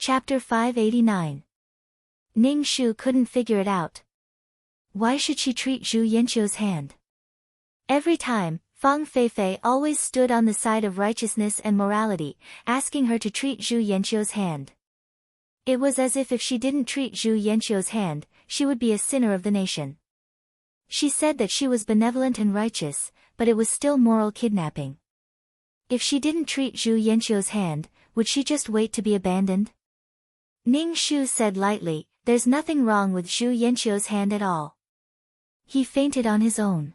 Chapter 589. Ning Shu couldn't figure it out. Why should she treat Zhu Yanqiu's hand? Every time, Fang Feifei always stood on the side of righteousness and morality, asking her to treat Zhu Yanqiu's hand. It was as if she didn't treat Zhu Yanqiu's hand, she would be a sinner of the nation. She said that she was benevolent and righteous, but it was still moral kidnapping. If she didn't treat Zhu Yanqiu's hand, would she just wait to be abandoned? Ning Shu said lightly, "There's nothing wrong with Zhu Yanqiu's hand at all. He fainted on his own.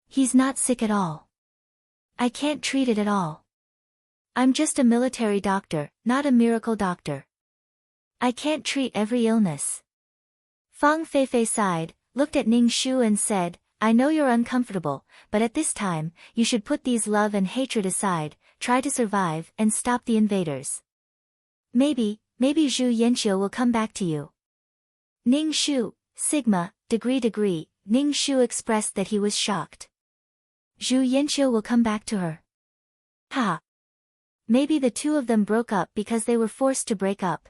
He's not sick at all. I can't treat it at all. I'm just a military doctor, not a miracle doctor. I can't treat every illness." Fang Feifei sighed, looked at Ning Shu and said, "I know you're uncomfortable, but at this time, you should put these love and hatred aside, try to survive and stop the invaders. Maybe Zhu Yanqiu will come back to you." Ning Shu, sigma, degree, Ning Shu expressed that he was shocked. Zhu Yanqiu will come back to her. Ha! Maybe the two of them broke up because they were forced to break up.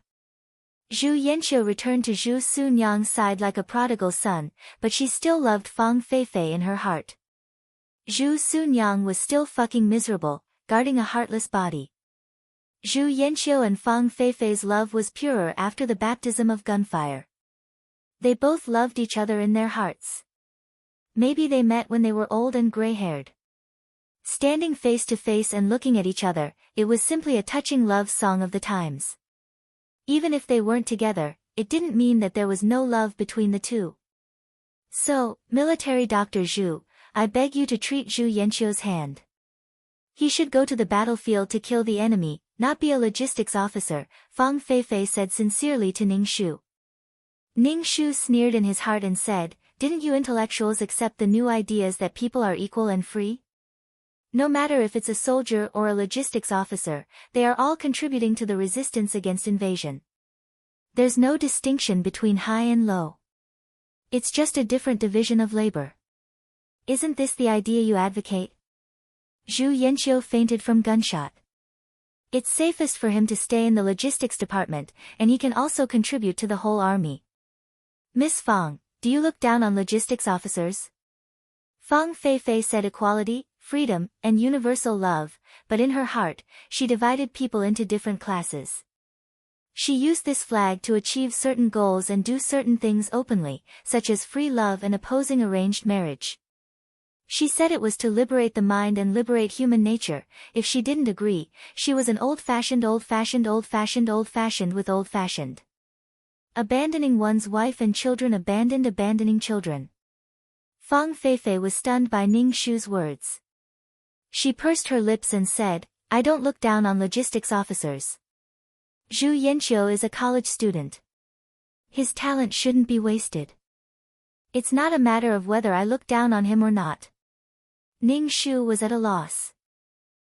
Zhu Yanqiu returned to Zhu Sunyang's side like a prodigal son, but she still loved Fang Feifei in her heart. Zhu Sunyang was still fucking miserable, guarding a heartless body. Zhu Yanqiu and Fang Feifei's love was purer after the baptism of gunfire. They both loved each other in their hearts. Maybe they met when they were old and gray-haired. Standing face to face and looking at each other, it was simply a touching love song of the times. Even if they weren't together, it didn't mean that there was no love between the two. "So, military Dr. Zhu, I beg you to treat Zhu Yanqiu's hand. He should go to the battlefield to kill the enemy, not be a logistics officer," Fang Feifei said sincerely to Ning Shu. Ning Shu sneered in his heart and said, "Didn't you intellectuals accept the new ideas that people are equal and free? No matter if it's a soldier or a logistics officer, they are all contributing to the resistance against invasion. There's no distinction between high and low. It's just a different division of labor. Isn't this the idea you advocate?" Zhu Yanqiu fainted from gunshot. It's safest for him to stay in the logistics department, and he can also contribute to the whole army. "Miss Fang, do you look down on logistics officers?" Fang Feifei said equality, freedom, and universal love, but in her heart, she divided people into different classes. She used this flag to achieve certain goals and do certain things openly, such as free love and opposing arranged marriage. She said it was to liberate the mind and liberate human nature. If she didn't agree, she was an old-fashioned with old-fashioned. Abandoning one's wife and children, abandoning children. Fang Feifei was stunned by Ning Shu's words. She pursed her lips and said, "I don't look down on logistics officers. Zhu Yanqiu is a college student. His talent shouldn't be wasted. It's not a matter of whether I look down on him or not." Ning Shu was at a loss.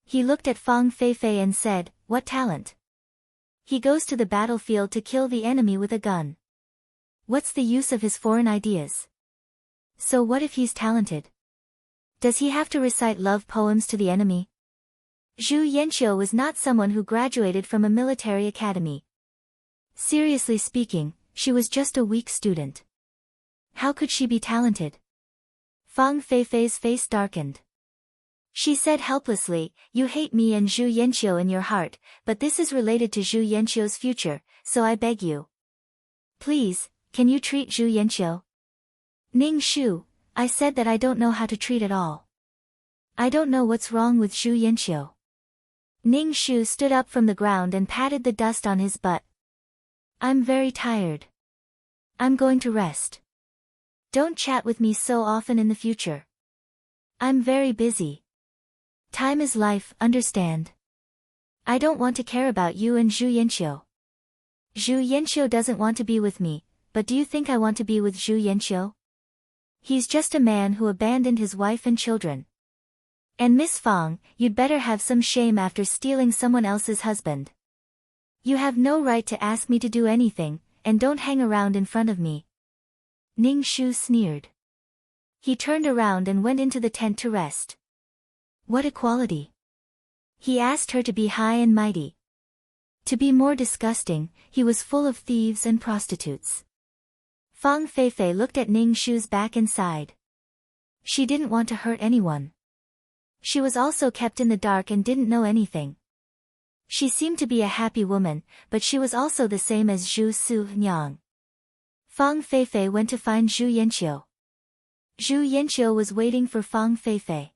He looked at Fang Feifei and said, "What talent? He goes to the battlefield to kill the enemy with a gun. What's the use of his foreign ideas? So what if he's talented? Does he have to recite love poems to the enemy?" Zhu Yanqiu was not someone who graduated from a military academy. Seriously speaking, she was just a weak student. How could she be talented? Fang Feifei's face darkened. She said helplessly, "You hate me and Zhu Yanqiu in your heart, but this is related to Zhu Yanqiu's future, so I beg you. Please, can you treat Zhu Yanqiu?" "Ning Shu, I said that I don't know how to treat at all. I don't know what's wrong with Zhu Yanqiu." Ning Shu stood up from the ground and patted the dust on his butt. "I'm very tired. I'm going to rest. Don't chat with me so often in the future. I'm very busy. Time is life, understand? I don't want to care about you and Zhu Yanqiu. Zhu Yanqiu doesn't want to be with me, but do you think I want to be with Zhu Yanqiu? He's just a man who abandoned his wife and children. And Miss Fang, you'd better have some shame after stealing someone else's husband. You have no right to ask me to do anything, and don't hang around in front of me." Ning Shu sneered. He turned around and went into the tent to rest. What equality? He asked her to be high and mighty. To be more disgusting, he was full of thieves and prostitutes. Fang Feifei looked at Ning Shu's back and sighed. She didn't want to hurt anyone. She was also kept in the dark and didn't know anything. She seemed to be a happy woman, but she was also the same as Zhu Su Nyang. Fang Feifei went to find Zhu Yanqiu. Zhu Yanqiu was waiting for Fang Feifei.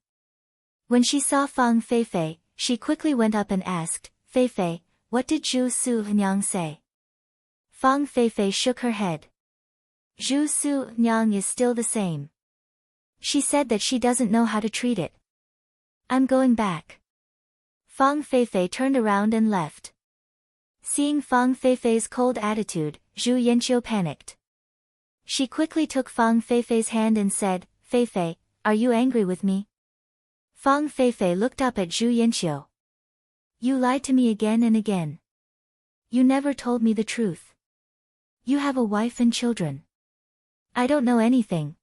When she saw Fang Feifei, she quickly went up and asked, "Feifei, what did Zhu Su Nyang say?" Fang Feifei shook her head. "Zhu Su Nyang is still the same. She said that she doesn't know how to treat it. I'm going back." Fang Feifei turned around and left. Seeing Fang Feifei's cold attitude, Zhu Yanqiu panicked. She quickly took Fang Feifei's hand and said, "Feifei, are you angry with me?" Fang Feifei looked up at Zhu Yanqiu. "You lied to me again and again. You never told me the truth. You have a wife and children. I don't know anything.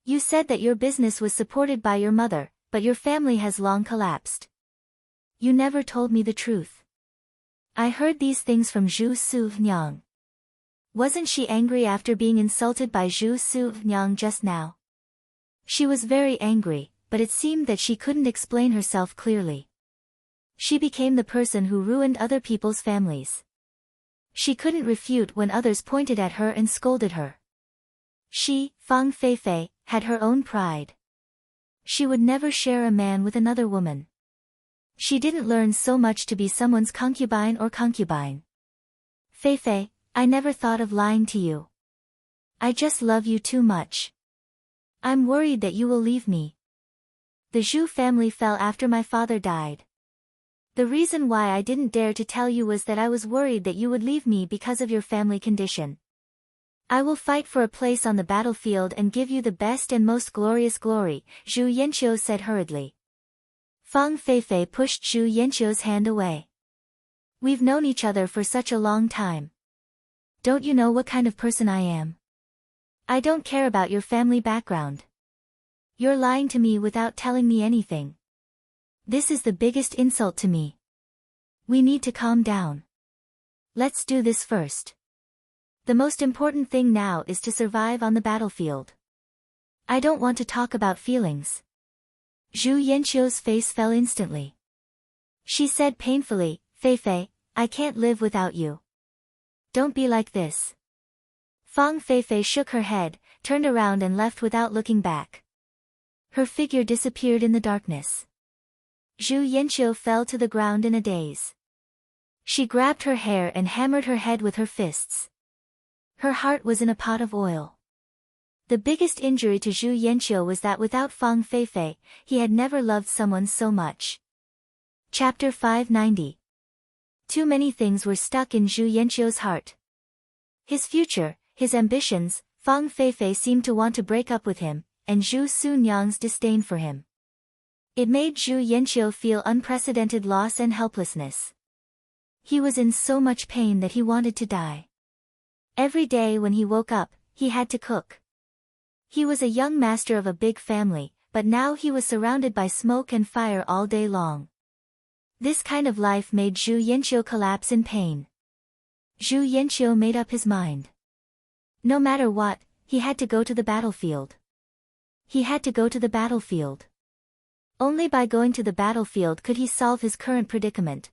You said that your business was supported by your mother, but your family has long collapsed. You never told me the truth." I heard these things from Zhu Su Nyang. Wasn't she angry after being insulted by Zhu Su Nyang just now? She was very angry, but it seemed that she couldn't explain herself clearly. She became the person who ruined other people's families. She couldn't refute when others pointed at her and scolded her. She, Fang Feifei, had her own pride. She would never share a man with another woman. She didn't learn so much to be someone's concubine or concubine. "Feifei, I never thought of lying to you. I just love you too much. I'm worried that you will leave me. The Zhu family fell after my father died. The reason why I didn't dare to tell you was that I was worried that you would leave me because of your family condition. I will fight for a place on the battlefield and give you the best and most glorious glory," Zhu Yanqiu said hurriedly. Fang Feifei pushed Zhu Yanqiu's hand away. "We've known each other for such a long time. Don't you know what kind of person I am? I don't care about your family background. You're lying to me without telling me anything. This is the biggest insult to me. We need to calm down. Let's do this first. The most important thing now is to survive on the battlefield. I don't want to talk about feelings." Zhu Yanqiu's face fell instantly. She said painfully, "Feifei, I can't live without you. Don't be like this." Fang Feifei shook her head, turned around and left without looking back. Her figure disappeared in the darkness. Zhu Yanqiu fell to the ground in a daze. She grabbed her hair and hammered her head with her fists. Her heart was in a pot of oil. The biggest injury to Zhu Yanqiu was that without Fang Feifei, he had never loved someone so much. Chapter 590. Too many things were stuck in Zhu Yanqiu's heart. His future, his ambitions, Fang Feifei seemed to want to break up with him, and Zhu Sunyang's disdain for him. It made Zhu Yanqiu feel unprecedented loss and helplessness. He was in so much pain that he wanted to die. Every day when he woke up, he had to cook. He was a young master of a big family, but now he was surrounded by smoke and fire all day long. This kind of life made Zhu Yanqiu collapse in pain. Zhu Yanqiu made up his mind. No matter what, he had to go to the battlefield. He had to go to the battlefield. Only by going to the battlefield could he solve his current predicament.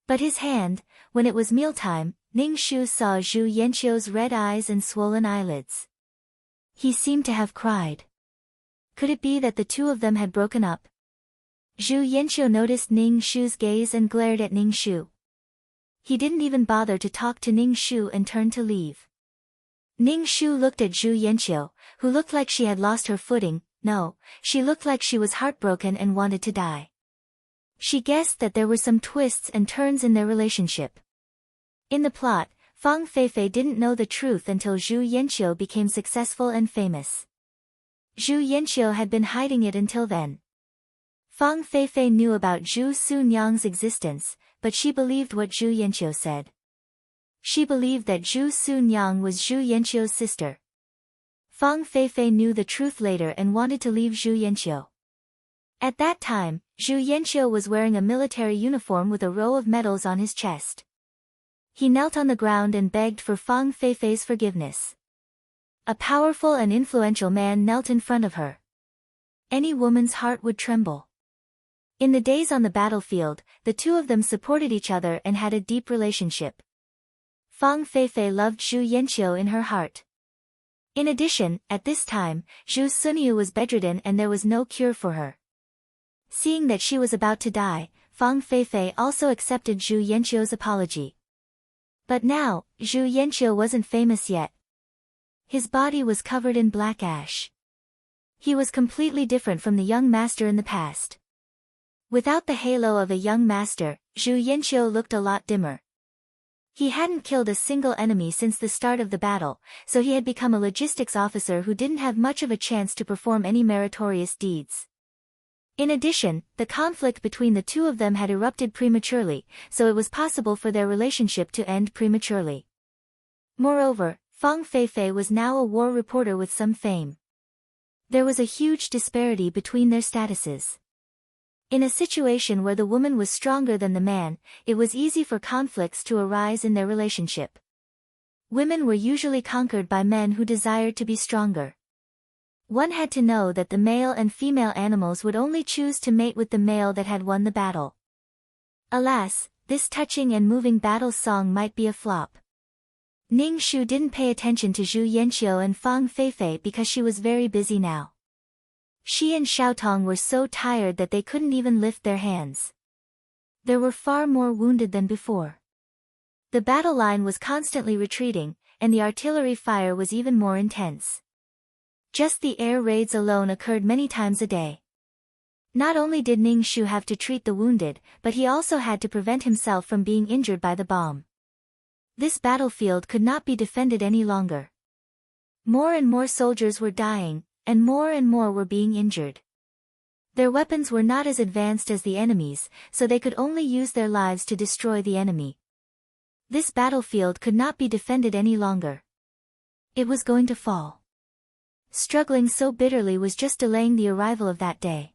But his hand, when it was mealtime, Ning Shu saw Zhu Yanqiu's red eyes and swollen eyelids. He seemed to have cried. Could it be that the two of them had broken up? Zhu Yanqiu noticed Ning Shu's gaze and glared at Ning Shu. He didn't even bother to talk to Ning Shu and turned to leave. Ning Shu looked at Zhu Yanqiu, who looked like she had lost her footing. No, she looked like she was heartbroken and wanted to die. She guessed that there were some twists and turns in their relationship. In the plot, Fang Feifei didn't know the truth until Zhu Yanqiu became successful and famous. Zhu Yanqiu had been hiding it until then. Fang Feifei knew about Zhu Sunyang's existence, but she believed what Zhu Yanqiu said. She believed that Zhu Sunyang was Zhu Yanqiu's sister. Fang Feifei knew the truth later and wanted to leave Zhu Yanqiu. At that time, Zhu Yanqiu was wearing a military uniform with a row of medals on his chest. He knelt on the ground and begged for Fang Feifei's forgiveness. A powerful and influential man knelt in front of her. Any woman's heart would tremble. In the days on the battlefield, the two of them supported each other and had a deep relationship. Fang Feifei loved Zhu Yanqiu in her heart. In addition, at this time, Zhu Sunyu was bedridden and there was no cure for her. Seeing that she was about to die, Fang Feifei also accepted Zhu Yanqiu's apology. But now, Zhu Yanqiu wasn't famous yet. His body was covered in black ash. He was completely different from the young master in the past. Without the halo of a young master, Zhu Yanqiu looked a lot dimmer. He hadn't killed a single enemy since the start of the battle, so he had become a logistics officer who didn't have much of a chance to perform any meritorious deeds. In addition, the conflict between the two of them had erupted prematurely, so it was possible for their relationship to end prematurely. Moreover, Fang Feifei was now a war reporter with some fame. There was a huge disparity between their statuses. In a situation where the woman was stronger than the man, it was easy for conflicts to arise in their relationship. Women were usually conquered by men who desired to be stronger. One had to know that the male and female animals would only choose to mate with the male that had won the battle. Alas, this touching and moving battle song might be a flop. Ning Shu didn't pay attention to Zhu Yanqiu and Fang Feifei because she was very busy now. She and Xiaotong were so tired that they couldn't even lift their hands. There were far more wounded than before. The battle line was constantly retreating, and the artillery fire was even more intense. Just the air raids alone occurred many times a day. Not only did Ning Shu have to treat the wounded, but he also had to prevent himself from being injured by the bomb. This battlefield could not be defended any longer. More and more soldiers were dying, and more were being injured. Their weapons were not as advanced as the enemy's, so they could only use their lives to destroy the enemy. This battlefield could not be defended any longer. It was going to fall. Struggling so bitterly was just delaying the arrival of that day.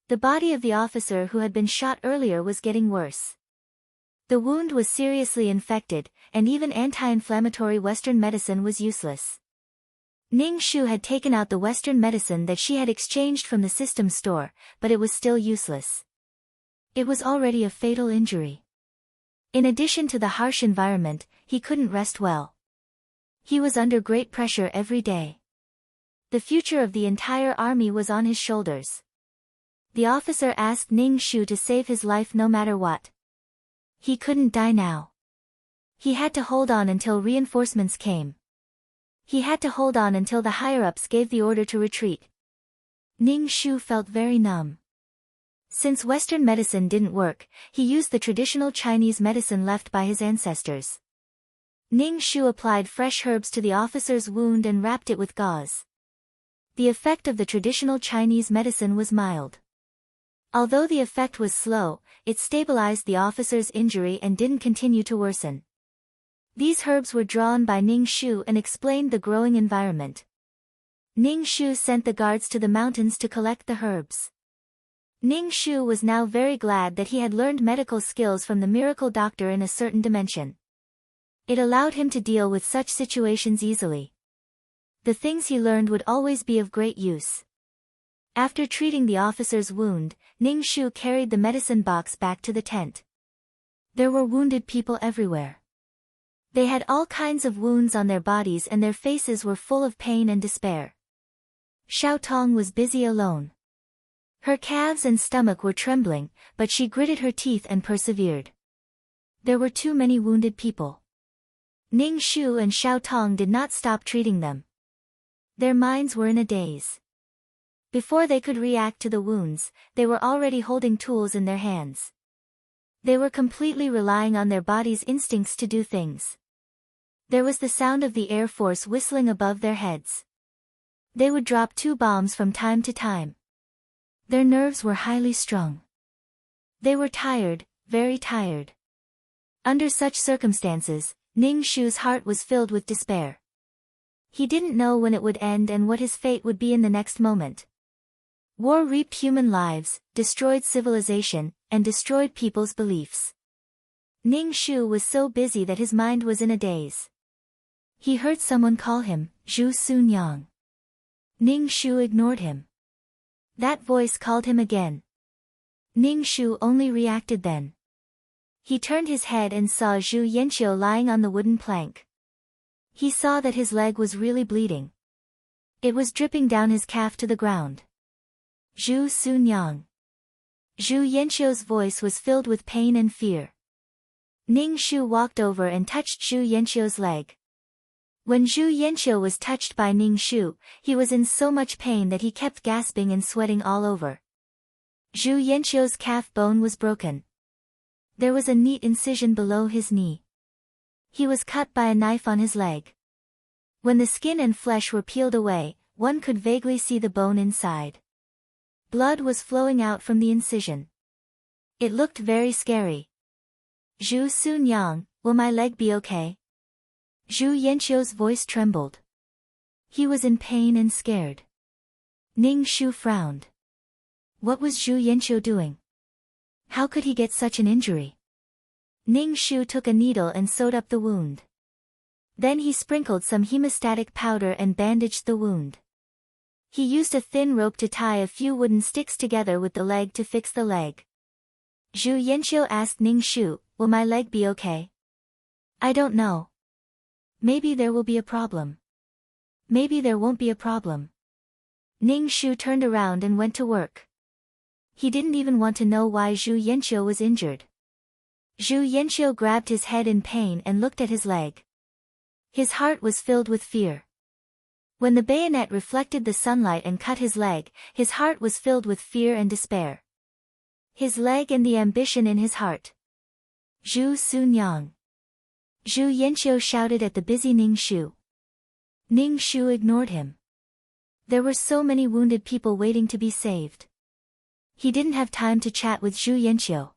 The body of the officer who had been shot earlier was getting worse. The wound was seriously infected, and even anti-inflammatory Western medicine was useless. Ning Shu had taken out the Western medicine that she had exchanged from the system store, but it was still useless. It was already a fatal injury. In addition to the harsh environment, he couldn't rest well. He was under great pressure every day. The future of the entire army was on his shoulders. The officer asked Ning Shu to save his life no matter what. He couldn't die now. He had to hold on until reinforcements came. He had to hold on until the higher-ups gave the order to retreat. Ning Shu felt very numb. Since Western medicine didn't work, he used the traditional Chinese medicine left by his ancestors. Ning Shu applied fresh herbs to the officer's wound and wrapped it with gauze. The effect of the traditional Chinese medicine was mild. Although the effect was slow, it stabilized the officer's injury and didn't continue to worsen. These herbs were drawn by Ning Shu and explained the growing environment. Ning Shu sent the guards to the mountains to collect the herbs. Ning Shu was now very glad that he had learned medical skills from the miracle doctor in a certain dimension. It allowed him to deal with such situations easily. The things he learned would always be of great use. After treating the officer's wound, Ning Shu carried the medicine box back to the tent. There were wounded people everywhere. They had all kinds of wounds on their bodies and their faces were full of pain and despair. Xiaotong was busy alone. Her calves and stomach were trembling, but she gritted her teeth and persevered. There were too many wounded people. Ning Shu and Xiaotong did not stop treating them. Their minds were in a daze. Before they could react to the wounds, they were already holding tools in their hands. They were completely relying on their body's instincts to do things. There was the sound of the Air Force whistling above their heads. They would drop 2 bombs from time to time. Their nerves were highly strung. They were tired, very tired. Under such circumstances, Ning Shu's heart was filled with despair. He didn't know when it would end and what his fate would be in the next moment. War reaped human lives, destroyed civilization, and destroyed people's beliefs. Ning Shu was so busy that his mind was in a daze. He heard someone call him, Zhu Sunyang. Ning Shu ignored him. That voice called him again. Ning Shu only reacted then. He turned his head and saw Zhu Yanqiu lying on the wooden plank. He saw that his leg was really bleeding. It was dripping down his calf to the ground. Zhu Sunyang. Zhu Yanqiu's voice was filled with pain and fear. Ning Shu walked over and touched Zhu Yanqiu's leg. When Zhu Yanqiu was touched by Ning Shu, he was in so much pain that he kept gasping and sweating all over. Zhu Yanqiu's calf bone was broken. There was a neat incision below his knee. He was cut by a knife on his leg. When the skin and flesh were peeled away, one could vaguely see the bone inside. Blood was flowing out from the incision. It looked very scary. Zhu Sunyang, will my leg be okay? Zhu Yanqiu's voice trembled. He was in pain and scared. Ning Shu frowned. What was Zhu Yanqiu doing? How could he get such an injury? Ning Shu took a needle and sewed up the wound. Then he sprinkled some hemostatic powder and bandaged the wound. He used a thin rope to tie a few wooden sticks together with the leg to fix the leg. Zhu Yanqiu asked Ning Shu, will my leg be okay? I don't know. Maybe there will be a problem. Maybe there won't be a problem. Ning Shu turned around and went to work. He didn't even want to know why Zhu Yanqiu was injured. Zhu Yanqiu grabbed his head in pain and looked at his leg. His heart was filled with fear. When the bayonet reflected the sunlight and cut his leg, his heart was filled with fear and despair. His leg and the ambition in his heart. Zhu Sunyang. Zhu Yanqiu shouted at the busy Ning Shu. Ning Shu ignored him. There were so many wounded people waiting to be saved. He didn't have time to chat with Zhu Yanqiu.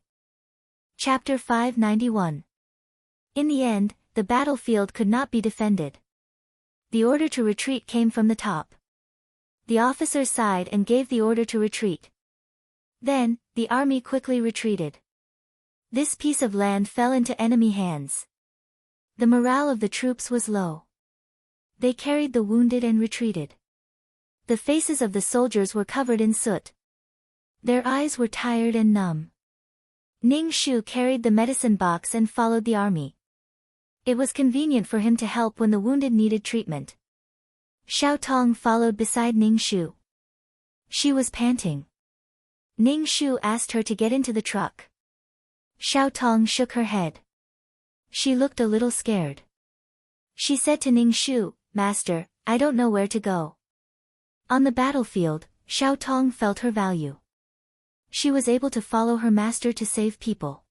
Chapter 591. In the end, the battlefield could not be defended. The order to retreat came from the top. The officer sighed and gave the order to retreat. Then, the army quickly retreated. This piece of land fell into enemy hands. The morale of the troops was low. They carried the wounded and retreated. The faces of the soldiers were covered in soot. Their eyes were tired and numb. Ning Shu carried the medicine box and followed the army. It was convenient for him to help when the wounded needed treatment. Xiao Tong followed beside Ning Shu. She was panting. Ning Shu asked her to get into the truck. Xiao Tong shook her head. She looked a little scared. She said to Ning Shu, Master, I don't know where to go. On the battlefield, Xiao Tong felt her value. She was able to follow her master to save people.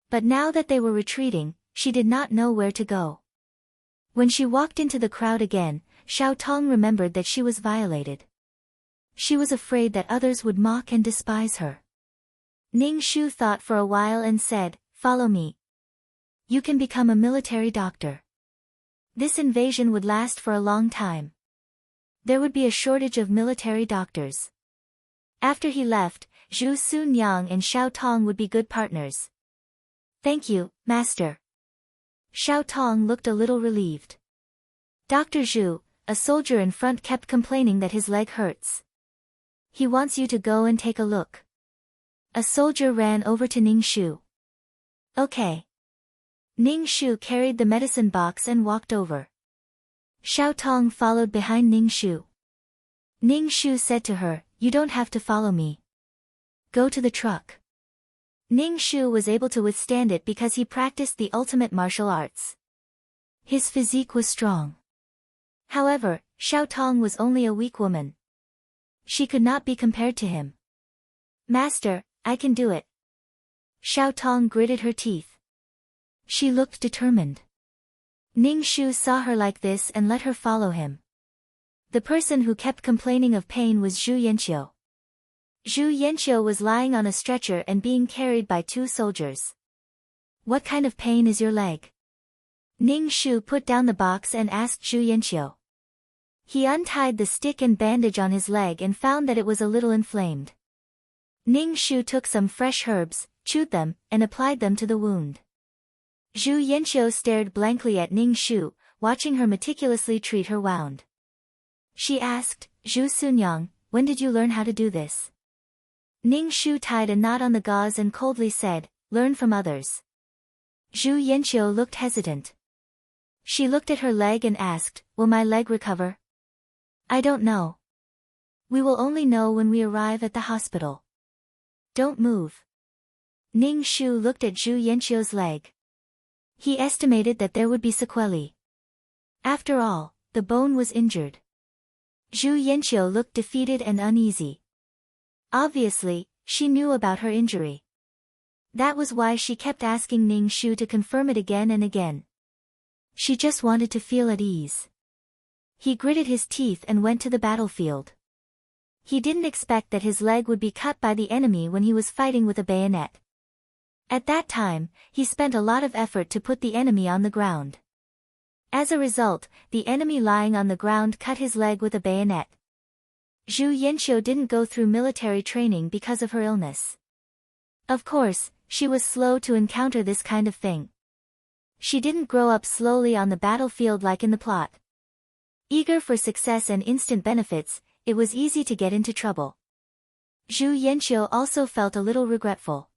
But now that they were retreating, she did not know where to go. When she walked into the crowd again, Xiao Tong remembered that she was violated. She was afraid that others would mock and despise her. Ning Shu thought for a while and said, Follow me. You can become a military doctor. This invasion would last for a long time. There would be a shortage of military doctors. After he left, Zhu Sunyang and Xiao Tong would be good partners. Thank you, Master. Xiao Tong looked a little relieved. Dr. Zhu, a soldier in front, kept complaining that his leg hurts. He wants you to go and take a look. A soldier ran over to Ning Shu. Okay. Ning Shu carried the medicine box and walked over. Xiao Tong followed behind Ning Shu. Ning Shu said to her, You don't have to follow me. Go to the truck. Ning Shu was able to withstand it because he practiced the ultimate martial arts. His physique was strong. However, Xiao Tong was only a weak woman. She could not be compared to him. Master, I can do it. Xiao Tong gritted her teeth. She looked determined. Ning Shu saw her like this and let her follow him. The person who kept complaining of pain was Zhu Yanqiu. Zhu Yanqiu was lying on a stretcher and being carried by two soldiers. What kind of pain is your leg? Ning Shu put down the box and asked Zhu Yanqiu. He untied the stick and bandage on his leg and found that it was a little inflamed. Ning Shu took some fresh herbs, chewed them, and applied them to the wound. Zhu Yanqiu stared blankly at Ning Shu, watching her meticulously treat her wound. She asked, Zhu Sunyang, when did you learn how to do this? Ning Shu tied a knot on the gauze and coldly said, learn from others. Zhu Yanqiu looked hesitant. She looked at her leg and asked, will my leg recover? I don't know. We will only know when we arrive at the hospital. Don't move. Ning Shu looked at Zhu Yanqiu's leg. He estimated that there would be sequelae. After all, the bone was injured. Zhu Yanqiu looked defeated and uneasy. Obviously, she knew about her injury. That was why she kept asking Ning Shu to confirm it again and again. She just wanted to feel at ease. He gritted his teeth and went to the battlefield. He didn't expect that his leg would be cut by the enemy when he was fighting with a bayonet. At that time, he spent a lot of effort to put the enemy on the ground. As a result, the enemy lying on the ground cut his leg with a bayonet. Zhu Yanqiu didn't go through military training because of her illness. Of course, she was slow to encounter this kind of thing. She didn't grow up slowly on the battlefield like in the plot. Eager for success and instant benefits, it was easy to get into trouble. Zhu Yanqiu also felt a little regretful.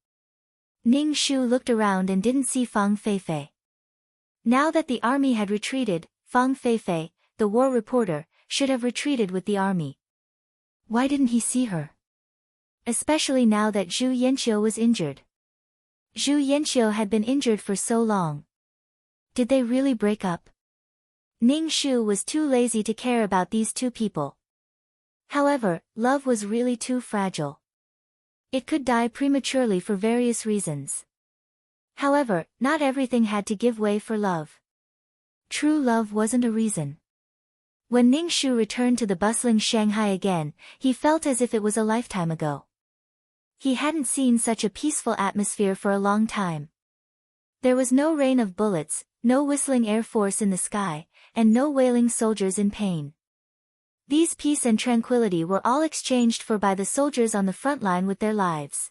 Ning Shu looked around and didn't see Fang Feifei. Now that the army had retreated, Fang Feifei, the war reporter, should have retreated with the army. Why didn't he see her? Especially now that Zhu Yanqiu was injured. Zhu Yanqiu had been injured for so long. Did they really break up? Ning Shu was too lazy to care about these two people. However, love was really too fragile. It could die prematurely for various reasons. However, not everything had to give way for love. True love wasn't a reason. When Ning Shu returned to the bustling Shanghai again, he felt as if it was a lifetime ago. He hadn't seen such a peaceful atmosphere for a long time. There was no rain of bullets, no whistling air force in the sky, and no wailing soldiers in pain. These peace and tranquility were all exchanged for by the soldiers on the front line with their lives.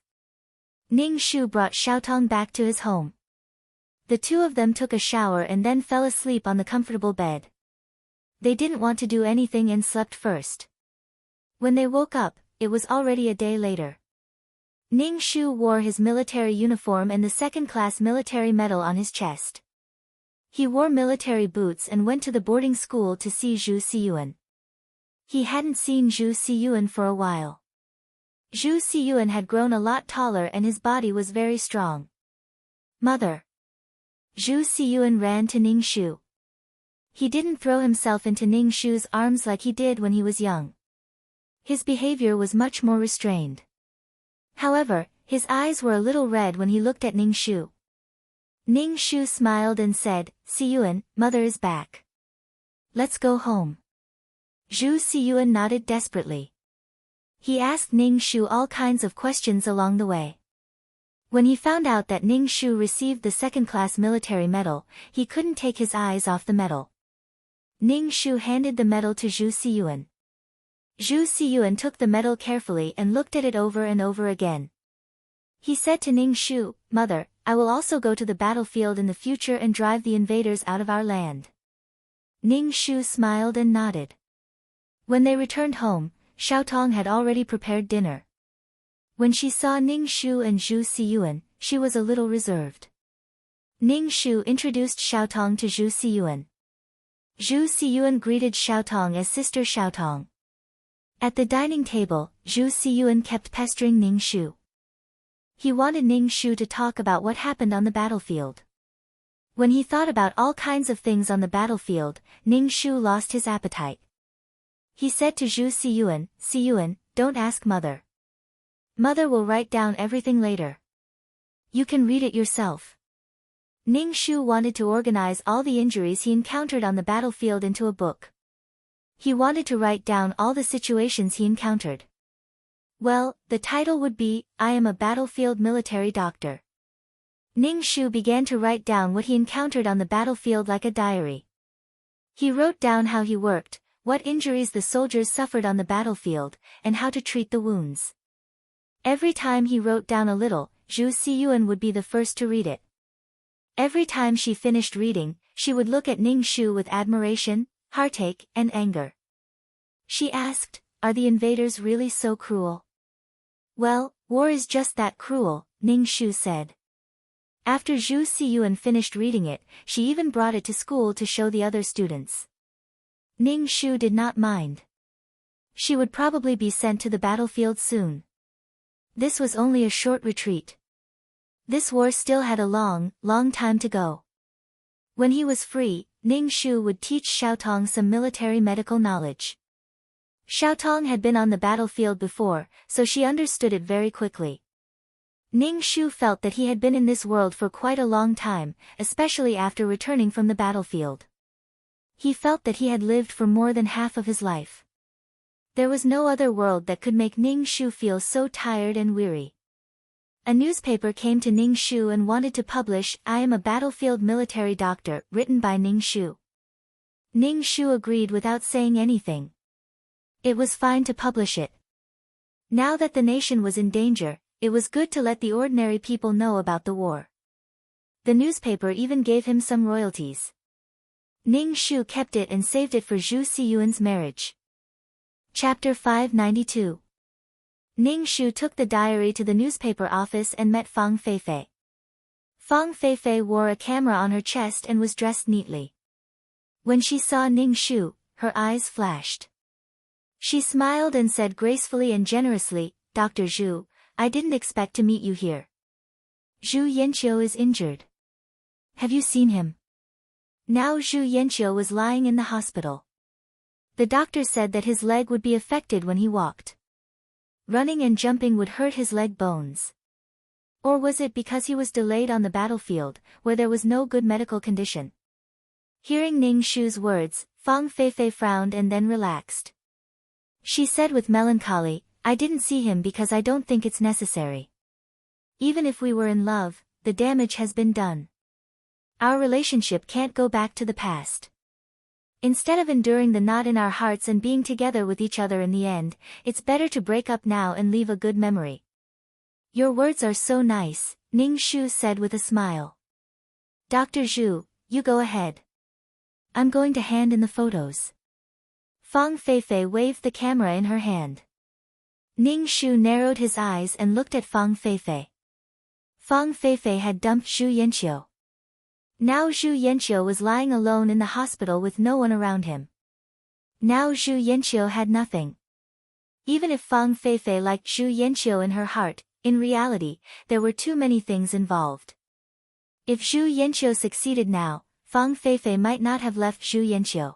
Ning Shu brought Xiaotong back to his home. The two of them took a shower and then fell asleep on the comfortable bed. They didn't want to do anything and slept first. When they woke up, it was already a day later. Ning Shu wore his military uniform and the second-class military medal on his chest. He wore military boots and went to the boarding school to see Zhu Siyuan. He hadn't seen Zhu Siyuan for a while. Zhu Siyuan had grown a lot taller and his body was very strong. Mother. Zhu Siyuan ran to Ning Shu. He didn't throw himself into Ning Shu's arms like he did when he was young. His behavior was much more restrained. However, his eyes were a little red when he looked at Ning Shu. Ning Shu smiled and said, Siyuan, mother is back. Let's go home. Zhu Siyuan nodded desperately. He asked Ning Shu all kinds of questions along the way. When he found out that Ning Shu received the second-class military medal, he couldn't take his eyes off the medal. Ning Shu handed the medal to Zhu Siyuan. Zhu Siyuan took the medal carefully and looked at it over and over again. He said to Ning Shu, Mother, I will also go to the battlefield in the future and drive the invaders out of our land. Ning Shu smiled and nodded. When they returned home, Xiaotong had already prepared dinner. When she saw Ning Shu and Zhu Siyuan, she was a little reserved. Ning Shu introduced Xiaotong to Zhu Siyuan. Zhu Siyuan greeted Xiaotong as Sister Xiaotong. At the dining table, Zhu Siyuan kept pestering Ning Shu. He wanted Ning Shu to talk about what happened on the battlefield. When he thought about all kinds of things on the battlefield, Ning Shu lost his appetite. He said to Zhu Siyuan, Siyuan, don't ask Mother. Mother will write down everything later. You can read it yourself. Ning Shu wanted to organize all the injuries he encountered on the battlefield into a book. He wanted to write down all the situations he encountered. Well, the title would be, I am a battlefield military doctor. Ning Shu began to write down what he encountered on the battlefield like a diary. He wrote down how he worked, what injuries the soldiers suffered on the battlefield, and how to treat the wounds. Every time he wrote down a little, Zhu Siyuan would be the first to read it. Every time she finished reading, she would look at Ning Shu with admiration, heartache, and anger. She asked, "Are the invaders really so cruel?" "Well, war is just that cruel," Ning Shu said. After Zhu Xiyuan finished reading it, she even brought it to school to show the other students. Ning Shu did not mind. She would probably be sent to the battlefield soon. This was only a short retreat. This war still had a long, long time to go. When he was free, Ning Shu would teach Xiaotong some military medical knowledge. Xiaotong had been on the battlefield before, so she understood it very quickly. Ning Shu felt that he had been in this world for quite a long time, especially after returning from the battlefield. He felt that he had lived for more than half of his life. There was no other world that could make Ning Shu feel so tired and weary. A newspaper came to Ning Shu and wanted to publish "I Am a Battlefield Military Doctor," written by Ning Shu. Ning Shu agreed without saying anything. It was fine to publish it. Now that the nation was in danger, it was good to let the ordinary people know about the war. The newspaper even gave him some royalties. Ning Shu kept it and saved it for Zhu Xiyuan's marriage. Chapter 592. Ning Shu took the diary to the newspaper office and met Fang Feifei. Fang Feifei wore a camera on her chest and was dressed neatly. When she saw Ning Shu, her eyes flashed. She smiled and said gracefully and generously, "Dr. Zhu, I didn't expect to meet you here. Zhu Yanqiu is injured. Have you seen him?" Now Zhu Yanqiu was lying in the hospital. The doctor said that his leg would be affected when he walked. Running and jumping would hurt his leg bones. Or was it because he was delayed on the battlefield, where there was no good medical condition? Hearing Ning Shu's words, Fang Feifei frowned and then relaxed. She said with melancholy, "I didn't see him because I don't think it's necessary. Even if we were in love, the damage has been done. Our relationship can't go back to the past. Instead of enduring the knot in our hearts and being together with each other in the end, it's better to break up now and leave a good memory." "Your words are so nice," Ning Shu said with a smile. "Dr. Zhu, you go ahead. I'm going to hand in the photos." Fang Feifei waved the camera in her hand. Ning Shu narrowed his eyes and looked at Fang Feifei. Fang Feifei had dumped Zhu Yanqiu. Now Zhu Yanqiu was lying alone in the hospital with no one around him. Now Zhu Yanqiu had nothing. Even if Fang Feifei liked Zhu Yanqiu in her heart, in reality, there were too many things involved. If Zhu Yanqiu succeeded now, Fang Feifei might not have left Zhu Yanqiu.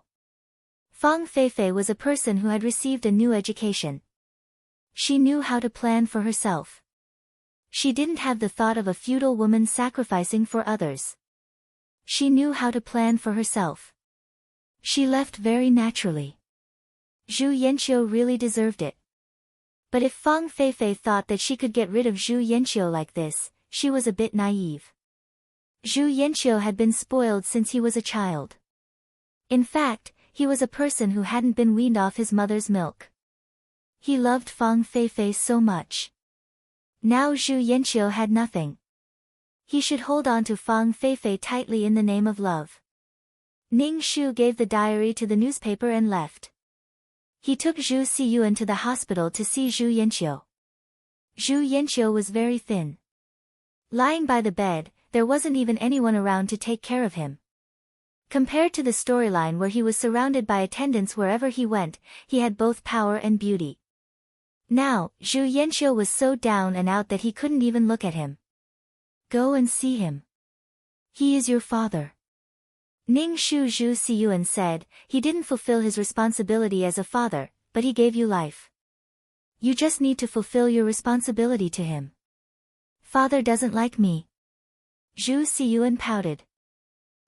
Fang Feifei was a person who had received a new education. She knew how to plan for herself. She didn't have the thought of a feudal woman sacrificing for others. She knew how to plan for herself. She left very naturally. Zhu Yanqiu really deserved it. But if Fang Feifei thought that she could get rid of Zhu Yanqiu like this, she was a bit naive. Zhu Yanqiu had been spoiled since he was a child. In fact, he was a person who hadn't been weaned off his mother's milk. He loved Fang Feifei so much. Now Zhu Yanqiu had nothing. He should hold on to Fang Feifei tightly in the name of love. Ning Shu gave the diary to the newspaper and left. He took Zhu Xiyuan to the hospital to see Zhu Yanqiu. Zhu Yanqiu was very thin. Lying by the bed, there wasn't even anyone around to take care of him. Compared to the storyline where he was surrounded by attendants wherever he went, he had both power and beauty. Now, Zhu Yanqiu was so down and out that he couldn't even look at him. "Go and see him. He is your father." Ning Shu Zhu Xiyuan said, "He didn't fulfill his responsibility as a father, but he gave you life. You just need to fulfill your responsibility to him." "Father doesn't like me." Zhu Xiyuan pouted.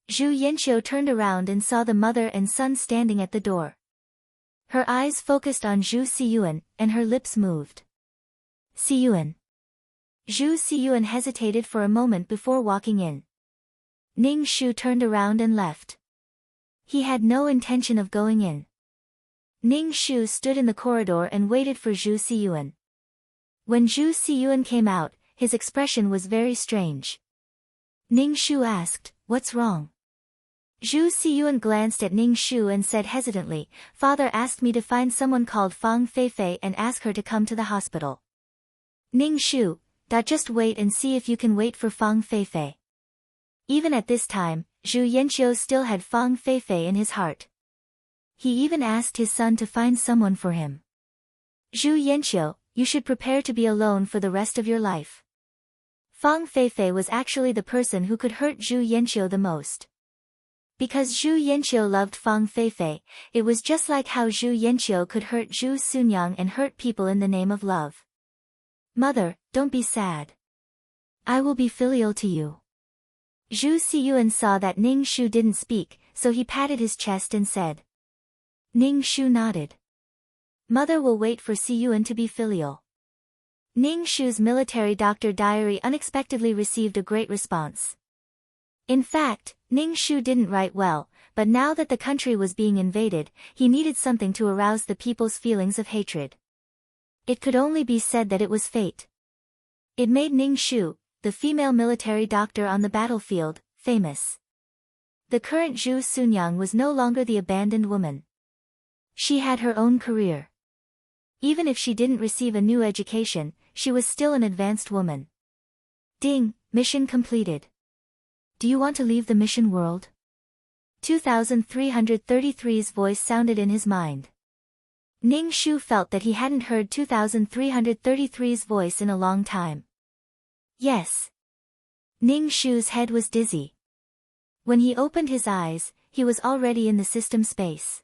Zhu Yanqiu turned around and saw the mother and son standing at the door. Her eyes focused on Zhu Xiyuan, and her lips moved. "Xiyuan." Zhu Xiyuan hesitated for a moment before walking in. Ning Shu turned around and left. He had no intention of going in. Ning Shu stood in the corridor and waited for Zhu Xiyuan. When Zhu Xiyuan came out, his expression was very strange. Ning Shu asked, "What's wrong?" Zhu Siyuan glanced at Ning Shu and said hesitantly, "Father asked me to find someone called Fang Feifei and ask her to come to the hospital." Ning Shu, just wait and see if you can wait for Fang Feifei. Even at this time, Zhu Yanqiu still had Fang Feifei in his heart. He even asked his son to find someone for him. "Zhu Yanqiu, you should prepare to be alone for the rest of your life." Fang Feifei was actually the person who could hurt Zhu Yanqiu the most. Because Zhu Yanqiu loved Fang Feifei, it was just like how Zhu Yanqiu could hurt Zhu Sunyang and hurt people in the name of love. "Mother, don't be sad. I will be filial to you." Zhu Siyuan saw that Ning Shu didn't speak, so he patted his chest and said. Ning Shu nodded. "Mother will wait for Siyuan to be filial." Ning Shu's military doctor diary unexpectedly received a great response. In fact, Ning Shu didn't write well, but now that the country was being invaded, he needed something to arouse the people's feelings of hatred. It could only be said that it was fate. It made Ning Shu, the female military doctor on the battlefield, famous. The current Zhu Sunyang was no longer the abandoned woman. She had her own career. Even if she didn't receive a new education, she was still an advanced woman. Ding, mission completed. Do you want to leave the mission world? 2333's voice sounded in his mind. Ning Shu felt that he hadn't heard 2333's voice in a long time. Yes. Ning Shu's head was dizzy. When he opened his eyes, he was already in the system space.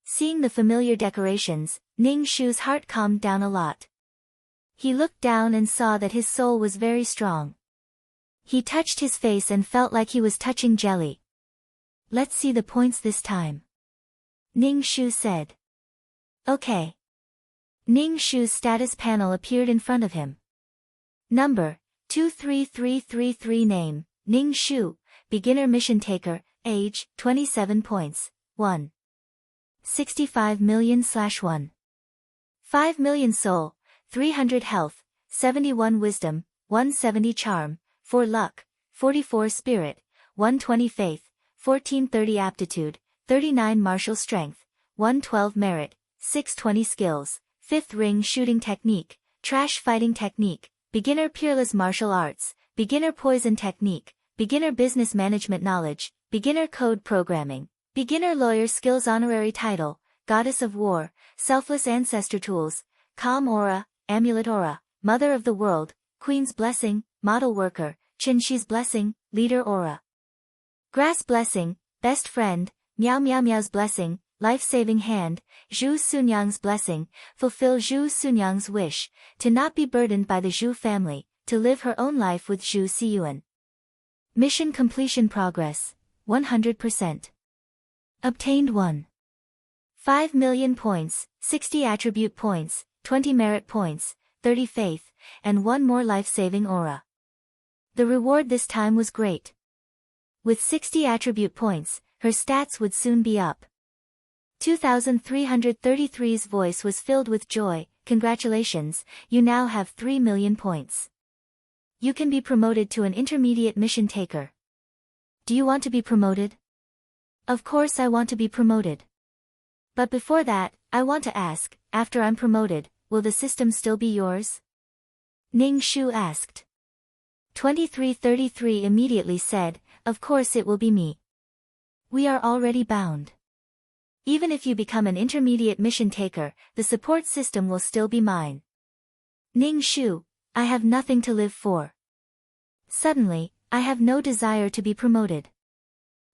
Seeing the familiar decorations, Ning Shu's heart calmed down a lot. He looked down and saw that his soul was very strong. He touched his face and felt like he was touching jelly. "Let's see the points this time," Ning Shu said. "Okay." Ning Shu's status panel appeared in front of him. Number 23333 Name, Ning Shu, Beginner Mission Taker, Age, 27 points, 1. 65 million/1. 5 million Soul, 300 Health, 71 Wisdom, 170 Charm, 4 Luck, 44 Spirit, 120 Faith, 1430 Aptitude, 39 Martial Strength, 112 Merit, 620 Skills, 5th Ring Shooting Technique, Trash Fighting Technique, Beginner Peerless Martial Arts, Beginner Poison Technique, Beginner Business Management Knowledge, Beginner Code Programming, Beginner Lawyer Skills Honorary Title, Goddess of War, Selfless Ancestor Tools, Calm Aura, Amulet Aura, Mother of the World, Queen's Blessing, Model Worker, Qinshi's Blessing, Leader Aura. Grass Blessing, Best Friend, Miao Miao Miao's Blessing, Life-Saving Hand, Zhu Sunyang's Blessing, fulfill Zhu Sunyang's wish, to not be burdened by the Zhu family, to live her own life with Zhu Siyuan. Mission completion progress, 100%. Obtained 1. 5 million points, 60 attribute points, 20 merit points, 30 faith, and 1 more life-saving aura. The reward this time was great. With 60 attribute points, her stats would soon be up. 2333's voice was filled with joy. Congratulations, you now have 3 million points. You can be promoted to an intermediate mission taker. Do you want to be promoted? Of course I want to be promoted. But before that, I want to ask, after I'm promoted, will the system still be yours? Ning Shu asked. 2333 immediately said, of course it will be me. We are already bound. Even if you become an intermediate mission taker, the support system will still be mine. Ning Shu, I have nothing to live for. Suddenly, I have no desire to be promoted.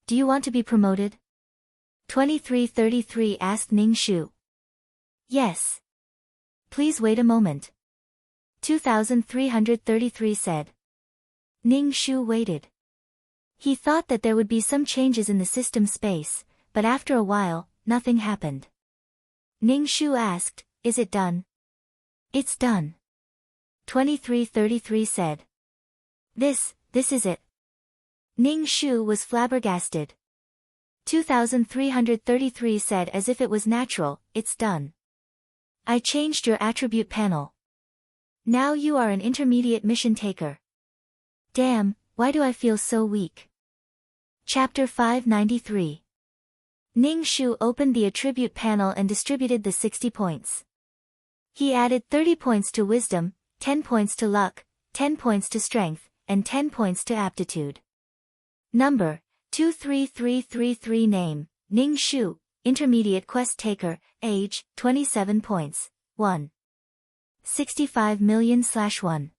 Do you want to be promoted? 2333 asked Ning Shu. Yes. Please wait a moment. 2333 said. Ning Shu waited. He thought that there would be some changes in the system space, but after a while, nothing happened. Ning Shu asked, is it done? It's done. 2333 said. This is it. Ning Shu was flabbergasted. 2333 said as if it was natural, it's done. I changed your attribute panel. Now you are an intermediate mission taker. Damn, Why do I feel so weak? Chapter 593. Ning Shu opened the attribute panel and distributed the 60 points. He added 30 points to wisdom, 10 points to luck, 10 points to strength, and 10 points to aptitude. Number 23333. Name, Ning Shu, Intermediate Quest Taker. Age, 27 points. 1. 65 million/1.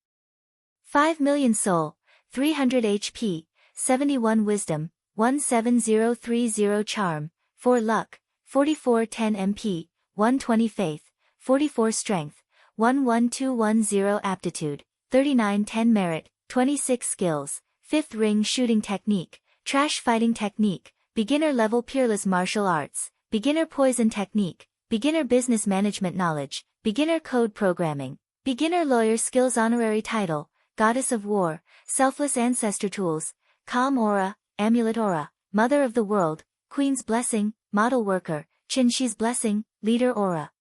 5 million soul, 300 HP, 71 wisdom, 17030 charm, 4 luck, 4410 MP, 120 faith, 44 strength, 11210 aptitude, 3910 merit, 26 skills, 5th ring shooting technique, trash fighting technique, beginner level peerless martial arts, beginner poison technique, beginner business management knowledge, beginner code programming, beginner lawyer skills. Honorary title, Goddess of War, Selfless Ancestor Tools, Calm Aura, Amulet Aura, Mother of the World, Queen's Blessing, Model Worker, Qinshi's Blessing, Leader Aura.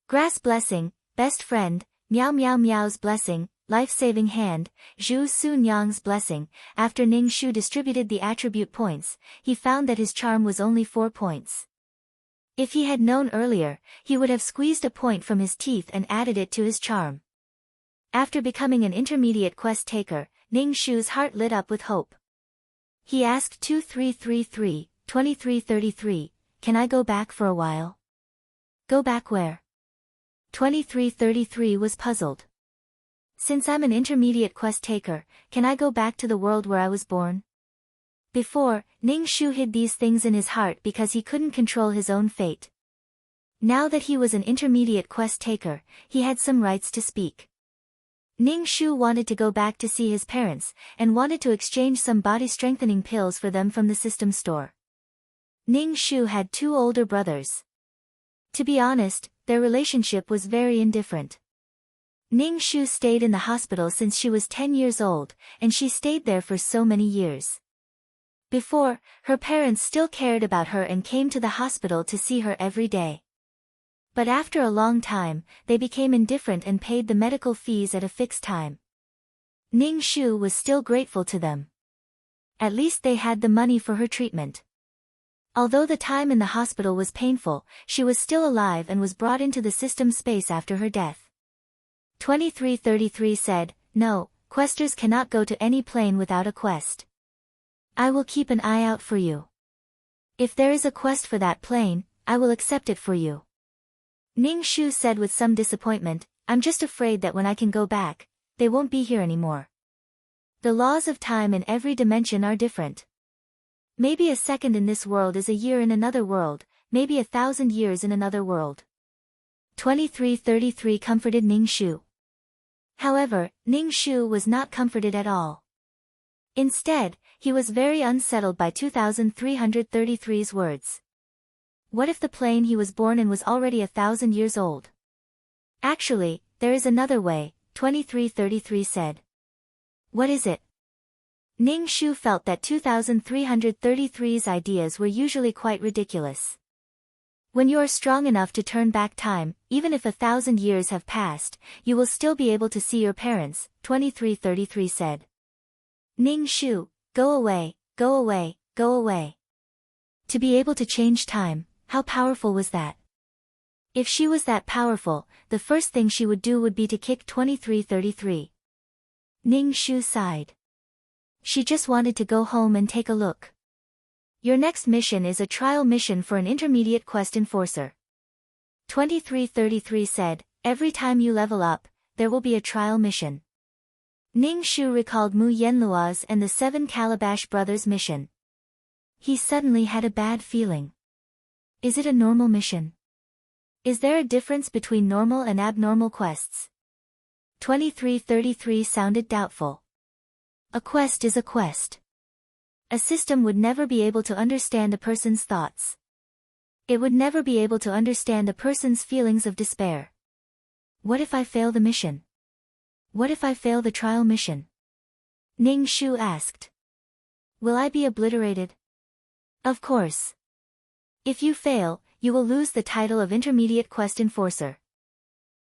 Grass Blessing, Best Friend, Meow Meow Meow's Blessing, Life-Saving Hand, Zhu Su Nyang's Blessing. After Ning Shu distributed the attribute points, he found that his charm was only 4 points. If he had known earlier, he would have squeezed a point from his teeth and added it to his charm. After becoming an intermediate quest taker, Ning Shu's heart lit up with hope. He asked 2333, can I go back for a while? Go back where? 2333 was puzzled. Since I'm an intermediate quest taker, can I go back to the world where I was born? Before, Ning Shu hid these things in his heart because he couldn't control his own fate. Now that he was an intermediate quest taker, he had some rights to speak. Ning Shu wanted to go back to see his parents, and wanted to exchange some body-strengthening pills for them from the system store. Ning Shu had 2 older brothers. To be honest, their relationship was very indifferent. Ning Shu stayed in the hospital since she was 10 years old, and she stayed there for so many years. Before, her parents still cared about her and came to the hospital to see her every day. But after a long time, they became indifferent and paid the medical fees at a fixed time. Ning Shu was still grateful to them. At least they had the money for her treatment. Although the time in the hospital was painful, she was still alive and was brought into the system space after her death. 2333 said, no, questers cannot go to any plane without a quest. I will keep an eye out for you. If there is a quest for that plane, I will accept it for you. Ning Shu said with some disappointment, I'm just afraid that when I can go back, they won't be here anymore. The laws of time in every dimension are different. Maybe a second in this world is a year in another world, maybe 1,000 years in another world. 2333 comforted Ning Shu. However, Ning Shu was not comforted at all. Instead, he was very unsettled by 2333's words. What if the plane he was born in was already 1,000 years old? Actually, there is another way, 2333 said. What is it? Ning Shu felt that 2333's ideas were usually quite ridiculous. When you are strong enough to turn back time, even if 1,000 years have passed, you will still be able to see your parents, 2333 said. Ning Shu, go away, go away, go away. To be able to change time, how powerful was that? If she was that powerful, the first thing she would do would be to kick 2333. Ning Shu sighed. She just wanted to go home and take a look. Your next mission is a trial mission for an intermediate quest enforcer. 2333 said, every time you level up, there will be a trial mission. Ning Shu recalled Mu Yenlua's and the 7 Calabash Brothers mission. He suddenly had a bad feeling. Is it a normal mission? Is there a difference between normal and abnormal quests? 2333 sounded doubtful. A quest is a quest. A system would never be able to understand a person's thoughts. It would never be able to understand a person's feelings of despair. What if I fail the mission? What if I fail the trial mission? Ning Shu asked. Will I be obliterated? Of course. If you fail, you will lose the title of Intermediate Quest Enforcer.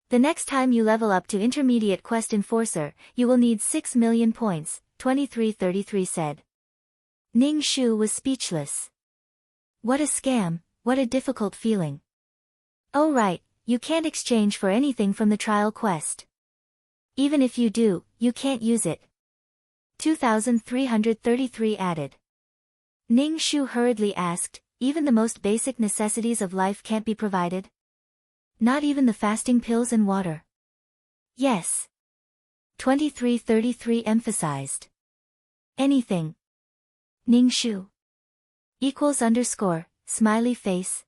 The next time you level up to Intermediate Quest Enforcer, you will need 6 million points, 2333 said. Ning Shu was speechless. What a scam, what a difficult feeling. Oh right, you can't exchange for anything from the trial quest. Even if you do, you can't use it. 2333 added. Ning Shu hurriedly asked, even the most basic necessities of life can't be provided? Not even the fasting pills and water? Yes. 2333 emphasized. Anything. Ning Shu. =_ smiley face.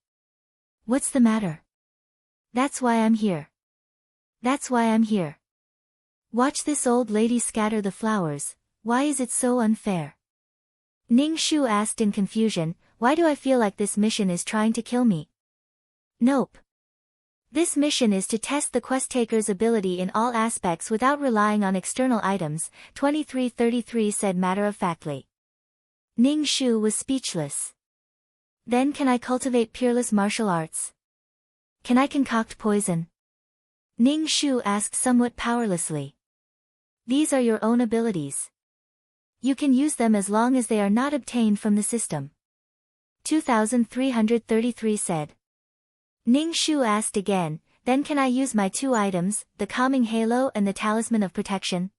What's the matter? That's why I'm here. That's why I'm here. Watch this old lady scatter the flowers, why is it so unfair? Ning Shu asked in confusion, why do I feel like this mission is trying to kill me? Nope. This mission is to test the quest taker's ability in all aspects without relying on external items, 2333 said matter-of-factly. Ning Shu was speechless. Then can I cultivate peerless martial arts? Can I concoct poison? Ning Shu asked somewhat powerlessly. These are your own abilities. You can use them as long as they are not obtained from the system. 2333 said. Ning Shu asked again, then can I use my two items, the calming halo and the talisman of protection?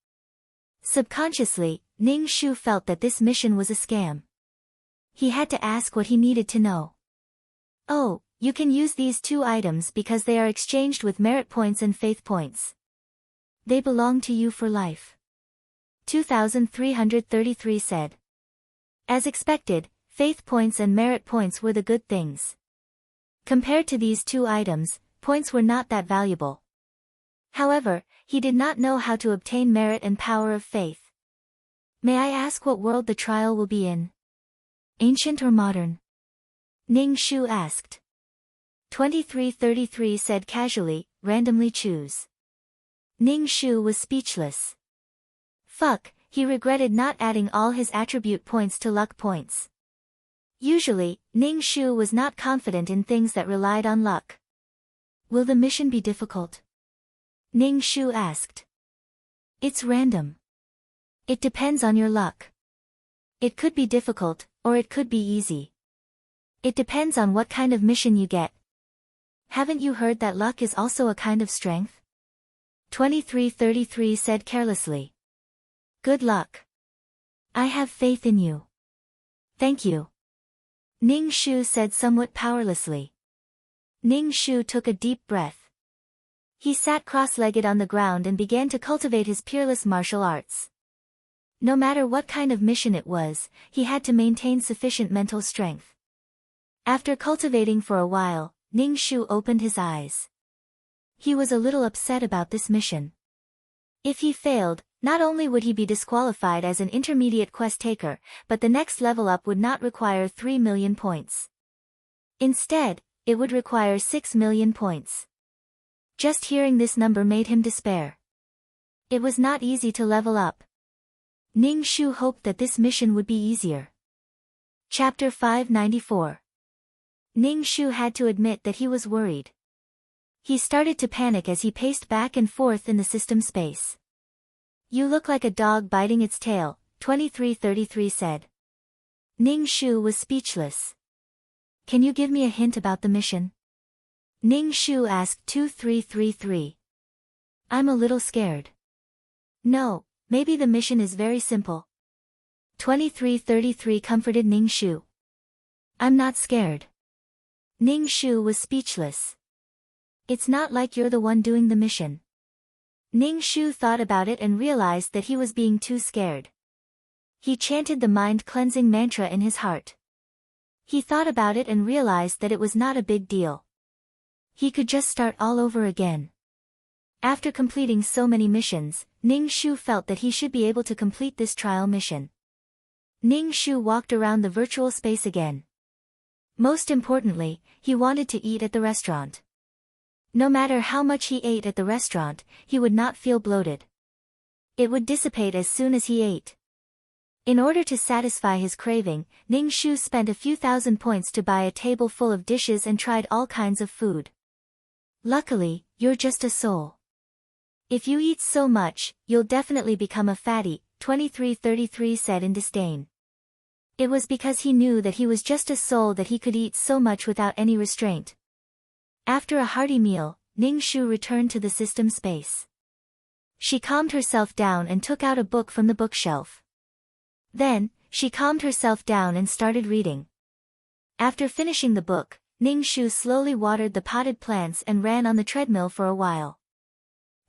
Subconsciously, Ning Shu felt that this mission was a scam. He had to ask what he needed to know. Oh, you can use these two items because they are exchanged with merit points and faith points. They belong to you for life. 2333 said. As expected, faith points and merit points were the good things. Compared to these two items, points were not that valuable. However, he did not know how to obtain merit and power of faith. May I ask what world the trial will be in? Ancient or modern? Ning Shu asked. 2333 said casually, randomly choose. Ning Shu was speechless. Fuck, he regretted not adding all his attribute points to luck points. Usually, Ning Shu was not confident in things that relied on luck. Will the mission be difficult? Ning Shu asked. It's random. It depends on your luck. It could be difficult, or it could be easy. It depends on what kind of mission you get. Haven't you heard that luck is also a kind of strength? 2333 said carelessly. Good luck. I have faith in you. Thank you. Ning Shu said somewhat powerlessly. Ning Shu took a deep breath. He sat cross-legged on the ground and began to cultivate his peerless martial arts. No matter what kind of mission it was, he had to maintain sufficient mental strength. After cultivating for a while, Ning Shu opened his eyes. He was a little upset about this mission. If he failed, not only would he be disqualified as an intermediate quest taker, but the next level up would not require 3 million points. Instead, it would require 6 million points. Just hearing this number made him despair. It was not easy to level up. Ning Shu hoped that this mission would be easier. Chapter 594. Ning Shu had to admit that he was worried. He started to panic as he paced back and forth in the system space. You look like a dog biting its tail, 2333 said. Ning Shu was speechless. Can you give me a hint about the mission? Ning Shu asked 2333. I'm a little scared. No, maybe the mission is very simple. 2333 comforted Ning Shu. I'm not scared. Ning Shu was speechless. It's not like you're the one doing the mission. Ning Shu thought about it and realized that he was being too scared. He chanted the mind-cleansing mantra in his heart. He thought about it and realized that it was not a big deal. He could just start all over again. After completing so many missions, Ning Shu felt that he should be able to complete this trial mission. Ning Shu walked around the virtual space again. Most importantly, he wanted to eat at the restaurant. No matter how much he ate at the restaurant, he would not feel bloated. It would dissipate as soon as he ate. In order to satisfy his craving, Ning Shu spent a few thousand points to buy a table full of dishes and tried all kinds of food. Luckily, you're just a soul. If you eat so much, you'll definitely become a fatty, 2333 said in disdain. It was because he knew that he was just a soul that he could eat so much without any restraint. After a hearty meal, Ning Shu returned to the system space. She calmed herself down and took out a book from the bookshelf. Then, she calmed herself down and started reading. After finishing the book, Ning Shu slowly watered the potted plants and ran on the treadmill for a while.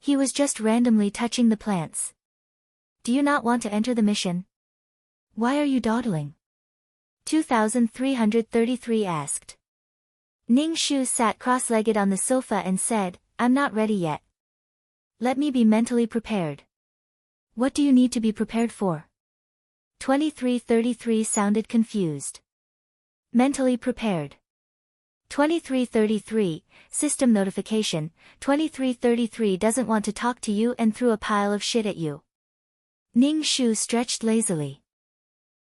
He was just randomly touching the plants. Do you not want to enter the mission? Why are you dawdling? 2333 asked. Ning Shu sat cross-legged on the sofa and said, I'm not ready yet. Let me be mentally prepared. What do you need to be prepared for? 2333 sounded confused. Mentally prepared. 2333, system notification, 2333 doesn't want to talk to you and threw a pile of shit at you. Ning Shu stretched lazily.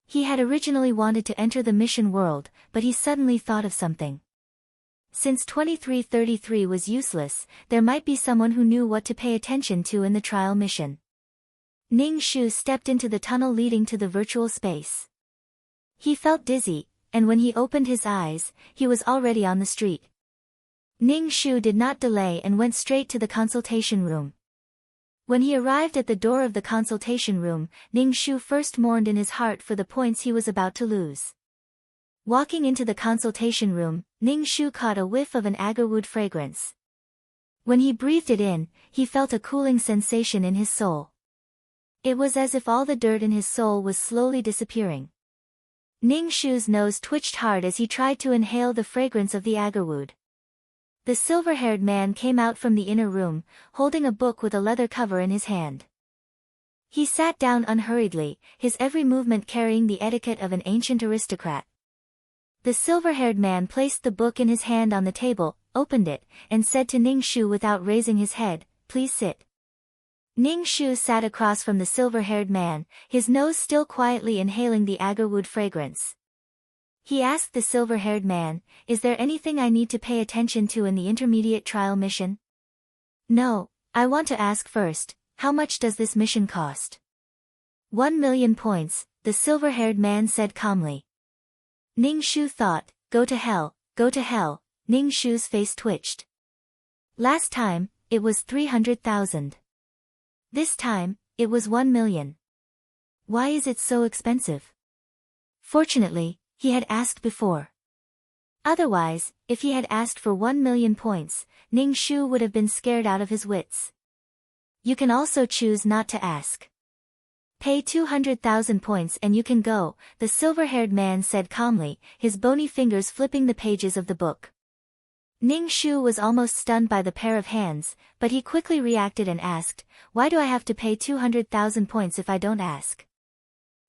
He had originally wanted to enter the mission world, but he suddenly thought of something. Since 2333 was useless, there might be someone who knew what to pay attention to in the trial mission. Ning Shu stepped into the tunnel leading to the virtual space. He felt dizzy, and when he opened his eyes, he was already on the street. Ning Shu did not delay and went straight to the consultation room. When he arrived at the door of the consultation room, Ning Shu first mourned in his heart for the points he was about to lose. Walking into the consultation room, Ning Shu caught a whiff of an agarwood fragrance. When he breathed it in, he felt a cooling sensation in his soul. It was as if all the dirt in his soul was slowly disappearing. Ning Shu's nose twitched hard as he tried to inhale the fragrance of the agarwood. The silver-haired man came out from the inner room, holding a book with a leather cover in his hand. He sat down unhurriedly, his every movement carrying the etiquette of an ancient aristocrat. The silver-haired man placed the book in his hand on the table, opened it, and said to Ning Shu without raising his head, "Please sit." Ning Shu sat across from the silver-haired man, his nose still quietly inhaling the agarwood fragrance. He asked the silver-haired man, "Is there anything I need to pay attention to in the intermediate trial mission?" "No, I want to ask first, how much does this mission cost?" 1,000,000 points, the silver-haired man said calmly. Ning Shu thought, go to hell, go to hell. Ning Shu's face twitched. Last time, it was 300,000. This time, it was 1,000,000. Why is it so expensive? Fortunately, he had asked before. Otherwise, if he had asked for 1,000,000 points, Ning Shu would have been scared out of his wits. You can also choose not to ask. Pay 200,000 points and you can go, the silver-haired man said calmly, his bony fingers flipping the pages of the book. Ning Shu was almost stunned by the pair of hands, but he quickly reacted and asked, "Why do I have to pay 200,000 points if I don't ask?"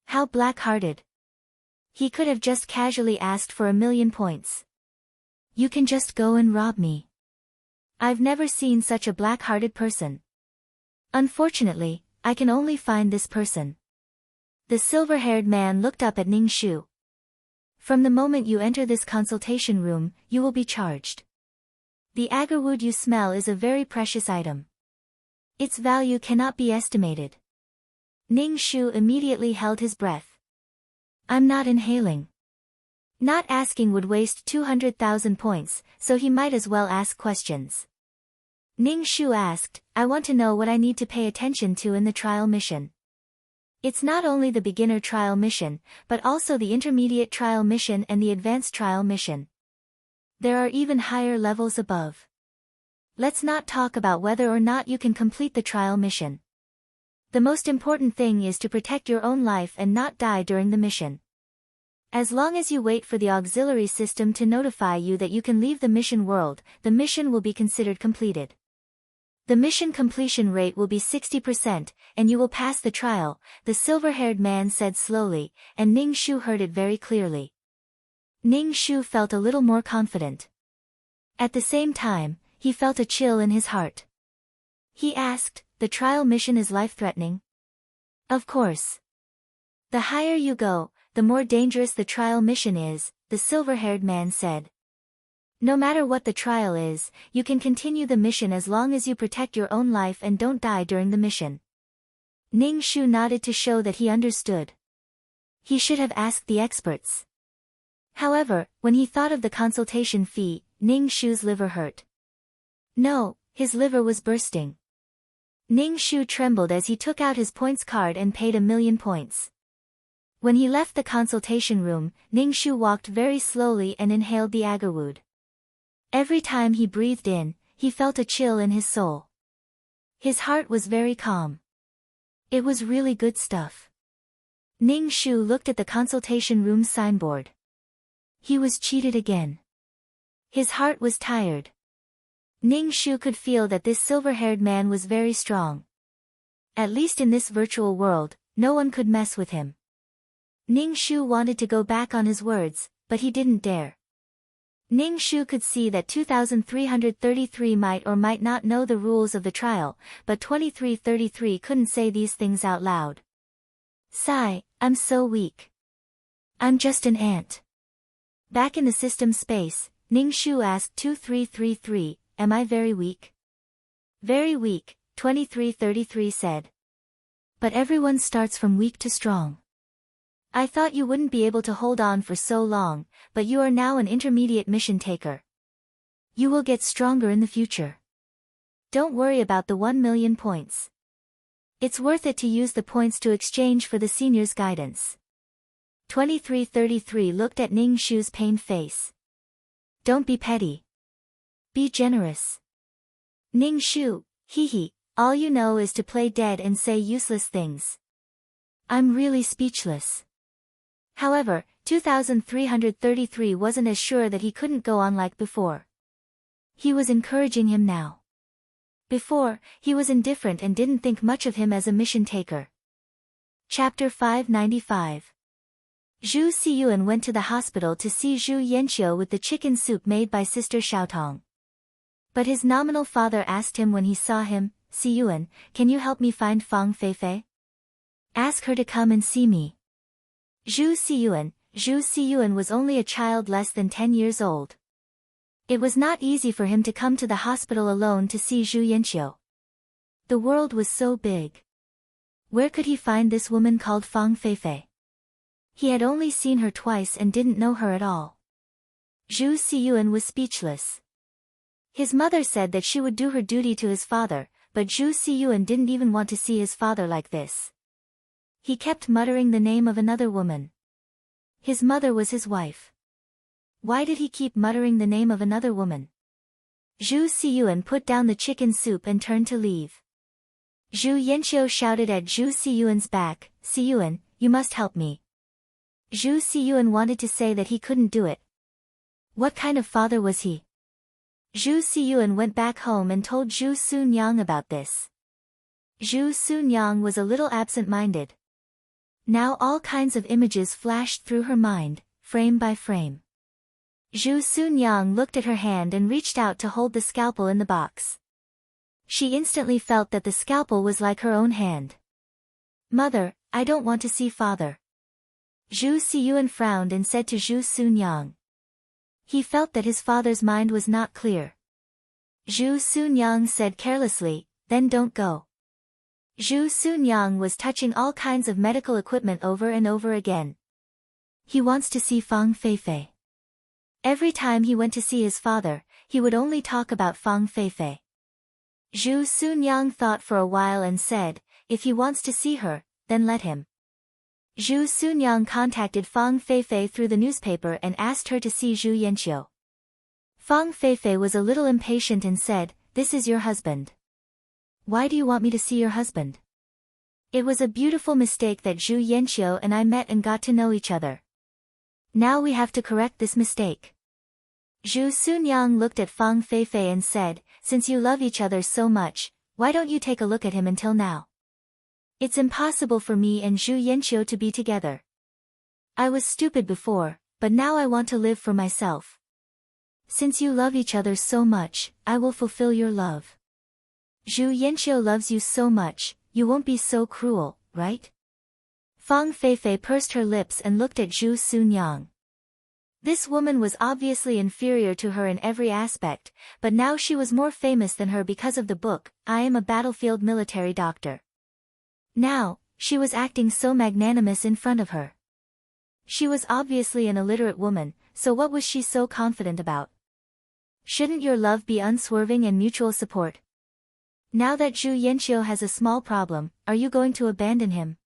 How black-hearted. He could have just casually asked for 1,000,000 points. You can just go and rob me. I've never seen such a black-hearted person. Unfortunately, I can only find this person. The silver-haired man looked up at Ning Shu. From the moment you enter this consultation room, you will be charged. The agarwood you smell is a very precious item. Its value cannot be estimated. Ning Shu immediately held his breath. I'm not inhaling. Not asking would waste 200,000 points, so he might as well ask questions. Ning Shu asked, I want to know what I need to pay attention to in the trial mission. It's not only the beginner trial mission, but also the intermediate trial mission and the advanced trial mission. There are even higher levels above. Let's not talk about whether or not you can complete the trial mission. The most important thing is to protect your own life and not die during the mission. As long as you wait for the auxiliary system to notify you that you can leave the mission world, the mission will be considered completed. The mission completion rate will be 60%, and you will pass the trial, the silver-haired man said slowly, and Ning Shu heard it very clearly. Ning Shu felt a little more confident. At the same time, he felt a chill in his heart. He asked, the trial mission is life-threatening? Of course. The higher you go, the more dangerous the trial mission is, the silver-haired man said. No matter what the trial is, you can continue the mission as long as you protect your own life and don't die during the mission. Ning Shu nodded to show that he understood. He should have asked the experts. However, when he thought of the consultation fee, Ning Shu's liver hurt. No, his liver was bursting. Ning Shu trembled as he took out his points card and paid 1,000,000 points. When he left the consultation room, Ning Shu walked very slowly and inhaled the agarwood. Every time he breathed in, he felt a chill in his soul. His heart was very calm. It was really good stuff. Ning Shu looked at the consultation room signboard. He was cheated again. His heart was tired. Ning Shu could feel that this silver-haired man was very strong. At least in this virtual world, no one could mess with him. Ning Shu wanted to go back on his words, but he didn't dare. Ning Shu could see that 2333 might or might not know the rules of the trial, but 2333 couldn't say these things out loud. Sigh, I'm so weak. I'm just an ant. Back in the system space, Ning Shu asked 2333, am I very weak? Very weak, 2333 said. But everyone starts from weak to strong. I thought you wouldn't be able to hold on for so long, but you are now an intermediate mission taker. You will get stronger in the future. Don't worry about the 1,000,000 points. It's worth it to use the points to exchange for the senior's guidance. 2333 looked at Ning Shu's pained face. Don't be petty. Be generous. Ning Shu, hee, all you know is to play dead and say useless things. I'm really speechless. However, 2333 wasn't as sure that he couldn't go on like before. He was encouraging him now. Before, he was indifferent and didn't think much of him as a mission taker. Chapter 595. Zhu Siyuan went to the hospital to see Zhu Yanqiu with the chicken soup made by Sister Xiaotong. But his nominal father asked him when he saw him, Siyuan, can you help me find Fang Feifei? Ask her to come and see me. Zhu Siyuan was only a child less than 10 years old. It was not easy for him to come to the hospital alone to see Zhu Yanqiu. The world was so big. Where could he find this woman called Fang Feifei? He had only seen her twice and didn't know her at all. Zhu Siyuan was speechless. His mother said that she would do her duty to his father, but Zhu Siyuan didn't even want to see his father like this. He kept muttering the name of another woman. His mother was his wife. Why did he keep muttering the name of another woman? Zhu Siyuan put down the chicken soup and turned to leave. Zhu Yanqiu shouted at Zhu Siyuan's back, Siyuan, you must help me. Zhu Siyuan wanted to say that he couldn't do it. What kind of father was he? Zhu Siyuan went back home and told Zhu Sunyang about this. Zhu Sunyang was a little absent-minded. Now all kinds of images flashed through her mind, frame by frame. Zhu Sunyang looked at her hand and reached out to hold the scalpel in the box. She instantly felt that the scalpel was like her own hand. Mother, I don't want to see father. Zhu Siyuan frowned and said to Zhu Sunyang. He felt that his father's mind was not clear. Zhu Sunyang said carelessly, then don't go. Zhu Sunyang was touching all kinds of medical equipment over and over again. He wants to see Fang Feifei. Every time he went to see his father, he would only talk about Fang Feifei. Zhu Sunyang thought for a while and said, if he wants to see her, then let him. Zhu Sunyang contacted Fang Feifei through the newspaper and asked her to see Zhu Yanqiu. Fang Feifei was a little impatient and said, this is your husband. Why do you want me to see your husband? It was a beautiful mistake that Zhu Yanqiu and I met and got to know each other. Now we have to correct this mistake. Zhu Sunyang looked at Fang Feifei and said, since you love each other so much, why don't you take a look at him until now? It's impossible for me and Zhu Yanqiu to be together. I was stupid before, but now I want to live for myself. Since you love each other so much, I will fulfill your love. Zhu Yanqiu loves you so much, you won't be so cruel, right? Fang Feifei pursed her lips and looked at Zhu Sunyang. This woman was obviously inferior to her in every aspect, but now she was more famous than her because of the book, I Am a Battlefield Military Doctor. Now, she was acting so magnanimous in front of her. She was obviously an illiterate woman, so what was she so confident about? Shouldn't your love be unswerving and mutual support? Now that Zhu Yanqiu has a small problem, are you going to abandon him?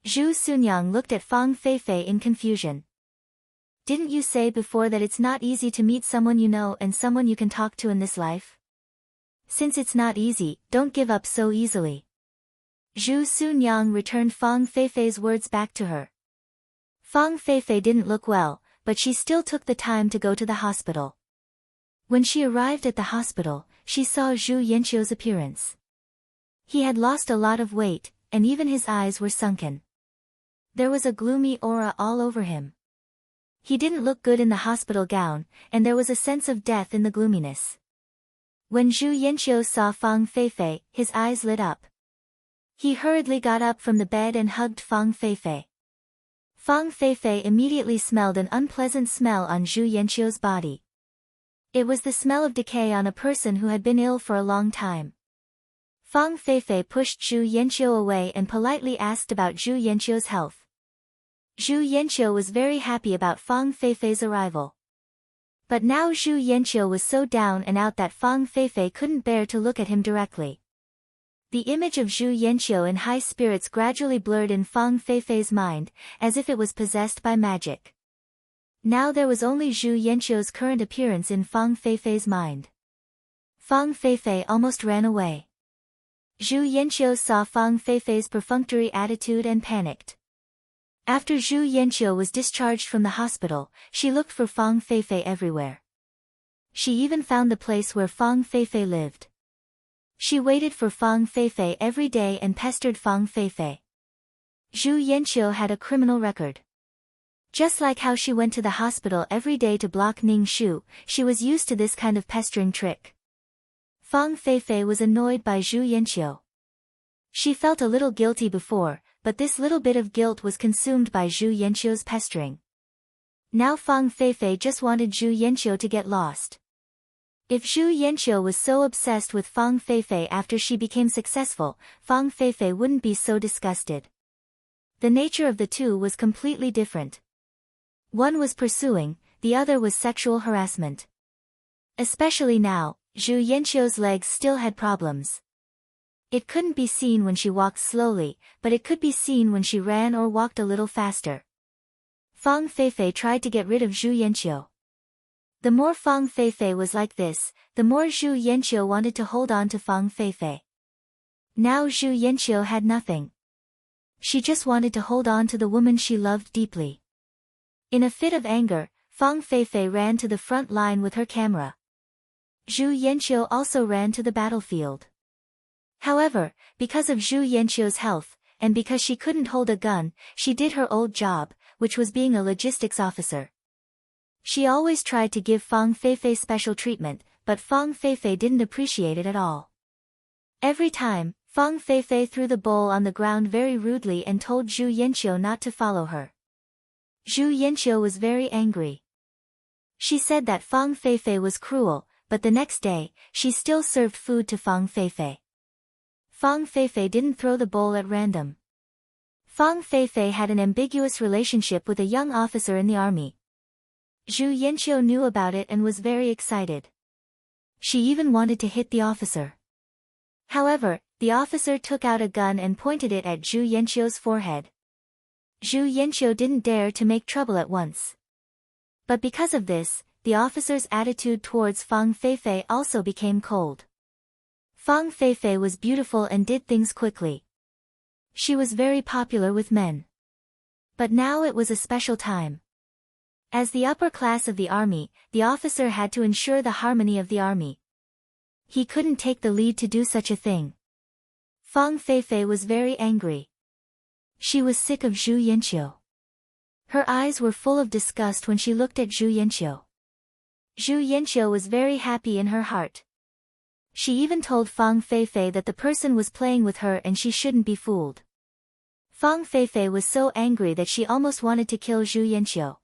Zhu Sunyang looked at Fang Feifei in confusion. Didn't you say before that it's not easy to meet someone you know and someone you can talk to in this life? Since it's not easy, don't give up so easily. Zhu Sunyang returned Fang Feifei's words back to her. Fang Feifei didn't look well, but she still took the time to go to the hospital. When she arrived at the hospital, she saw Zhu Yanqiu's appearance. He had lost a lot of weight, and even his eyes were sunken. There was a gloomy aura all over him. He didn't look good in the hospital gown, and there was a sense of death in the gloominess. When Zhu Yanqiu saw Fang Feifei, his eyes lit up. He hurriedly got up from the bed and hugged Fang Feifei. Fang Feifei immediately smelled an unpleasant smell on Zhu Yanqiu's body. It was the smell of decay on a person who had been ill for a long time. Fang Feifei pushed Zhu Yanqiu away and politely asked about Zhu Yanqiu's health. Zhu Yanqiu was very happy about Fang Feifei's arrival. But now Zhu Yanqiu was so down and out that Fang Feifei couldn't bear to look at him directly. The image of Zhu Yanqiu in high spirits gradually blurred in Fang Feifei's mind, as if it was possessed by magic. Now there was only Zhu Yanqiu's current appearance in Fang Feifei's mind. Fang Feifei almost ran away. Zhu Yanqiu saw Fang Feifei's perfunctory attitude and panicked. After Zhu Yanqiu was discharged from the hospital, she looked for Fang Feifei everywhere. She even found the place where Fang Feifei lived. She waited for Fang Feifei every day and pestered Fang Feifei. Zhu Yanqiu had a criminal record. Just like how she went to the hospital every day to block Ning Shu, she was used to this kind of pestering trick. Fang Feifei was annoyed by Zhu Yanqiu. She felt a little guilty before, but this little bit of guilt was consumed by Zhu Yanqiu's pestering. Now Fang Feifei just wanted Zhu Yanqiu to get lost. If Zhu Yanqiu was so obsessed with Fang Feifei after she became successful, Fang Feifei wouldn't be so disgusted. The nature of the two was completely different. One was pursuing, the other was sexual harassment. Especially now, Zhu Yanqiu's legs still had problems. It couldn't be seen when she walked slowly, but it could be seen when she ran or walked a little faster. Fang Feifei tried to get rid of Zhu Yanqiu. The more Fang Feifei was like this, the more Zhu Yanqiu wanted to hold on to Fang Feifei. Now Zhu Yanqiu had nothing. She just wanted to hold on to the woman she loved deeply. In a fit of anger, Fang Feifei ran to the front line with her camera. Zhu Yanqiu also ran to the battlefield. However, because of Zhu Yanqiu's health, and because she couldn't hold a gun, she did her old job, which was being a logistics officer. She always tried to give Fang Feifei special treatment, but Fang Feifei didn't appreciate it at all. Every time, Fang Feifei threw the bowl on the ground very rudely and told Zhu Yanqiu not to follow her. Zhu Yanqiu was very angry. She said that Fang Feifei was cruel, but the next day, she still served food to Fang Feifei. Fang Feifei didn't throw the bowl at random. Fang Feifei had an ambiguous relationship with a young officer in the army. Zhu Yanqiu knew about it and was very excited. She even wanted to hit the officer. However, the officer took out a gun and pointed it at Zhu Yanqiu's forehead. Zhu Yanqiu didn't dare to make trouble at once. But because of this, the officer's attitude towards Fang Feifei also became cold. Fang Feifei was beautiful and did things quickly. She was very popular with men. But now it was a special time. As the upper class of the army, the officer had to ensure the harmony of the army. He couldn't take the lead to do such a thing. Fang Feifei was very angry. She was sick of Zhu Yanqiu. Her eyes were full of disgust when she looked at Zhu Yanqiu. Zhu Yanqiu was very happy in her heart. She even told Fang Feifei that the person was playing with her and she shouldn't be fooled. Fang Feifei was so angry that she almost wanted to kill Zhu Yanqiu.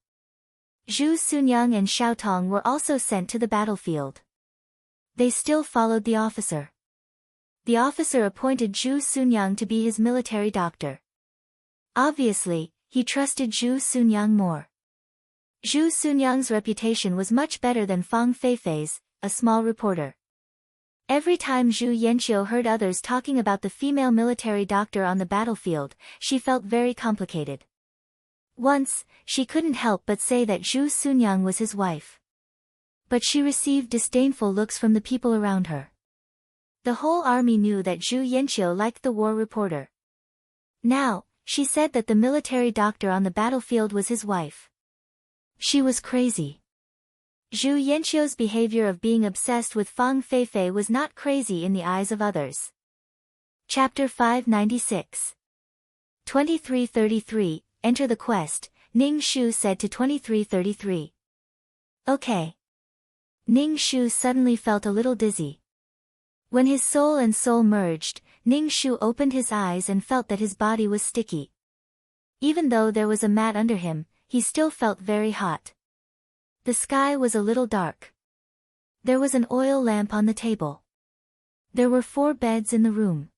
Zhu Sunyang and Xiaotong were also sent to the battlefield. They still followed the officer. The officer appointed Zhu Sunyang to be his military doctor. Obviously, he trusted Zhu Sunyang more. Zhu Sunyang's reputation was much better than Fang Feifei's, a small reporter. Every time Zhu Yanqiu heard others talking about the female military doctor on the battlefield, she felt very complicated. Once, she couldn't help but say that Zhu Sunyang was his wife. But she received disdainful looks from the people around her. The whole army knew that Zhu Yanqiu liked the war reporter. Now, she said that the military doctor on the battlefield was his wife. She was crazy. Zhu Yanqiu's behavior of being obsessed with Fang Feifei was not crazy in the eyes of others. Chapter 596. 2333, Enter the Quest, Ning Shu said to 2333. Okay. Ning Shu suddenly felt a little dizzy. When his soul and soul merged, Ning Shu opened his eyes and felt that his body was sticky. Even though there was a mat under him, he still felt very hot. The sky was a little dark. There was an oil lamp on the table. There were 4 beds in the room.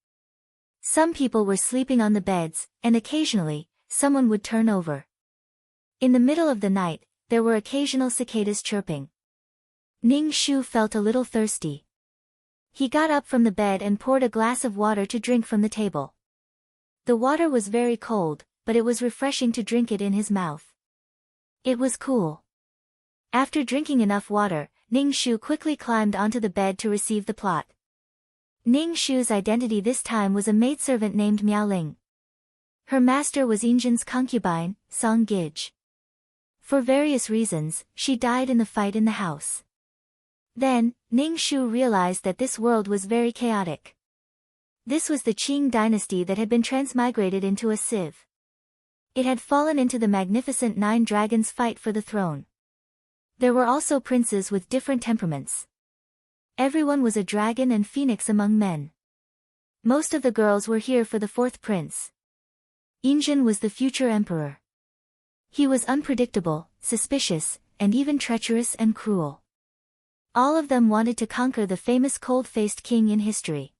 Some people were sleeping on the beds, and occasionally, someone would turn over. In the middle of the night, there were occasional cicadas chirping. Ning Shu felt a little thirsty. He got up from the bed and poured a glass of water to drink from the table. The water was very cold, but it was refreshing to drink it in his mouth. It was cool. After drinking enough water, Ning Shu quickly climbed onto the bed to receive the plot. Ning Shu's identity this time was a maidservant named Miaoling. Her master was Injin's concubine, Song Gij. For various reasons, she died in the fight in the house. Then, Ning Shu realized that this world was very chaotic. This was the Qing dynasty that had been transmigrated into a sieve. It had fallen into the magnificent 9 dragons' fight for the throne. There were also princes with different temperaments. Everyone was a dragon and phoenix among men. Most of the girls were here for the 4th prince. Injin was the future emperor. He was unpredictable, suspicious, and even treacherous and cruel. All of them wanted to conquer the famous cold-faced king in history.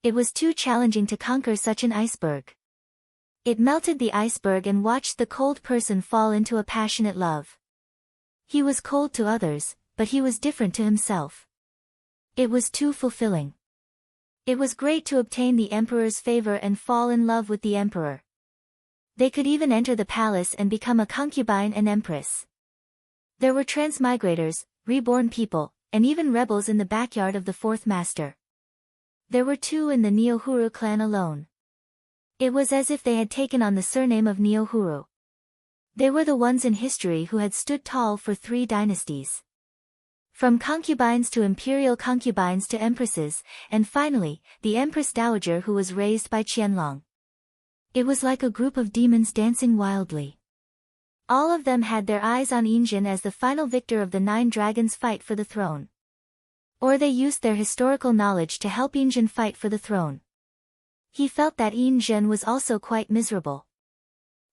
It was too challenging to conquer such an iceberg. It melted the iceberg and watched the cold person fall into a passionate love. He was cold to others, but he was different to himself. It was too fulfilling. It was great to obtain the emperor's favor and fall in love with the emperor. They could even enter the palace and become a concubine and empress. There were transmigrators, reborn people, and even rebels in the backyard of the 4th master. There were 2 in the Neohuru clan alone. It was as if they had taken on the surname of Neohuru. They were the ones in history who had stood tall for 3 dynasties. From concubines to imperial concubines to empresses, and finally, the Empress Dowager who was raised by Qianlong. It was like a group of demons dancing wildly. All of them had their eyes on Injin as the final victor of the 9 dragons' fight for the throne. Or they used their historical knowledge to help Injin fight for the throne. He felt that Injin was also quite miserable.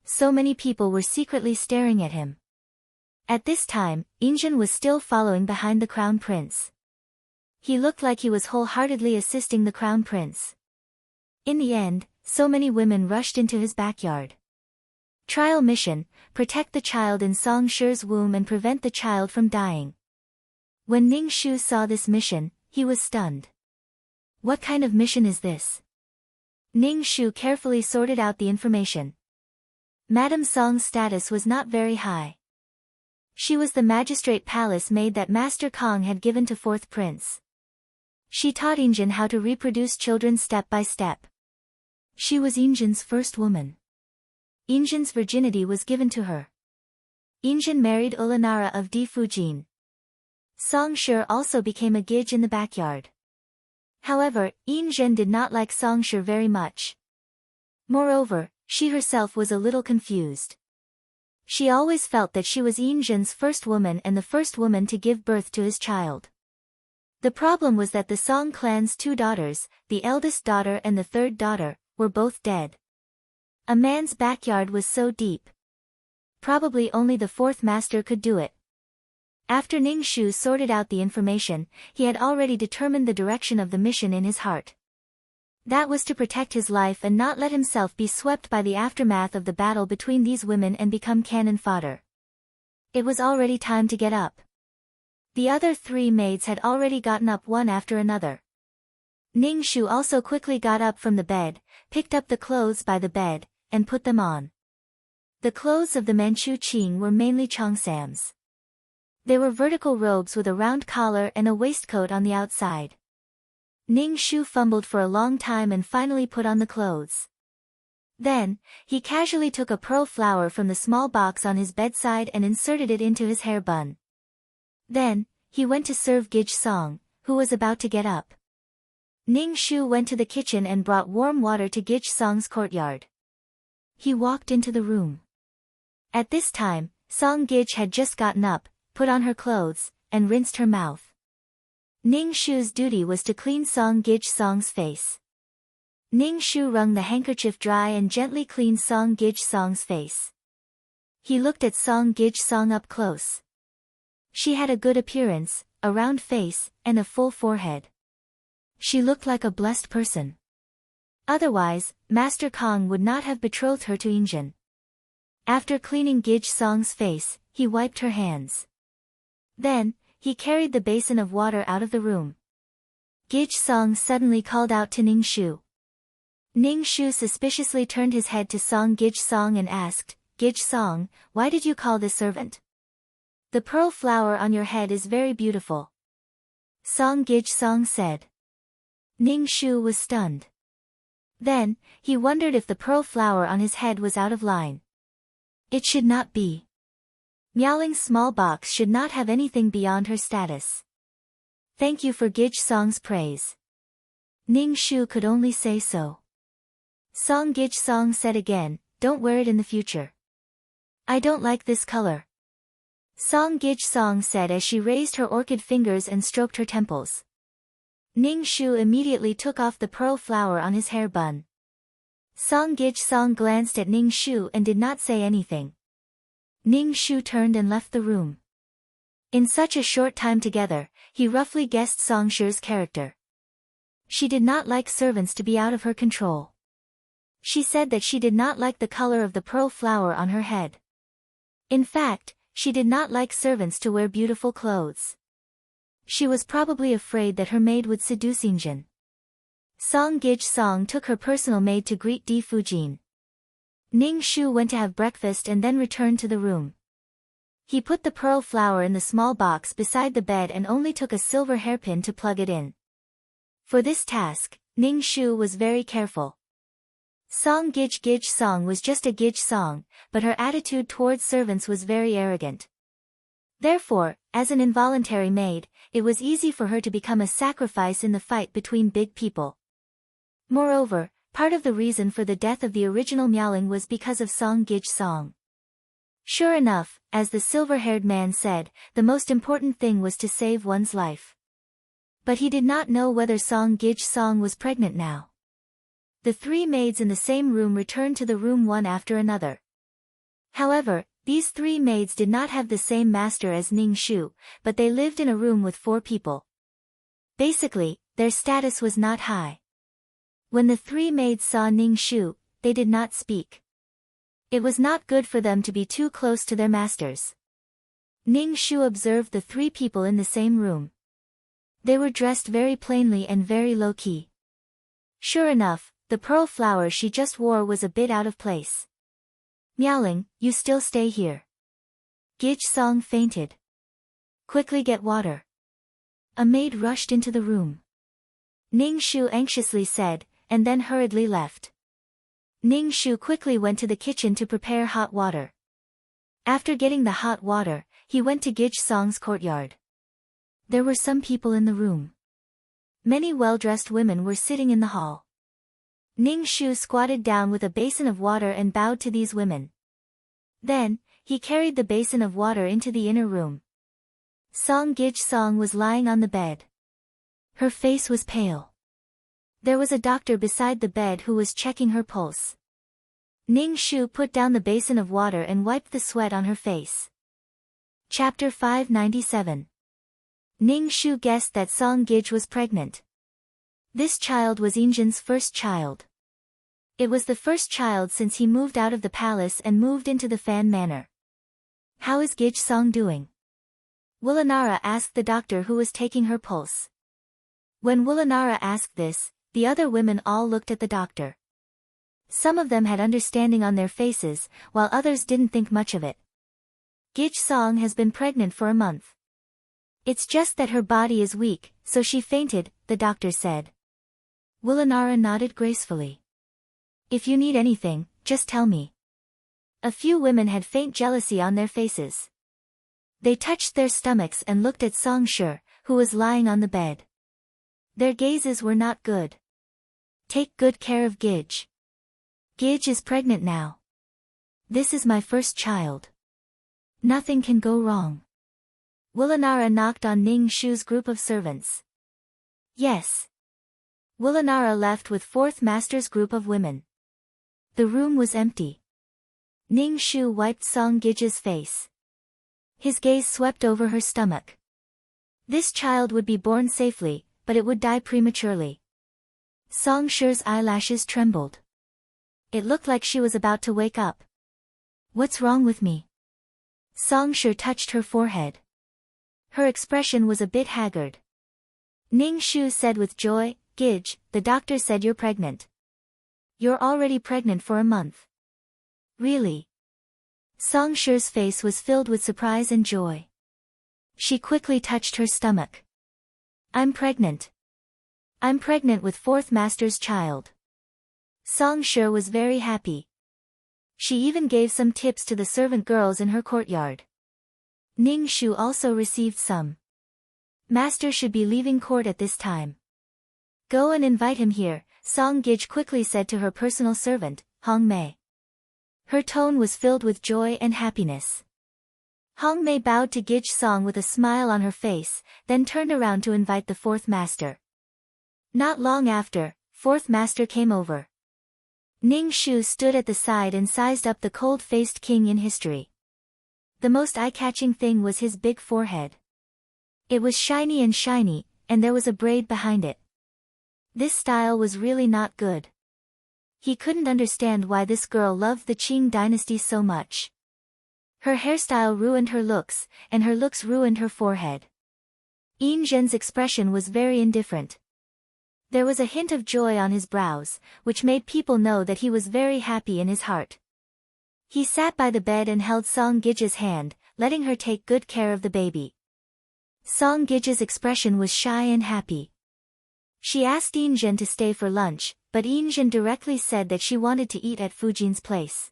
So many people were secretly staring at him. At this time, Injin was still following behind the crown prince. He looked like he was wholeheartedly assisting the crown prince. In the end, so many women rushed into his backyard. Trial mission: protect the child in Song Shi's womb and prevent the child from dying. When Ning Shu saw this mission, he was stunned. What kind of mission is this? Ning Shu carefully sorted out the information. Madame Song's status was not very high. She was the magistrate palace maid that Master Kong had given to 4th prince. She taught Injin how to reproduce children step by step. She was Injin's first woman. Injin's virginity was given to her. Injin married Ulanara of Di Fujin. Song Shi also became a Gij in the backyard. However, Injin did not like Song Shi very much. Moreover, she herself was a little confused. She always felt that she was Injin's first woman and the first woman to give birth to his child. The problem was that the Song clan's 2 daughters, the eldest daughter and the 3rd daughter, were both dead. A man's backyard was so deep. Probably only the 4th master could do it. After Ning Shu sorted out the information, he had already determined the direction of the mission in his heart. That was to protect his life and not let himself be swept by the aftermath of the battle between these women and become cannon fodder. It was already time to get up. The other 3 maids had already gotten up one after another. Ning Shu also quickly got up from the bed, picked up the clothes by the bed, and put them on. The clothes of the Manchu Qing were mainly Chongsam's. They were vertical robes with a round collar and a waistcoat on the outside. Ning Shu fumbled for a long time and finally put on the clothes. Then, he casually took a pearl flower from the small box on his bedside and inserted it into his hair bun. Then, he went to serve Gij Song, who was about to get up. Ning Shu went to the kitchen and brought warm water to Gij Song's courtyard. He walked into the room. At this time, Song Gij had just gotten up, put on her clothes, and rinsed her mouth. Ning Shu's duty was to clean Song Gij Song's face. Ning Shu wrung the handkerchief dry and gently cleaned Song Gij Song's face. He looked at Song Gij Song up close. She had a good appearance, a round face, and a full forehead. She looked like a blessed person. Otherwise, Master Kong would not have betrothed her to Injin. After cleaning Gij Song's face, he wiped her hands. Then, he carried the basin of water out of the room. Gij Song suddenly called out to Ning Shu. Ning Shu suspiciously turned his head to Song Gij Song and asked, "Gij Song, why did you call this servant? The pearl flower on your head is very beautiful." Song Gij Song said. Ning Shu was stunned. Then, he wondered if the pearl flower on his head was out of line. It should not be. Miaoling's small box should not have anything beyond her status. Thank you for Gij Song's praise. Ning Shu could only say so. Song Gij Song said again, "Don't wear it in the future. I don't like this color." Song Gij Song said as she raised her orchid fingers and stroked her temples. Ning Shu immediately took off the pearl flower on his hair bun. Song Gij Song glanced at Ning Shu and did not say anything. Ning Shu turned and left the room. In such a short time together, he roughly guessed Song Shi's character. She did not like servants to be out of her control. She said that she did not like the color of the pearl flower on her head. In fact, she did not like servants to wear beautiful clothes. She was probably afraid that her maid would seduce Injin. Song Gij Song took her personal maid to greet Di Fujin. Ning Shu went to have breakfast and then returned to the room. He put the pearl flower in the small box beside the bed and only took a silver hairpin to plug it in. For this task, Ning Shu was very careful. Song Gij Song was just a Gij Song, but her attitude towards servants was very arrogant. Therefore, as an involuntary maid, it was easy for her to become a sacrifice in the fight between big people. Moreover, part of the reason for the death of the original Miaoling was because of Song Gij Song. Sure enough, as the silver-haired man said, the most important thing was to save one's life. But he did not know whether Song Gij Song was pregnant now. The 3 maids in the same room returned to the room one after another. However, these 3 maids did not have the same master as Ning Shu, but they lived in a room with 4 people. Basically, their status was not high. When the 3 maids saw Ning Shu, they did not speak. It was not good for them to be too close to their masters. Ning Shu observed the 3 people in the same room. They were dressed very plainly and very low-key. Sure enough, the pearl flower she just wore was a bit out of place. "Miaoling, you still stay here." Gij Song fainted. "Quickly get water." A maid rushed into the room. Ning Shu anxiously said, and then hurriedly left. Ning Shu quickly went to the kitchen to prepare hot water. After getting the hot water, he went to Gij Song's courtyard. There were some people in the room. Many well-dressed women were sitting in the hall. Ning Shu squatted down with a basin of water and bowed to these women. Then, he carried the basin of water into the inner room. Song Gij Song was lying on the bed. Her face was pale. There was a doctor beside the bed who was checking her pulse. Ning Shu put down the basin of water and wiped the sweat on her face. Chapter 597. Ning Shu guessed that Song Gij was pregnant. This child was Injin's first child. It was the first child since he moved out of the palace and moved into the Fan Manor. How is Gij Song doing? Wulanara asked the doctor who was taking her pulse. When Wulanara asked this, the other women all looked at the doctor. Some of them had understanding on their faces, while others didn't think much of it. Gij Song has been pregnant for a month. It's just that her body is weak, so she fainted, the doctor said. Wulanara nodded gracefully. If you need anything, just tell me. A few women had faint jealousy on their faces. They touched their stomachs and looked at Song Shi, who was lying on the bed. Their gazes were not good. Take good care of Gij. Gij is pregnant now. This is my first child. Nothing can go wrong. Wulanara knocked on Ning Shu's group of servants. Yes. Wulanara left with fourth master's group of women. The room was empty. Ning Shu wiped Song Gij's face. His gaze swept over her stomach. This child would be born safely, but it would die prematurely. Song Shi's eyelashes trembled. It looked like she was about to wake up. What's wrong with me? Song Shi touched her forehead. Her expression was a bit haggard. Ning Shu said with joy, Gij, the doctor said you're pregnant. You're already pregnant for a month. Really? Song Shi's face was filled with surprise and joy. She quickly touched her stomach. I'm pregnant. I'm pregnant with fourth master's child. Song Shi was very happy. She even gave some tips to the servant girls in her courtyard. Ning Shu also received some. Master should be leaving court at this time. Go and invite him here, Song Gij quickly said to her personal servant, Hong Mei. Her tone was filled with joy and happiness. Hong Mei bowed to Gij Song with a smile on her face, then turned around to invite the fourth master. Not long after, fourth master came over. Ning Shu stood at the side and sized up the cold-faced king in history. The most eye-catching thing was his big forehead. It was shiny, and there was a braid behind it. This style was really not good. He couldn't understand why this girl loved the Qing dynasty so much. Her hairstyle ruined her looks, and her looks ruined her forehead. Yin Zhen's expression was very indifferent. There was a hint of joy on his brows, which made people know that he was very happy in his heart. He sat by the bed and held Song Gij's hand, letting her take good care of the baby. Song Gij's expression was shy and happy. She asked Yin Zhen to stay for lunch, but Yin Zhen directly said that she wanted to eat at Fujin's place.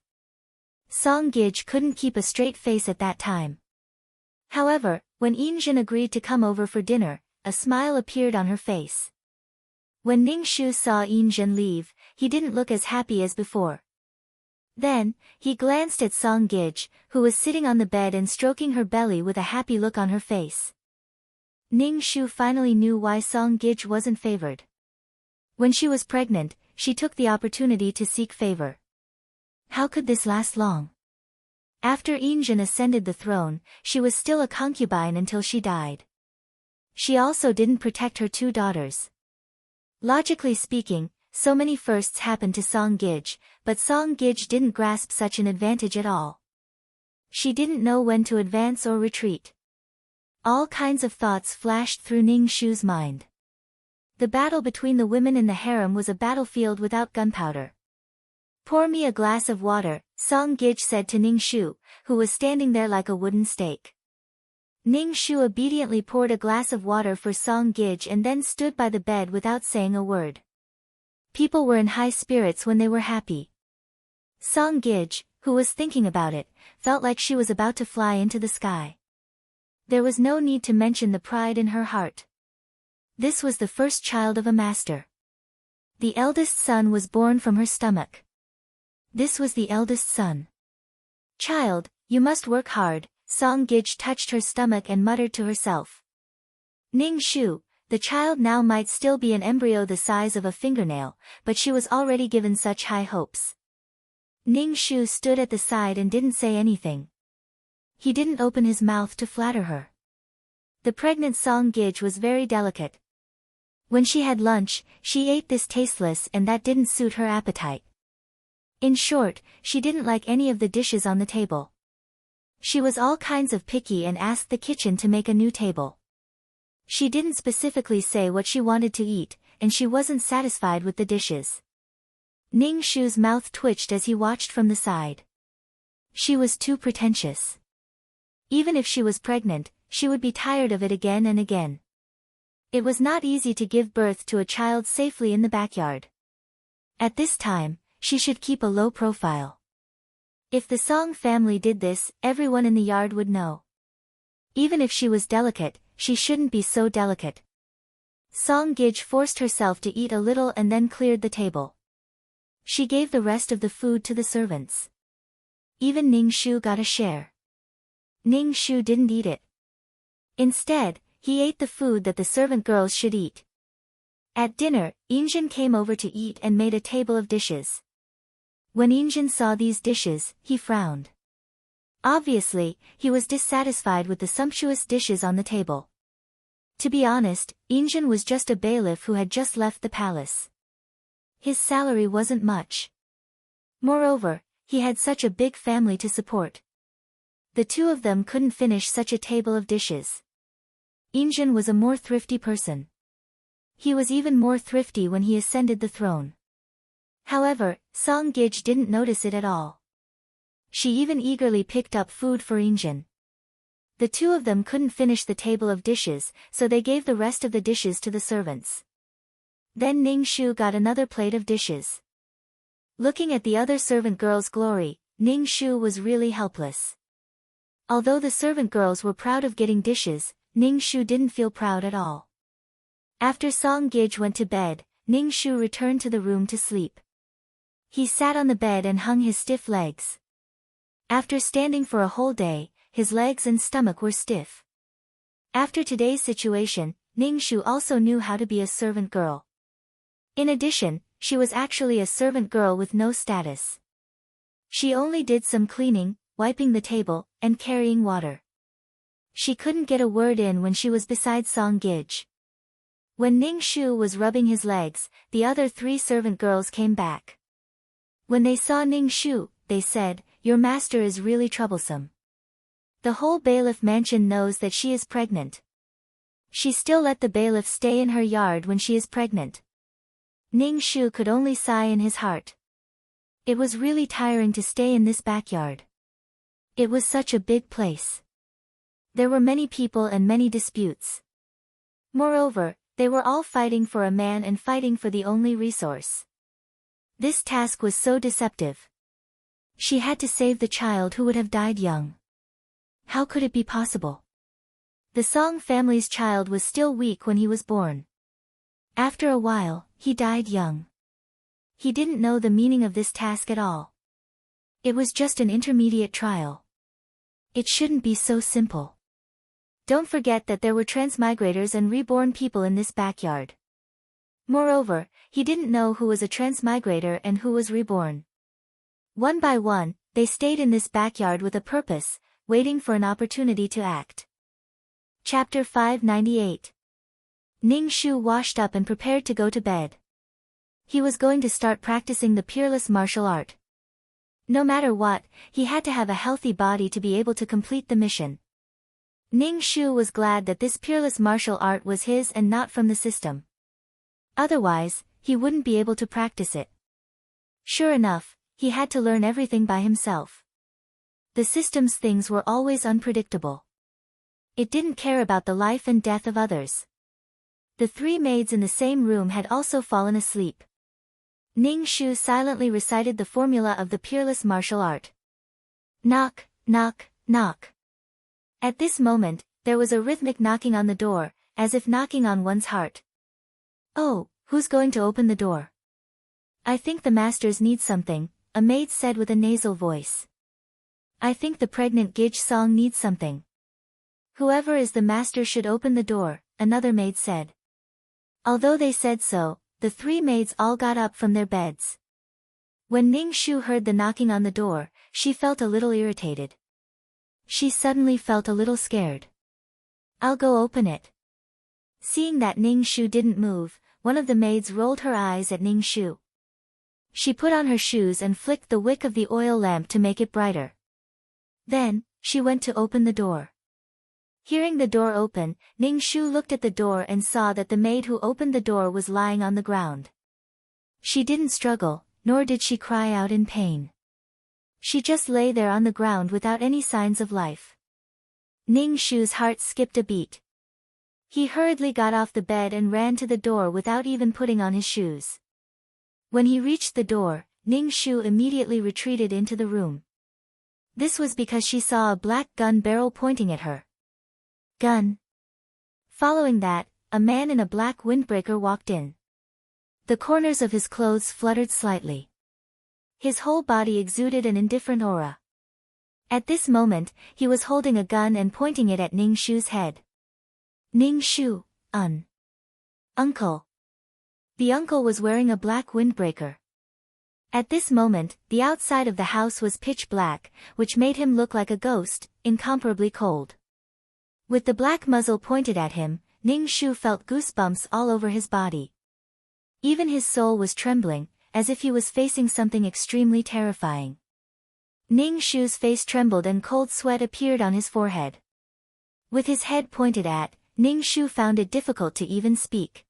Song Gij couldn't keep a straight face at that time. However, when Yin Zhen agreed to come over for dinner, a smile appeared on her face. When Ning Shu saw Yin Zhen leave, he didn't look as happy as before. Then, he glanced at Song Gij, who was sitting on the bed and stroking her belly with a happy look on her face. Ning Shu finally knew why Song Gij wasn't favored. When she was pregnant, she took the opportunity to seek favor. How could this last long? After Yin Zhen ascended the throne, she was still a concubine until she died. She also didn't protect her two daughters. Logically speaking, so many firsts happened to Song Gij, but Song Gij didn't grasp such an advantage at all. She didn't know when to advance or retreat. All kinds of thoughts flashed through Ning Shu's mind. The battle between the women in the harem was a battlefield without gunpowder. Pour me a glass of water, Song Gij said to Ning Shu, who was standing there like a wooden stake. Ning Shu obediently poured a glass of water for Song Gij and then stood by the bed without saying a word. People were in high spirits when they were happy. Song Gij, who was thinking about it, felt like she was about to fly into the sky. There was no need to mention the pride in her heart. This was the first child of a master. The eldest son was born from her stomach. This was the eldest son. Child, you must work hard, Song Gij touched her stomach and muttered to herself. Ning Shu, the child now might still be an embryo the size of a fingernail, but she was already given such high hopes. Ning Shu stood at the side and didn't say anything. He didn't open his mouth to flatter her. The pregnant Song Gij was very delicate. When she had lunch, she ate this tasteless and that didn't suit her appetite. In short, she didn't like any of the dishes on the table. She was all kinds of picky and asked the kitchen to make a new table. She didn't specifically say what she wanted to eat, and she wasn't satisfied with the dishes. Ning Shu's mouth twitched as he watched from the side. She was too pretentious. Even if she was pregnant, she would be tired of it again and again. It was not easy to give birth to a child safely in the backyard. At this time, she should keep a low profile. If the Song family did this, everyone in the yard would know. Even if she was delicate, she shouldn't be so delicate. Song Gij forced herself to eat a little and then cleared the table. She gave the rest of the food to the servants. Even Ning Shu got a share. Ning Shu didn't eat it. Instead, he ate the food that the servant girls should eat. At dinner, Injin came over to eat and made a table of dishes. When Injin saw these dishes, he frowned. Obviously, he was dissatisfied with the sumptuous dishes on the table. To be honest, Injin was just a bailiff who had just left the palace. His salary wasn't much. Moreover, he had such a big family to support. The two of them couldn't finish such a table of dishes. Injin was a more thrifty person. He was even more thrifty when he ascended the throne. However, Song Gij didn't notice it at all. She even eagerly picked up food for Injin. The two of them couldn't finish the table of dishes, so they gave the rest of the dishes to the servants. Then Ning Shu got another plate of dishes. Looking at the other servant girls' glory, Ning Shu was really helpless. Although the servant girls were proud of getting dishes, Ning Shu didn't feel proud at all. After Song Gij went to bed, Ning Shu returned to the room to sleep. He sat on the bed and hung his stiff legs. After standing for a whole day, his legs and stomach were stiff. After today's situation, Ning Shu also knew how to be a servant girl. In addition, she was actually a servant girl with no status. She only did some cleaning, wiping the table, and carrying water. She couldn't get a word in when she was beside Song Gij. When Ning Shu was rubbing his legs, the other three servant girls came back. When they saw Ning Shu, they said, "Your master is really troublesome. The whole bailiff mansion knows that she is pregnant. She still let the bailiff stay in her yard when she is pregnant." Ning Shu could only sigh in his heart. It was really tiring to stay in this backyard. It was such a big place. There were many people and many disputes. Moreover, they were all fighting for a man and fighting for the only resource. This task was so deceptive. She had to save the child who would have died young. How could it be possible? The Song family's child was still weak when he was born. After a while, he died young. He didn't know the meaning of this task at all. It was just an intermediate trial. It shouldn't be so simple. Don't forget that there were transmigrators and reborn people in this backyard. Moreover, he didn't know who was a transmigrator and who was reborn. One by one, they stayed in this backyard with a purpose, waiting for an opportunity to act. Chapter 598. Ning Shu washed up and prepared to go to bed. He was going to start practicing the peerless martial art. No matter what, he had to have a healthy body to be able to complete the mission. Ning Shu was glad that this peerless martial art was his and not from the system. Otherwise, he wouldn't be able to practice it. Sure enough, he had to learn everything by himself. The system's things were always unpredictable. It didn't care about the life and death of others. The three maids in the same room had also fallen asleep. Ning Shu silently recited the formula of the peerless martial art. Knock, knock, knock. At this moment, there was a rhythmic knocking on the door, as if knocking on one's heart. "Oh, who's going to open the door?" "I think the masters need something," a maid said with a nasal voice. "I think the pregnant Gij Song needs something." "Whoever is the master should open the door," another maid said. Although they said so, the three maids all got up from their beds. When Ning Shu heard the knocking on the door, she felt a little irritated. She suddenly felt a little scared. "I'll go open it." Seeing that Ning Shu didn't move, one of the maids rolled her eyes at Ning Shu. She put on her shoes and flicked the wick of the oil lamp to make it brighter. Then, she went to open the door. Hearing the door open, Ning Shu looked at the door and saw that the maid who opened the door was lying on the ground. She didn't struggle, nor did she cry out in pain. She just lay there on the ground without any signs of life. Ning Shu's heart skipped a beat. He hurriedly got off the bed and ran to the door without even putting on his shoes. When he reached the door, Ning Shu immediately retreated into the room. This was because she saw a black gun barrel pointing at her. Gun. Following that, a man in a black windbreaker walked in. The corners of his clothes fluttered slightly. His whole body exuded an indifferent aura. At this moment, he was holding a gun and pointing it at Ning Shu's head. Ning Shu, Uncle. The uncle was wearing a black windbreaker. At this moment, the outside of the house was pitch black, which made him look like a ghost, incomparably cold. With the black muzzle pointed at him, Ning Shu felt goosebumps all over his body. Even his soul was trembling, as if he was facing something extremely terrifying. Ning Shu's face trembled and cold sweat appeared on his forehead. With his head pointed at, Ning Shu found it difficult to even speak.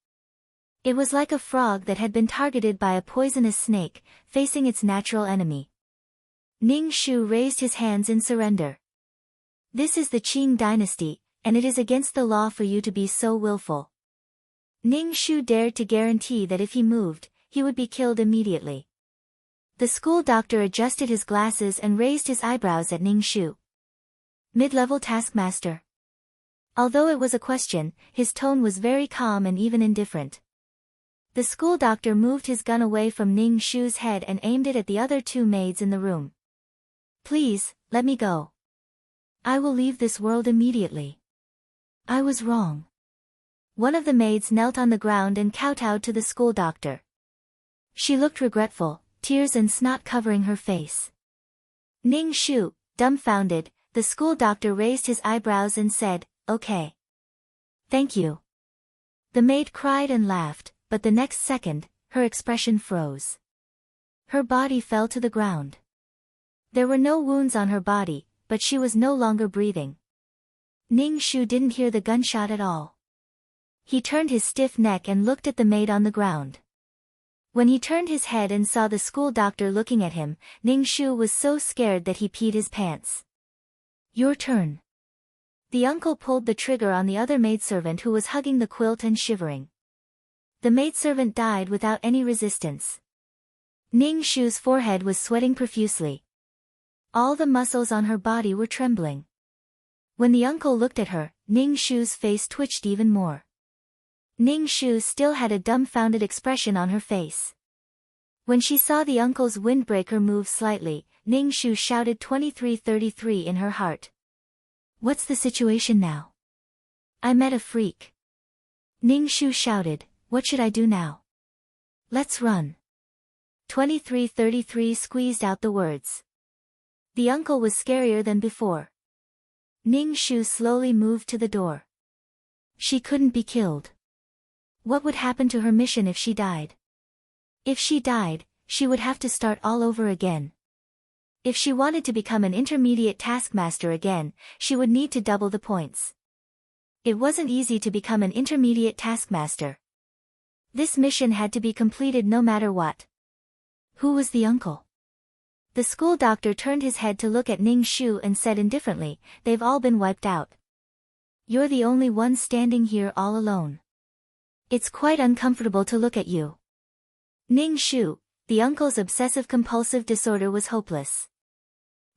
It was like a frog that had been targeted by a poisonous snake, facing its natural enemy. Ning Shu raised his hands in surrender. This is the Qing dynasty, and it is against the law for you to be so willful. Ning Shu dared to guarantee that if he moved, he would be killed immediately. The school doctor adjusted his glasses and raised his eyebrows at Ning Shu. Mid-level taskmaster. Although it was a question, his tone was very calm and even indifferent. The school doctor moved his gun away from Ning Shu's head and aimed it at the other two maids in the room. Please, let me go. I will leave this world immediately. I was wrong. One of the maids knelt on the ground and kowtowed to the school doctor. She looked regretful, tears and snot covering her face. Ning Shu, dumbfounded, the school doctor raised his eyebrows and said, "Okay. Thank you." The maid cried and laughed, but the next second, her expression froze. Her body fell to the ground. There were no wounds on her body, but she was no longer breathing. Ning Shu didn't hear the gunshot at all. He turned his stiff neck and looked at the maid on the ground. When he turned his head and saw the school doctor looking at him, Ning Shu was so scared that he peed his pants. Your turn. The uncle pulled the trigger on the other maidservant who was hugging the quilt and shivering. The maidservant died without any resistance. Ning Shu's forehead was sweating profusely. All the muscles on her body were trembling. When the uncle looked at her, Ning Shu's face twitched even more. Ning Shu still had a dumbfounded expression on her face. When she saw the uncle's windbreaker move slightly, Ning Shu shouted 2333 in her heart. What's the situation now? I met a freak. Ning Shu shouted, what should I do now? Let's run. 2333 squeezed out the words. The uncle was scarier than before. Ning Shu slowly moved to the door. She couldn't be killed. What would happen to her mission if she died? If she died, she would have to start all over again. If she wanted to become an intermediate taskmaster again, she would need to double the points. It wasn't easy to become an intermediate taskmaster. This mission had to be completed no matter what. Who was the uncle? The school doctor turned his head to look at Ning Shu and said indifferently, they've all been wiped out. You're the only one standing here all alone. It's quite uncomfortable to look at you. Ning Shu, the uncle's obsessive-compulsive disorder was hopeless.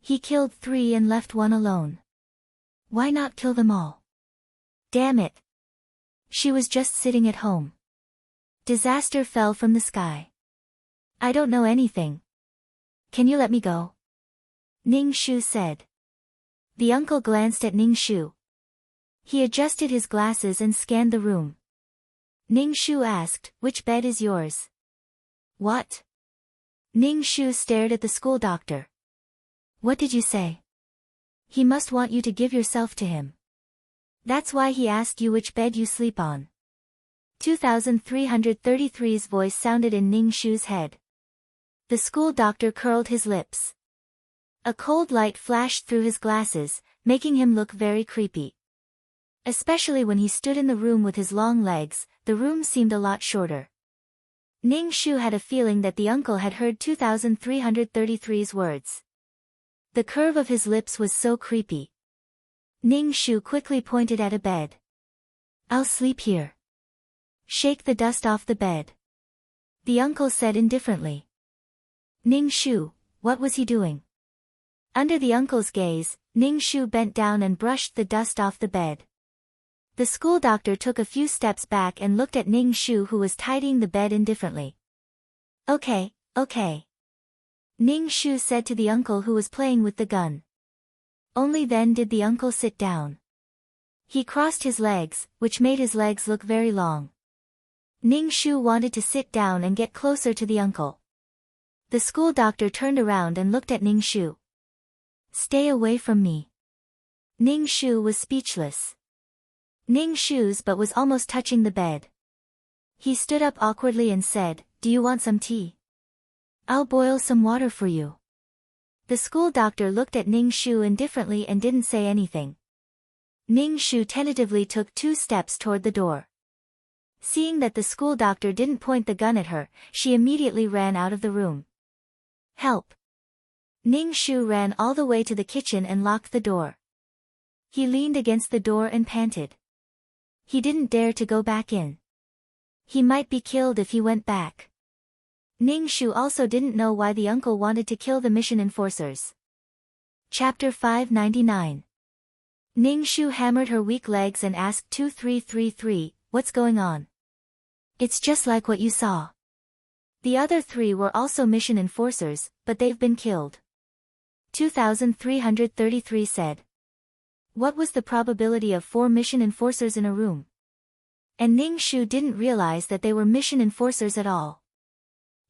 He killed 3 and left 1 alone. Why not kill them all? Damn it. She was just sitting at home. Disaster fell from the sky. I don't know anything. Can you let me go? Ning Shu said. The uncle glanced at Ning Shu. He adjusted his glasses and scanned the room. Ning Shu asked, which bed is yours? What? Ning Shu stared at the school doctor. What did you say? He must want you to give yourself to him. That's why he asked you which bed you sleep on. 2333's voice sounded in Ning Shu's head. The school doctor curled his lips. A cold light flashed through his glasses, making him look very creepy. Especially when he stood in the room with his long legs, the room seemed a lot shorter. Ning Shu had a feeling that the uncle had heard 2333's words. The curve of his lips was so creepy. Ning Shu quickly pointed at a bed. "I'll sleep here." "Shake the dust off the bed," the uncle said indifferently. Ning Shu, what was he doing? Under the uncle's gaze, Ning Shu bent down and brushed the dust off the bed. The school doctor took a few steps back and looked at Ning Shu, who was tidying the bed indifferently. Okay. Ning Shu said to the uncle who was playing with the gun. Only then did the uncle sit down. He crossed his legs, which made his legs look very long. Ning Shu wanted to sit down and get closer to the uncle. The school doctor turned around and looked at Ning Shu. "Stay away from me." Ning Shu was speechless. Ning Shu's butt was almost touching the bed. He stood up awkwardly and said, "Do you want some tea? I'll boil some water for you." The school doctor looked at Ning Shu indifferently and didn't say anything. Ning Shu tentatively took 2 steps toward the door. Seeing that the school doctor didn't point the gun at her, she immediately ran out of the room. "Help!" Ning Shu ran all the way to the kitchen and locked the door. He leaned against the door and panted. He didn't dare to go back in. He might be killed if he went back. Ning Shu also didn't know why the uncle wanted to kill the mission enforcers. Chapter 599. Ning Shu hammered her weak legs and asked 2333, "What's going on?" "It's just like what you saw." The other 3 were also mission enforcers, but they've been killed. 2333 said. What was the probability of 4 mission enforcers in a room? And Ning Shu didn't realize that they were mission enforcers at all.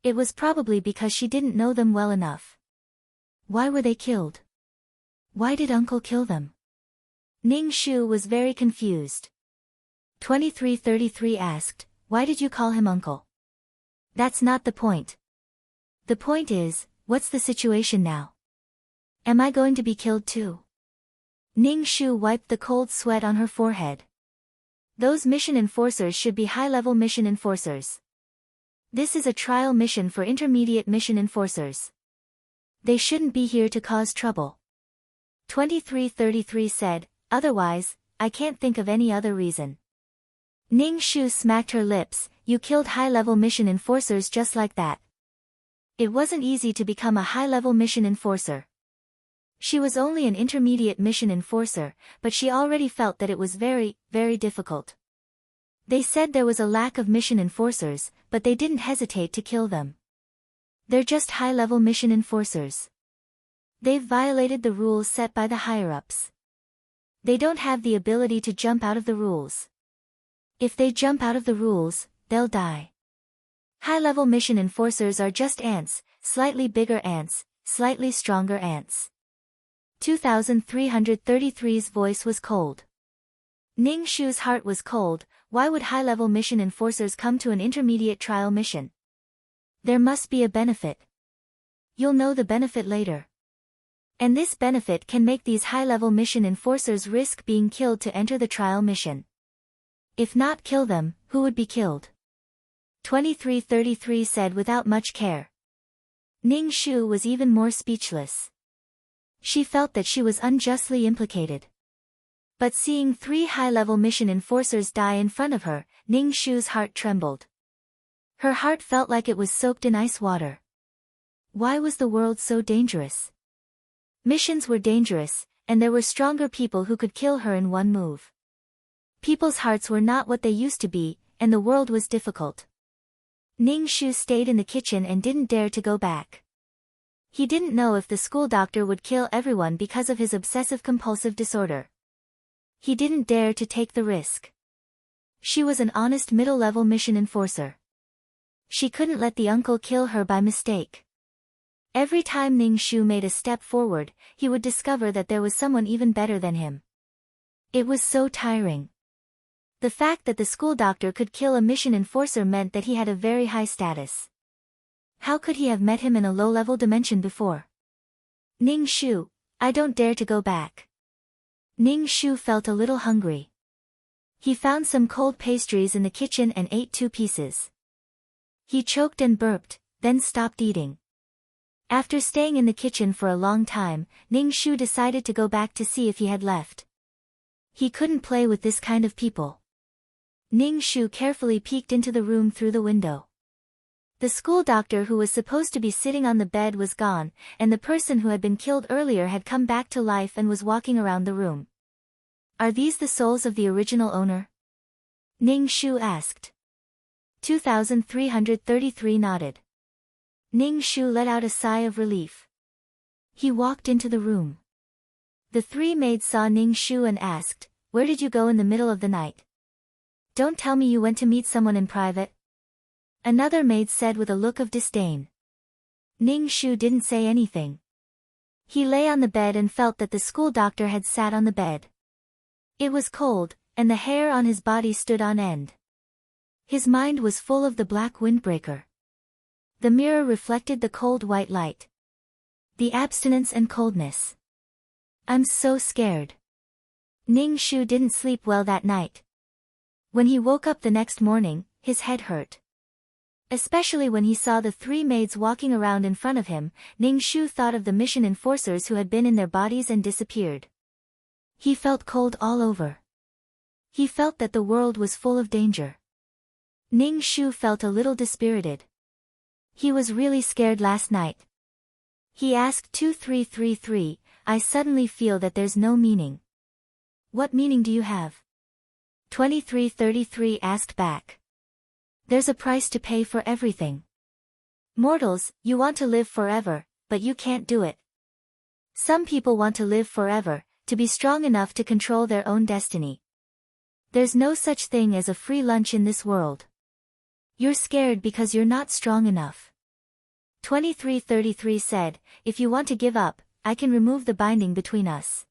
It was probably because she didn't know them well enough. Why were they killed? Why did Uncle kill them? Ning Shu was very confused. 2333 asked, "Why did you call him Uncle?" "That's not the point. The point is, what's the situation now? Am I going to be killed too?" Ning Shu wiped the cold sweat on her forehead. Those mission enforcers should be high-level mission enforcers. This is a trial mission for intermediate mission enforcers. They shouldn't be here to cause trouble. 2333 said, "Otherwise, I can't think of any other reason." Ning Shu smacked her lips. "You killed high-level mission enforcers just like that." It wasn't easy to become a high-level mission enforcer. She was only an intermediate mission enforcer, but she already felt that it was very, very difficult. They said there was a lack of mission enforcers, but they didn't hesitate to kill them. They're just high-level mission enforcers. They've violated the rules set by the higher-ups. They don't have the ability to jump out of the rules. If they jump out of the rules, they'll die. High-level mission enforcers are just ants, slightly bigger ants, slightly stronger ants. 2333's voice was cold. Ning Shu's heart was cold. Why would high-level mission enforcers come to an intermediate trial mission? There must be a benefit. You'll know the benefit later. And this benefit can make these high-level mission enforcers risk being killed to enter the trial mission. If not kill them, who would be killed? 2333 said without much care. Ning Shu was even more speechless. She felt that she was unjustly implicated. But seeing 3 high-level mission enforcers die in front of her, Ning Shu's heart trembled. Her heart felt like it was soaked in ice water. Why was the world so dangerous? Missions were dangerous, and there were stronger people who could kill her in one move. People's hearts were not what they used to be, and the world was difficult. Ning Shu stayed in the kitchen and didn't dare to go back. He didn't know if the school doctor would kill everyone because of his obsessive-compulsive disorder. He didn't dare to take the risk. She was an honest middle-level mission enforcer. She couldn't let the uncle kill her by mistake. Every time Ning Shu made a step forward, he would discover that there was someone even better than him. It was so tiring. The fact that the school doctor could kill a mission enforcer meant that he had a very high status. How could he have met him in a low-level dimension before? Ning Shu, I don't dare to go back. Ning Shu felt a little hungry. He found some cold pastries in the kitchen and ate 2 pieces. He choked and burped, then stopped eating. After staying in the kitchen for a long time, Ning Shu decided to go back to see if he had left. He couldn't play with this kind of people. Ning Shu carefully peeked into the room through the window. The school doctor who was supposed to be sitting on the bed was gone, and the person who had been killed earlier had come back to life and was walking around the room. Are these the souls of the original owner? Ning Shu asked. 2333 nodded. Ning Shu let out a sigh of relief. He walked into the room. The 3 maids saw Ning Shu and asked, "Where did you go in the middle of the night? Don't tell me you went to meet someone in private?" Another maid said with a look of disdain. Ning Shu didn't say anything. He lay on the bed and felt that the school doctor had sat on the bed. It was cold, and the hair on his body stood on end. His mind was full of the black windbreaker. The mirror reflected the cold white light. The abstinence and coldness. I'm so scared. Ning Shu didn't sleep well that night. When he woke up the next morning, his head hurt. Especially when he saw the 3 maids walking around in front of him, Ning Shu thought of the mission enforcers who had been in their bodies and disappeared. He felt cold all over. He felt that the world was full of danger. Ning Shu felt a little dispirited. He was really scared last night. He asked 2333, I suddenly feel that there's no meaning. What meaning do you have? 2333 asked back. There's a price to pay for everything. Mortals, you want to live forever, but you can't do it. Some people want to live forever, to be strong enough to control their own destiny. There's no such thing as a free lunch in this world. You're scared because you're not strong enough. 2333 said, if you want to give up, I can remove the binding between us.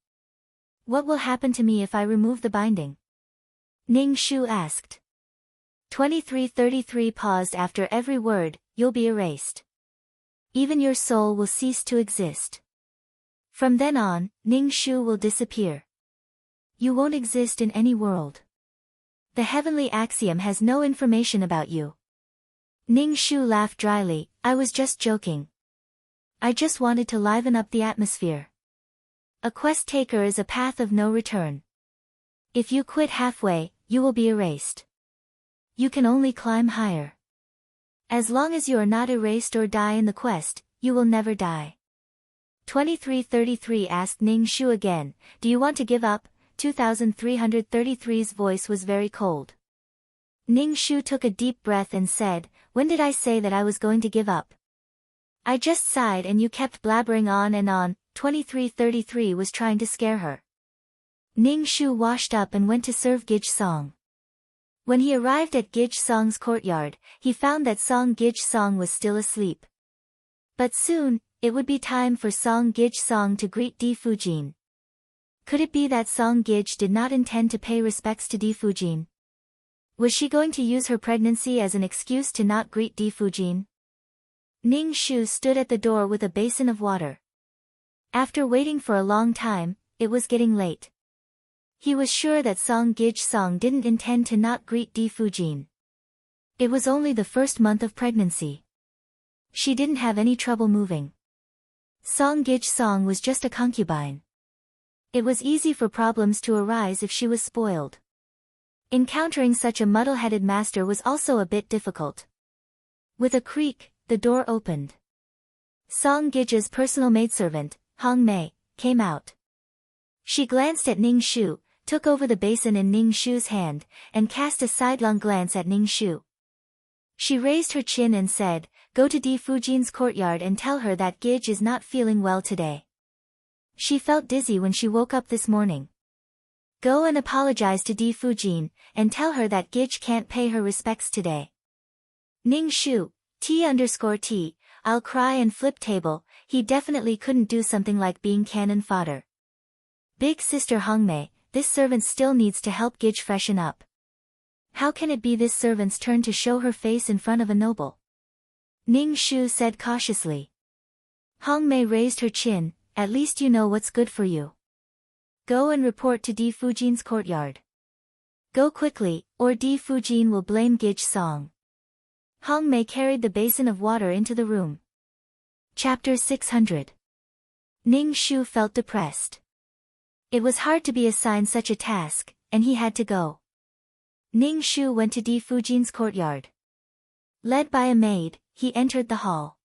What will happen to me if I remove the binding? Ning Shu asked. 2333 paused after every word, you'll be erased. Even your soul will cease to exist. From then on, Ning Shu will disappear. You won't exist in any world. The heavenly axiom has no information about you. Ning Shu laughed dryly, I was just joking. I just wanted to liven up the atmosphere. A quest taker is a path of no return. If you quit halfway, you will be erased. You can only climb higher. As long as you are not erased or die in the quest, you will never die. 2333 asked Ning Shu again, do you want to give up? 2333's voice was very cold. Ning Shu took a deep breath and said, when did I say that I was going to give up? I just sighed and you kept blabbering on and on. 2333 was trying to scare her. Ning Shu washed up and went to serve Gij Song. When he arrived at Gij Song's courtyard, he found that Song Gij Song was still asleep. But soon, it would be time for Song Gij Song to greet Di Fujin. Could it be that Song Gij did not intend to pay respects to Di Fujin? Was she going to use her pregnancy as an excuse to not greet Di Fujin? Ning Shu stood at the door with a basin of water. After waiting for a long time, it was getting late. He was sure that Song Gij Song didn't intend to not greet Di Fujin. It was only the first month of pregnancy. She didn't have any trouble moving. Song Gij Song was just a concubine. It was easy for problems to arise if she was spoiled. Encountering such a muddle-headed master was also a bit difficult. With a creak, the door opened. Song Gij's personal maidservant, Hong Mei, came out. She glanced at Ning Shu, took over the basin in Ning Shu's hand, and cast a sidelong glance at Ning Shu. She raised her chin and said, go to Di Fujin's courtyard and tell her that Gij is not feeling well today. She felt dizzy when she woke up this morning. Go and apologize to Di Fujin, and tell her that Gij can't pay her respects today. Ning Shu, T_T, I'll cry and flip table, he definitely couldn't do something like being cannon fodder. Big sister Hongmei, this servant still needs to help Gij freshen up. How can it be this servant's turn to show her face in front of a noble? Ning Shu said cautiously. Hong Mei raised her chin, at least you know what's good for you. Go and report to Di Fujin's courtyard. Go quickly, or Di Fujin will blame Gij Song. Hong Mei carried the basin of water into the room. Chapter 600. Ning Shu felt depressed. It was hard to be assigned such a task, and he had to go. Ning Shu went to Di Fujin's courtyard. Led by a maid, he entered the hall.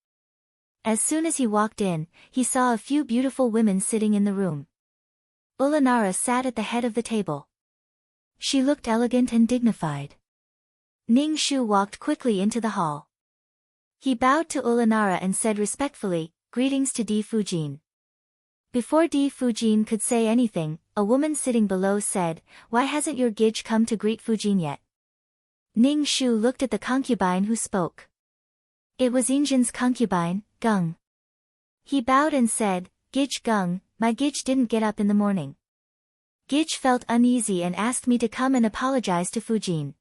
As soon as he walked in, he saw a few beautiful women sitting in the room. Ulanara sat at the head of the table. She looked elegant and dignified. Ning Shu walked quickly into the hall. He bowed to Ulanara and said respectfully, "Greetings to Di Fujin." Before Di Fujin could say anything, a woman sitting below said, "Why hasn't your Gij come to greet Fujin yet?" Ning Shu looked at the concubine who spoke. It was Injin's concubine, Gung. He bowed and said, "Gij Gung, my Gij didn't get up in the morning. Gij felt uneasy and asked me to come and apologize to Fujin."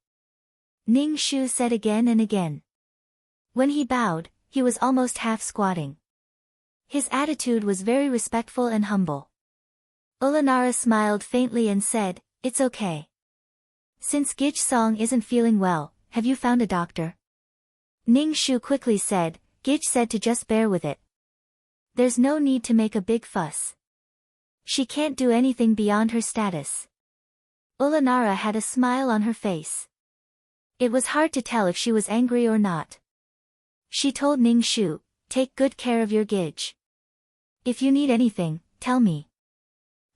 Ning Shu said again and again. When he bowed, he was almost half squatting. His attitude was very respectful and humble. Ulanara smiled faintly and said, "It's okay. Since Gij Song isn't feeling well, have you found a doctor?" Ning Shu quickly said, "Gij said to just bear with it. There's no need to make a big fuss. She can't do anything beyond her status." Ulanara had a smile on her face. It was hard to tell if she was angry or not. She told Ning Shu, "Take good care of your Gij. If you need anything, tell me."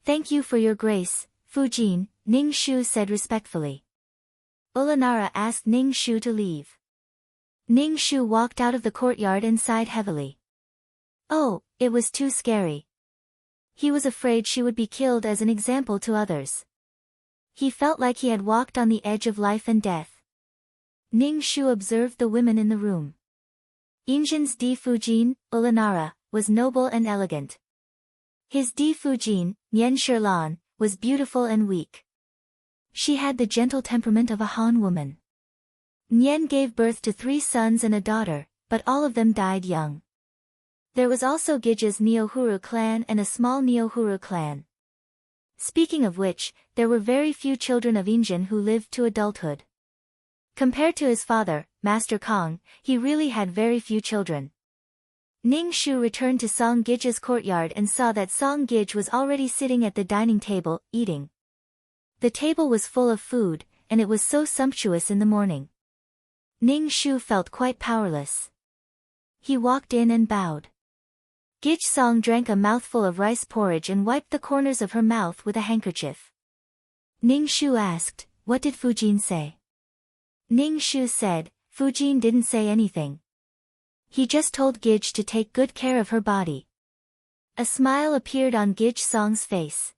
"Thank you for your grace, Fujin," Ning Shu said respectfully. Ulanara asked Ning Shu to leave. Ning Shu walked out of the courtyard and sighed heavily. Oh, it was too scary. He was afraid she would be killed as an example to others. He felt like he had walked on the edge of life and death. Ning Shu observed the women in the room. Injin's Di Fujin, Ulanara, was noble and elegant. His Di Fujin, Nian Shirlan, was beautiful and weak. She had the gentle temperament of a Han woman. Nian gave birth to 3 sons and a daughter, but all of them died young. There was also Gij's Neohuru clan and a small Neohuru clan. Speaking of which, there were very few children of Injin who lived to adulthood. Compared to his father, Master Kong, he really had very few children. Ning Shu returned to Song Gij's courtyard and saw that Song Gij was already sitting at the dining table, eating. The table was full of food, and it was so sumptuous in the morning. Ning Shu felt quite powerless. He walked in and bowed. Gij Song drank a mouthful of rice porridge and wiped the corners of her mouth with a handkerchief. Ning Shu asked, "What did Fujin say?" Ning Shu said, "Fujin didn't say anything. He just told Gij to take good care of her body." A smile appeared on Gij Song's face.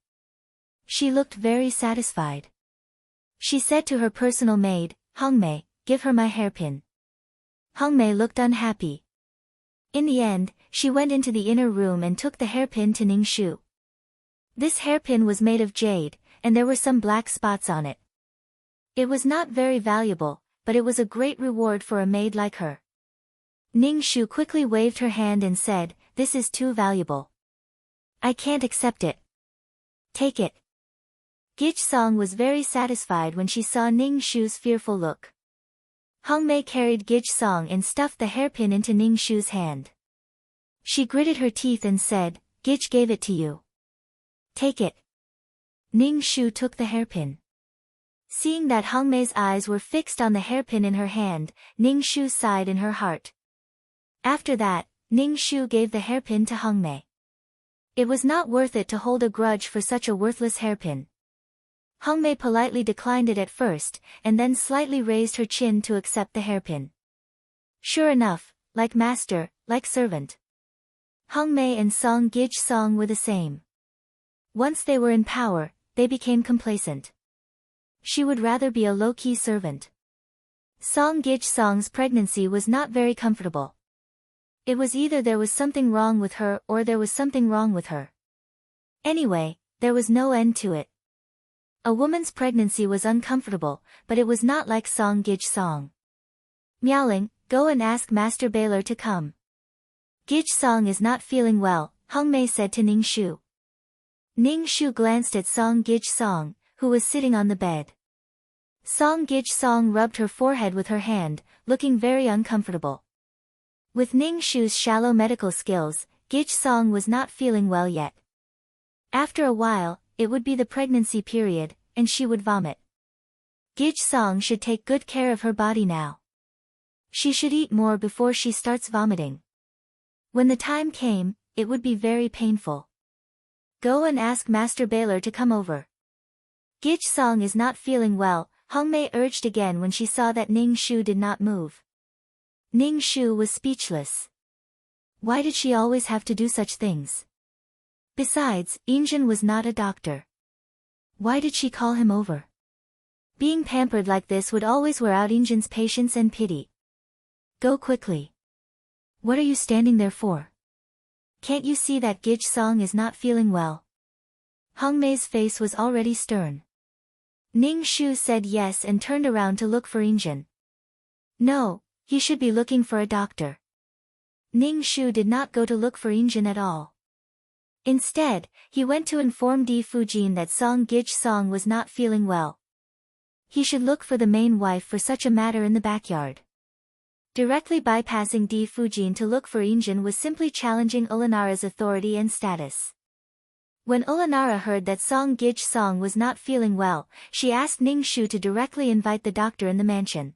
She looked very satisfied. She said to her personal maid, "Hong Mei, give her my hairpin." Hong Mei looked unhappy. In the end, she went into the inner room and took the hairpin to Ning Shu. This hairpin was made of jade, and there were some black spots on it. It was not very valuable, but it was a great reward for a maid like her. Ning Shu quickly waved her hand and said, "This is too valuable. I can't accept it. Take it." Gij Song was very satisfied when she saw Ning Shu's fearful look. Hong Mei carried Gij Song and stuffed the hairpin into Ning Shu's hand. She gritted her teeth and said, "Gij gave it to you. Take it." Ning Shu took the hairpin. Seeing that Hong Mei's eyes were fixed on the hairpin in her hand, Ning Shu sighed in her heart. After that, Ning Shu gave the hairpin to Hong Mei. It was not worth it to hold a grudge for such a worthless hairpin. Hong Mei politely declined it at first, and then slightly raised her chin to accept the hairpin. Sure enough, like master, like servant. Hong Mei and Song Gij Song were the same. Once they were in power, they became complacent. She would rather be a low-key servant. Song Gij Song's pregnancy was not very comfortable. It was either there was something wrong with her or there was something wrong with her. Anyway, there was no end to it. A woman's pregnancy was uncomfortable, but it was not like Song Gij Song. Meowling, go and ask Master Baylor to come. Gij Song is not feeling well, Hung Mei said to Ning Shu. Ning Shu glanced at Song Gij Song, who was sitting on the bed. Song Gij Song rubbed her forehead with her hand, looking very uncomfortable. With Ning Shu's shallow medical skills, Gij Song was not feeling well yet. After a while, it would be the pregnancy period, and she would vomit. Gij Song should take good care of her body now. She should eat more before she starts vomiting. When the time came, it would be very painful. Go and ask Master Baylor to come over. Gij Song is not feeling well, Hung Mei urged again when she saw that Ning Shu did not move. Ning Shu was speechless. Why did she always have to do such things? Besides, Injin was not a doctor. Why did she call him over? Being pampered like this would always wear out Injin's patience and pity. Go quickly. What are you standing there for? Can't you see that Gij Song is not feeling well? Hung Mei's face was already stern. Ning Shu said yes and turned around to look for Injin. No, he should be looking for a doctor. Ning Shu did not go to look for Injin at all. Instead, he went to inform Di Fujin that Song Gij Song was not feeling well. He should look for the main wife for such a matter in the backyard. Directly bypassing Di Fujin to look for Injin was simply challenging Ulanara's authority and status. When Ulanara heard that Song Gij Song was not feeling well, she asked Ning Shu to directly invite the doctor in the mansion.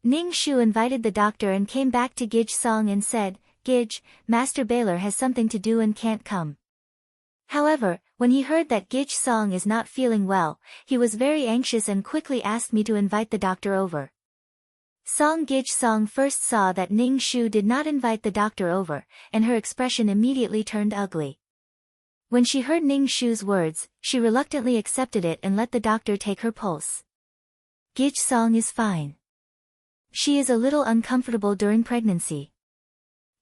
Ning Shu invited the doctor and came back to Gij Song and said, Gij, Master Baylor has something to do and can't come. However, when he heard that Gij Song is not feeling well, he was very anxious and quickly asked me to invite the doctor over. Song Gij Song first saw that Ning Shu did not invite the doctor over, and her expression immediately turned ugly. When she heard Ning Shu's words, she reluctantly accepted it and let the doctor take her pulse. Gij Song is fine. She is a little uncomfortable during pregnancy.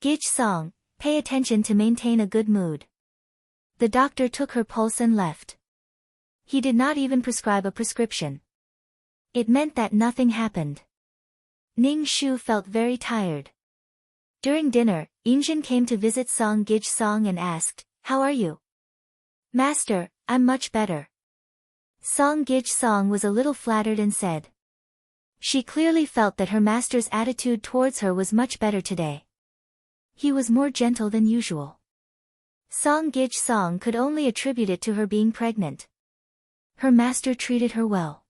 Gij Song, pay attention to maintain a good mood. The doctor took her pulse and left. He did not even prescribe a prescription. It meant that nothing happened. Ning Shu felt very tired. During dinner, Injin came to visit Song Gij Song and asked, How are you? Master, I'm much better. Song Gij Song was a little flattered and said. She clearly felt that her master's attitude towards her was much better today. He was more gentle than usual. Song Gij Song could only attribute it to her being pregnant. Her master treated her well.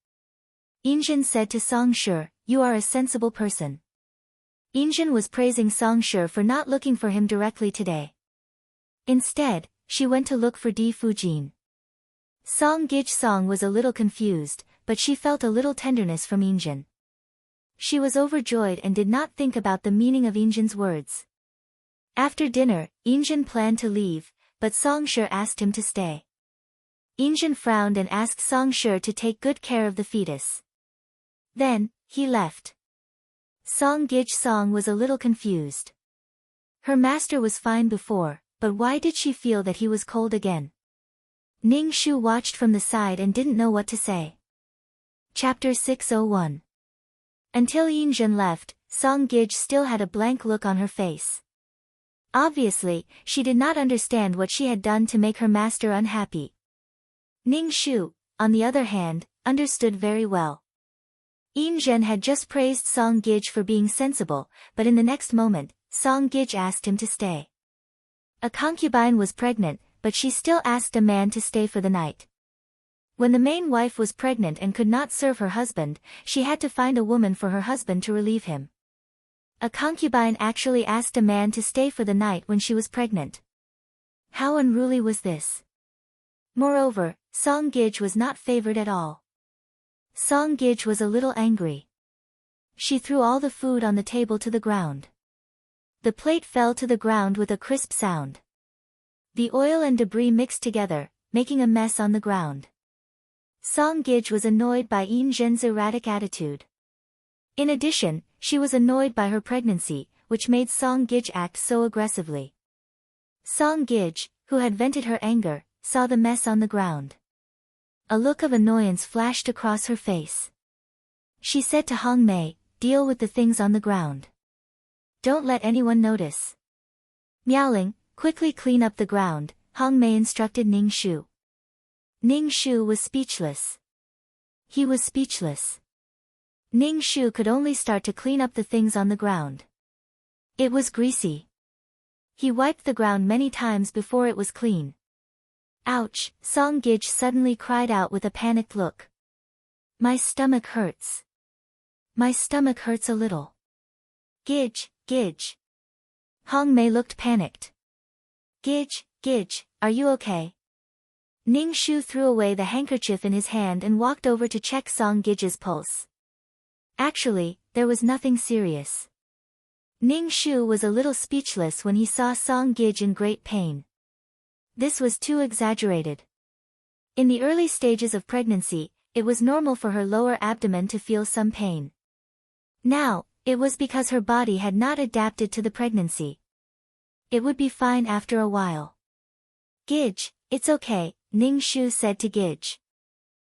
Injin said to Song Shi, You are a sensible person. Injin was praising Song Shi for not looking for him directly today. Instead, she went to look for Di Fujin. Song Gij Song was a little confused, but she felt a little tenderness from Injin. She was overjoyed and did not think about the meaning of Injin's words. After dinner, Injin planned to leave, but Song Shi asked him to stay. Injin frowned and asked Song Shi to take good care of the fetus. Then, he left. Song Gij Song was a little confused. Her master was fine before, but why did she feel that he was cold again? Ning Shu watched from the side and didn't know what to say. Chapter 601. Until Injin left, Song Gij still had a blank look on her face. Obviously, she did not understand what she had done to make her master unhappy. Ning Shu, on the other hand, understood very well. Injin had just praised Song Gij for being sensible, but in the next moment, Song Gij asked him to stay. A concubine was pregnant, but she still asked a man to stay for the night. When the main wife was pregnant and could not serve her husband, she had to find a woman for her husband to relieve him. A concubine actually asked a man to stay for the night when she was pregnant. How unruly was this? Moreover, Song Gij was not favored at all. Song Gij was a little angry. She threw all the food on the table to the ground. The plate fell to the ground with a crisp sound. The oil and debris mixed together, making a mess on the ground. Song Gij was annoyed by Injin's erratic attitude. In addition, she was annoyed by her pregnancy, which made Song Gij act so aggressively. Song Gij, who had vented her anger, saw the mess on the ground. A look of annoyance flashed across her face. She said to Hong Mei, "Deal with the things on the ground. Don't let anyone notice." Miaoling, "Quickly clean up the ground," Hong Mei instructed Ning Shu. Ning Shu was speechless. He was speechless. Ning Shu could only start to clean up the things on the ground. It was greasy. He wiped the ground many times before it was clean. "Ouch!" Song Gij suddenly cried out with a panicked look. "My stomach hurts. My stomach hurts a little." "Gij, Gij." Hong Mei looked panicked. "Gij, Gij, are you okay?" Ning Shu threw away the handkerchief in his hand and walked over to check Song Gij's pulse. Actually, there was nothing serious. Ning Shu was a little speechless when he saw Song Gij in great pain. This was too exaggerated. In the early stages of pregnancy, it was normal for her lower abdomen to feel some pain. Now, it was because her body had not adapted to the pregnancy. It would be fine after a while. "Gij, it's okay," Ning Shu said to Gij.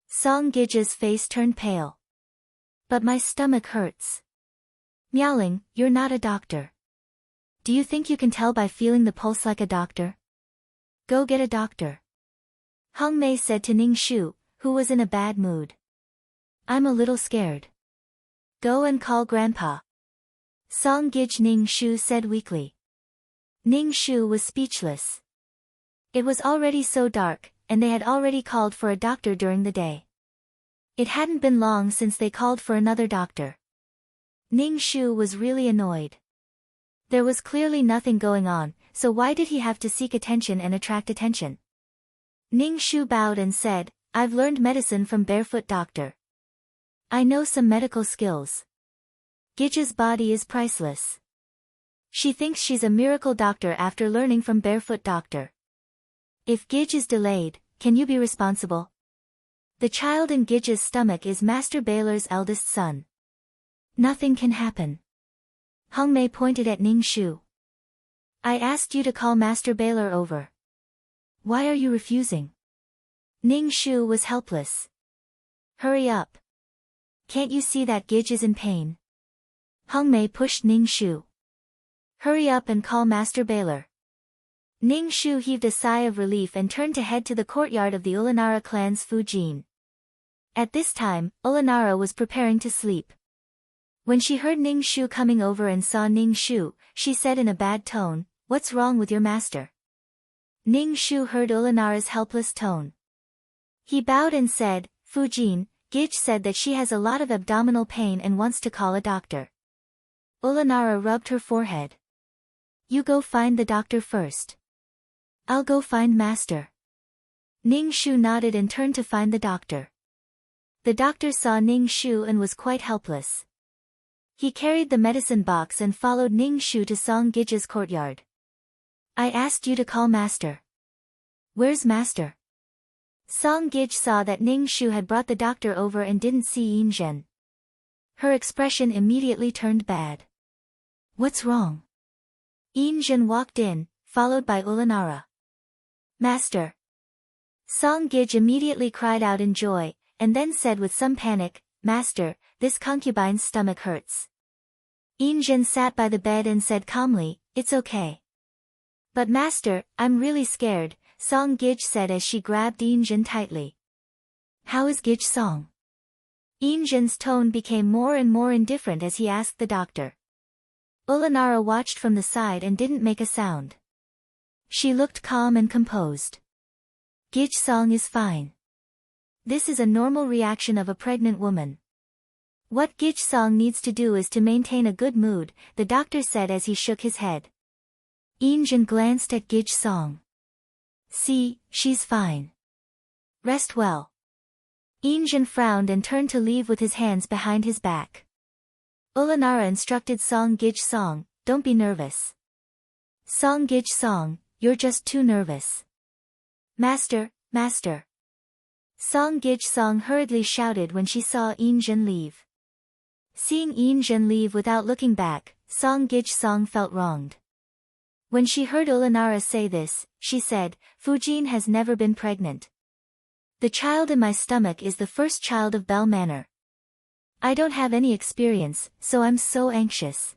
Song Gij's face turned pale. "But my stomach hurts." "Miaoling, you're not a doctor. Do you think you can tell by feeling the pulse like a doctor? Go get a doctor." Hong Mei said to Ning Shu, who was in a bad mood. "I'm a little scared." "Go and call Grandpa." Song Gij, Ning Shu said weakly. Ning Shu was speechless. It was already so dark, and they had already called for a doctor during the day. It hadn't been long since they called for another doctor. Ning Shu was really annoyed. There was clearly nothing going on, so why did he have to seek attention and attract attention? Ning Shu bowed and said, "I've learned medicine from Barefoot Doctor. I know some medical skills. Gij's body is priceless." She thinks she's a miracle doctor after learning from Barefoot Doctor. "If Gij is delayed, can you be responsible? The child in Gij's stomach is Master Baylor's eldest son. Nothing can happen." Hong Mei pointed at Ning Shu. "I asked you to call Master Baylor over. Why are you refusing?" Ning Shu was helpless. "Hurry up. Can't you see that Gij is in pain?" Hong Mei pushed Ning Shu. "Hurry up and call Master Baylor." Ning Shu heaved a sigh of relief and turned to head to the courtyard of the Ulanara clan's Fujin. At this time, Ulanara was preparing to sleep. When she heard Ning Shu coming over and saw Ning Shu, she said in a bad tone, "What's wrong with your master?" Ning Shu heard Ulanara's helpless tone. He bowed and said, "Fujin, Gij said that she has a lot of abdominal pain and wants to call a doctor." Ulanara rubbed her forehead. "You go find the doctor first. I'll go find Master." Ning Shu nodded and turned to find the doctor. The doctor saw Ning Shu and was quite helpless. He carried the medicine box and followed Ning Shu to Song Gij's courtyard. "I asked you to call Master. Where's Master?" Song Gij saw that Ning Shu had brought the doctor over and didn't see Yin Zhen. Her expression immediately turned bad. "What's wrong?" Yin Zhen walked in, followed by Ulanara. "Master!" Song Gij immediately cried out in joy, and then said with some panic, "Master, this concubine's stomach hurts." Yin Zhen sat by the bed and said calmly, "It's okay." "But Master, I'm really scared," Song Gij said as she grabbed Yin Zhen tightly. "How is Gij Song?" Yin Zhen's tone became more and more indifferent as he asked the doctor. Ulanara watched from the side and didn't make a sound. She looked calm and composed. "Gij Song is fine. This is a normal reaction of a pregnant woman. What Gij Song needs to do is to maintain a good mood," the doctor said as he shook his head. Yin Zhen glanced at Gij Song. "See, she's fine. Rest well." Yin Zhen frowned and turned to leave with his hands behind his back. Ulanara instructed Song Gij Song, "Don't be nervous. Song Gij Song, you're just too nervous." "Master, Master." Song Gij Song hurriedly shouted when she saw Yin Zhen leave. Seeing Yin Zhen leave without looking back, Song Gij Song felt wronged. When she heard Ulanara say this, she said, "Fujin has never been pregnant. The child in my stomach is the first child of Bell Manor. I don't have any experience, so I'm so anxious.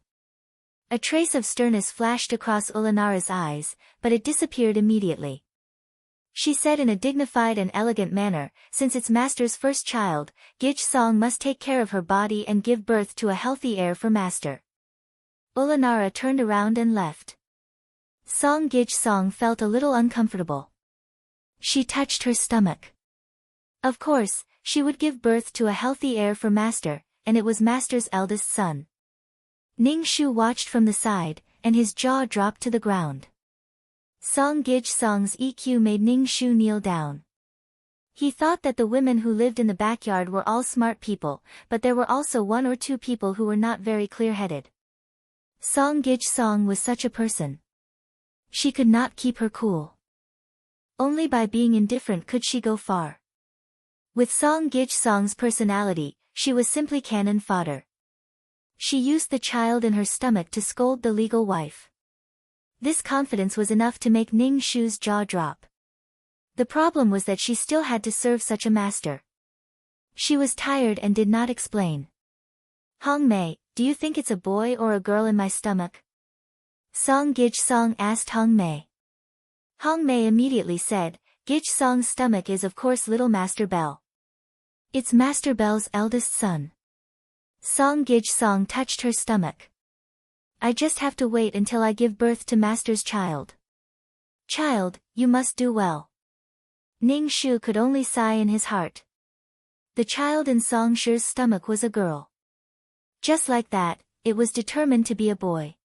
A trace of sternness flashed across Ulanara's eyes, but it disappeared immediately. She said in a dignified and elegant manner, since it's Master's first child, Gij Song must take care of her body and give birth to a healthy heir for Master. Ulanara turned around and left. Song Gij Song felt a little uncomfortable. She touched her stomach. Of course, she would give birth to a healthy heir for Master, and it was Master's eldest son. Ning Shu watched from the side, and his jaw dropped to the ground. Song Gij Song's EQ made Ning Shu kneel down. He thought that the women who lived in the backyard were all smart people, but there were also one or two people who were not very clear-headed. Song Gij Song was such a person. She could not keep her cool. Only by being indifferent could she go far. With Song Gij Song's personality, she was simply cannon fodder. She used the child in her stomach to scold the legal wife. This confidence was enough to make Ning Shu's jaw drop. The problem was that she still had to serve such a master. She was tired and did not explain. Hong Mei, do you think it's a boy or a girl in my stomach? Song Gij Song asked Hong Mei. Hong Mei immediately said, Gij Song's stomach is of course little Master Bell. It's Master Bell's eldest son. Song Gij Song touched her stomach. I just have to wait until I give birth to Master's child. Child, you must do well. Ning Shu could only sigh in his heart. The child in Song Shi's stomach was a girl. Just like that, it was determined to be a boy.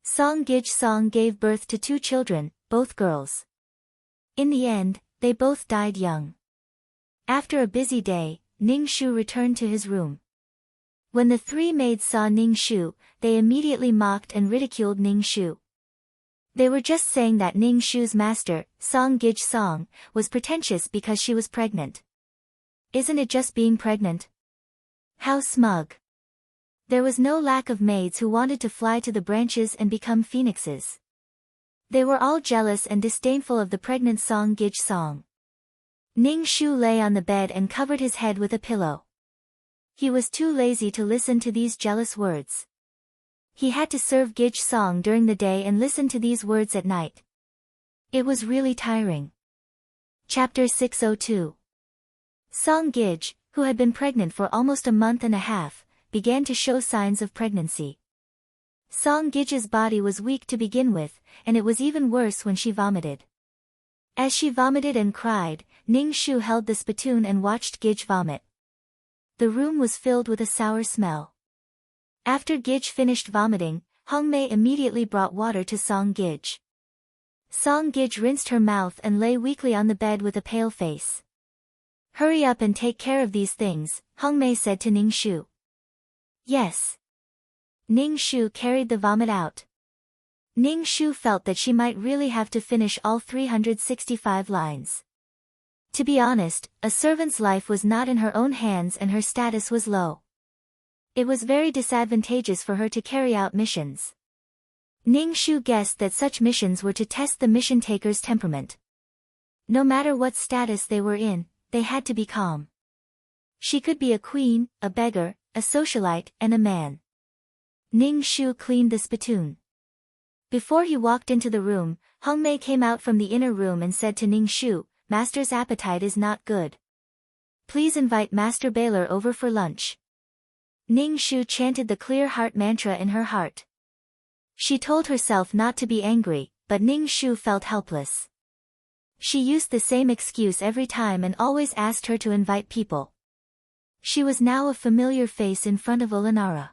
Song Gij Song gave birth to 2 children, both girls. In the end, they both died young. After a busy day, Ning Shu returned to his room. When the 3 maids saw Ning Shu, they immediately mocked and ridiculed Ning Shu. They were just saying that Ning Shu's master, Song Gij Song, was pretentious because she was pregnant. Isn't it just being pregnant? How smug. There was no lack of maids who wanted to fly to the branches and become phoenixes. They were all jealous and disdainful of the pregnant Song Gij Song. Ning Shu lay on the bed and covered his head with a pillow. He was too lazy to listen to these jealous words. He had to serve Gij Song during the day and listen to these words at night. It was really tiring. Chapter 602. Song Gij, who had been pregnant for almost a month and a half, began to show signs of pregnancy. Song Gij's body was weak to begin with, and it was even worse when she vomited. As she vomited and cried, Ning Shu held the spittoon and watched Gij vomit. The room was filled with a sour smell. After Gij finished vomiting, Hong Mei immediately brought water to Song Gij. Song Gij rinsed her mouth and lay weakly on the bed with a pale face. Hurry up and take care of these things, Hong Mei said to Ning Shu. Yes. Ning Shu carried the vomit out. Ning Shu felt that she might really have to finish all 365 lines. To be honest, a servant's life was not in her own hands and her status was low. It was very disadvantageous for her to carry out missions. Ning Shu guessed that such missions were to test the mission taker's temperament. No matter what status they were in, they had to be calm. She could be a queen, a beggar, a socialite, and a man. Ning Shu cleaned the spittoon. Before he walked into the room, Hong Mei came out from the inner room and said to Ning Shu, Master's appetite is not good. Please invite Master Baylor over for lunch. Ning Shu chanted the clear heart mantra in her heart. She told herself not to be angry, but Ning Shu felt helpless. She used the same excuse every time and always asked her to invite people. She was now a familiar face in front of Ulanara.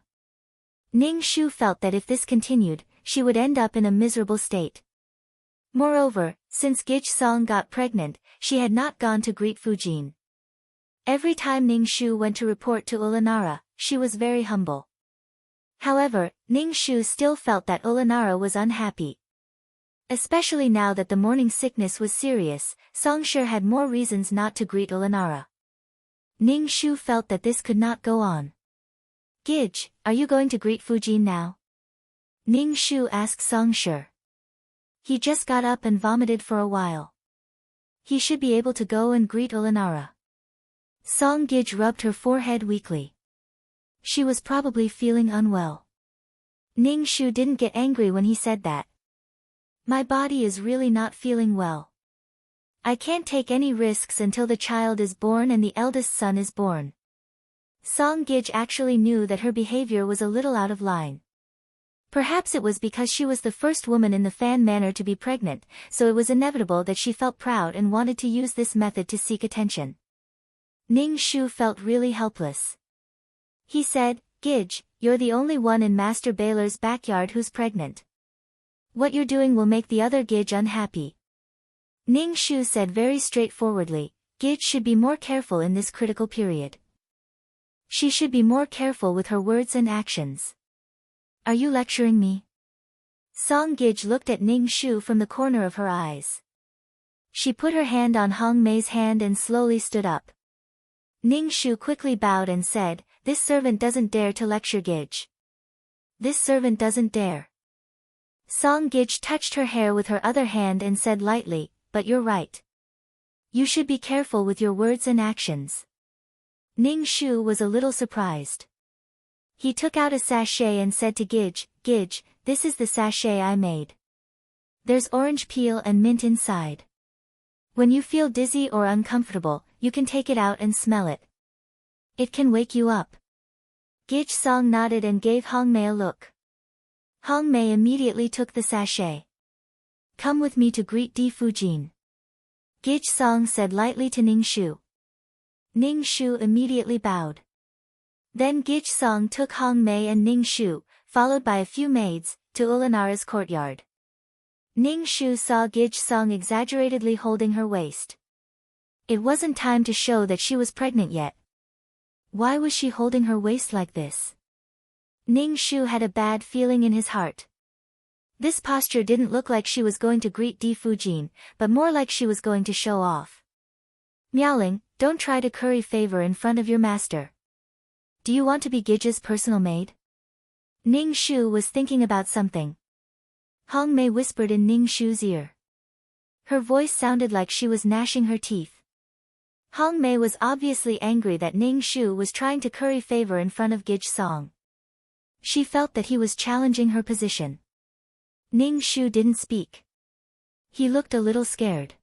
Ning Shu felt that if this continued, she would end up in a miserable state. Moreover, since Gij Song got pregnant, she had not gone to greet Fujin. Every time Ning Shu went to report to Ulanara, she was very humble. However, Ning Shu still felt that Ulanara was unhappy. Especially now that the morning sickness was serious, Song Shi had more reasons not to greet Ulanara. Ning Shu felt that this could not go on. Gij, are you going to greet Fujin now? Ning Shu asked Song Shi. He just got up and vomited for a while. He should be able to go and greet Ulanara. Song Gij rubbed her forehead weakly. She was probably feeling unwell. Ning Shu didn't get angry when he said that. My body is really not feeling well. I can't take any risks until the child is born and the eldest son is born. Song Gij actually knew that her behavior was a little out of line. Perhaps it was because she was the first woman in the Fan Manor to be pregnant, so it was inevitable that she felt proud and wanted to use this method to seek attention. Ning Shu felt really helpless. He said, Gij, you're the only one in Master Baylor's backyard who's pregnant. What you're doing will make the other Gij unhappy. Ning Shu said very straightforwardly, Gij should be more careful in this critical period. She should be more careful with her words and actions. Are you lecturing me? Song Gij looked at Ning Shu from the corner of her eyes. She put her hand on Hong Mei's hand and slowly stood up. Ning Shu quickly bowed and said, This servant doesn't dare to lecture Gij. This servant doesn't dare. Song Gij touched her hair with her other hand and said lightly, But you're right. You should be careful with your words and actions. Ning Shu was a little surprised. He took out a sachet and said to Gij, Gij, this is the sachet I made. There's orange peel and mint inside. When you feel dizzy or uncomfortable, you can take it out and smell it. It can wake you up. Gij Song nodded and gave Hong Mei a look. Hong Mei immediately took the sachet. Come with me to greet Di Fujin. Gij Song said lightly to Ning Shu. Ning Shu immediately bowed. Then Gij Song took Hong Mei and Ning Shu, followed by a few maids, to Ulanara's courtyard. Ning Shu saw Gij Song exaggeratedly holding her waist. It wasn't time to show that she was pregnant yet. Why was she holding her waist like this? Ning Shu had a bad feeling in his heart. This posture didn't look like she was going to greet Di Fujin, but more like she was going to show off. Miaoling, don't try to curry favor in front of your master. Do you want to be Gij's personal maid? Ning Shu was thinking about something. Hong Mei whispered in Ning Shu's ear. Her voice sounded like she was gnashing her teeth. Hong Mei was obviously angry that Ning Shu was trying to curry favor in front of Gij Song. She felt that he was challenging her position. Ning Shu didn't speak. He looked a little scared.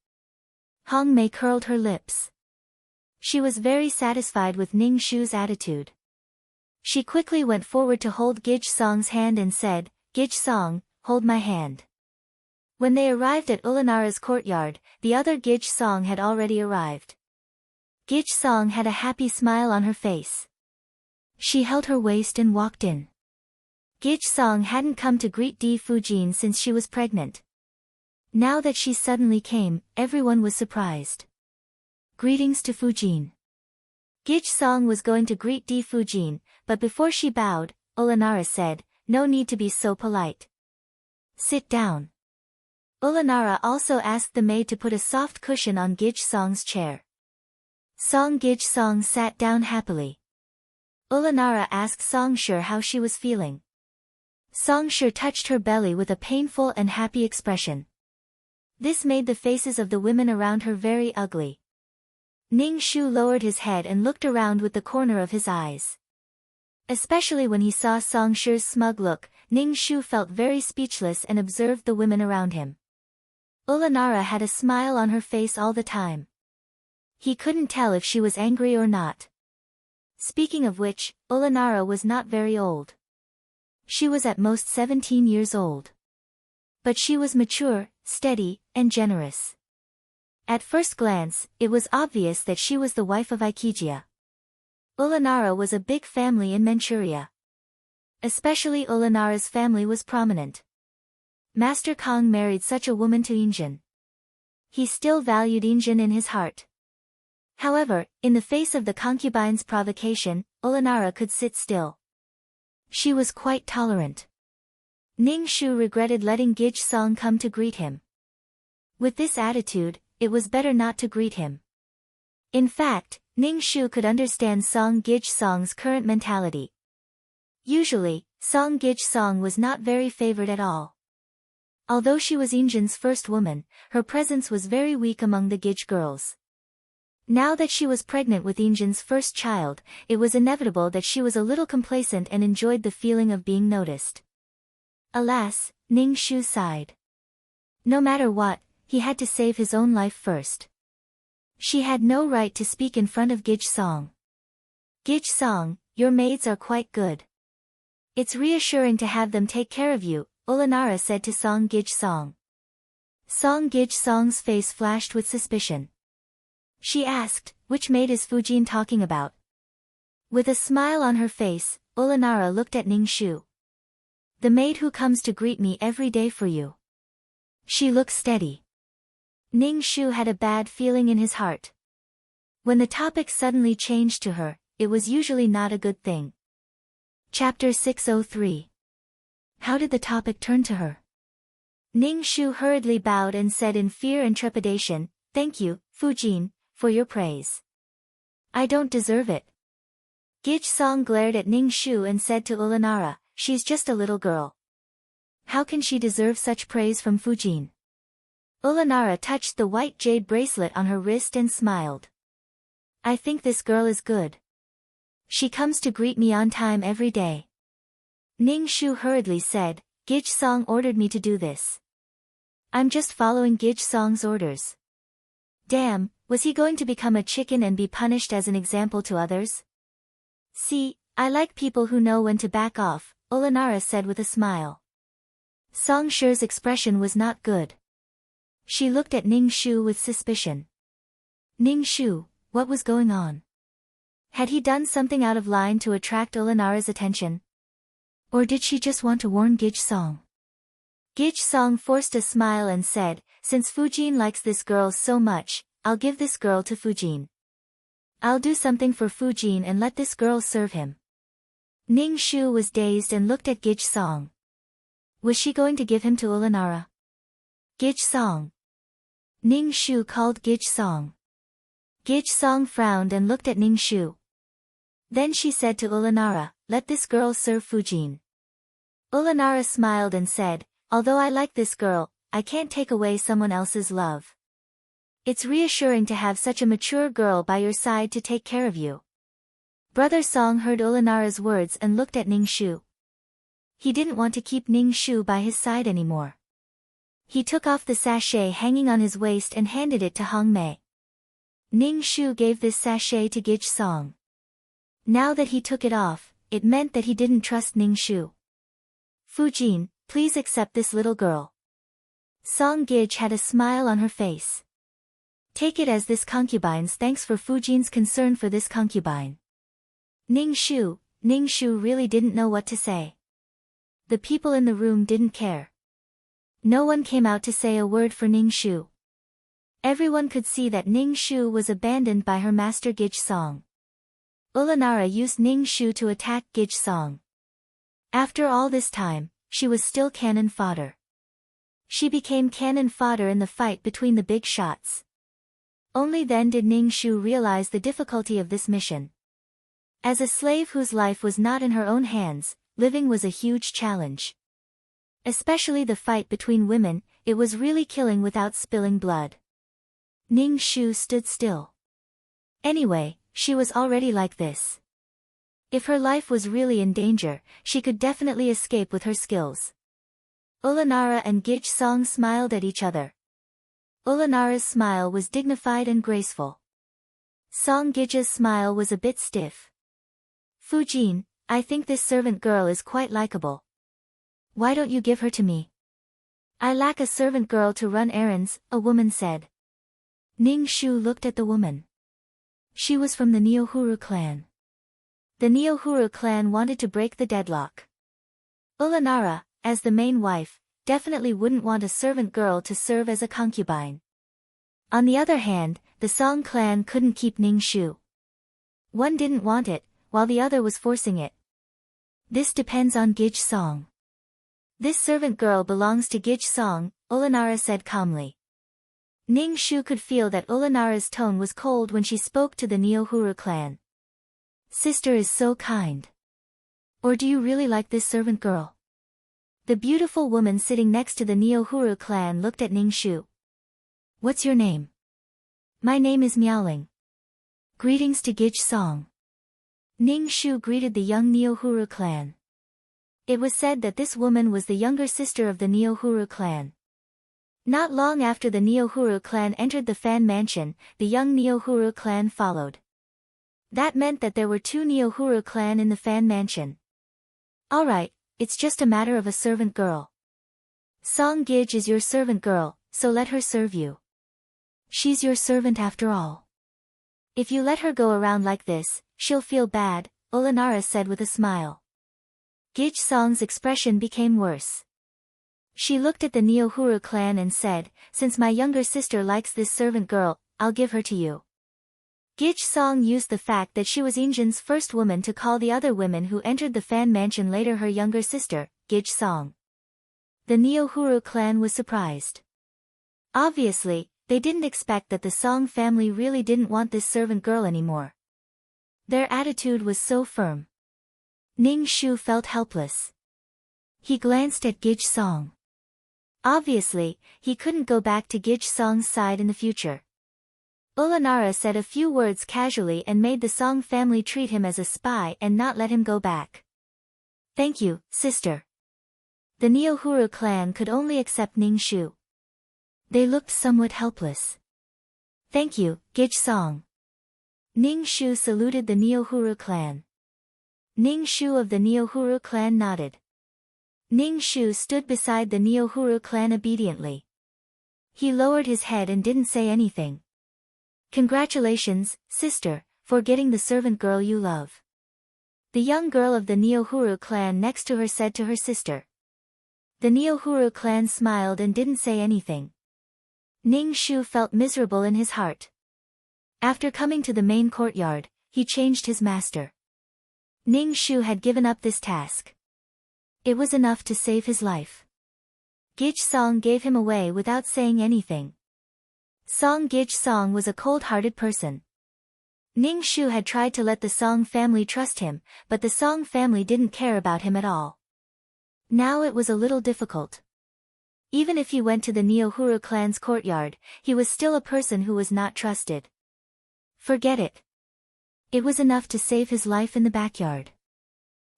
Hong Mei curled her lips. She was very satisfied with Ning Shu's attitude. She quickly went forward to hold Gij Song's hand and said, Gij Song, hold my hand. When they arrived at Ulanara's courtyard, the other Gij Song had already arrived. Gij Song had a happy smile on her face. She held her waist and walked in. Gij Song hadn't come to greet Di Fujin since she was pregnant. Now that she suddenly came, everyone was surprised. Greetings to Fujin. Gij Song was going to greet Di Fujin, but before she bowed, Ulanara said, No need to be so polite. Sit down. Ulanara also asked the maid to put a soft cushion on Gij Song's chair. Gij Song sat down happily. Ulanara asked Songshur how she was feeling. Songshur touched her belly with a painful and happy expression. This made the faces of the women around her very ugly. Ning Shu lowered his head and looked around with the corner of his eyes. Especially when he saw Songshur's smug look, Ning Shu felt very speechless and observed the women around him. Ulanara had a smile on her face all the time. He couldn't tell if she was angry or not. Speaking of which, Ulanara was not very old. She was at most 17 years old. But she was mature, steady, and generous. At first glance, it was obvious that she was the wife of Ikijia. Ulanara was a big family in Manchuria. Especially Ulanara's family was prominent. Master Kong married such a woman to Injin. He still valued Injin in his heart. However, in the face of the concubine's provocation, Ulanara could sit still. She was quite tolerant. Ning Shu regretted letting Gij Song come to greet him. With this attitude, it was better not to greet him. In fact, Ning Shu could understand Gij Song's current mentality. Usually, Gij Song was not very favored at all. Although she was Injin's first woman, her presence was very weak among the Gij girls. Now that she was pregnant with Injin's first child, it was inevitable that she was a little complacent and enjoyed the feeling of being noticed. Alas, Ning Shu sighed. No matter what, he had to save his own life first. She had no right to speak in front of Gij Song. Gij Song, your maids are quite good. It's reassuring to have them take care of you, Olanara said to Song Gij Song. Song Gij Song's face flashed with suspicion. She asked, which maid is Fujin talking about? With a smile on her face, Olanara looked at Ning Shu. The maid who comes to greet me every day for you. She looks steady. Ning Shu had a bad feeling in his heart. When the topic suddenly changed to her, it was usually not a good thing. Chapter 603. How did the topic turn to her? Ning Shu hurriedly bowed and said in fear and trepidation, "Thank you, Fujin, for your praise. I don't deserve it." Gij Song glared at Ning Shu and said to Olanara, "She's just a little girl. How can she deserve such praise from Fujin?" Olanara touched the white jade bracelet on her wrist and smiled. "I think this girl is good. She comes to greet me on time every day." Ning Shu hurriedly said, "Gij Song ordered me to do this. I'm just following Gij Song's orders." Damn, was he going to become a chicken and be punished as an example to others? "See, I like people who know when to back off," Olanara said with a smile. Song Shi's expression was not good. She looked at Ning Shu with suspicion. Ning Shu, what was going on? Had he done something out of line to attract Olanara's attention? Or did she just want to warn Gij Song? Gij Song forced a smile and said, "Since Fujin likes this girl so much, I'll give this girl to Fujin. I'll do something for Fujin and let this girl serve him." Ning Shu was dazed and looked at Gij Song. Was she going to give him to Olanara? "Gij Song." Ning Shu called Gij Song. Gij Song frowned and looked at Ning Shu. Then she said to Olanara, "Let this girl serve Fujin." Olanara smiled and said, "Although I like this girl, I can't take away someone else's love. It's reassuring to have such a mature girl by your side to take care of you." Brother Song heard Olanara's words and looked at Ning Shu. He didn't want to keep Ning Shu by his side anymore. He took off the sachet hanging on his waist and handed it to Hong Mei. Ning Shu gave this sachet to Gij Song. Now that he took it off, it meant that he didn't trust Ning Shu. "Fujin, please accept this little girl." Song Gij had a smile on her face. "Take it as this concubine's thanks for Fujin's concern for this concubine." Ning Shu really didn't know what to say. The people in the room didn't care. No one came out to say a word for Ning Shu. Everyone could see that Ning Shu was abandoned by her master Gij Song. Olanara used Ning Shu to attack Gij Song. After all this time, she was still cannon fodder. She became cannon fodder in the fight between the big shots. Only then did Ning Shu realize the difficulty of this mission. As a slave whose life was not in her own hands, living was a huge challenge. Especially the fight between women, it was really killing without spilling blood. Ning Shu stood still. Anyway, she was already like this. If her life was really in danger, she could definitely escape with her skills. Olanara and Gij Song smiled at each other. Olanara's smile was dignified and graceful. Song Gij's smile was a bit stiff. "Fujin, I think this servant girl is quite likable. Why don't you give her to me?" "I lack a servant girl to run errands," a woman said. Ning Shu looked at the woman. She was from the Neohuru clan. The Neohuru clan wanted to break the deadlock. Olanara, as the main wife, definitely wouldn't want a servant girl to serve as a concubine. On the other hand, the Song clan couldn't keep Ning Shu. One didn't want it, while the other was forcing it. "This depends on Gij Song." "This servant girl belongs to Gij Song," Olanara said calmly. Ning Shu could feel that Olanara's tone was cold when she spoke to the Neohuru clan. "Sister is so kind. Or do you really like this servant girl?" The beautiful woman sitting next to the Neohuru clan looked at Ning Shu. What's your name? My name is Miaoling. Greetings to Gij Song. Ning Shu greeted the young Neohuru clan. It was said that this woman was the younger sister of the Neohuru clan. Not long after the Neohuru clan entered the Fan Mansion, the young Neohuru clan followed. That meant that there were two Neohuru clan in the Fan Mansion. Alright, it's just a matter of a servant girl. Song Gij is your servant girl, so let her serve you. She's your servant after all. If you let her go around like this, she'll feel bad, Olanara said with a smile. Gij Song's expression became worse. She looked at the Neohuru clan and said, since my younger sister likes this servant girl, I'll give her to you. Gij Song used the fact that she was Injin's first woman to call the other women who entered the Fan Mansion later her younger sister, Gij Song. The Neohuru clan was surprised. Obviously, they didn't expect that the Song family really didn't want this servant girl anymore. Their attitude was so firm. Ning Shu felt helpless. He glanced at Gij Song. Obviously, he couldn't go back to Gij Song's side in the future. Olanara said a few words casually and made the Song family treat him as a spy and not let him go back. Thank you, sister. The Neohuru clan could only accept Ning Shu. They looked somewhat helpless. Thank you, Gij Song. Ning Shu saluted the Neohuru clan. Ning Shu of the Neohuru clan nodded. Ning Shu stood beside the Neohuru clan obediently. He lowered his head and didn't say anything. Congratulations, sister, for getting the servant girl you love. The young girl of the Neohuru clan next to her said to her sister. The Neohuru clan smiled and didn't say anything. Ning Shu felt miserable in his heart. After coming to the main courtyard, he changed his master. Ning Shu had given up this task. It was enough to save his life. Gij Song gave him away without saying anything. Song Gij Song was a cold-hearted person. Ning Shu had tried to let the Song family trust him, but the Song family didn't care about him at all. Now it was a little difficult. Even if he went to the Neohuru clan's courtyard, he was still a person who was not trusted. Forget it. It was enough to save his life in the backyard.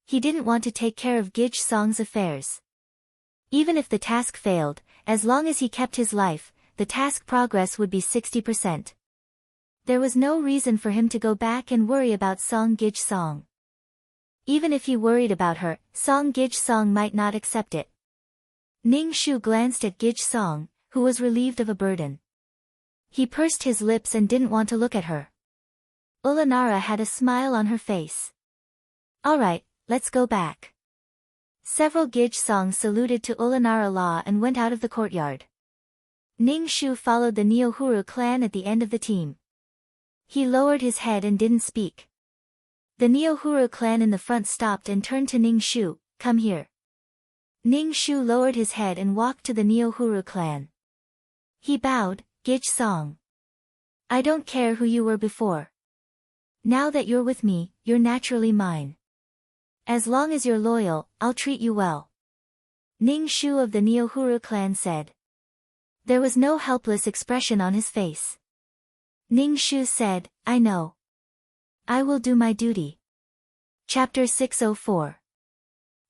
He didn't want to take care of Gij Song's affairs. Even if the task failed, as long as he kept his life, the task progress would be 60%. There was no reason for him to go back and worry about Song Gij Song. Even if he worried about her, Song Gij Song might not accept it. Ning Shu glanced at Gij Song, who was relieved of a burden. He pursed his lips and didn't want to look at her. Ulanara had a smile on her face. Alright, let's go back. Several Gij Song saluted to Ulanara Law and went out of the courtyard. Ning Shu followed the Neohuru clan at the end of the team. He lowered his head and didn't speak. The Neohuru clan in the front stopped and turned to Ning Shu, come here. Ning Shu lowered his head and walked to the Neohuru clan. He bowed, Gij Song. I don't care who you were before. Now that you're with me, you're naturally mine. As long as you're loyal, I'll treat you well. Ning Shu of the Neohuru clan said. There was no helpless expression on his face. Ning Shu said, I know. I will do my duty. Chapter 604.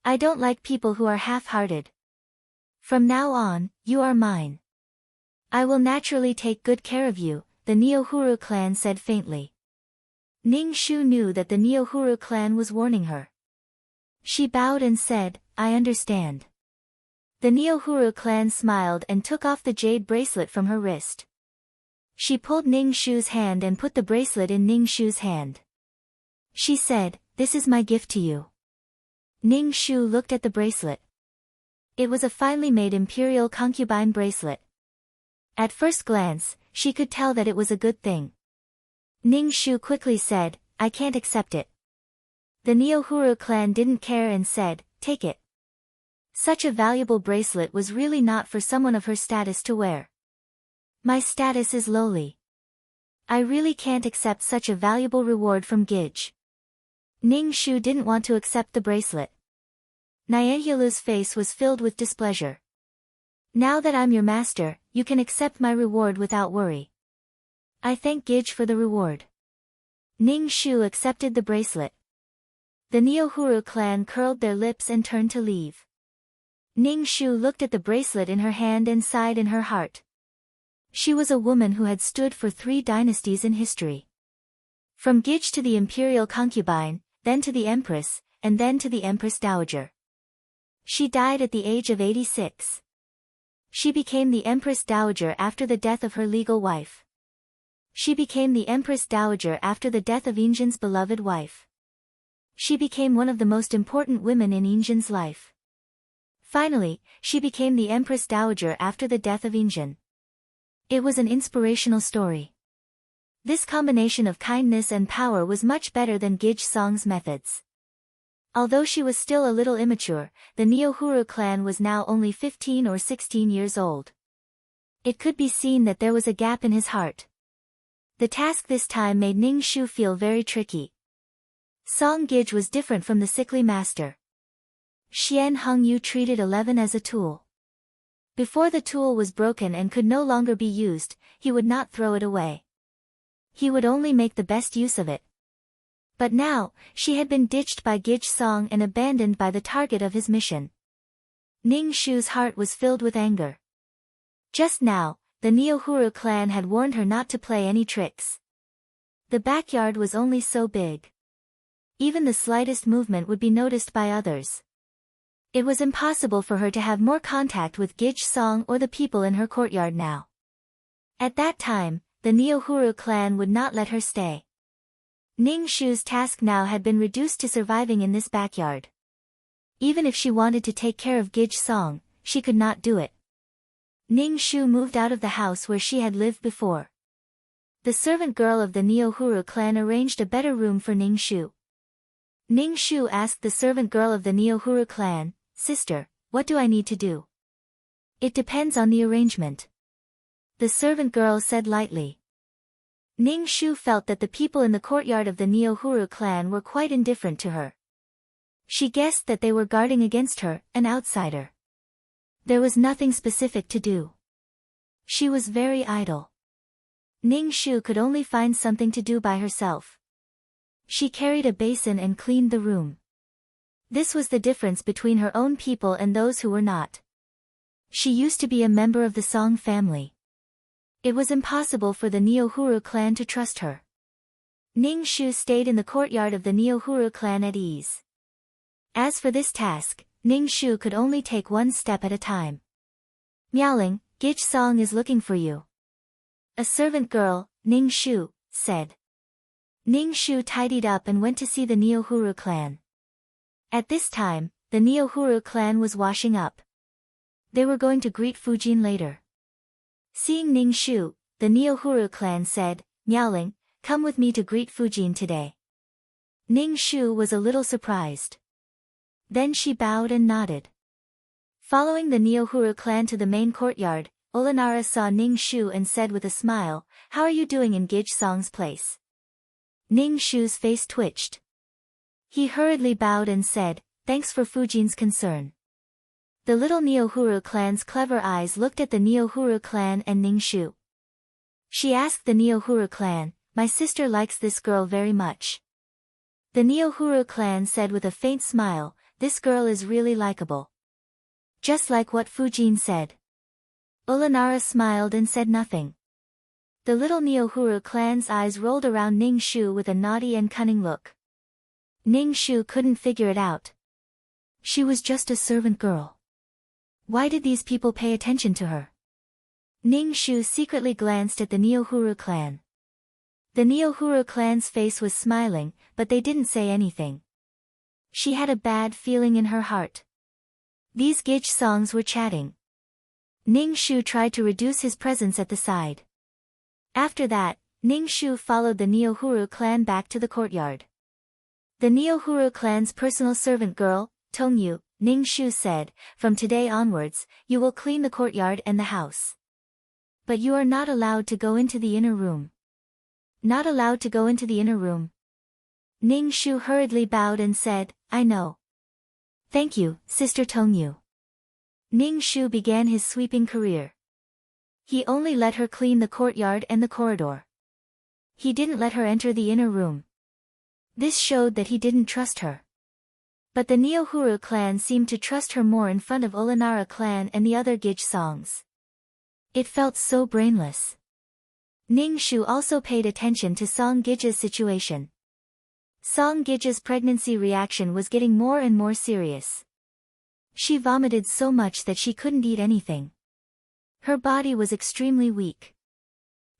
I don't like people who are half-hearted. From now on, you are mine. I will naturally take good care of you, the Neohuru clan said faintly. Ning Shu knew that the Neohuru clan was warning her. She bowed and said, I understand. The Neohuru clan smiled and took off the jade bracelet from her wrist. She pulled Ning Shu's hand and put the bracelet in Ning Shu's hand. She said, this is my gift to you. Ning Shu looked at the bracelet. It was a finely made imperial concubine bracelet. At first glance, she could tell that it was a good thing. Ning Shu quickly said, I can't accept it. The Neohuru clan didn't care and said, take it. Such a valuable bracelet was really not for someone of her status to wear. My status is lowly. I really can't accept such a valuable reward from Gij. Ning Shu didn't want to accept the bracelet. Nyehyalu's face was filled with displeasure. Now that I'm your master, you can accept my reward without worry. I thank Gij for the reward. Ning Shu accepted the bracelet. The Neohuru clan curled their lips and turned to leave. Ning Shu looked at the bracelet in her hand and sighed in her heart. She was a woman who had stood for 3 dynasties in history. From Gij to the imperial concubine, then to the empress, and then to the empress dowager. She died at the age of 86. She became the empress dowager after the death of her legal wife. She became the empress dowager after the death of Injin's beloved wife. She became one of the most important women in Injin's life. Finally, she became the empress dowager after the death of Injin. It was an inspirational story. This combination of kindness and power was much better than Gij Song's methods. Although she was still a little immature, the Neohuru clan was now only 15 or 16 years old. It could be seen that there was a gap in his heart. The task this time made Ning Shu feel very tricky. Song Gij was different from the sickly master. Xian Hongyu treated 11 as a tool. Before the tool was broken and could no longer be used, he would not throw it away. He would only make the best use of it. But now, she had been ditched by Gij Song and abandoned by the target of his mission. Ning Shu's heart was filled with anger. Just now, the Neohuru clan had warned her not to play any tricks. The backyard was only so big. Even the slightest movement would be noticed by others. It was impossible for her to have more contact with Gij Song or the people in her courtyard now. At that time, the Neohuru clan would not let her stay. Ning Shu's task now had been reduced to surviving in this backyard. Even if she wanted to take care of Gij Song, she could not do it. Ning Shu moved out of the house where she had lived before. The servant girl of the Neohuru clan arranged a better room for Ning Shu. Ning Shu asked the servant girl of the Neohuru clan, "Sister, what do I need to do?" "It depends on the arrangement," the servant girl said lightly. Ning Shu felt that the people in the courtyard of the Neohuru clan were quite indifferent to her. She guessed that they were guarding against her, an outsider. There was nothing specific to do. She was very idle. Ning Shu could only find something to do by herself. She carried a basin and cleaned the room. This was the difference between her own people and those who were not. She used to be a member of the Song family. It was impossible for the Neohuru clan to trust her. Ning Shu stayed in the courtyard of the Neohuru clan at ease. As for this task, Ning Shu could only take one step at a time. "Miaoling, Gij Song is looking for you." A servant girl, Ning Shu, said. Ning Shu tidied up and went to see the Neohuru clan. At this time, the Neohuru clan was washing up. They were going to greet Fujin later. Seeing Ning Shu, the Neohuru clan said, "Miaoling, come with me to greet Fujin today." Ning Shu was a little surprised. Then she bowed and nodded. Following the Neohuru clan to the main courtyard, Olanara saw Ning Shu and said with a smile, "How are you doing in Gij Song's place?" Ning Shu's face twitched. He hurriedly bowed and said, "Thanks for Fujin's concern." The little Neohuru clan's clever eyes looked at the Neohuru clan and Ning Shu. She asked the Neohuru clan, "My sister likes this girl very much." The Neohuru clan said with a faint smile, "This girl is really likable." Just like what Fujin said. Olanara smiled and said nothing. The little Neohuru clan's eyes rolled around Ning Shu with a naughty and cunning look. Ning Shu couldn't figure it out. She was just a servant girl. Why did these people pay attention to her? Ning Shu secretly glanced at the Neohuru clan. The Neohuru clan's face was smiling, but they didn't say anything. She had a bad feeling in her heart. These Gij Songs were chatting. Ning Shu tried to reduce his presence at the side. After that, Ning Shu followed the Neohuru clan back to the courtyard. The Neohuru clan's personal servant girl, Tongyu, Ning Shu said, "From today onwards, you will clean the courtyard and the house. But you are not allowed to go into the inner room." "Not allowed to go into the inner room?" Ning Shu hurriedly bowed and said, "I know." Thank you, Sister Tongyu. Ning Shu began his sweeping career. He only let her clean the courtyard and the corridor. He didn't let her enter the inner room. This showed that he didn't trust her. But the Neohuru clan seemed to trust her more in front of Ulanara clan and the other Gij songs. It felt so brainless. Ning Shu also paid attention to Song Gij's situation. Song Gij's pregnancy reaction was getting more and more serious. She vomited so much that she couldn't eat anything. Her body was extremely weak.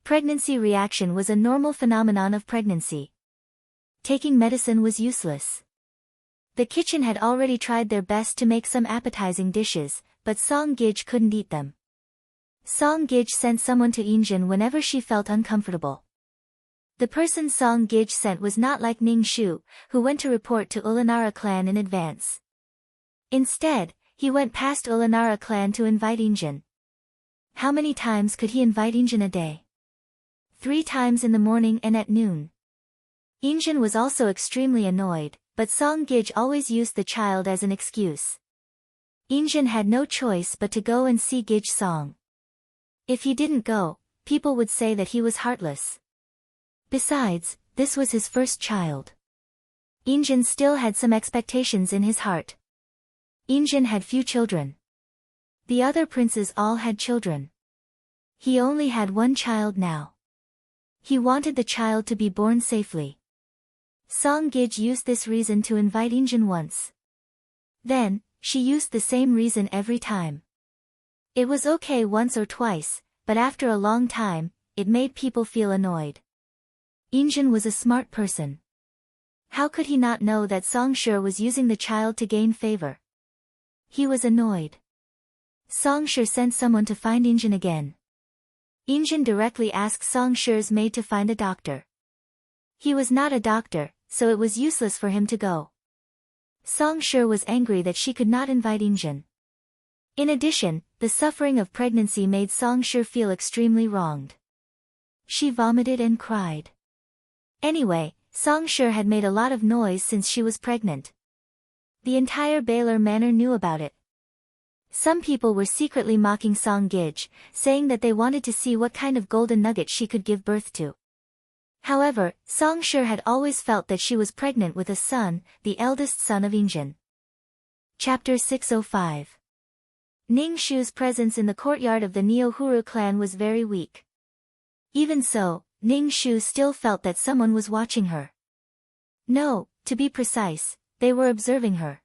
Pregnancy reaction was a normal phenomenon of pregnancy. Taking medicine was useless. The kitchen had already tried their best to make some appetizing dishes, but Song Gij couldn't eat them. Song Gij sent someone to Injin whenever she felt uncomfortable. The person Song Gij sent was not like Ning Shu, who went to report to Ulanara clan in advance. Instead, he went past Ulanara clan to invite Injin. How many times could he invite Injin a day? 3 times in the morning and at noon. Injin was also extremely annoyed, but Song Gij always used the child as an excuse. Injin had no choice but to go and see Gij Song. If he didn't go, people would say that he was heartless. Besides, this was his first child. Injin still had some expectations in his heart. Injin had few children. The other princes all had children. He only had one child now. He wanted the child to be born safely. Song Gij used this reason to invite Injin once. Then, she used the same reason every time. It was okay once or twice, but after a long time, it made people feel annoyed. Injin was a smart person. How could he not know that Song Shi was using the child to gain favor? He was annoyed. Song Shi sent someone to find Injin again. Injin directly asked Song Shi's maid to find a doctor. He was not a doctor, so it was useless for him to go. Song Shi was angry that she could not invite Injin. In addition, the suffering of pregnancy made Song Shi feel extremely wronged. She vomited and cried. Anyway, Song Shi had made a lot of noise since she was pregnant. The entire Baylor Manor knew about it. Some people were secretly mocking Song Gij, saying that they wanted to see what kind of golden nugget she could give birth to. However, Song Shi had always felt that she was pregnant with a son, the eldest son of Injin. Chapter 605. Ning Shu's presence in the courtyard of the Neohuru clan was very weak. Even so, Ning Shu still felt that someone was watching her. No, to be precise, they were observing her.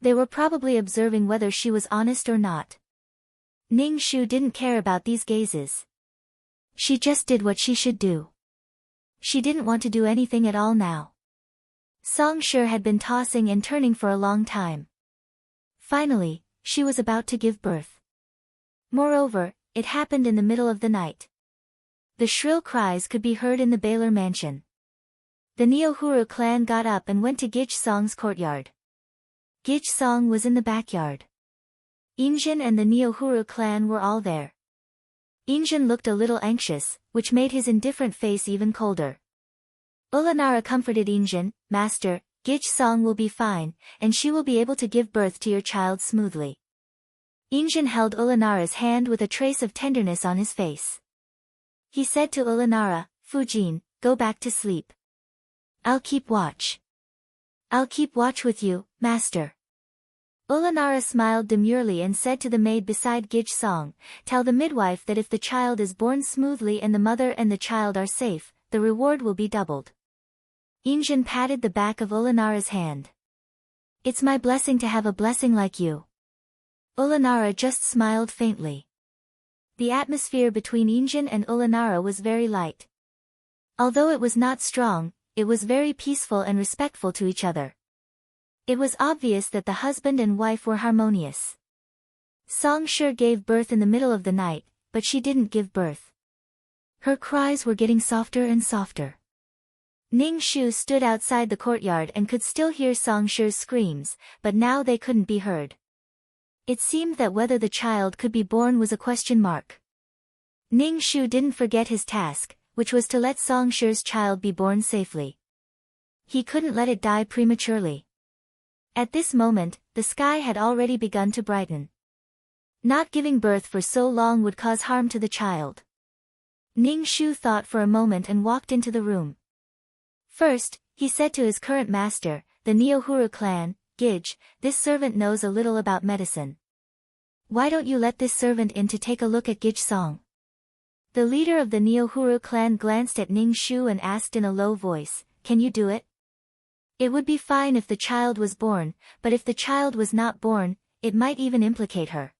They were probably observing whether she was honest or not. Ning Shu didn't care about these gazes. She just did what she should do. She didn't want to do anything at all now. Song Shi had been tossing and turning for a long time. Finally, she was about to give birth. Moreover, it happened in the middle of the night. The shrill cries could be heard in the Baylor mansion. The Neohuru clan got up and went to Gij Song's courtyard. Gij Song was in the backyard. Injin and the Neohuru clan were all there. Injin looked a little anxious, which made his indifferent face even colder. Ulanara comforted Injin, "Master, Gij Song will be fine, and she will be able to give birth to your child smoothly." Injin held Ulanara's hand with a trace of tenderness on his face. He said to Ulanara, "Fujin, go back to sleep. I'll keep watch. I'll keep watch with you, master." Ulanara smiled demurely and said to the maid beside Gij Song, "Tell the midwife that if the child is born smoothly and the mother and the child are safe, the reward will be doubled." Injin patted the back of Ulanara's hand. "It's my blessing to have a blessing like you." Ulanara just smiled faintly. The atmosphere between Injin and Ulanara was very light. Although it was not strong, it was very peaceful and respectful to each other. It was obvious that the husband and wife were harmonious. Song Shi gave birth in the middle of the night, but she didn't give birth. Her cries were getting softer and softer. Ning Shu stood outside the courtyard and could still hear Song Shi's screams, but now they couldn't be heard. It seemed that whether the child could be born was a question mark. Ning Shu didn't forget his task, which was to let Song Shi's child be born safely. He couldn't let it die prematurely. At this moment, the sky had already begun to brighten. Not giving birth for so long would cause harm to the child. Ning Shu thought for a moment and walked into the room. First, he said to his current master, the Neohuru clan, Gij, this servant knows a little about medicine. Why don't you let this servant in to take a look at Gij Song? The leader of the Neohuru clan glanced at Ning Shu and asked in a low voice, can you do it? It would be fine if the child was born, but if the child was not born, it might even implicate her.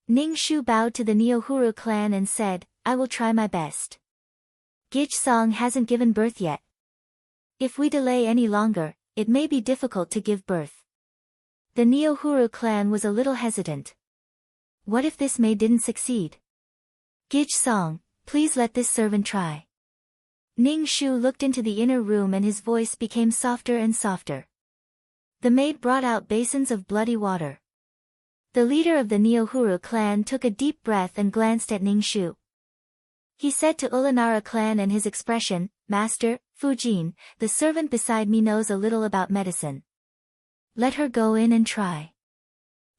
Ning Shu bowed to the Neohuru clan and said, I will try my best. Gij Song hasn't given birth yet. If we delay any longer, it may be difficult to give birth. The Neohuru clan was a little hesitant. What if this maid didn't succeed? Gij Song, please let this servant try. Ning Shu looked into the inner room and his voice became softer and softer. The maid brought out basins of bloody water. The leader of the Neohuru clan took a deep breath and glanced at Ning Shu. He said to Ulanara clan and his expression, Master, Fujin, the servant beside me knows a little about medicine. Let her go in and try.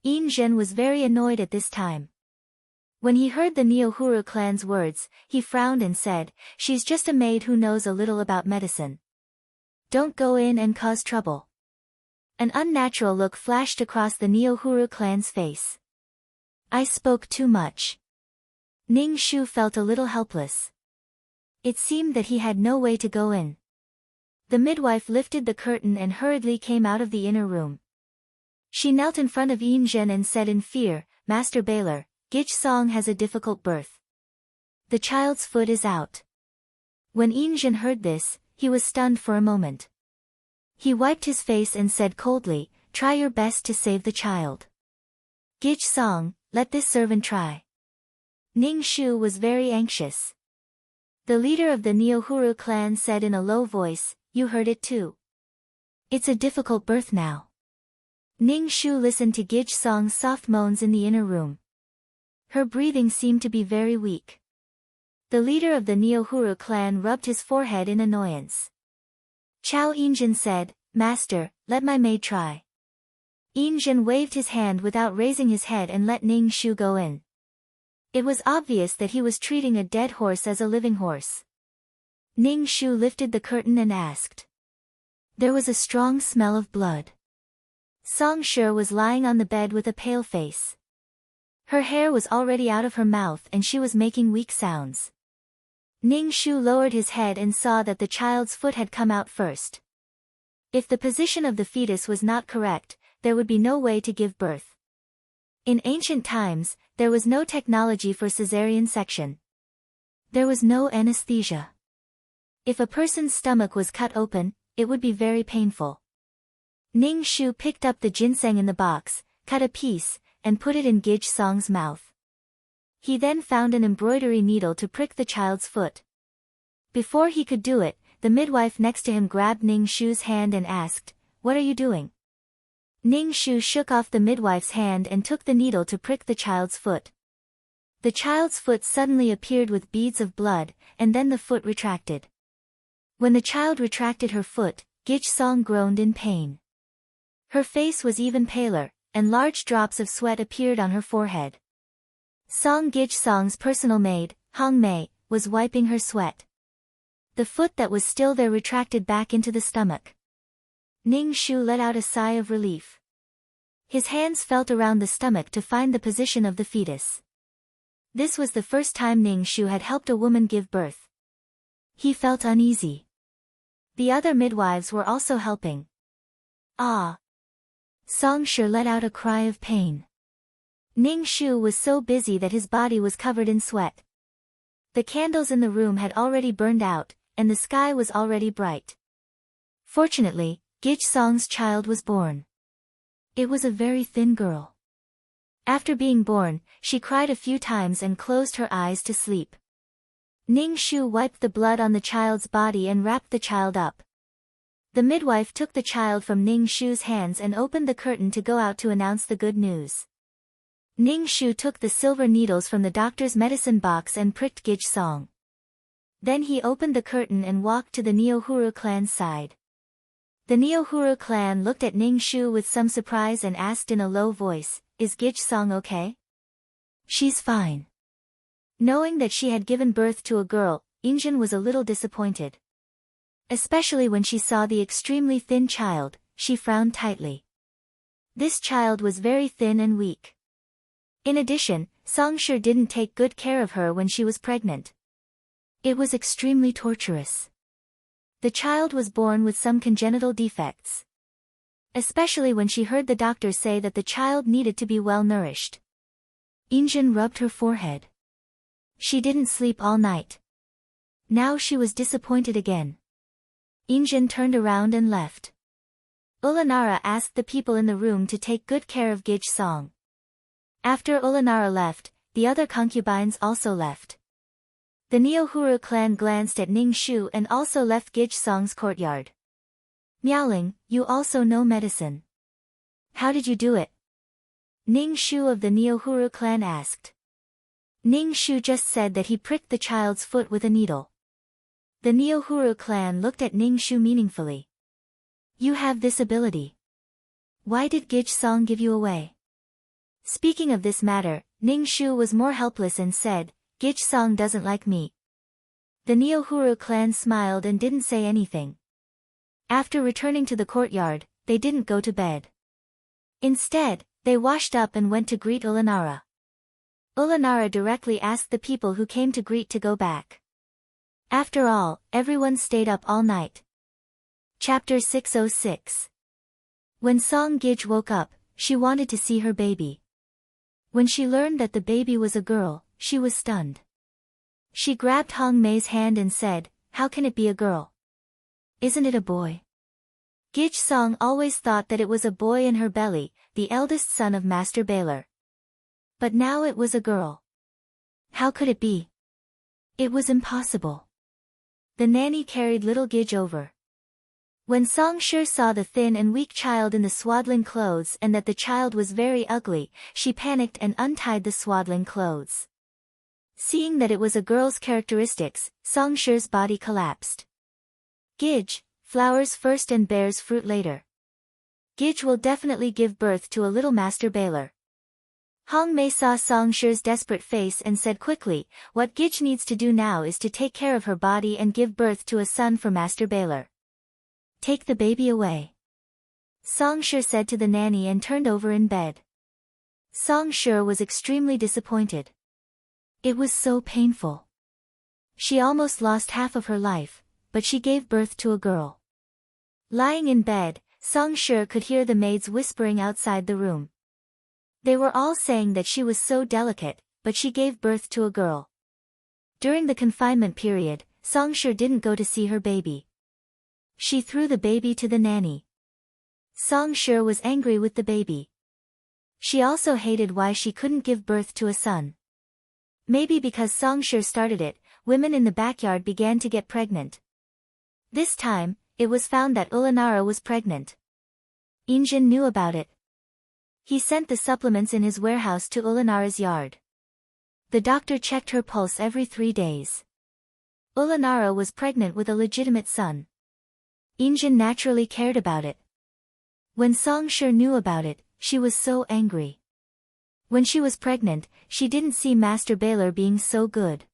Yin Zhen was very annoyed at this time. When he heard the Neohuru clan's words, he frowned and said, she's just a maid who knows a little about medicine. Don't go in and cause trouble. An unnatural look flashed across the Neohuru clan's face. I spoke too much. Ning Shu felt a little helpless. It seemed that he had no way to go in. The midwife lifted the curtain and hurriedly came out of the inner room. She knelt in front of Yin Zhen and said in fear, Master Baylor, Gij Song has a difficult birth. The child's foot is out. When Yin Zhen heard this, he was stunned for a moment. He wiped his face and said coldly, try your best to save the child. Gij Song, let this servant try. Ning Shu was very anxious. The leader of the Neohuru clan said in a low voice, you heard it too. It's a difficult birth now. Ning Shu listened to Gij Song's soft moans in the inner room. Her breathing seemed to be very weak. The leader of the Neohuru clan rubbed his forehead in annoyance. Chao Yinjin said, Master, let my maid try. Yinjin waved his hand without raising his head and let Ning Shu go in. It was obvious that he was treating a dead horse as a living horse. Ning Shu lifted the curtain and asked. There was a strong smell of blood. Song Shi was lying on the bed with a pale face. Her hair was already out of her mouth and she was making weak sounds. Ning Shu lowered his head and saw that the child's foot had come out first. If the position of the fetus was not correct, there would be no way to give birth. In ancient times, there was no technology for cesarean section. There was no anesthesia. If a person's stomach was cut open, it would be very painful. Ning Shu picked up the ginseng in the box, cut a piece, and put it in Gij Song's mouth. He then found an embroidery needle to prick the child's foot. Before he could do it, the midwife next to him grabbed Ning Shu's hand and asked, What are you doing? Ning Shu shook off the midwife's hand and took the needle to prick the child's foot. The child's foot suddenly appeared with beads of blood, and then the foot retracted. When the child retracted her foot, Gij Song groaned in pain. Her face was even paler, and large drops of sweat appeared on her forehead. Song Gij Song's personal maid, Hong Mei, was wiping her sweat. The foot that was still there retracted back into the stomach. Ning Shu let out a sigh of relief. His hands felt around the stomach to find the position of the fetus. This was the first time Ning Shu had helped a woman give birth. He felt uneasy. The other midwives were also helping. Ah! Song Shi let out a cry of pain. Ning Shu was so busy that his body was covered in sweat. The candles in the room had already burned out, and the sky was already bright. Fortunately, Gij Song's child was born. It was a very thin girl. After being born, she cried a few times and closed her eyes to sleep. Ning Shu wiped the blood on the child's body and wrapped the child up. The midwife took the child from Ning Shu's hands and opened the curtain to go out to announce the good news. Ning Shu took the silver needles from the doctor's medicine box and pricked Gij Song. Then he opened the curtain and walked to the Neohuru clan's side. The Neohuru clan looked at Ning Shu with some surprise and asked in a low voice, "Is Gij Song okay?" "She's fine." Knowing that she had given birth to a girl, Injin was a little disappointed. Especially when she saw the extremely thin child, she frowned tightly. This child was very thin and weak. In addition, Songshur didn't take good care of her when she was pregnant. It was extremely torturous. The child was born with some congenital defects. Especially when she heard the doctor say that the child needed to be well nourished. Injin rubbed her forehead. She didn't sleep all night. Now she was disappointed again. Injin turned around and left. Ulanara asked the people in the room to take good care of Gij Song. After Ulanara left, the other concubines also left. The Neohuru clan glanced at Ning Shu and also left Gij Song's courtyard. "Miaoling, you also know medicine. How did you do it?" Ning Shu of the Neohuru clan asked. Ning Shu just said that he pricked the child's foot with a needle. The Neohuru clan looked at Ning Shu meaningfully. "You have this ability. Why did Gij Song give you away?" Speaking of this matter, Ning Shu was more helpless and said, "Gij Song doesn't like me." The Neohuru clan smiled and didn't say anything. After returning to the courtyard, they didn't go to bed. Instead, they washed up and went to greet Ulanara. Ulanara directly asked the people who came to greet to go back. After all, everyone stayed up all night. Chapter 606. When Song Gij woke up, she wanted to see her baby. When she learned that the baby was a girl, she was stunned. She grabbed Hong Mei's hand and said, "How can it be a girl? Isn't it a boy?" Gij Song always thought that it was a boy in her belly, the eldest son of Master Baylor. But now it was a girl. How could it be? It was impossible. The nanny carried little Gij over. When Songshur saw the thin and weak child in the swaddling clothes and that the child was very ugly, she panicked and untied the swaddling clothes. Seeing that it was a girl's characteristics, Songshur's body collapsed. Gij, flowers first and bears fruit later. Gij will definitely give birth to a little Master Baylor. Hong Mei saw Songshur's desperate face and said quickly, "What Gij needs to do now is to take care of her body and give birth to a son for Master Baylor. Take the baby away." Songshur said to the nanny and turned over in bed. Songshur was extremely disappointed. It was so painful. She almost lost half of her life, but she gave birth to a girl. Lying in bed, Songshur could hear the maids whispering outside the room. They were all saying that she was so delicate, but she gave birth to a girl. During the confinement period, Songshur didn't go to see her baby. She threw the baby to the nanny. Songshur was angry with the baby. She also hated why she couldn't give birth to a son. Maybe because Songshur started it, women in the backyard began to get pregnant. This time, it was found that Ulanara was pregnant. Injin knew about it. He sent the supplements in his warehouse to Ulanara's yard. The doctor checked her pulse every 3 days. Ulanara was pregnant with a legitimate son. Injin naturally cared about it. When Songshur knew about it, she was so angry. When she was pregnant, she didn't see Master Baylor being so good.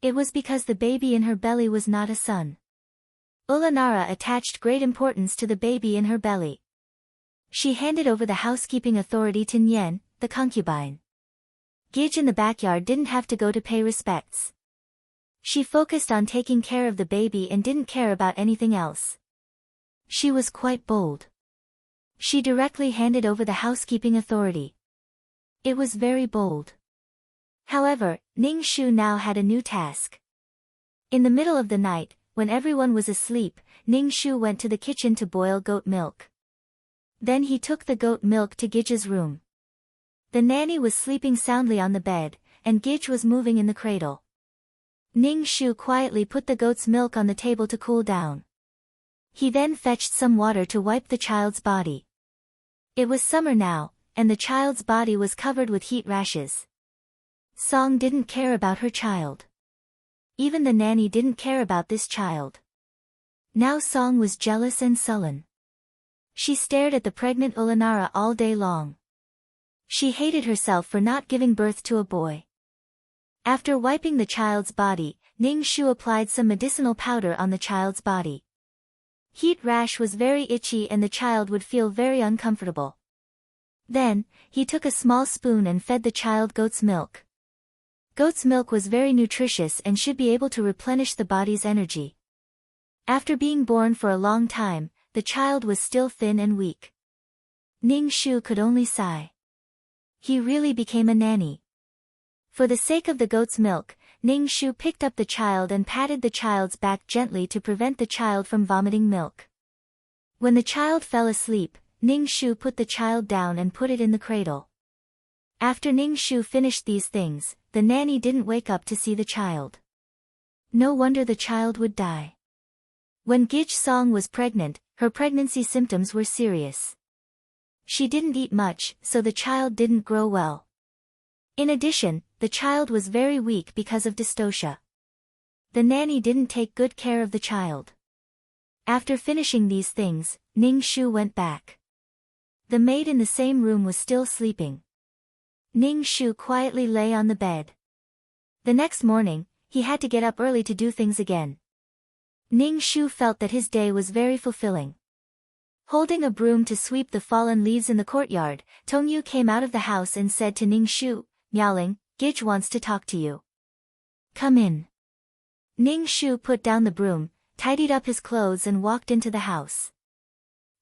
It was because the baby in her belly was not a son. Ulanara attached great importance to the baby in her belly. She handed over the housekeeping authority to Nyen, the concubine. Gij in the backyard didn't have to go to pay respects. She focused on taking care of the baby and didn't care about anything else. She was quite bold. She directly handed over the housekeeping authority. It was very bold. However, Ning Shu now had a new task. In the middle of the night, when everyone was asleep, Ning Shu went to the kitchen to boil goat milk. Then he took the goat milk to Gij's room. The nanny was sleeping soundly on the bed, and Gij was moving in the cradle. Ning Shu quietly put the goat's milk on the table to cool down. He then fetched some water to wipe the child's body. It was summer now, and the child's body was covered with heat rashes. Song didn't care about her child. Even the nanny didn't care about this child. Now Song was jealous and sullen. She stared at the pregnant Ulanara all day long. She hated herself for not giving birth to a boy. After wiping the child's body, Ning Shu applied some medicinal powder on the child's body. Heat rash was very itchy and the child would feel very uncomfortable. Then, he took a small spoon and fed the child goat's milk. Goat's milk was very nutritious and should be able to replenish the body's energy. After being born for a long time, the child was still thin and weak. Ning Shu could only sigh. He really became a nanny. For the sake of the goat's milk, Ning Shu picked up the child and patted the child's back gently to prevent the child from vomiting milk. When the child fell asleep, Ning Shu put the child down and put it in the cradle. After Ning Shu finished these things, the nanny didn't wake up to see the child. No wonder the child would die. When Gij Song was pregnant, her pregnancy symptoms were serious. She didn't eat much, so the child didn't grow well. In addition, the child was very weak because of dystocia. The nanny didn't take good care of the child. After finishing these things, Ning Shu went back. The maid in the same room was still sleeping. Ning Shu quietly lay on the bed. The next morning, he had to get up early to do things again. Ning Shu felt that his day was very fulfilling. Holding a broom to sweep the fallen leaves in the courtyard, Tongyu came out of the house and said to Ning Shu, "Miaoling, Gij wants to talk to you. Come in." Ning Shu put down the broom, tidied up his clothes and walked into the house.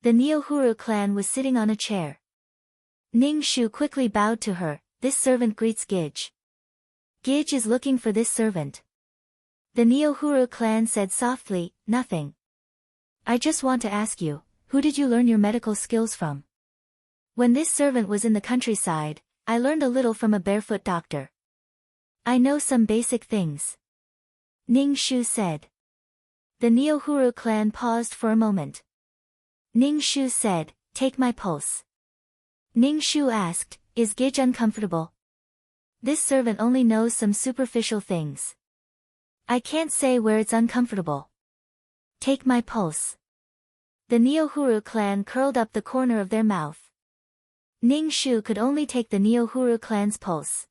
The Neohuru clan was sitting on a chair. Ning Shu quickly bowed to her. "This servant greets Gij. Gij is looking for this servant." The Neohuru clan said softly, "Nothing. I just want to ask you, who did you learn your medical skills from?" "When this servant was in the countryside, I learned a little from a barefoot doctor. I know some basic things," Ning Shu said. The Neohuru clan paused for a moment. Ning Shu said, "Take my pulse." Ning Shu asked, "Is Gij uncomfortable?" "This servant only knows some superficial things. I can't say where it's uncomfortable." "Take my pulse." The Neohuru clan curled up the corner of their mouth. Ning Shu could only take the Neohuru clan's pulse.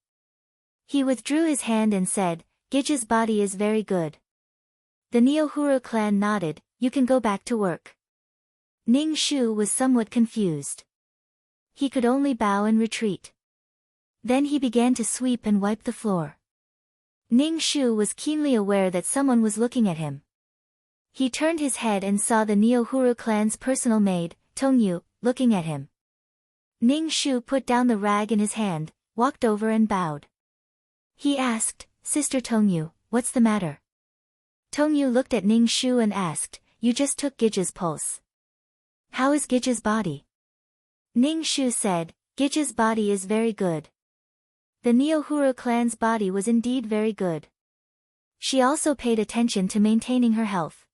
He withdrew his hand and said, "Gij's body is very good." The Neohuru clan nodded, "You can go back to work." Ning Shu was somewhat confused. He could only bow and retreat. Then he began to sweep and wipe the floor. Ning Shu was keenly aware that someone was looking at him. He turned his head and saw the Neohuru clan's personal maid, Tongyu, looking at him. Ning Shu put down the rag in his hand, walked over and bowed. He asked, "Sister Tongyu, what's the matter?" Tongyu looked at Ning Shu and asked, "You just took Gij's pulse. How is Gij's body?" Ning Shu said, "Gij's body is very good." The Neohuru clan's body was indeed very good. She also paid attention to maintaining her health.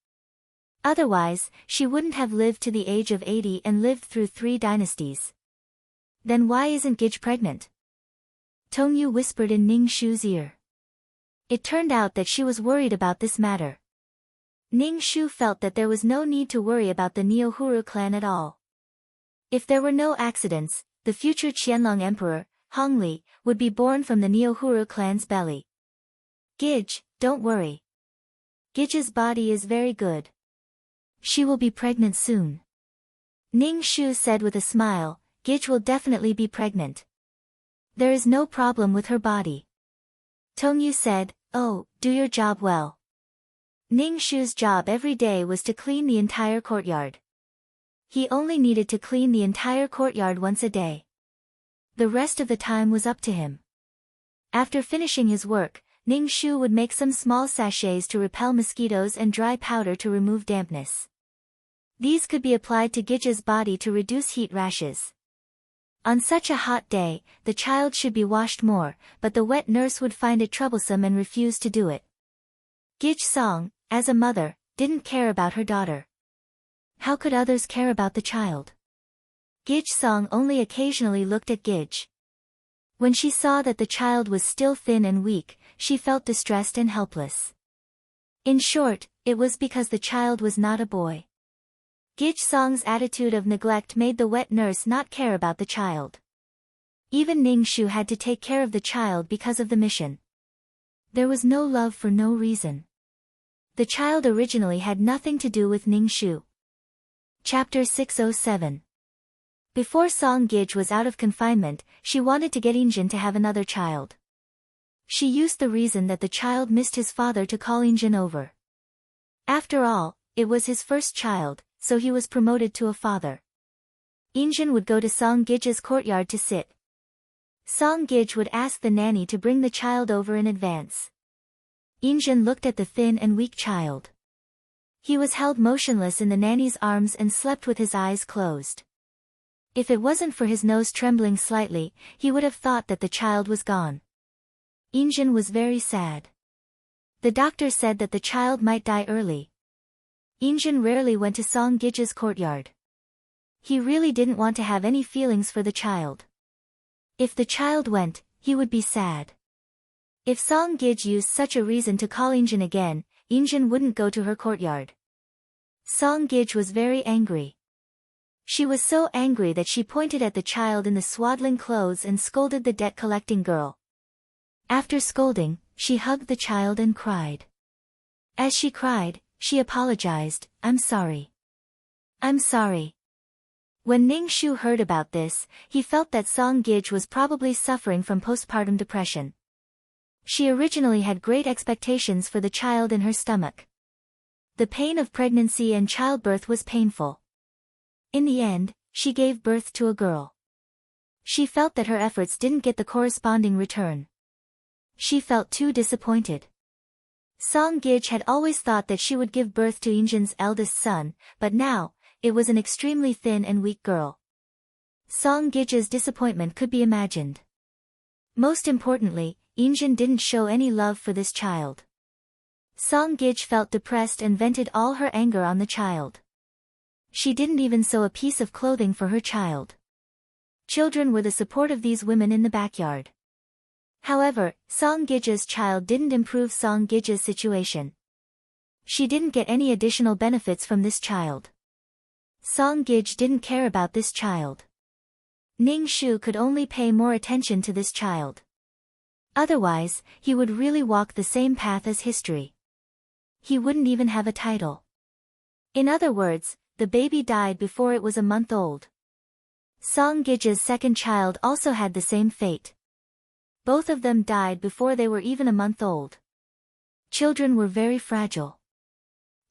Otherwise, she wouldn't have lived to the age of 80 and lived through 3 dynasties. Then why isn't Gij pregnant? Tongyu whispered in Ning Shu's ear. It turned out that she was worried about this matter. Ning Shu felt that there was no need to worry about the Neohuru clan at all. If there were no accidents, the future Qianlong emperor, Hongli, would be born from the Neohuru clan's belly. "Gij, don't worry. Gij's body is very good. She will be pregnant soon." Ning Shu said with a smile, "Gij will definitely be pregnant. There is no problem with her body." Tongyu said, "Oh, do your job well." Ning Shu's job every day was to clean the entire courtyard. He only needed to clean the entire courtyard once a day. The rest of the time was up to him. After finishing his work, Ning Shu would make some small sachets to repel mosquitoes and dry powder to remove dampness. These could be applied to Gij's body to reduce heat rashes. On such a hot day, the child should be washed more, but the wet nurse would find it troublesome and refuse to do it. Gij Song, as a mother, didn't care about her daughter. How could others care about the child? Gij Song only occasionally looked at Gij. When she saw that the child was still thin and weak, she felt distressed and helpless. In short, it was because the child was not a boy. Gij Song's attitude of neglect made the wet nurse not care about the child. Even Ning Shu had to take care of the child because of the mission. There was no love for no reason. The child originally had nothing to do with Ning Shu. Chapter 607. Before Song Gij was out of confinement, she wanted to get Injin to have another child. She used the reason that the child missed his father to call Injin over. After all, it was his first child, so he was promoted to a father. Injin would go to Song Gij's courtyard to sit. Song Gij would ask the nanny to bring the child over in advance. Injin looked at the thin and weak child. He was held motionless in the nanny's arms and slept with his eyes closed. If it wasn't for his nose trembling slightly, he would have thought that the child was gone. Injin was very sad. The doctor said that the child might die early. Injin rarely went to Song Gij's courtyard. He really didn't want to have any feelings for the child. If the child went, he would be sad. If Song Gij used such a reason to call Injin again, Injin wouldn't go to her courtyard. Song Gij was very angry. She was so angry that she pointed at the child in the swaddling clothes and scolded the debt-collecting girl. After scolding, she hugged the child and cried. As she cried, she apologized, "I'm sorry. I'm sorry." When Ning Shu heard about this, he felt that Song Gij was probably suffering from postpartum depression. She originally had great expectations for the child in her stomach. The pain of pregnancy and childbirth was painful. In the end, she gave birth to a girl. She felt that her efforts didn't get the corresponding return. She felt too disappointed. Song Gij had always thought that she would give birth to Injin's eldest son, but now, it was an extremely thin and weak girl. Song Gij's disappointment could be imagined. Most importantly, Injin didn't show any love for this child. Song Gij felt depressed and vented all her anger on the child. She didn't even sew a piece of clothing for her child. Children were the support of these women in the backyard. However, Song Gij's child didn't improve Song Gij's situation. She didn't get any additional benefits from this child. Song Gij didn't care about this child. Ning Shu could only pay more attention to this child. Otherwise, he would really walk the same path as history. He wouldn't even have a title. In other words, the baby died before it was a month old. Song Gij's second child also had the same fate. Both of them died before they were even a month old. Children were very fragile.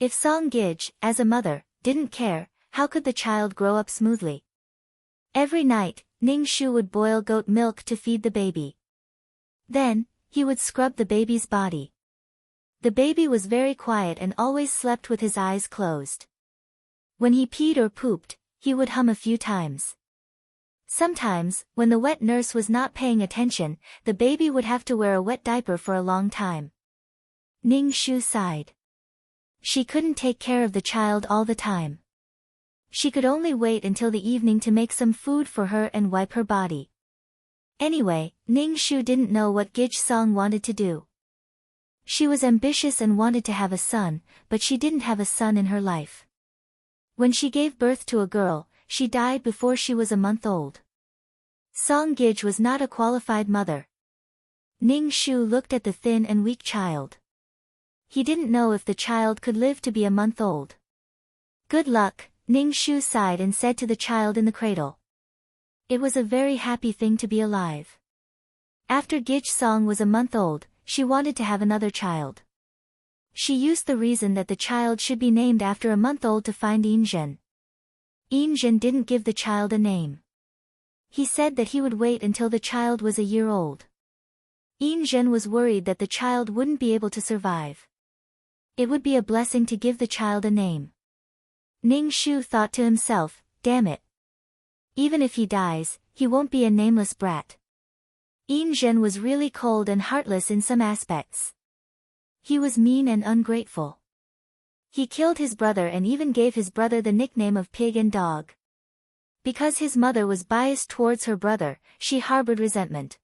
If Song Gij, as a mother, didn't care, how could the child grow up smoothly? Every night, Ning Shu would boil goat milk to feed the baby. Then, he would scrub the baby's body. The baby was very quiet and always slept with his eyes closed. When he peed or pooped, he would hum a few times. Sometimes, when the wet nurse was not paying attention, the baby would have to wear a wet diaper for a long time. Ning Shu sighed. She couldn't take care of the child all the time. She could only wait until the evening to make some food for her and wipe her body. Anyway, Ning Shu didn't know what Gij Song wanted to do. She was ambitious and wanted to have a son, but she didn't have a son in her life. When she gave birth to a girl, she died before she was a month old. Song Gij was not a qualified mother. Ning Shu looked at the thin and weak child. He didn't know if the child could live to be a month old. Good luck, Ning Shu sighed and said to the child in the cradle. It was a very happy thing to be alive. After Gij Song was a month old, she wanted to have another child. She used the reason that the child should be named after a month old to find Injin. Injin didn't give the child a name. He said that he would wait until the child was a year old. Injin was worried that the child wouldn't be able to survive. It would be a blessing to give the child a name. Ning Shu thought to himself, damn it. Even if he dies, he won't be a nameless brat. Injin was really cold and heartless in some aspects. He was mean and ungrateful. He killed his brother and even gave his brother the nickname of pig and dog. Because his mother was biased towards her brother, she harbored resentment.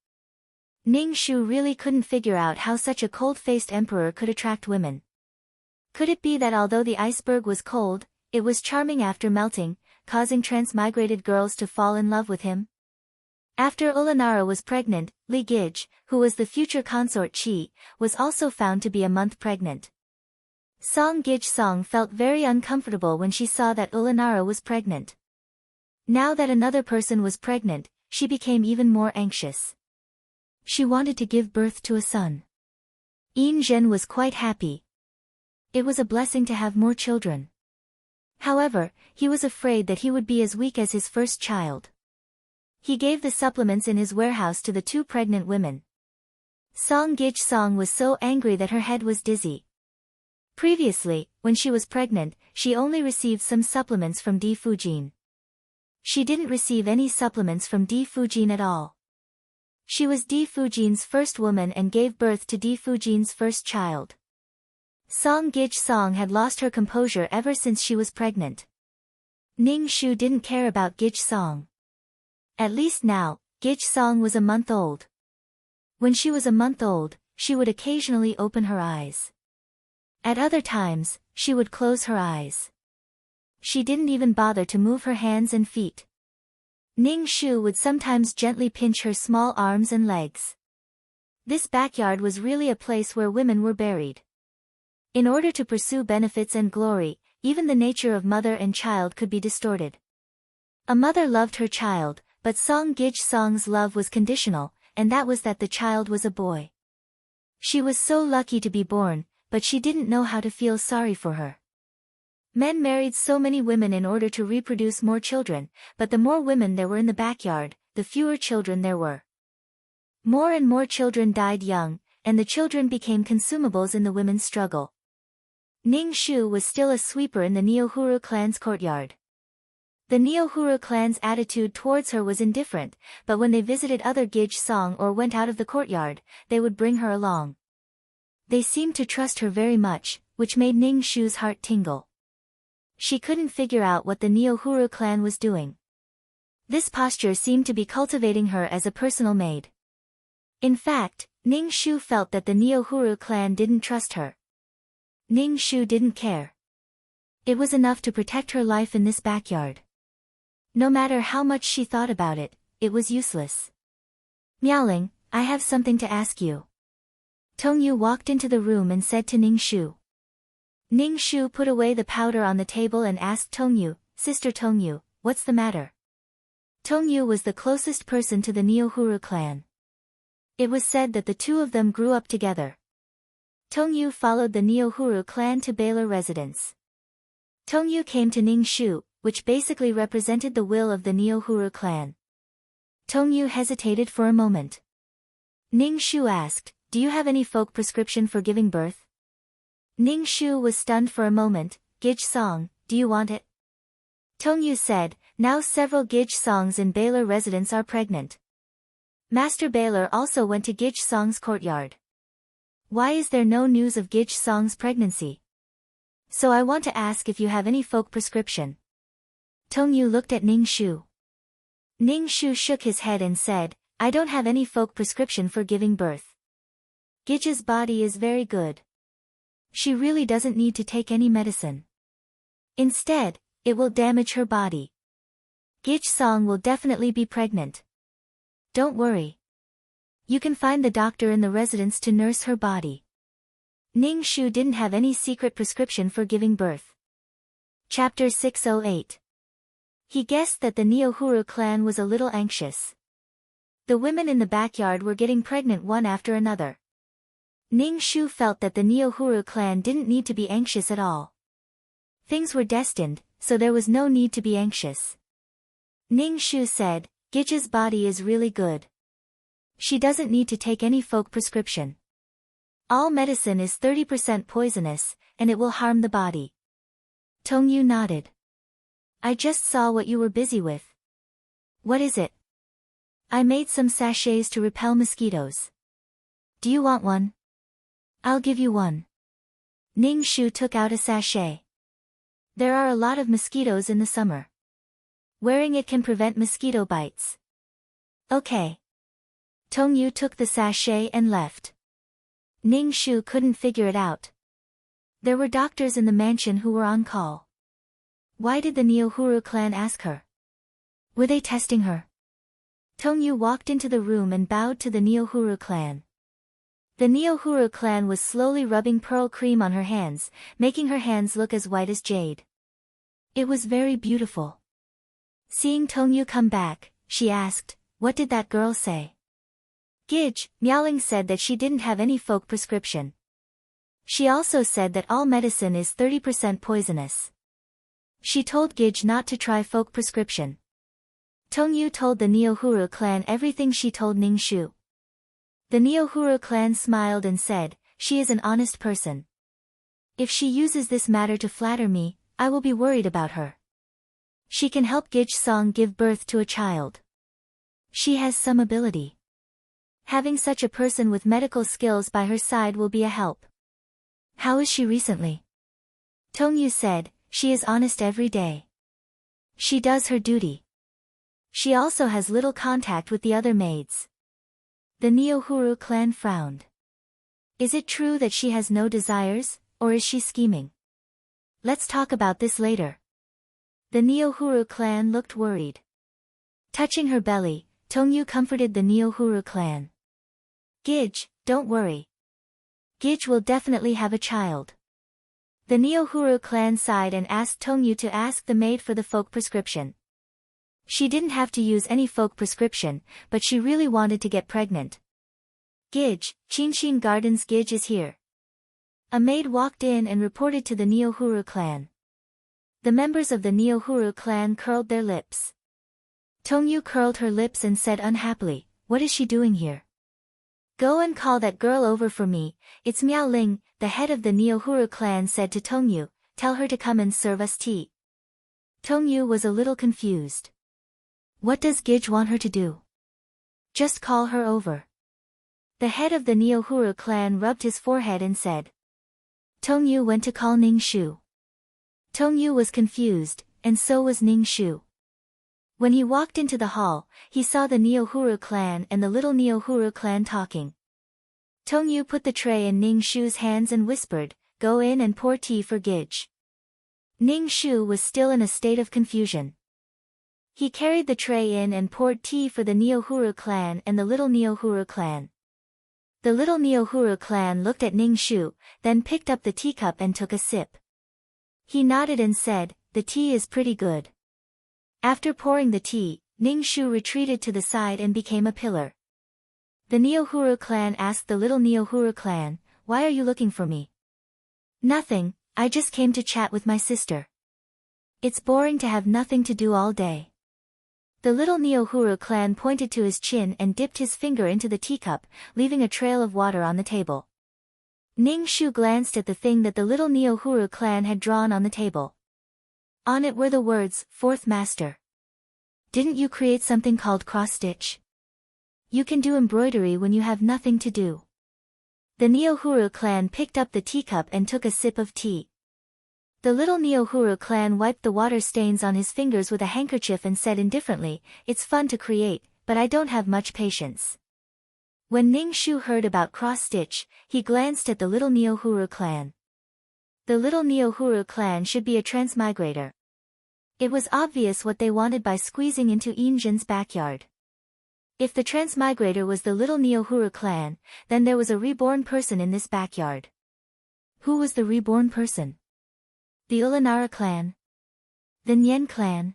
Ning Shu really couldn't figure out how such a cold-faced emperor could attract women. Could it be that although the iceberg was cold, it was charming after melting, causing transmigrated girls to fall in love with him? After Ulanara was pregnant, Li Gij, who was the future consort Chi, was also found to be a month pregnant. Song Gij Song felt very uncomfortable when she saw that Ulanara was pregnant. Now that another person was pregnant, she became even more anxious. She wanted to give birth to a son. Yin Zhen was quite happy. It was a blessing to have more children. However, he was afraid that he would be as weak as his first child. He gave the supplements in his warehouse to the two pregnant women. Song Gij Song was so angry that her head was dizzy. Previously, when she was pregnant, she only received some supplements from Di Fujin. She didn't receive any supplements from Di Fujin at all. She was Di Fujin's first woman and gave birth to Di Fujin's first child. Song Gij Song had lost her composure ever since she was pregnant. Ning Shu didn't care about Gij Song. At least now, Gij Song was a month old. When she was a month old, she would occasionally open her eyes. At other times, she would close her eyes. She didn't even bother to move her hands and feet. Ning Shu would sometimes gently pinch her small arms and legs. This backyard was really a place where women were buried. In order to pursue benefits and glory, even the nature of mother and child could be distorted. A mother loved her child, but Song Gij Song's love was conditional, and that was that the child was a boy. She was so lucky to be born, but she didn't know how to feel sorry for her. Men married so many women in order to reproduce more children, but the more women there were in the backyard, the fewer children there were. More and more children died young, and the children became consumables in the women's struggle. Ning Shu was still a sweeper in the Neohuru clan's courtyard. The Neohuru clan's attitude towards her was indifferent, but when they visited other Gij Song or went out of the courtyard, they would bring her along. They seemed to trust her very much, which made Ning Shu's heart tingle. She couldn't figure out what the Neohuru clan was doing. This posture seemed to be cultivating her as a personal maid. In fact, Ning Shu felt that the Neohuru clan didn't trust her. Ning Shu didn't care. It was enough to protect her life in this backyard. No matter how much she thought about it, it was useless. Miaoling, I have something to ask you. Tongyu walked into the room and said to Ning Shu. Ning Shu put away the powder on the table and asked Tongyu, Sister Tongyu, what's the matter? Tongyu was the closest person to the Neohuru clan. It was said that the two of them grew up together. Tongyu followed the Neohuru clan to Baylor residence. Tongyu came to Ning Shu, which basically represented the will of the Neohuru clan. Tongyu hesitated for a moment. Ning Shu asked, do you have any folk prescription for giving birth? Ning Shu was stunned for a moment. Gij Song, do you want it? Tongyu said, now several Gij Songs in Baylor residence are pregnant. Master Baylor also went to Gij Song's courtyard. Why is there no news of Gij Song's pregnancy? So I want to ask if you have any folk prescription. Tongyu looked at Ning Shu. Ning Shu shook his head and said, I don't have any folk prescription for giving birth. Gij's body is very good. She really doesn't need to take any medicine. Instead, it will damage her body. Gij Song will definitely be pregnant. Don't worry. You can find the doctor in the residence to nurse her body. Ning Shu didn't have any secret prescription for giving birth. Chapter 608. He guessed that the Neohuru clan was a little anxious. The women in the backyard were getting pregnant one after another. Ning Shu felt that the Neohuru clan didn't need to be anxious at all. Things were destined, so there was no need to be anxious. Ning Shu said, Gij's body is really good. She doesn't need to take any folk prescription. All medicine is 30% poisonous, and it will harm the body. Tongyu nodded. I just saw what you were busy with. What is it? I made some sachets to repel mosquitoes. Do you want one? I'll give you one. Ning Shu took out a sachet. There are a lot of mosquitoes in the summer. Wearing it can prevent mosquito bites. Okay. Tongyu took the sachet and left. Ning Shu couldn't figure it out. There were doctors in the mansion who were on call. Why did the Neohuru clan ask her? Were they testing her? Tongyu walked into the room and bowed to the Neohuru clan. The Neohuru clan was slowly rubbing pearl cream on her hands, making her hands look as white as jade. It was very beautiful. Seeing Tongyu come back, she asked, "What did that girl say?" Gij, Miaoling said that she didn't have any folk prescription. She also said that all medicine is 30% poisonous. She told Gij not to try folk prescription. Tongyu told the Neohuru clan everything she told Ningshu. The Neohuru clan smiled and said, "She is an honest person. If she uses this matter to flatter me, I will be worried about her. She can help Gij Song give birth to a child. She has some ability. Having such a person with medical skills by her side will be a help." "How is she recently?" Tongyu said, "She is honest every day. She does her duty. She also has little contact with the other maids." The Neohuru clan frowned. "Is it true that she has no desires, or is she scheming? Let's talk about this later." The Neohuru clan looked worried. Touching her belly, Tongyu comforted the Neohuru clan. "Gij, don't worry. Gij will definitely have a child." The Neohuru clan sighed and asked Tongyu to ask the maid for the folk prescription. She didn't have to use any folk prescription, but she really wanted to get pregnant. "Gij, Qinshin Gardens, Gij is here." A maid walked in and reported to the Neohuru clan. The members of the Neohuru clan curled their lips. Tongyu curled her lips and said unhappily, "What is she doing here?" "Go and call that girl over for me, it's Miao Ling," the head of the Neohuru clan said to Tongyu. "Tell her to come and serve us tea." Tongyu was a little confused. What does Gij want her to do? Just call her over. The head of the Neohuru clan rubbed his forehead and said. Tongyu went to call Ningshu. Tongyu was confused, and so was Ningshu. When he walked into the hall, he saw the Neohuru clan and the little Neohuru clan talking. Tongyu put the tray in Ningshu's hands and whispered, "Go in and pour tea for Gij." Ningshu was still in a state of confusion. He carried the tray in and poured tea for the Neohuru clan and the little Neohuru clan. The little Neohuru clan looked at Ningshu, then picked up the teacup and took a sip. He nodded and said, "The tea is pretty good." After pouring the tea, Ningshu retreated to the side and became a pillar. The Neohuru clan asked the little Neohuru clan, "Why are you looking for me?" "Nothing, I just came to chat with my sister. It's boring to have nothing to do all day." The little Neohuru clan pointed to his chin and dipped his finger into the teacup, leaving a trail of water on the table. Ningshu glanced at the thing that the little Neohuru clan had drawn on the table. On it were the words, "Fourth Master." "Didn't you create something called cross-stitch? You can do embroidery when you have nothing to do." The Neohuru clan picked up the teacup and took a sip of tea. The little Neohuru clan wiped the water stains on his fingers with a handkerchief and said indifferently, "It's fun to create, but I don't have much patience." When Ningshu heard about cross-stitch, he glanced at the little Neohuru clan. The little Neohuru clan should be a transmigrator. It was obvious what they wanted by squeezing into Injin's backyard. If the transmigrator was the little Neohuru clan, then there was a reborn person in this backyard. Who was the reborn person? The Ulanara clan? The Nyen clan?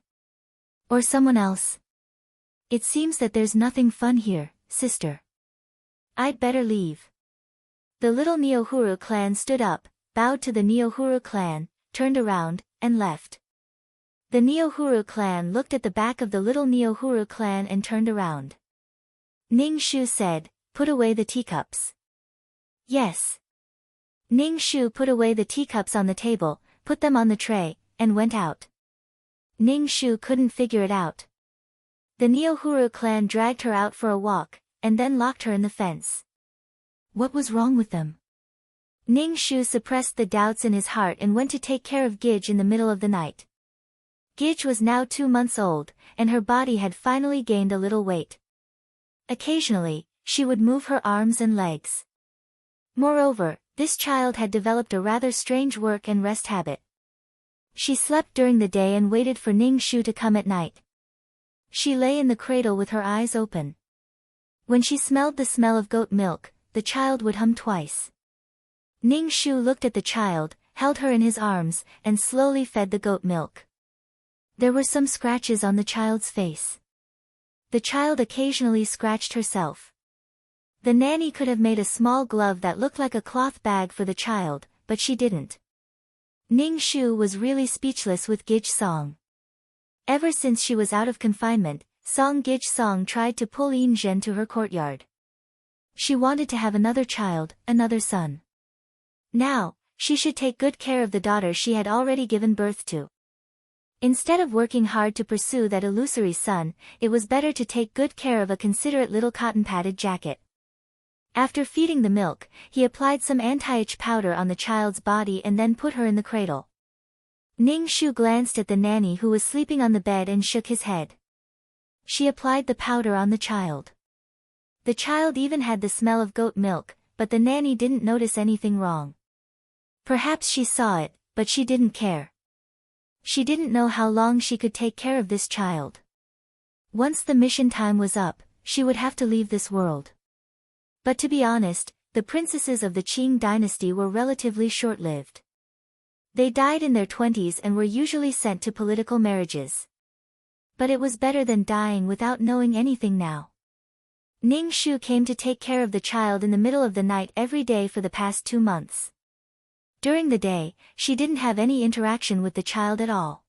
Or someone else? It seems that there's nothing fun here, sister. I'd better leave. The little Neohuru clan stood up, bowed to the Neohuru clan, turned around, and left. The Neohuru clan looked at the back of the little Neohuru clan and turned around. Ningshu said, "Put away the teacups." Yes. Ningshu put away the teacups on the table, put them on the tray, and went out. Ningshu couldn't figure it out. The Neohuru clan dragged her out for a walk, and then locked her in the fence. What was wrong with them? Ningshu suppressed the doubts in his heart and went to take care of Gij in the middle of the night. Gij was now 2 months old, and her body had finally gained a little weight. Occasionally, she would move her arms and legs. Moreover, this child had developed a rather strange work and rest habit. She slept during the day and waited for Ning Shu to come at night. She lay in the cradle with her eyes open. When she smelled the smell of goat milk, the child would hum twice. Ning Shu looked at the child, held her in his arms, and slowly fed the goat milk. There were some scratches on the child's face. The child occasionally scratched herself. The nanny could have made a small glove that looked like a cloth bag for the child, but she didn't. Ning Shu was really speechless with Gij Song. Ever since she was out of confinement, Song Gij Song tried to pull Yin Zhen to her courtyard. She wanted to have another child, another son. Now, she should take good care of the daughter she had already given birth to. Instead of working hard to pursue that illusory son, it was better to take good care of a considerate little cotton-padded jacket. After feeding the milk, he applied some anti-itch powder on the child's body and then put her in the cradle. Ning Shu glanced at the nanny who was sleeping on the bed and shook his head. She applied the powder on the child. The child even had the smell of goat milk, but the nanny didn't notice anything wrong. Perhaps she saw it, but she didn't care. She didn't know how long she could take care of this child. Once the mission time was up, she would have to leave this world. But to be honest, the princesses of the Qing dynasty were relatively short-lived. They died in their 20s and were usually sent to political marriages. But it was better than dying without knowing anything now. Ning Shu came to take care of the child in the middle of the night every day for the past 2 months. During the day, she didn't have any interaction with the child at all.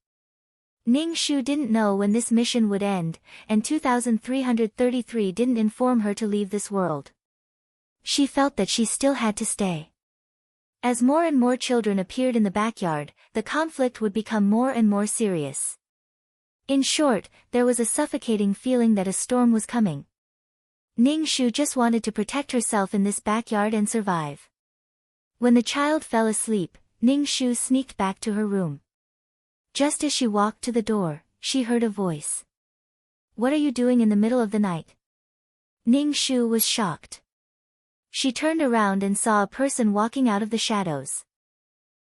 Ning Shu didn't know when this mission would end, and 2333 didn't inform her to leave this world. She felt that she still had to stay. As more and more children appeared in the backyard, the conflict would become more and more serious. In short, there was a suffocating feeling that a storm was coming. Ning Shu just wanted to protect herself in this backyard and survive. When the child fell asleep, Ning Shu sneaked back to her room. Just as she walked to the door, she heard a voice. "What are you doing in the middle of the night?" Ning Shu was shocked. She turned around and saw a person walking out of the shadows.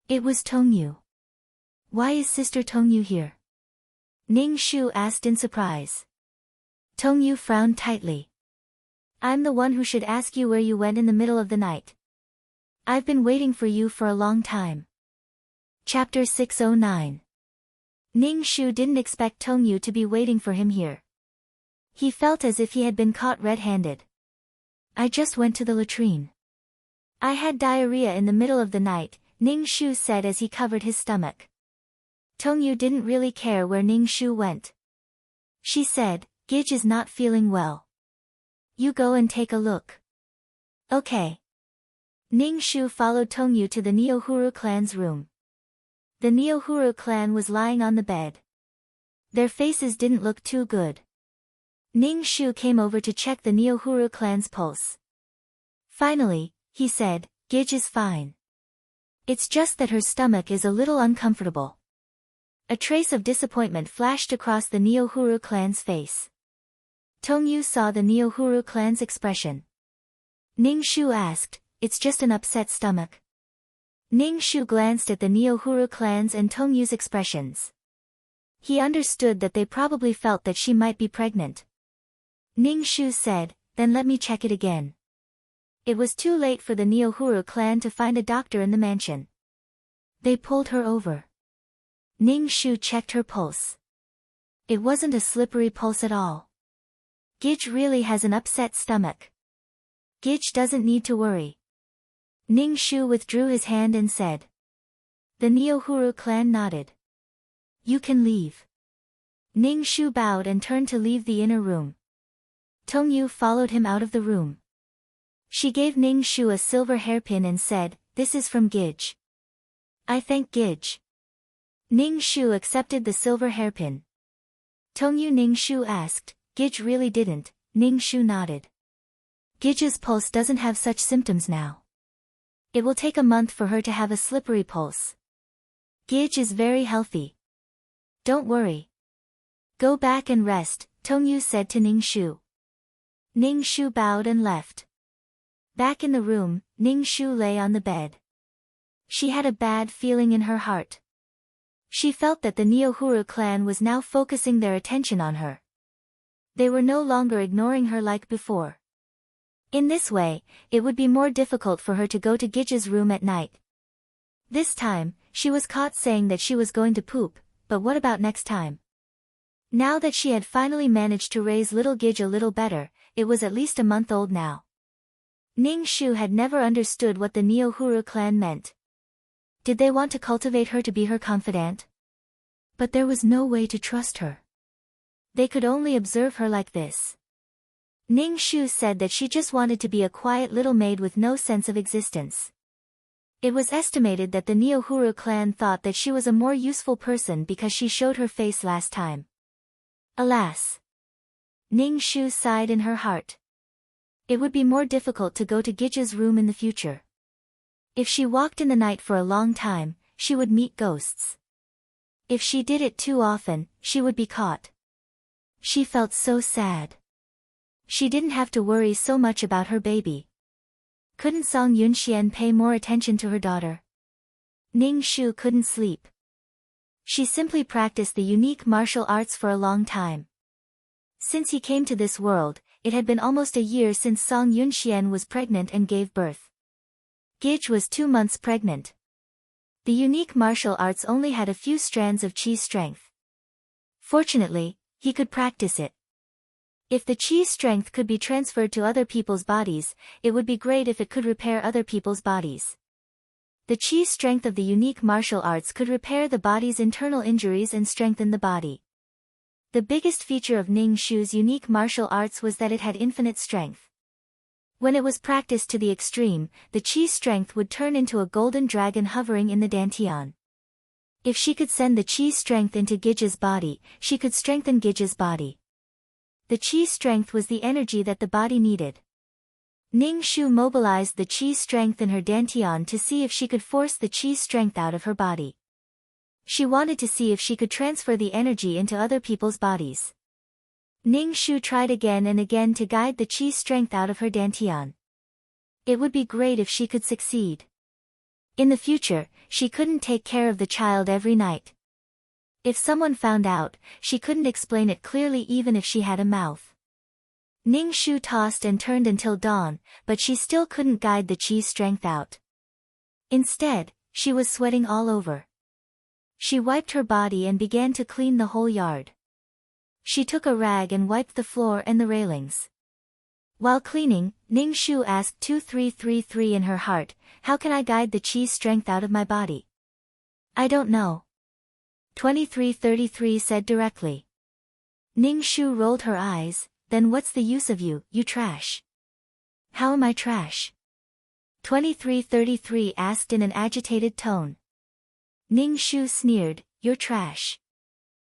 It was Tongyu. "Why is Sister Tongyu here?" Ning Shu asked in surprise. Tongyu frowned tightly. "I'm the one who should ask you where you went in the middle of the night. I've been waiting for you for a long time." Chapter 609. Ning Shu didn't expect Tongyu to be waiting for him here. He felt as if he had been caught red-handed. "I just went to the latrine. I had diarrhea in the middle of the night," Ning Shu said as he covered his stomach. Tongyu didn't really care where Ning Shu went. She said, "Gij is not feeling well. You go and take a look." "Okay." Ning Shu followed Tongyu to the Neohuru clan's room. The Neohuru clan was lying on the bed. Their faces didn't look too good. Ning Shu came over to check the Neohuru clan's pulse. Finally, he said, "Gij is fine. It's just that her stomach is a little uncomfortable." A trace of disappointment flashed across the Neohuru clan's face. Tongyu saw the Neohuru clan's expression. Ning Shu asked, "It's just an upset stomach?" Ning Shu glanced at the Neohuru clan's and Tongyu's expressions. He understood that they probably felt that she might be pregnant. Ning Shu said, "Then let me check it again." It was too late for the Neohuru clan to find a doctor in the mansion. They pulled her over. Ning Shu checked her pulse. It wasn't a slippery pulse at all. Gij really has an upset stomach. Gij doesn't need to worry. Ning Shu withdrew his hand and said. The Neohuru clan nodded. "You can leave." Ning Shu bowed and turned to leave the inner room. Tongyu followed him out of the room. She gave Ning Shu a silver hairpin and said, "This is from Gij." "I thank Gij." Ning Shu accepted the silver hairpin. Tongyu Ning Shu asked, "Gij really didn't?" Ning Shu nodded. "Gij's pulse doesn't have such symptoms now. It will take a month for her to have a slippery pulse. Gij is very healthy. Don't worry. Go back and rest," Tongyu said to Ning Shu. Ning Shu bowed and left. Back in the room, Ning Shu lay on the bed. She had a bad feeling in her heart. She felt that the Neohuru clan was now focusing their attention on her. They were no longer ignoring her like before. In this way, it would be more difficult for her to go to Gij's room at night. This time, she was caught saying that she was going to poop, but what about next time? Now that she had finally managed to raise little Gij a little better, it was at least a month old now. Ning Shu had never understood what the Neohuru clan meant. Did they want to cultivate her to be her confidant? But there was no way to trust her. They could only observe her like this. Ning Shu said that she just wanted to be a quiet little maid with no sense of existence. It was estimated that the Neohuru clan thought that she was a more useful person because she showed her face last time. Alas! Ning Shu sighed in her heart. It would be more difficult to go to Gij's room in the future. If she walked in the night for a long time, she would meet ghosts. If she did it too often, she would be caught. She felt so sad. She didn't have to worry so much about her baby. Couldn't Song Yunxian pay more attention to her daughter? Ning Shu couldn't sleep. She simply practiced the unique martial arts for a long time. Since he came to this world, it had been almost a year since Song Yunxian was pregnant and gave birth. Gij was 2 months pregnant. The unique martial arts only had a few strands of qi strength. Fortunately, he could practice it. If the qi strength could be transferred to other people's bodies, it would be great if it could repair other people's bodies. The qi strength of the unique martial arts could repair the body's internal injuries and strengthen the body. The biggest feature of Ning Shu's unique martial arts was that it had infinite strength. When it was practiced to the extreme, the qi strength would turn into a golden dragon hovering in the dantian. If she could send the qi strength into Gij's body, she could strengthen Gij's body. The qi strength was the energy that the body needed. Ning Shu mobilized the qi strength in her dantian to see if she could force the qi strength out of her body. She wanted to see if she could transfer the energy into other people's bodies. Ning Shu tried again and again to guide the qi strength out of her dantian. It would be great if she could succeed. In the future, she couldn't take care of the child every night. If someone found out, she couldn't explain it clearly even if she had a mouth. Ning Shu tossed and turned until dawn, but she still couldn't guide the qi strength out. Instead, she was sweating all over. She wiped her body and began to clean the whole yard. She took a rag and wiped the floor and the railings. While cleaning, Ning Shu asked 2333 in her heart, "How can I guide the qi strength out of my body?" "I don't know." 2333 said directly. Ning Shu rolled her eyes, "Then what's the use of you, you trash?" "How am I trash?" 2333 asked in an agitated tone. Ning Shu sneered, "You're trash.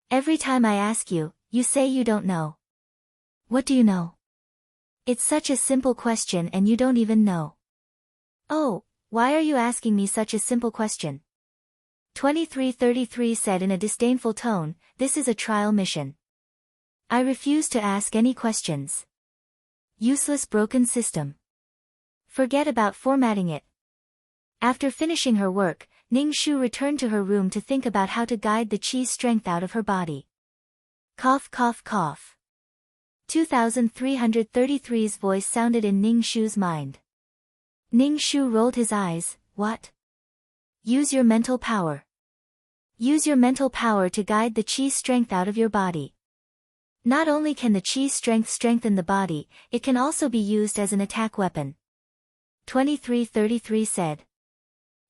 Every time I ask you, you say you don't know. What do you know? It's such a simple question and you don't even know." "Oh, why are you asking me such a simple question?" 2333 said in a disdainful tone, "This is a trial mission. I refuse to ask any questions. Useless broken system. Forget about formatting it." After finishing her work, Ning Shu returned to her room to think about how to guide the qi strength out of her body. Cough cough cough. 2333's voice sounded in Ning Shu's mind. Ning Shu rolled his eyes, "What?" "Use your mental power. Use your mental power to guide the qi strength out of your body. Not only can the qi strength strengthen the body, it can also be used as an attack weapon." 2333 said.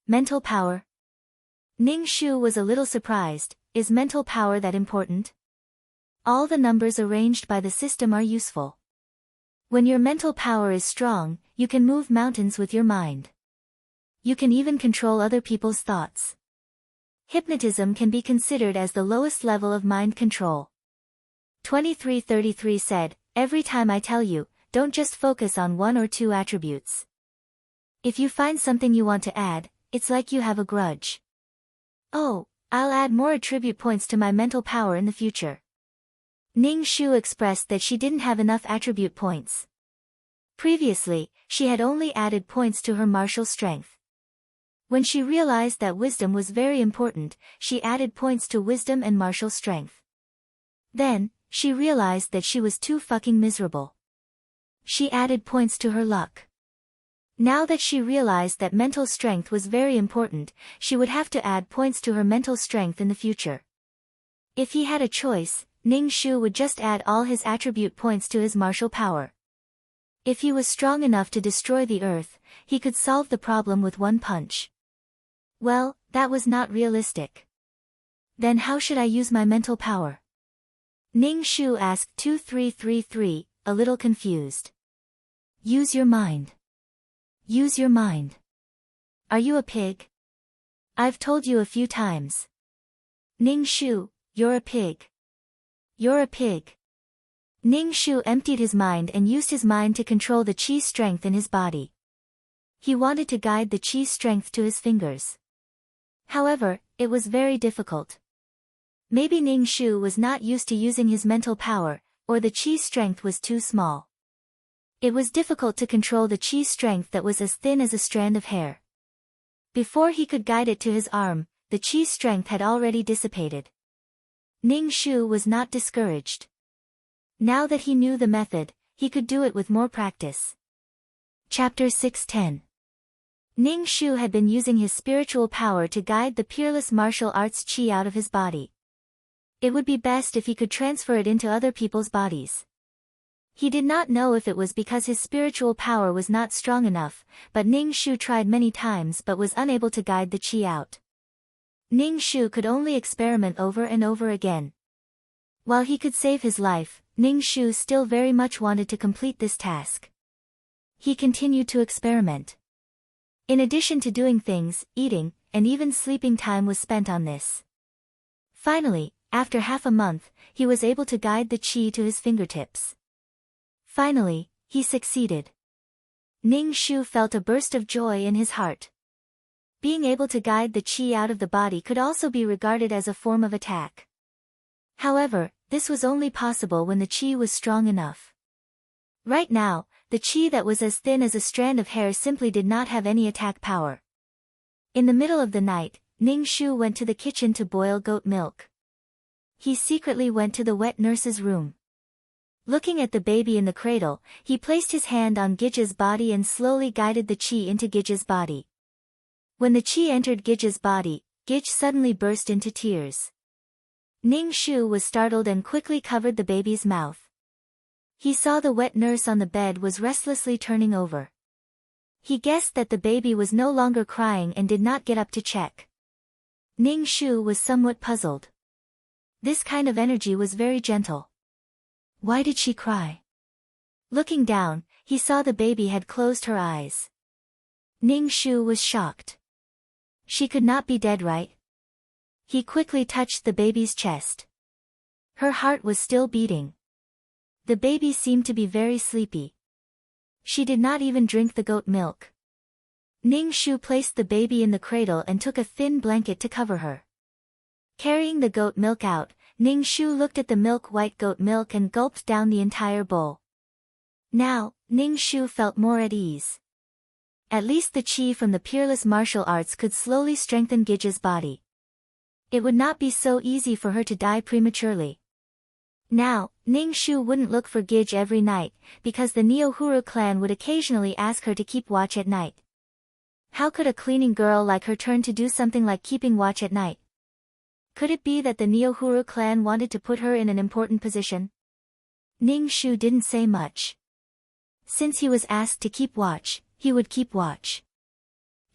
Mental power? Ning Shu was a little surprised. Is mental power that important? All the numbers arranged by the system are useful. When your mental power is strong, you can move mountains with your mind. You can even control other people's thoughts. Hypnotism can be considered as the lowest level of mind control. 2333 said, "Every time I tell you, don't just focus on 1 or 2 attributes. If you find something you want to add, it's like you have a grudge." "Oh, I'll add more attribute points to my mental power in the future." Ning Shu expressed that she didn't have enough attribute points. Previously, she had only added points to her martial strength. When she realized that wisdom was very important, she added points to wisdom and martial strength. Then, she realized that she was too fucking miserable. She added points to her luck. Now that she realized that mental strength was very important, she would have to add points to her mental strength in the future. If he had a choice, Ning Shu would just add all his attribute points to his martial power. If he was strong enough to destroy the earth, he could solve the problem with one punch. Well, that was not realistic. Then how should I use my mental power? Ning Shu asked 2333, a little confused. Use your mind. Use your mind. Are you a pig? I've told you a few times. Ning Shu, you're a pig. You're a pig. Ning Shu emptied his mind and used his mind to control the chi strength in his body. He wanted to guide the chi strength to his fingers. However, it was very difficult. Maybe Ning Shu was not used to using his mental power, or the chi strength was too small. It was difficult to control the chi strength that was as thin as a strand of hair. Before he could guide it to his arm, the chi strength had already dissipated. Ning Shu was not discouraged. Now that he knew the method, he could do it with more practice. Chapter 610. Ning Shu had been using his spiritual power to guide the peerless martial arts chi out of his body. It would be best if he could transfer it into other people's bodies. He did not know if it was because his spiritual power was not strong enough, but Ning Shu tried many times but was unable to guide the chi out. Ning Shu could only experiment over and over again. While he could save his life, Ning Shu still very much wanted to complete this task. He continued to experiment. In addition to doing things, eating, and even sleeping time was spent on this. Finally, after half a month, he was able to guide the chi to his fingertips. Finally, he succeeded. Ning Shu felt a burst of joy in his heart. Being able to guide the chi out of the body could also be regarded as a form of attack. However, this was only possible when the chi was strong enough. Right now, the chi that was as thin as a strand of hair simply did not have any attack power. In the middle of the night, Ning Shu went to the kitchen to boil goat milk. He secretly went to the wet nurse's room. Looking at the baby in the cradle, he placed his hand on Gij's body and slowly guided the chi into Gij's body. When the chi entered Gij's body, Gij suddenly burst into tears. Ning Shu was startled and quickly covered the baby's mouth. He saw the wet nurse on the bed was restlessly turning over. He guessed that the baby was no longer crying and did not get up to check. Ning Shu was somewhat puzzled. This kind of energy was very gentle. Why did she cry? Looking down, he saw the baby had closed her eyes. Ning Shu was shocked. She could not be dead, right? He quickly touched the baby's chest. Her heart was still beating. The baby seemed to be very sleepy. She did not even drink the goat milk. Ning Shu placed the baby in the cradle and took a thin blanket to cover her. Carrying the goat milk out, Ning Shu looked at the white goat milk and gulped down the entire bowl. Now, Ning Shu felt more at ease. At least the chi from the peerless martial arts could slowly strengthen Gij's body. It would not be so easy for her to die prematurely. Now, Ning Shu wouldn't look for Gij every night, because the Neohuru clan would occasionally ask her to keep watch at night. How could a cleaning girl like her turn to do something like keeping watch at night? Could it be that the Neohuru clan wanted to put her in an important position? Ning Shu didn't say much. Since he was asked to keep watch, he would keep watch.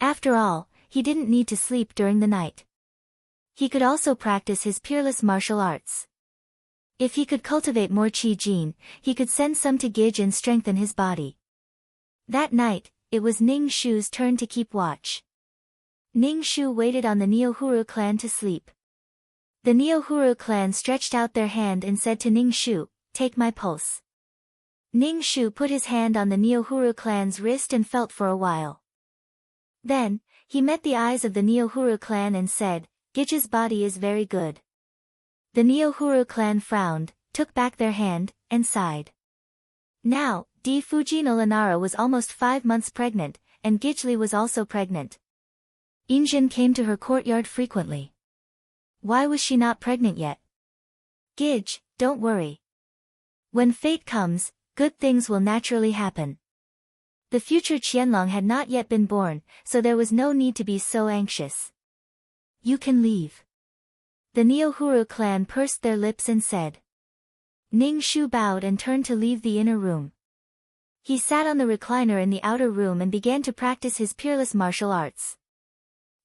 After all, he didn't need to sleep during the night. He could also practice his peerless martial arts. If he could cultivate more chi gene, he could send some to Gij and strengthen his body. That night, it was Ning Shu's turn to keep watch. Ning Shu waited on the Neohuru clan to sleep. The Neohuru clan stretched out their hand and said to Ning Shu, "Take my pulse." Ning Shu put his hand on the Neohuru clan's wrist and felt for a while. Then, he met the eyes of the Neohuru clan and said, "Gij's body is very good." The Neohuru clan frowned, took back their hand, and sighed. Now, D. Fujin Olanara was almost 5 months pregnant, and Gijli was also pregnant. Injin came to her courtyard frequently. Why was she not pregnant yet? Gij, don't worry. When fate comes, good things will naturally happen. The future Qianlong had not yet been born, so there was no need to be so anxious. You can leave. The Neohuru clan pursed their lips and said. Ning Shu bowed and turned to leave the inner room. He sat on the recliner in the outer room and began to practice his peerless martial arts.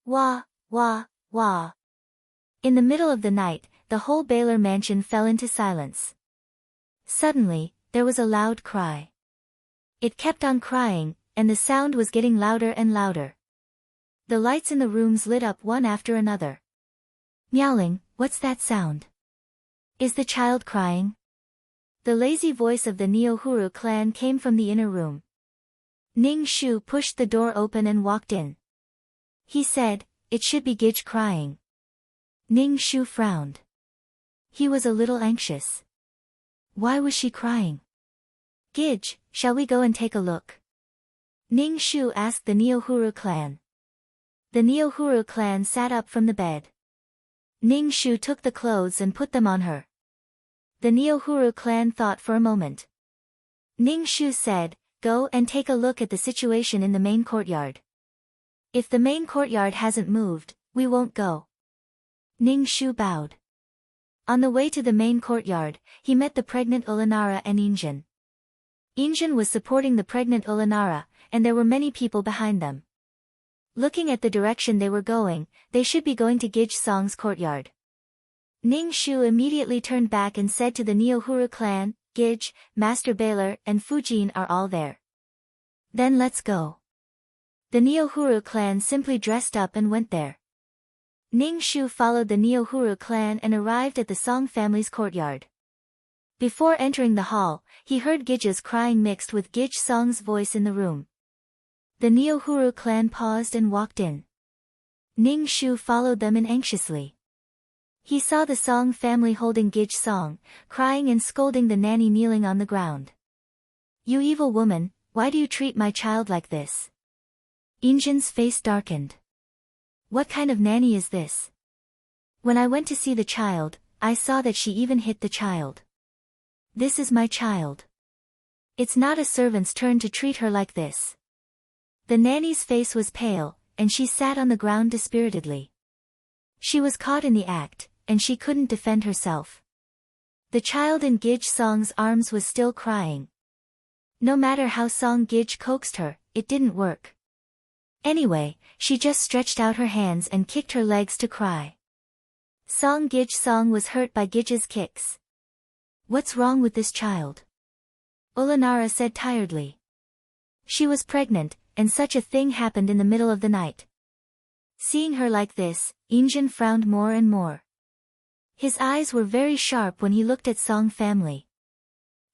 Wah, wah, wah. In the middle of the night, the whole Baylor mansion fell into silence. Suddenly, there was a loud cry. It kept on crying, and the sound was getting louder and louder. The lights in the rooms lit up one after another. Meowling, what's that sound? Is the child crying? The lazy voice of the Neohuru clan came from the inner room. Ning Shu pushed the door open and walked in. He said, it should be Gij crying. Ning Shu frowned. He was a little anxious. Why was she crying? Gij, shall we go and take a look? Ning Shu asked the Neohuru clan. The Neohuru clan sat up from the bed. Ning Shu took the clothes and put them on her. The Neohuru clan thought for a moment. Ning Shu said, go and take a look at the situation in the main courtyard. If the main courtyard hasn't moved, we won't go. Ning Shu bowed. On the way to the main courtyard, he met the pregnant Olanara and Injin. Injin was supporting the pregnant Olanara, and there were many people behind them. Looking at the direction they were going, they should be going to Gij Song's courtyard. Ning Shu immediately turned back and said to the Neohuru clan, Gij, Master Baylor, and Fujin are all there. Then let's go. The Neohuru clan simply dressed up and went there. Ning Shu followed the Neohuru clan and arrived at the Song family's courtyard. Before entering the hall, he heard Gij's crying mixed with Gij Song's voice in the room. The Neohuru clan paused and walked in. Ning Shu followed them in anxiously. He saw the Song family holding Gij Song, crying and scolding the nanny kneeling on the ground. You evil woman, why do you treat my child like this? Injin's face darkened. What kind of nanny is this? When I went to see the child, I saw that she even hit the child. This is my child. It's not a servant's turn to treat her like this. The nanny's face was pale, and she sat on the ground dispiritedly. She was caught in the act, and she couldn't defend herself. The child in Gij Song's arms was still crying. No matter how Song Gij coaxed her, it didn't work. Anyway, she just stretched out her hands and kicked her legs to cry. Song Gij Song was hurt by Gij's kicks. What's wrong with this child? Olanara said tiredly. She was pregnant, and such a thing happened in the middle of the night. Seeing her like this, Injin frowned more and more. His eyes were very sharp when he looked at Song family.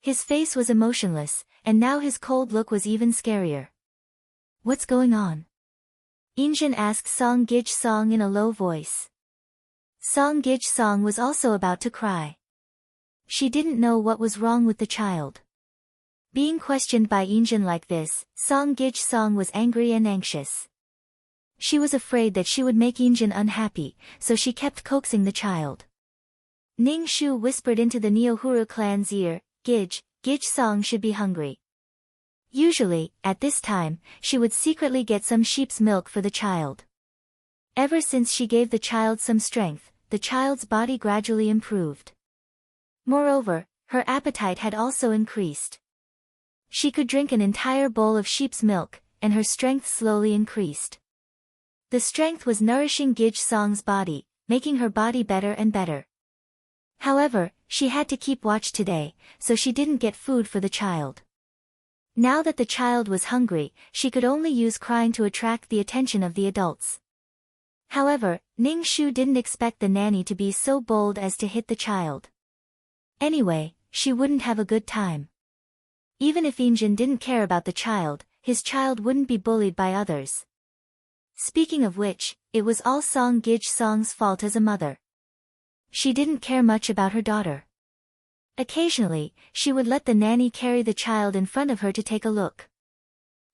His face was emotionless, and now his cold look was even scarier. What's going on? Injin asked Song Gij Song in a low voice. Song Gij Song was also about to cry. She didn't know what was wrong with the child. Being questioned by Injin like this, Song Gij Song was angry and anxious. She was afraid that she would make Injin unhappy, so she kept coaxing the child. Ning Shu whispered into the Neohuru clan's ear, Gij Song should be hungry. Usually, at this time, she would secretly get some sheep's milk for the child. Ever since she gave the child some strength, the child's body gradually improved. Moreover, her appetite had also increased. She could drink an entire bowl of sheep's milk, and her strength slowly increased. The strength was nourishing Gij Song's body, making her body better and better. However, she had to keep watch today, so she didn't get food for the child. Now that the child was hungry, she could only use crying to attract the attention of the adults. However, Ning Shu didn't expect the nanny to be so bold as to hit the child. Anyway, she wouldn't have a good time. Even if Injin didn't care about the child, his child wouldn't be bullied by others. Speaking of which, it was all Song Gij Song's fault as a mother. She didn't care much about her daughter. Occasionally, she would let the nanny carry the child in front of her to take a look.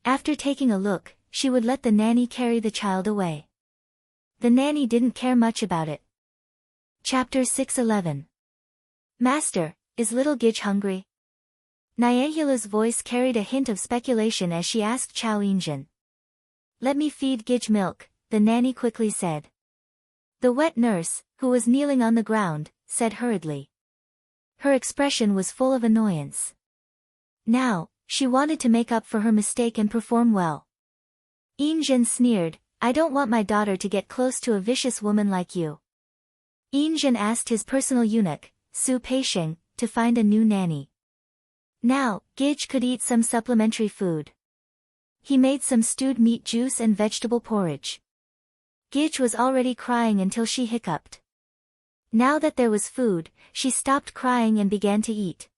After taking a look, she would let the nanny carry the child away. The nanny didn't care much about it. Chapter 6:11. Master, is little Gij hungry? Nyangula's voice carried a hint of speculation as she asked Chao Injin. Let me feed Gij milk, the nanny quickly said. The wet nurse, who was kneeling on the ground, said hurriedly. Her expression was full of annoyance. Now, she wanted to make up for her mistake and perform well. Injin sneered, I don't want my daughter to get close to a vicious woman like you. Injin asked his personal eunuch, Su Peisheng, to find a new nanny. Now, Gij could eat some supplementary food. He made some stewed meat juice and vegetable porridge. Gij was already crying until she hiccuped. Now that there was food, she stopped crying and began to eat.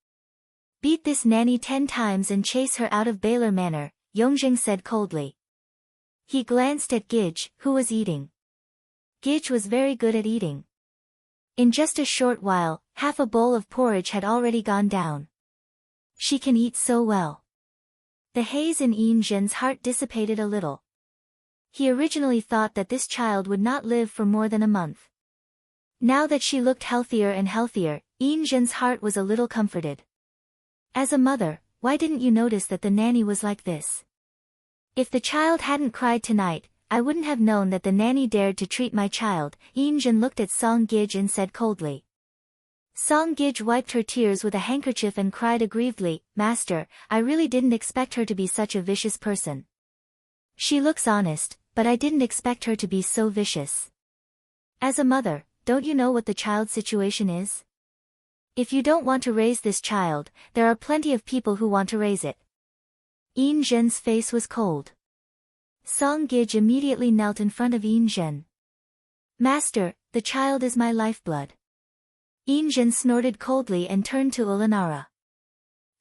Beat this nanny 10 times and chase her out of Baylor Manor, Yongjing said coldly. He glanced at Gij, who was eating. Gij was very good at eating. In just a short while, half a bowl of porridge had already gone down. She can eat so well. The haze in Injin's heart dissipated a little. He originally thought that this child would not live for more than a month. Now that she looked healthier and healthier, Injin's heart was a little comforted. As a mother, why didn't you notice that the nanny was like this? If the child hadn't cried tonight, I wouldn't have known that the nanny dared to treat my child. Injin looked at Song Gij and said coldly. Song Gij wiped her tears with a handkerchief and cried aggrievedly, Master, I really didn't expect her to be such a vicious person. She looks honest, but I didn't expect her to be so vicious. As a mother, don't you know what the child's situation is? If you don't want to raise this child, there are plenty of people who want to raise it. Injin's face was cold. Song Gij immediately knelt in front of Injin. Master, the child is my lifeblood. Injin snorted coldly and turned to Ulanara.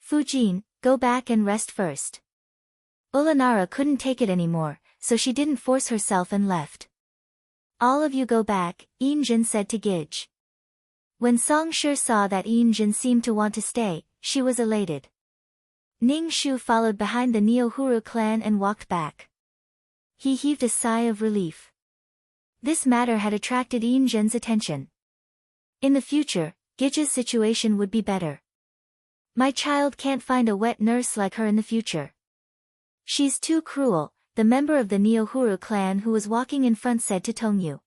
Fujin, go back and rest first. Ulanara couldn't take it anymore, so she didn't force herself and left. All of you go back, Injin said to Gij. When Song Shi saw that Injin seemed to want to stay, she was elated. Ning Shu followed behind the Neohuru clan and walked back. He heaved a sigh of relief. This matter had attracted Injin's attention. In the future, Gij's situation would be better. My child can't find a wet nurse like her in the future. She's too cruel, the member of the Neohuru clan who was walking in front said to Tongyu.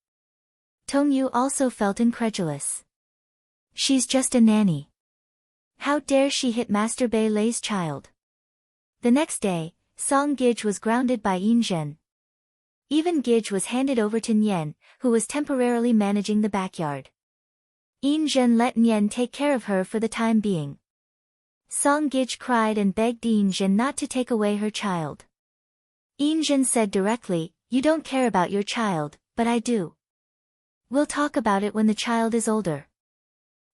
Tongyu also felt incredulous. She's just a nanny. How dare she hit Master Bei Lei's child? The next day, Song Gij was grounded by Injin. Even Gij was handed over to Nyen, who was temporarily managing the backyard. Injin let Nyen take care of her for the time being. Song Gij cried and begged Injin not to take away her child. Injin said directly, you don't care about your child, but I do. We'll talk about it when the child is older.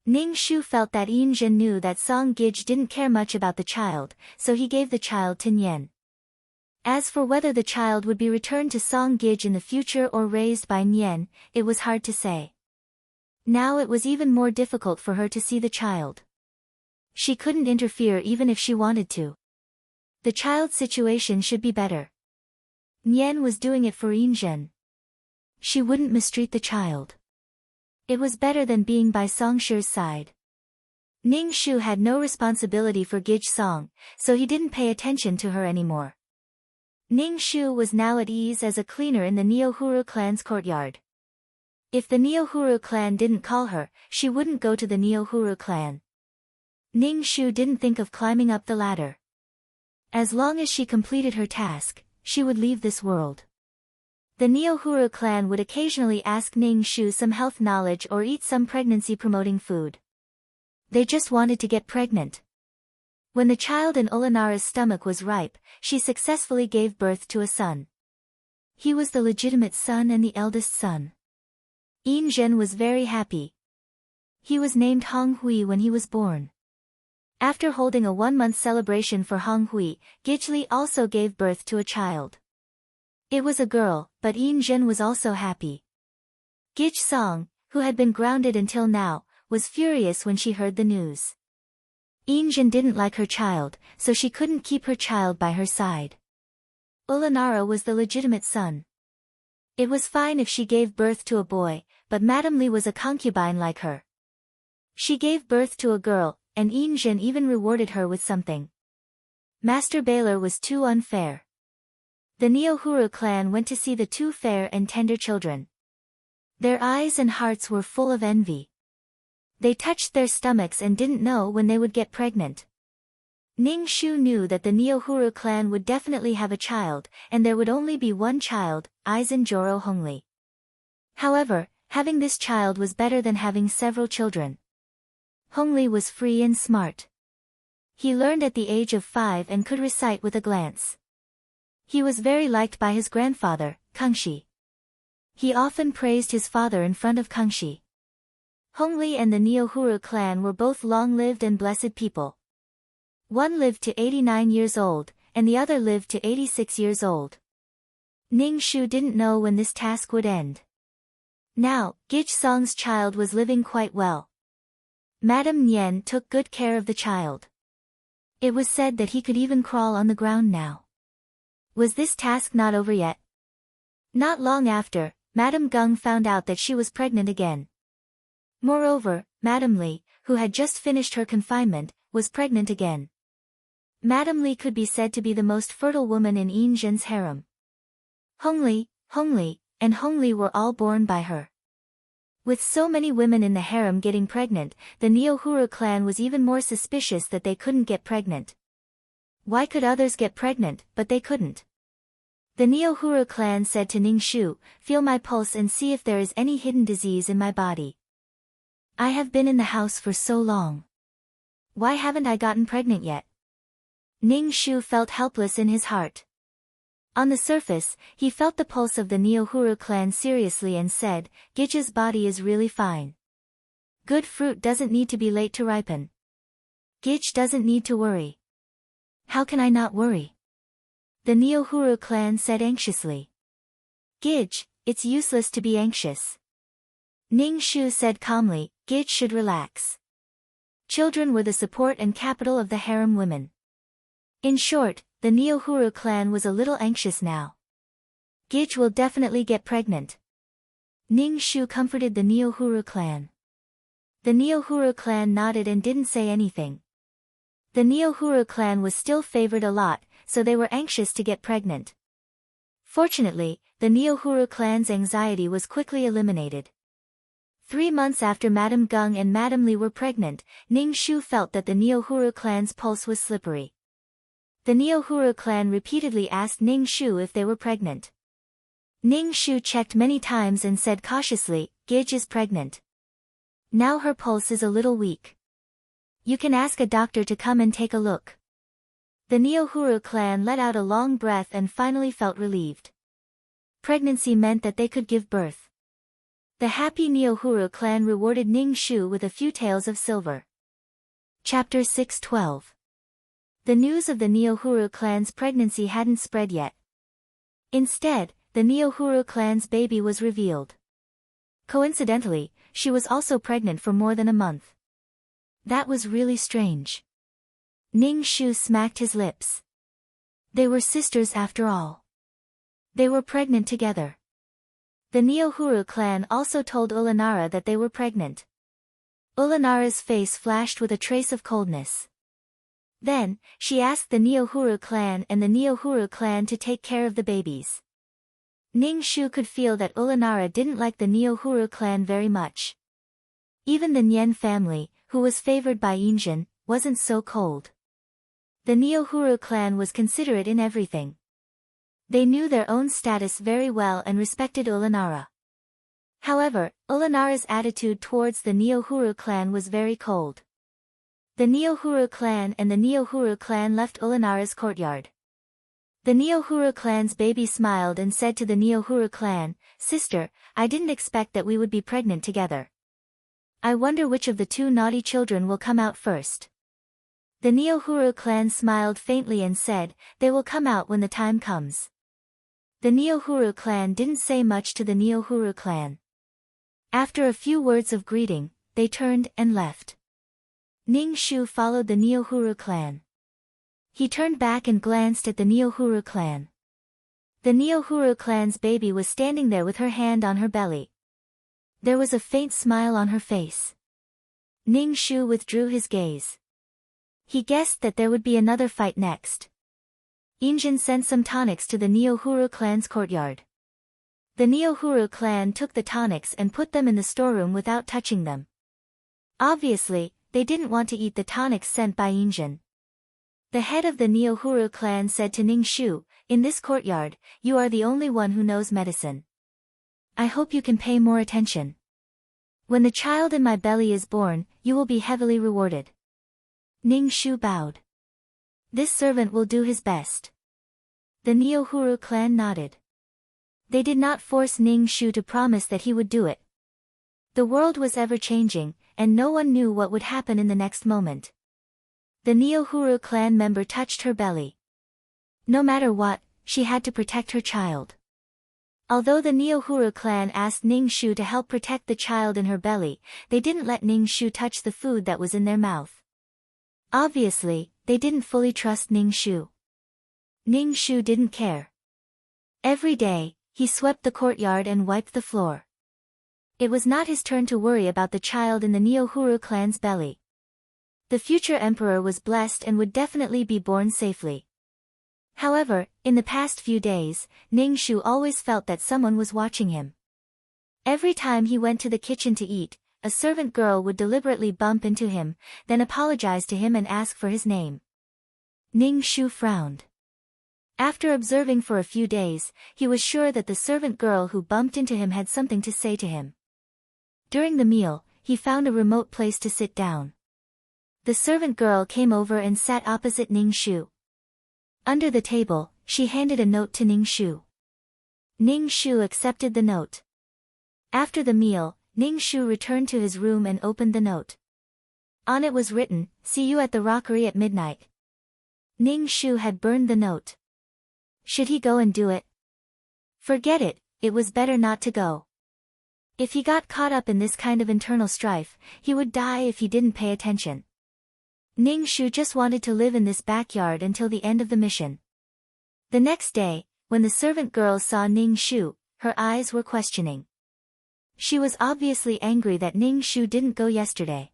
Ning Shu felt that Injin knew that Song Gij didn't care much about the child, so he gave the child to Nyen. As for whether the child would be returned to Song Gij in the future or raised by Nyen, it was hard to say. Now it was even more difficult for her to see the child. She couldn't interfere even if she wanted to. The child's situation should be better. Nyen was doing it for Injin. She wouldn't mistreat the child. It was better than being by Song Shi's side. Ning Shu had no responsibility for Gij Song, so he didn't pay attention to her anymore. Ning Shu was now at ease as a cleaner in the Neohuru clan's courtyard. If the Neohuru clan didn't call her, she wouldn't go to the Neohuru clan. Ning Shu didn't think of climbing up the ladder. As long as she completed her task, she would leave this world. The Neohuru clan would occasionally ask Ning Shu some health knowledge or eat some pregnancy-promoting food. They just wanted to get pregnant. When the child in Ulanara's stomach was ripe, she successfully gave birth to a son. He was the legitimate son and the eldest son. Injin was very happy. He was named Hong Hui when he was born. After holding a 1-month celebration for Hong Hui, Gijli also gave birth to a child. It was a girl, but Injin was also happy. Gij Song, who had been grounded until now, was furious when she heard the news. Injin didn't like her child, so she couldn't keep her child by her side. Ulanara was the legitimate son. It was fine if she gave birth to a boy, but Madame Li was a concubine like her. She gave birth to a girl, and Injin even rewarded her with something. Master Baylor was too unfair. The Neohuru clan went to see the two fair and tender children. Their eyes and hearts were full of envy. They touched their stomachs and didn't know when they would get pregnant. Ning Shu knew that the Neohuru clan would definitely have a child, and there would only be one child, Aizen Joro Hongli. However, having this child was better than having several children. Hongli was free and smart. He learned at the age of 5 and could recite with a glance. He was very liked by his grandfather, Kangxi. He often praised his father in front of Kangxi. Hongli and the Neohuru clan were both long-lived and blessed people. One lived to 89 years old, and the other lived to 86 years old. Ning Shu didn't know when this task would end. Now, Gich Song's child was living quite well. Madame Nian took good care of the child. It was said that he could even crawl on the ground now. Was this task not over yet? Not long after, Madame Gung found out that she was pregnant again. Moreover, Madame Li, who had just finished her confinement, was pregnant again. Madame Li could be said to be the most fertile woman in Injin's harem. Hongli, and Hongli were all born by her. With so many women in the harem getting pregnant, the Neohuru clan was even more suspicious that they couldn't get pregnant. Why could others get pregnant, but they couldn't? The Neohuru clan said to Ning Shu, "Feel my pulse and see if there is any hidden disease in my body. I have been in the house for so long. Why haven't I gotten pregnant yet?" Ning Shu felt helpless in his heart. On the surface, he felt the pulse of the Neohuru clan seriously and said, "Gich's body is really fine. Good fruit doesn't need to be late to ripen. Gich doesn't need to worry." "How can I not worry?" the Neohuru clan said anxiously. "Gich, it's useless to be anxious." Ning Shu said calmly, "Gich should relax. Children were the support and capital of the harem women." In short, the Neohuru clan was a little anxious now. "Gich will definitely get pregnant." Ning Shu comforted the Neohuru clan. The Neohuru clan nodded and didn't say anything. The Neohuru clan was still favored a lot, so they were anxious to get pregnant. Fortunately, the Neohuru clan's anxiety was quickly eliminated. 3 months after Madame Gung and Madame Li were pregnant, Ning Shu felt that the Neohuru clan's pulse was slippery. The Neohuru clan repeatedly asked Ning Shu if they were pregnant. Ning Shu checked many times and said cautiously, "Gich is pregnant. Now her pulse is a little weak. You can ask a doctor to come and take a look." The Neohuru clan let out a long breath and finally felt relieved. Pregnancy meant that they could give birth. The happy Neohuru clan rewarded Ning Shu with a few taels of silver. Chapter 612. The news of the Neohuru clan's pregnancy hadn't spread yet. Instead, the Neohuru clan's baby was revealed. Coincidentally, she was also pregnant for more than a month. That was really strange. Ning Shu smacked his lips. They were sisters after all. They were pregnant together. The Neohuru clan also told Ulanara that they were pregnant. Ulanara's face flashed with a trace of coldness. Then, she asked the Neohuru clan and the Neohuru clan to take care of the babies. Ning Shu could feel that Ulanara didn't like the Neohuru clan very much. Even the Nian family, who was favored by Injin, wasn't so cold. The Neohuru clan was considerate in everything. They knew their own status very well and respected Ulanara. However, Ulanara's attitude towards the Neohuru clan was very cold. The Neohuru clan and the Neohuru clan left Ulanara's courtyard. The Neohuru clan's baby smiled and said to the Neohuru clan, "Sister, I didn't expect that we would be pregnant together. I wonder which of the 2 naughty children will come out first." The Neohuru clan smiled faintly and said, "They will come out when the time comes." The Neohuru clan didn't say much to the Neohuru clan. After a few words of greeting, they turned and left. Ning Shu followed the Neohuru clan. He turned back and glanced at the Neohuru clan. The Neohuru clan's baby was standing there with her hand on her belly. There was a faint smile on her face. Ning Shu withdrew his gaze. He guessed that there would be another fight next. Injin sent some tonics to the Neohuru clan's courtyard. The Neohuru clan took the tonics and put them in the storeroom without touching them. Obviously, they didn't want to eat the tonics sent by Injin. The head of the Neohuru clan said to Ning Shu, "In this courtyard, you are the only one who knows medicine. I hope you can pay more attention. When the child in my belly is born, you will be heavily rewarded." Ning Shu bowed. "This servant will do his best." The Neohuru clan nodded. They did not force Ning Shu to promise that he would do it. The world was ever-changing, and no one knew what would happen in the next moment. The Neohuru clan member touched her belly. No matter what, she had to protect her child. Although the Neohuru clan asked Ning Shu to help protect the child in her belly, they didn't let Ning Shu touch the food that was in their mouth. Obviously, they didn't fully trust Ning Shu. Ning Shu didn't care. Every day, he swept the courtyard and wiped the floor. It was not his turn to worry about the child in the Neohuru clan's belly. The future emperor was blessed and would definitely be born safely. However, in the past few days, Ning Shu always felt that someone was watching him. Every time he went to the kitchen to eat, a servant girl would deliberately bump into him, then apologize to him and ask for his name. Ning Shu frowned. After observing for a few days, he was sure that the servant girl who bumped into him had something to say to him. During the meal, he found a remote place to sit down. The servant girl came over and sat opposite Ning Shu. Under the table, she handed a note to Ning Shu. Ning Shu accepted the note. After the meal, Ning Shu returned to his room and opened the note. On it was written, "See you at the rockery at midnight." Ning Shu had burned the note. Should he go and do it? Forget it, it was better not to go. If he got caught up in this kind of internal strife, he would die if he didn't pay attention. Ning Shu just wanted to live in this backyard until the end of the mission. The next day, when the servant girl saw Ning Shu, her eyes were questioning. She was obviously angry that Ning Shu didn't go yesterday.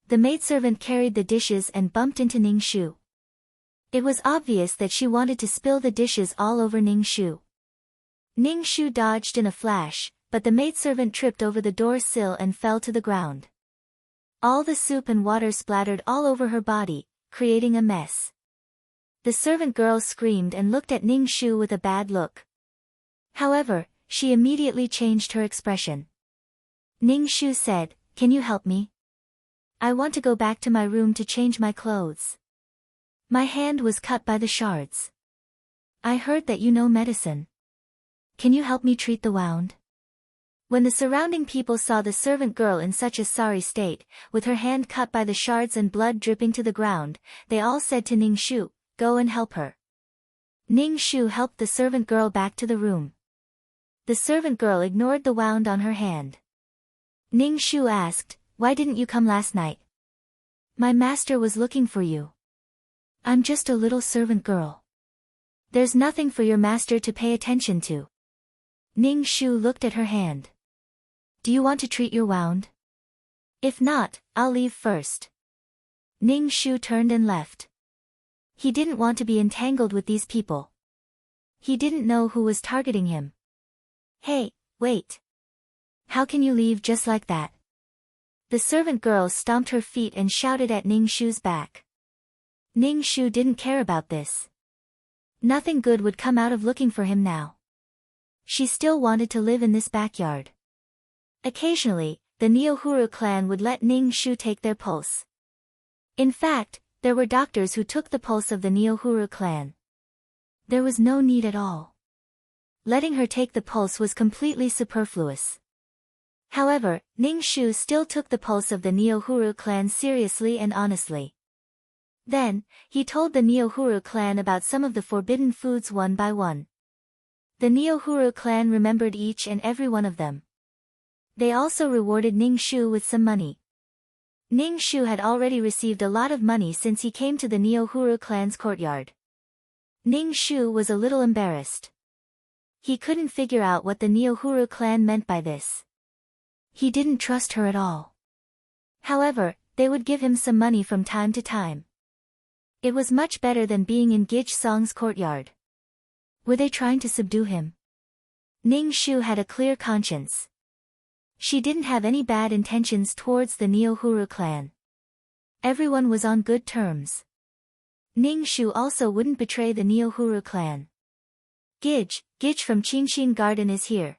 The maidservant carried the dishes and bumped into Ning Shu. It was obvious that she wanted to spill the dishes all over Ning Shu. Ning Shu dodged in a flash, but the maidservant tripped over the door sill and fell to the ground. All the soup and water splattered all over her body, creating a mess. The servant girl screamed and looked at Ning Shu with a bad look. However, she immediately changed her expression. Ning Shu said, "Can you help me? I want to go back to my room to change my clothes. My hand was cut by the shards. I heard that you know medicine. Can you help me treat the wound?" When the surrounding people saw the servant girl in such a sorry state, with her hand cut by the shards and blood dripping to the ground, they all said to Ning Shu, "Go and help her." Ning Shu helped the servant girl back to the room. The servant girl ignored the wound on her hand. Ning Shu asked, "Why didn't you come last night? My master was looking for you." "I'm just a little servant girl. There's nothing for your master to pay attention to." Ning Shu looked at her hand. "Do you want to treat your wound? If not, I'll leave first." Ning Shu turned and left. He didn't want to be entangled with these people. He didn't know who was targeting him. "Hey, wait. How can you leave just like that?" The servant girl stomped her feet and shouted at Ning Shu's back. Ning Shu didn't care about this. Nothing good would come out of looking for him now. She still wanted to live in this backyard. Occasionally, the Neohuru clan would let Ning Shu take their pulse. In fact, there were doctors who took the pulse of the Neohuru clan. There was no need at all. Letting her take the pulse was completely superfluous. However, Ning Shu still took the pulse of the Neohuru clan seriously and honestly. Then, he told the Neohuru clan about some of the forbidden foods one by one. The Neohuru clan remembered each and every one of them. They also rewarded Ning Shu with some money. Ning Shu had already received a lot of money since he came to the Neohuru clan's courtyard. Ning Shu was a little embarrassed. He couldn't figure out what the Neohuru clan meant by this. He didn't trust her at all. However, they would give him some money from time to time. It was much better than being in Gij Song's courtyard. Were they trying to subdue him? Ning Shu had a clear conscience. She didn't have any bad intentions towards the Neohuru clan. Everyone was on good terms. Ning Shu also wouldn't betray the Neohuru clan. Gij from Qingxin Garden is here.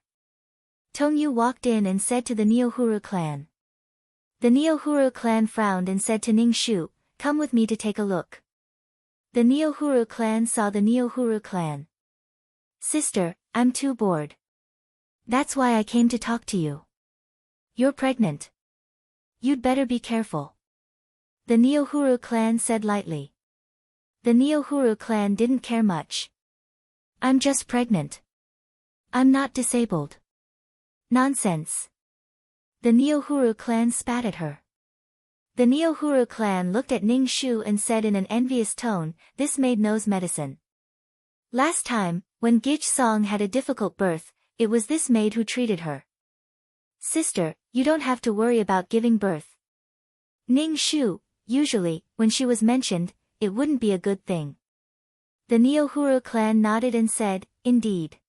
Tong Yu walked in and said to the Neohuru clan. The Neohuru clan frowned and said to Ning Shu, "Come with me to take a look." The Neohuru clan saw the Neohuru clan. "Sister, I'm too bored. That's why I came to talk to you. You're pregnant. You'd better be careful." The Neohuru clan said lightly. The Neohuru clan didn't care much. "I'm just pregnant. I'm not disabled." "Nonsense." The Neohuru clan spat at her. The Neohuru clan looked at Ning Shu and said in an envious tone, "This maid knows medicine. Last time, when Gij Song had a difficult birth, it was this maid who treated her. Sister, you don't have to worry about giving birth." Ning Shu, usually, when she was mentioned, it wouldn't be a good thing. The Neohuru clan nodded and said, "Indeed.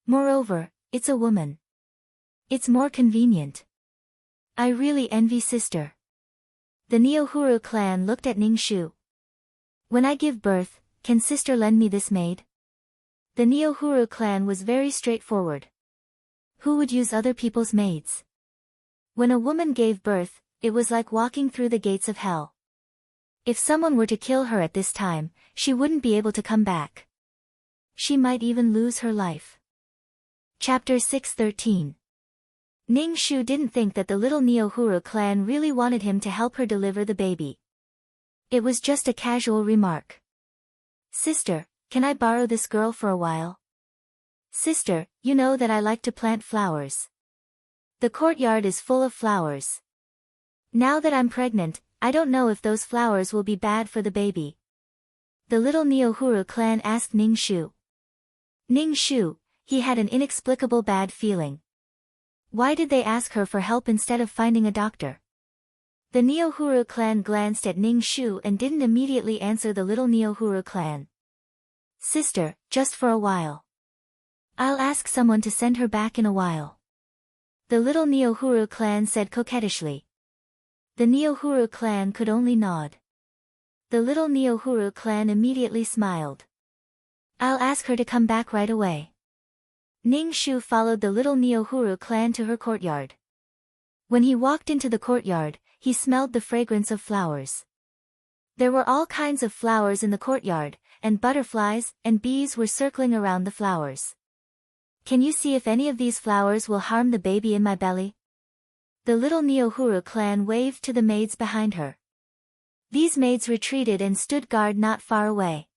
Moreover, it's a woman. It's more convenient. I really envy sister." The Neohuru clan looked at Ning Shu. "When I give birth, can sister lend me this maid?" The Neohuru clan was very straightforward. Who would use other people's maids? When a woman gave birth, it was like walking through the gates of hell. If someone were to kill her at this time, she wouldn't be able to come back. She might even lose her life. Chapter 613. Ning Shu didn't think that the little Neohuru clan really wanted him to help her deliver the baby. It was just a casual remark. "Sister, can I borrow this girl for a while?" "Sister, you know that I like to plant flowers. The courtyard is full of flowers. Now that I'm pregnant, I don't know if those flowers will be bad for the baby." The little Neohuru clan asked Ning Shu. Ning Shu, he had an inexplicable bad feeling. Why did they ask her for help instead of finding a doctor? The Neohuru clan glanced at Ning Shu and didn't immediately answer the little Neohuru clan. "Sister, just for a while. I'll ask someone to send her back in a while." The little Neohuru clan said coquettishly. The Neohuru clan could only nod. The little Neohuru clan immediately smiled. "I'll ask her to come back right away." Ning Shu followed the little Neohuru clan to her courtyard. When he walked into the courtyard, he smelled the fragrance of flowers. There were all kinds of flowers in the courtyard, and butterflies and bees were circling around the flowers. "Can you see if any of these flowers will harm the baby in my belly?" The little Neohuru clan waved to the maids behind her. These maids retreated and stood guard not far away.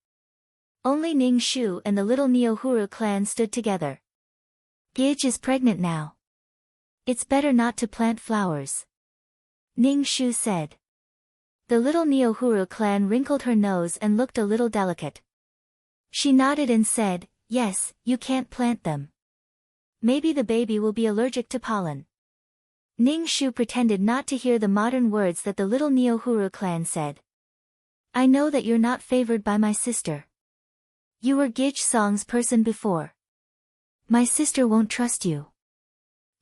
Only Ning Shu and the little Neohuru clan stood together. "Gij is pregnant now. It's better not to plant flowers," Ning Shu said. The little Neohuru clan wrinkled her nose and looked a little delicate. She nodded and said, "Yes, you can't plant them. Maybe the baby will be allergic to pollen." Ning Shu pretended not to hear the modern words that the little Neohuru clan said. "I know that you're not favored by my sister. You were Gij Song's person before. My sister won't trust you."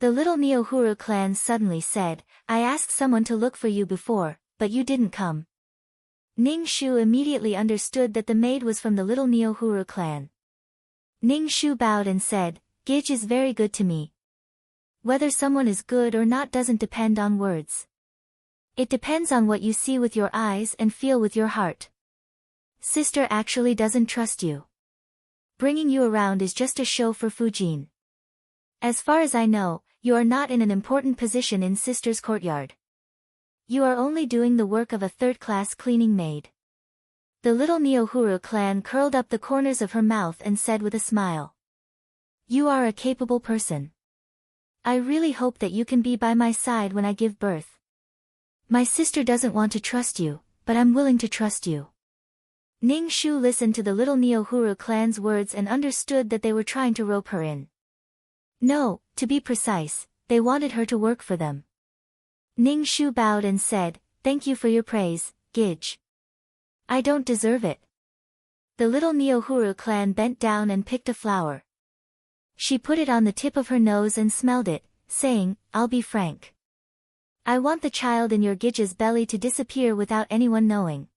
The little Neohuru clan suddenly said, "I asked someone to look for you before, but you didn't come." Ning Shu immediately understood that the maid was from the little Neohuru clan. Ning Shu bowed and said, "Gij is very good to me. Whether someone is good or not doesn't depend on words. It depends on what you see with your eyes and feel with your heart. Sister actually doesn't trust you. Bringing you around is just a show for Fujin. As far as I know, you are not in an important position in sister's courtyard. You are only doing the work of a third-class cleaning maid." The little Neohuru clan curled up the corners of her mouth and said with a smile, "You are a capable person. I really hope that you can be by my side when I give birth." My sister doesn't want to trust you, but I'm willing to trust you. Ning Shu listened to the little Neohuru clan's words and understood that they were trying to rope her in. No, to be precise, they wanted her to work for them. Ning Shu bowed and said, "Thank you for your praise, Gij. I don't deserve it." The little Neohuru clan bent down and picked a flower. She put it on the tip of her nose and smelled it, saying, "I'll be frank. I want the child in your Gij's belly to disappear without anyone knowing."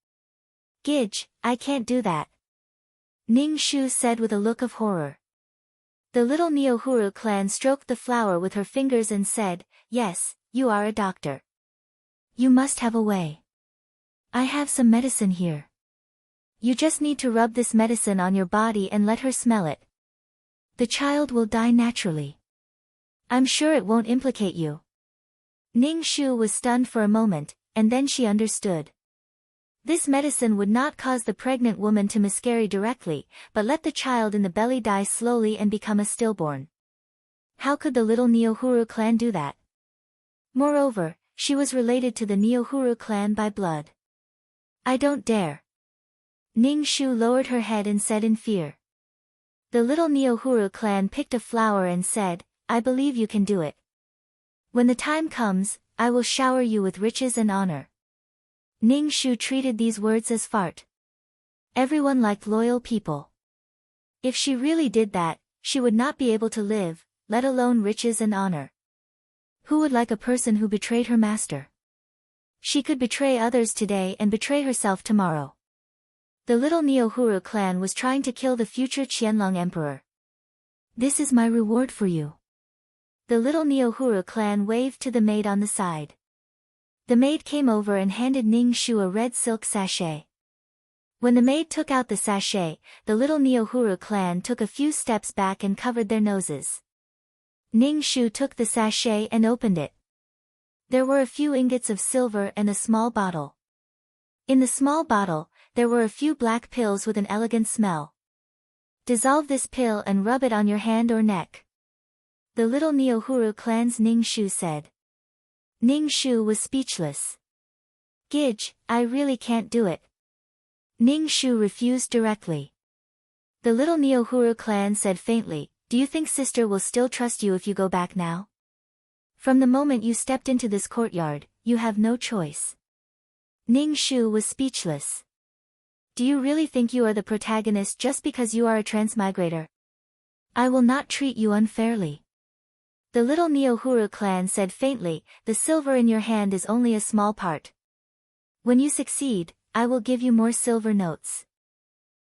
"Gij, I can't do that," Ning Shu said with a look of horror. The little Neohuru clan stroked the flower with her fingers and said, "Yes, you are a doctor. You must have a way. I have some medicine here. You just need to rub this medicine on your body and let her smell it. The child will die naturally. I'm sure it won't implicate you." Ning Shu was stunned for a moment, and then she understood. This medicine would not cause the pregnant woman to miscarry directly, but let the child in the belly die slowly and become a stillborn. How could the little Neohuru clan do that? Moreover, she was related to the Neohuru clan by blood. "I don't dare." Ning Shu lowered her head and said in fear. The little Neohuru clan picked a flower and said, "I believe you can do it. When the time comes, I will shower you with riches and honor." Ning Shu treated these words as fart. Everyone liked loyal people. If she really did that, she would not be able to live, let alone riches and honor. Who would like a person who betrayed her master? She could betray others today and betray herself tomorrow. The little Neohuru clan was trying to kill the future Qianlong emperor. "This is my reward for you." The little Neohuru clan waved to the maid on the side. The maid came over and handed Ning Shu a red silk sachet. When the maid took out the sachet, the little Neohuru clan took a few steps back and covered their noses. Ning Shu took the sachet and opened it. There were a few ingots of silver and a small bottle. In the small bottle, there were a few black pills with an elegant smell. "Dissolve this pill and rub it on your hand or neck," the little Neohuru clan's Ning Shu said. Ning Shu was speechless. "Gij, I really can't do it." Ning Shu refused directly. The little Neohuru clan said faintly, "Do you think sister will still trust you if you go back now? From the moment you stepped into this courtyard, you have no choice." Ning Shu was speechless. "Do you really think you are the protagonist just because you are a transmigrator? I will not treat you unfairly." The little Neohuru clan said faintly, "The silver in your hand is only a small part. When you succeed, I will give you more silver notes."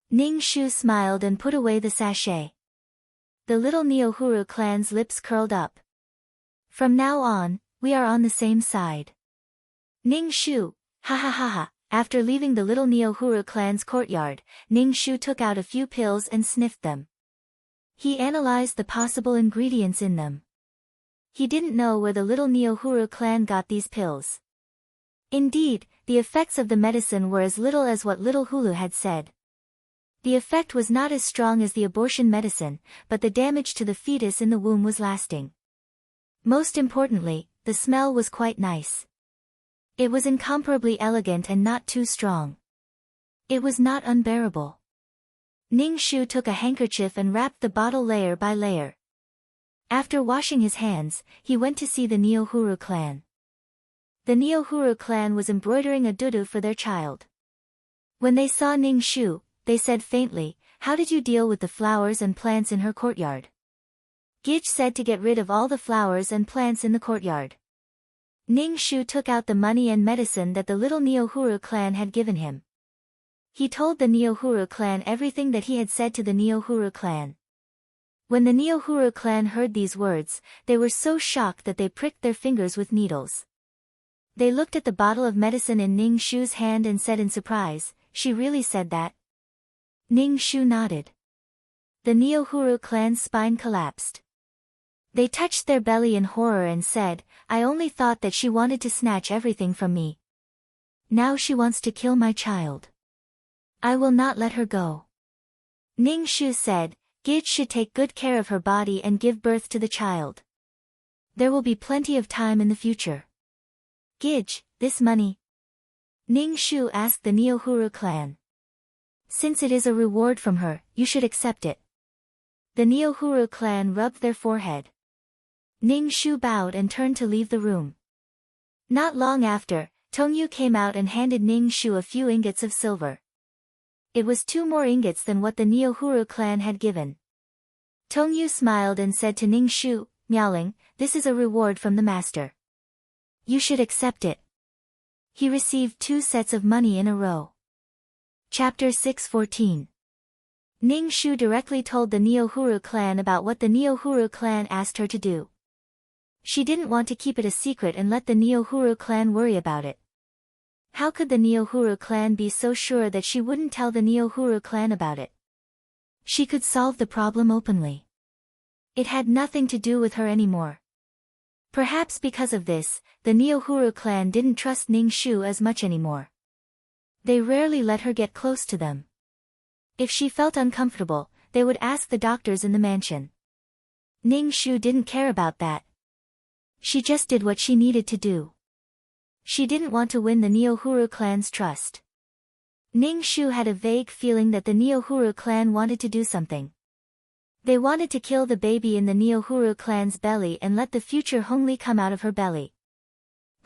Ning Shu smiled and put away the sachet. The little Neohuru clan's lips curled up. "From now on, we are on the same side." Ning Shu, ha ha ha ha. After leaving the little Neohuru clan's courtyard, Ning Shu took out a few pills and sniffed them. He analyzed the possible ingredients in them. He didn't know where the little Neohuru clan got these pills. Indeed, the effects of the medicine were as little as what little Hulu had said. The effect was not as strong as the abortion medicine, but the damage to the fetus in the womb was lasting. Most importantly, the smell was quite nice. It was incomparably elegant and not too strong. It was not unbearable. Ning Shu took a handkerchief and wrapped the bottle layer by layer. After washing his hands, he went to see the Neohuru clan. The Neohuru clan was embroidering a dudu for their child. When they saw Ning Shu, they said faintly, "How did you deal with the flowers and plants in her courtyard?" Gij said to get rid of all the flowers and plants in the courtyard. Ning Shu took out the money and medicine that the little Neohuru clan had given him. He told the Neohuru clan everything that he had said to the Neohuru clan. When the Neohuru clan heard these words, they were so shocked that they pricked their fingers with needles. They looked at the bottle of medicine in Ning Shu's hand and said in surprise, "She really said that?" Ning Shu nodded. The Neohuru clan's spine collapsed. They touched their belly in horror and said, "I only thought that she wanted to snatch everything from me. Now she wants to kill my child. I will not let her go." Ning Shu said, "Gij should take good care of her body and give birth to the child. There will be plenty of time in the future. Gij, this money? Ning Shu asked the Neohuru clan. Since it is a reward from her, you should accept it. The Neohuru clan rubbed their forehead. Ning Shu bowed and turned to leave the room. Not long after, Tongyu came out and handed Ning Shu a few ingots of silver. It was 2 more ingots than what the Neohuru clan had given. Tongyu smiled and said to Ning Shu, "Miaoling, this is a reward from the master. You should accept it." He received 2 sets of money in a row. Chapter 6:14. Ning Shu directly told the Neohuru clan about what the Neohuru clan asked her to do. She didn't want to keep it a secret and let the Neohuru clan worry about it. How could the Neohuru clan be so sure that she wouldn't tell the Neohuru clan about it? She could solve the problem openly. It had nothing to do with her anymore. Perhaps because of this, the Neohuru clan didn't trust Ning Shu as much anymore. They rarely let her get close to them. If she felt uncomfortable, they would ask the doctors in the mansion. Ning Shu didn't care about that. She just did what she needed to do. She didn't want to win the Neohuru clan's trust. Ning Shu had a vague feeling that the Neohuru clan wanted to do something. They wanted to kill the baby in the Neohuru clan's belly and let the future Hongli come out of her belly.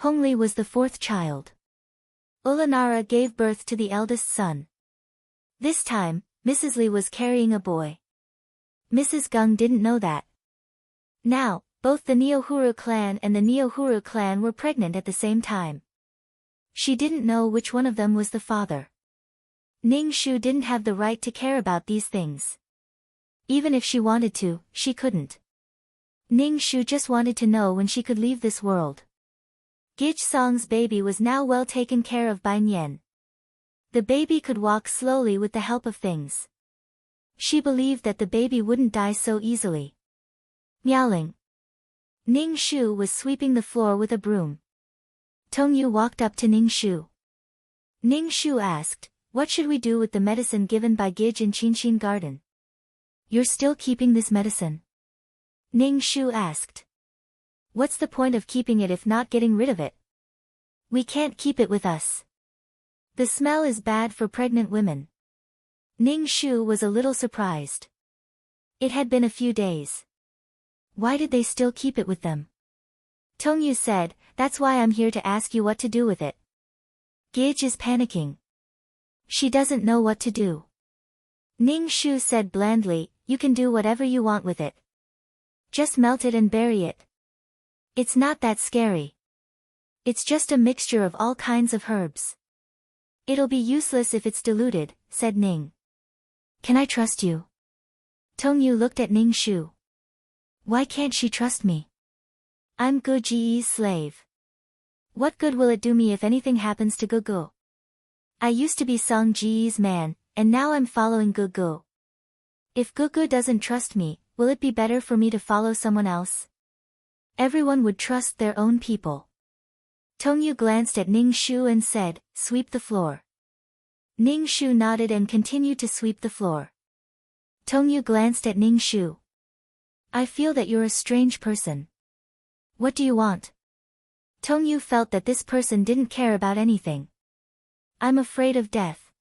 Hongli was the 4th child. Ulanara gave birth to the eldest son. This time, Mrs. Li was carrying a boy. Mrs. Gung didn't know that. Now, both the Neohuru clan and the Neohuru clan were pregnant at the same time. She didn't know which one of them was the father. Ning Shu didn't have the right to care about these things. Even if she wanted to, she couldn't. Ning Shu just wanted to know when she could leave this world. Gij Song's baby was now well taken care of by Nian. The baby could walk slowly with the help of things. She believed that the baby wouldn't die so easily. Miaoling. Ning Shu was sweeping the floor with a broom. Tongyu walked up to Ning Shu. Ning Shu asked, "What should we do with the medicine given by Gij in Qinshin Garden?" "You're still keeping this medicine?" Ning Shu asked. "What's the point of keeping it if not getting rid of it?" "We can't keep it with us. The smell is bad for pregnant women." Ning Shu was a little surprised. It had been a few days. Why did they still keep it with them? Tongyu said, "That's why I'm here to ask you what to do with it." Gij is panicking. She doesn't know what to do. Ning Shu said blandly, "You can do whatever you want with it. Just melt it and bury it. It's not that scary. It's just a mixture of all kinds of herbs. It'll be useless if it's diluted," said Ning. "Can I trust you?" Tongyu looked at Ning Shu. "Why can't she trust me? I'm Gu Ji's slave. What good will it do me if anything happens to Gugu? I used to be Song Ji's man, and now I'm following Gugu. If Gugu doesn't trust me, will it be better for me to follow someone else? Everyone would trust their own people." Tongyu glanced at Ning Shu and said, "Sweep the floor." Ning Shu nodded and continued to sweep the floor. Tongyu glanced at Ning Shu. "I feel that you're a strange person. What do you want?" Tongyu felt that this person didn't care about anything. "I'm afraid of death.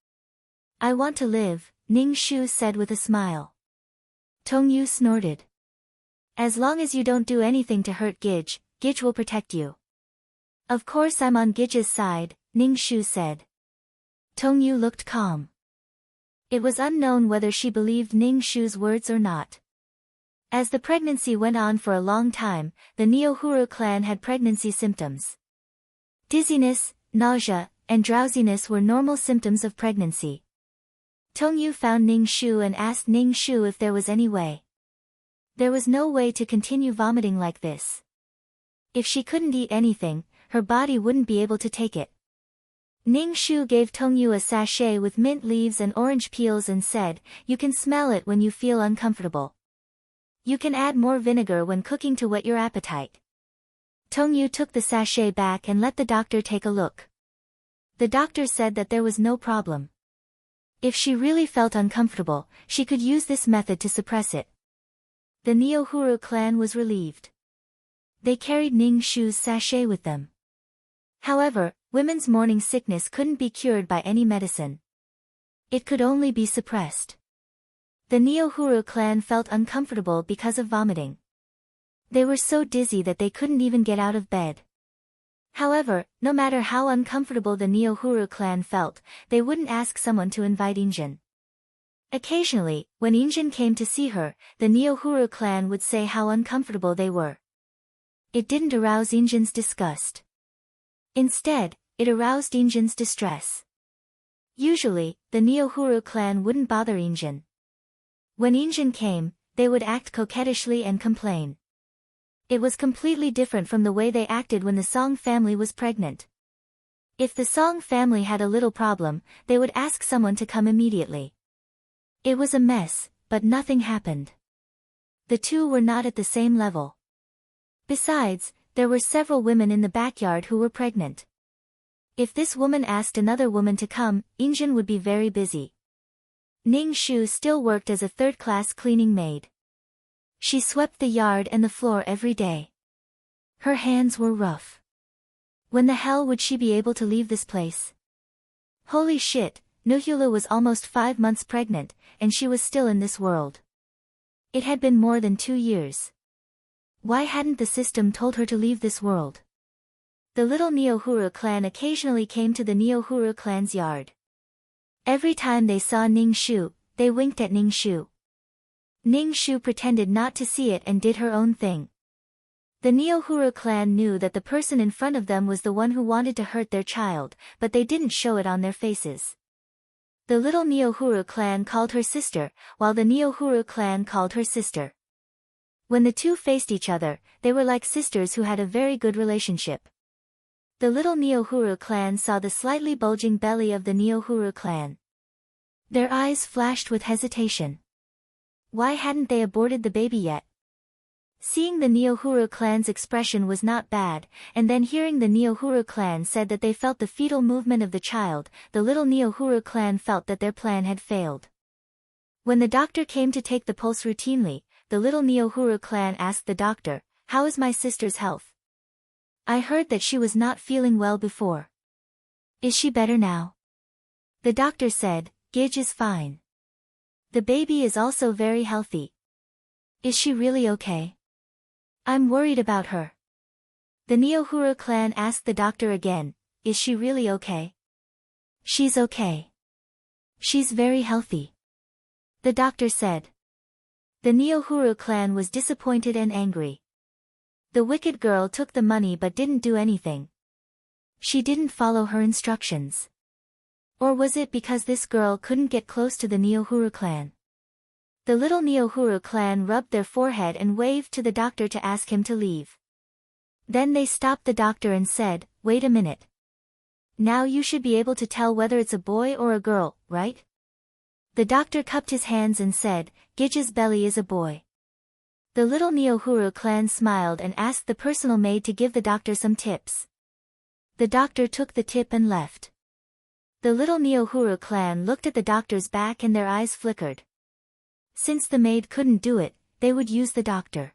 I want to live," Ning Shu said with a smile. Tongyu snorted. "As long as you don't do anything to hurt Gij, Gij will protect you." "Of course I'm on Gij's side," Ning Shu said. Tongyu looked calm. It was unknown whether she believed Ning Shu's words or not. As the pregnancy went on for a long time, the Neohuru clan had pregnancy symptoms. Dizziness, nausea, and drowsiness were normal symptoms of pregnancy. Tongyu found Ning Shu and asked Ning Shu if there was any way. There was no way to continue vomiting like this. If she couldn't eat anything, her body wouldn't be able to take it. Ning Shu gave Tongyu a sachet with mint leaves and orange peels and said, "You can smell it when you feel uncomfortable. You can add more vinegar when cooking to whet your appetite." Tongyu took the sachet back and let the doctor take a look. The doctor said that there was no problem. If she really felt uncomfortable, she could use this method to suppress it. The Neohuru clan was relieved. They carried Ning Shu's sachet with them. However, women's morning sickness couldn't be cured by any medicine. It could only be suppressed. The Neohuru clan felt uncomfortable because of vomiting. They were so dizzy that they couldn't even get out of bed. However, no matter how uncomfortable the Neohuru clan felt, they wouldn't ask someone to invite Injin. Occasionally, when Injin came to see her, the Neohuru clan would say how uncomfortable they were. It didn't arouse Injin's disgust. Instead, it aroused Injin's distress. Usually, the Neohuru clan wouldn't bother Injin. When Injin came, they would act coquettishly and complain. It was completely different from the way they acted when the Song family was pregnant. If the Song family had a little problem, they would ask someone to come immediately. It was a mess, but nothing happened. The two were not at the same level. Besides, there were several women in the backyard who were pregnant. If this woman asked another woman to come, Injin would be very busy. Ning Shu still worked as a third-class cleaning maid. She swept the yard and the floor every day. Her hands were rough. When the hell would she be able to leave this place? Holy shit, Nuhula was almost 5 months pregnant, and she was still in this world. It had been more than 2 years. Why hadn't the system told her to leave this world? The little Neohuru clan occasionally came to the Neohuru clan's yard. Every time they saw Ning Shu, they winked at Ning Shu. Ning Shu pretended not to see it and did her own thing. The Neohuru clan knew that the person in front of them was the one who wanted to hurt their child, but they didn't show it on their faces. The little Neohuru clan called her sister, while the Neohuru clan called her sister. When the two faced each other, they were like sisters who had a very good relationship. The little Neohuru clan saw the slightly bulging belly of the Neohuru clan. Their eyes flashed with hesitation. Why hadn't they aborted the baby yet? Seeing the Neohuru clan's expression was not bad, and then hearing the Neohuru clan said that they felt the fetal movement of the child, the little Neohuru clan felt that their plan had failed. When the doctor came to take the pulse routinely, the little Neohuru clan asked the doctor, "How is my sister's health? I heard that she was not feeling well before. Is she better now?" The doctor said, "Gage is fine. The baby is also very healthy." "Is she really okay? I'm worried about her." The Neohuru clan asked the doctor again, "Is she really okay?" "She's okay. She's very healthy," the doctor said. The Neohuru clan was disappointed and angry. The wicked girl took the money but didn't do anything. She didn't follow her instructions. Or was it because this girl couldn't get close to the Neohuru clan? The little Neohuru clan rubbed their forehead and waved to the doctor to ask him to leave. Then they stopped the doctor and said, "Wait a minute. Now you should be able to tell whether it's a boy or a girl, right?" The doctor cupped his hands and said, "Gage's belly is a boy." The little Neohuru clan smiled and asked the personal maid to give the doctor some tips. The doctor took the tip and left. The little Neohuru clan looked at the doctor's back and their eyes flickered. Since the maid couldn't do it, they would use the doctor.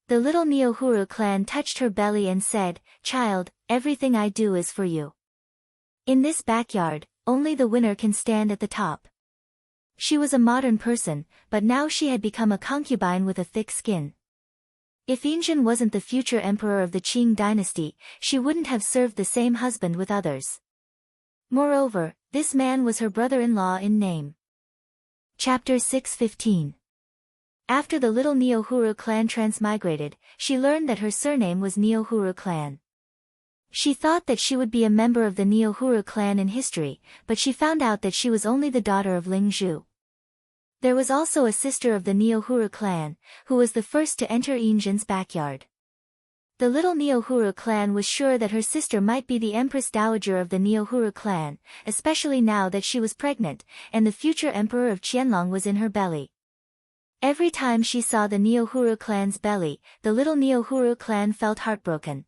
The little Neohuru clan touched her belly and said, "Child, everything I do is for you. In this backyard, only the winner can stand at the top." She was a modern person, but now she had become a concubine with a thick skin. If Injin wasn't the future emperor of the Qing dynasty, she wouldn't have served the same husband with others. Moreover, this man was her brother-in-law in name. Chapter 615. After the little Neohuru clan transmigrated, she learned that her surname was Neohuru clan. She thought that she would be a member of the Neohuru clan in history, but she found out that she was only the daughter of Ling Zhu. There was also a sister of the Neohuru clan, who was the first to enter Injin's backyard. The little Neohuru clan was sure that her sister might be the Empress Dowager of the Neohuru clan, especially now that she was pregnant, and the future emperor of Qianlong was in her belly. Every time she saw the Neohuru clan's belly, the little Neohuru clan felt heartbroken.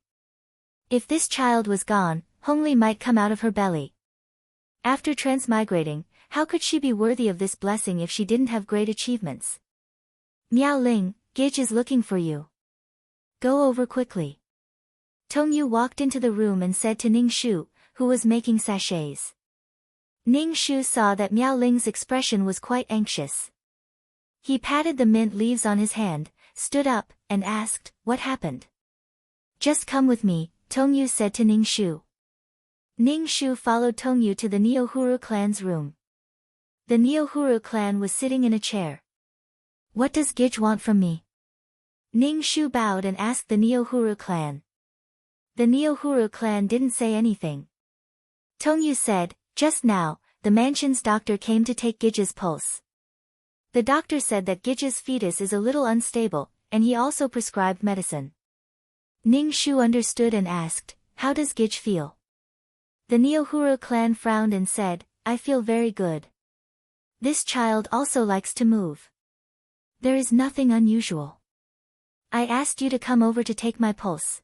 If this child was gone, Hongli might come out of her belly. After transmigrating, how could she be worthy of this blessing if she didn't have great achievements? "Miao Ling, Gage is looking for you. Go over quickly." Tong Yu walked into the room and said to Ning Shu, who was making sachets. Ning Shu saw that Miao Ling's expression was quite anxious. He patted the mint leaves on his hand, stood up, and asked, "What happened?" "Just come with me," Tongyu said to Ning Shu. Ning Shu followed Tongyu to the Neohuru clan's room. The Neohuru clan was sitting in a chair. "What does Gij want from me?" Ning Shu bowed and asked the Neohuru clan. The Neohuru clan didn't say anything. Tongyu said, "Just now, the mansion's doctor came to take Gij's pulse. The doctor said that Gij's fetus is a little unstable, and he also prescribed medicine." Ning Shu understood and asked, "How does Gij feel?" The Neohuru clan frowned and said, "I feel very good. This child also likes to move. There is nothing unusual. I asked you to come over to take my pulse."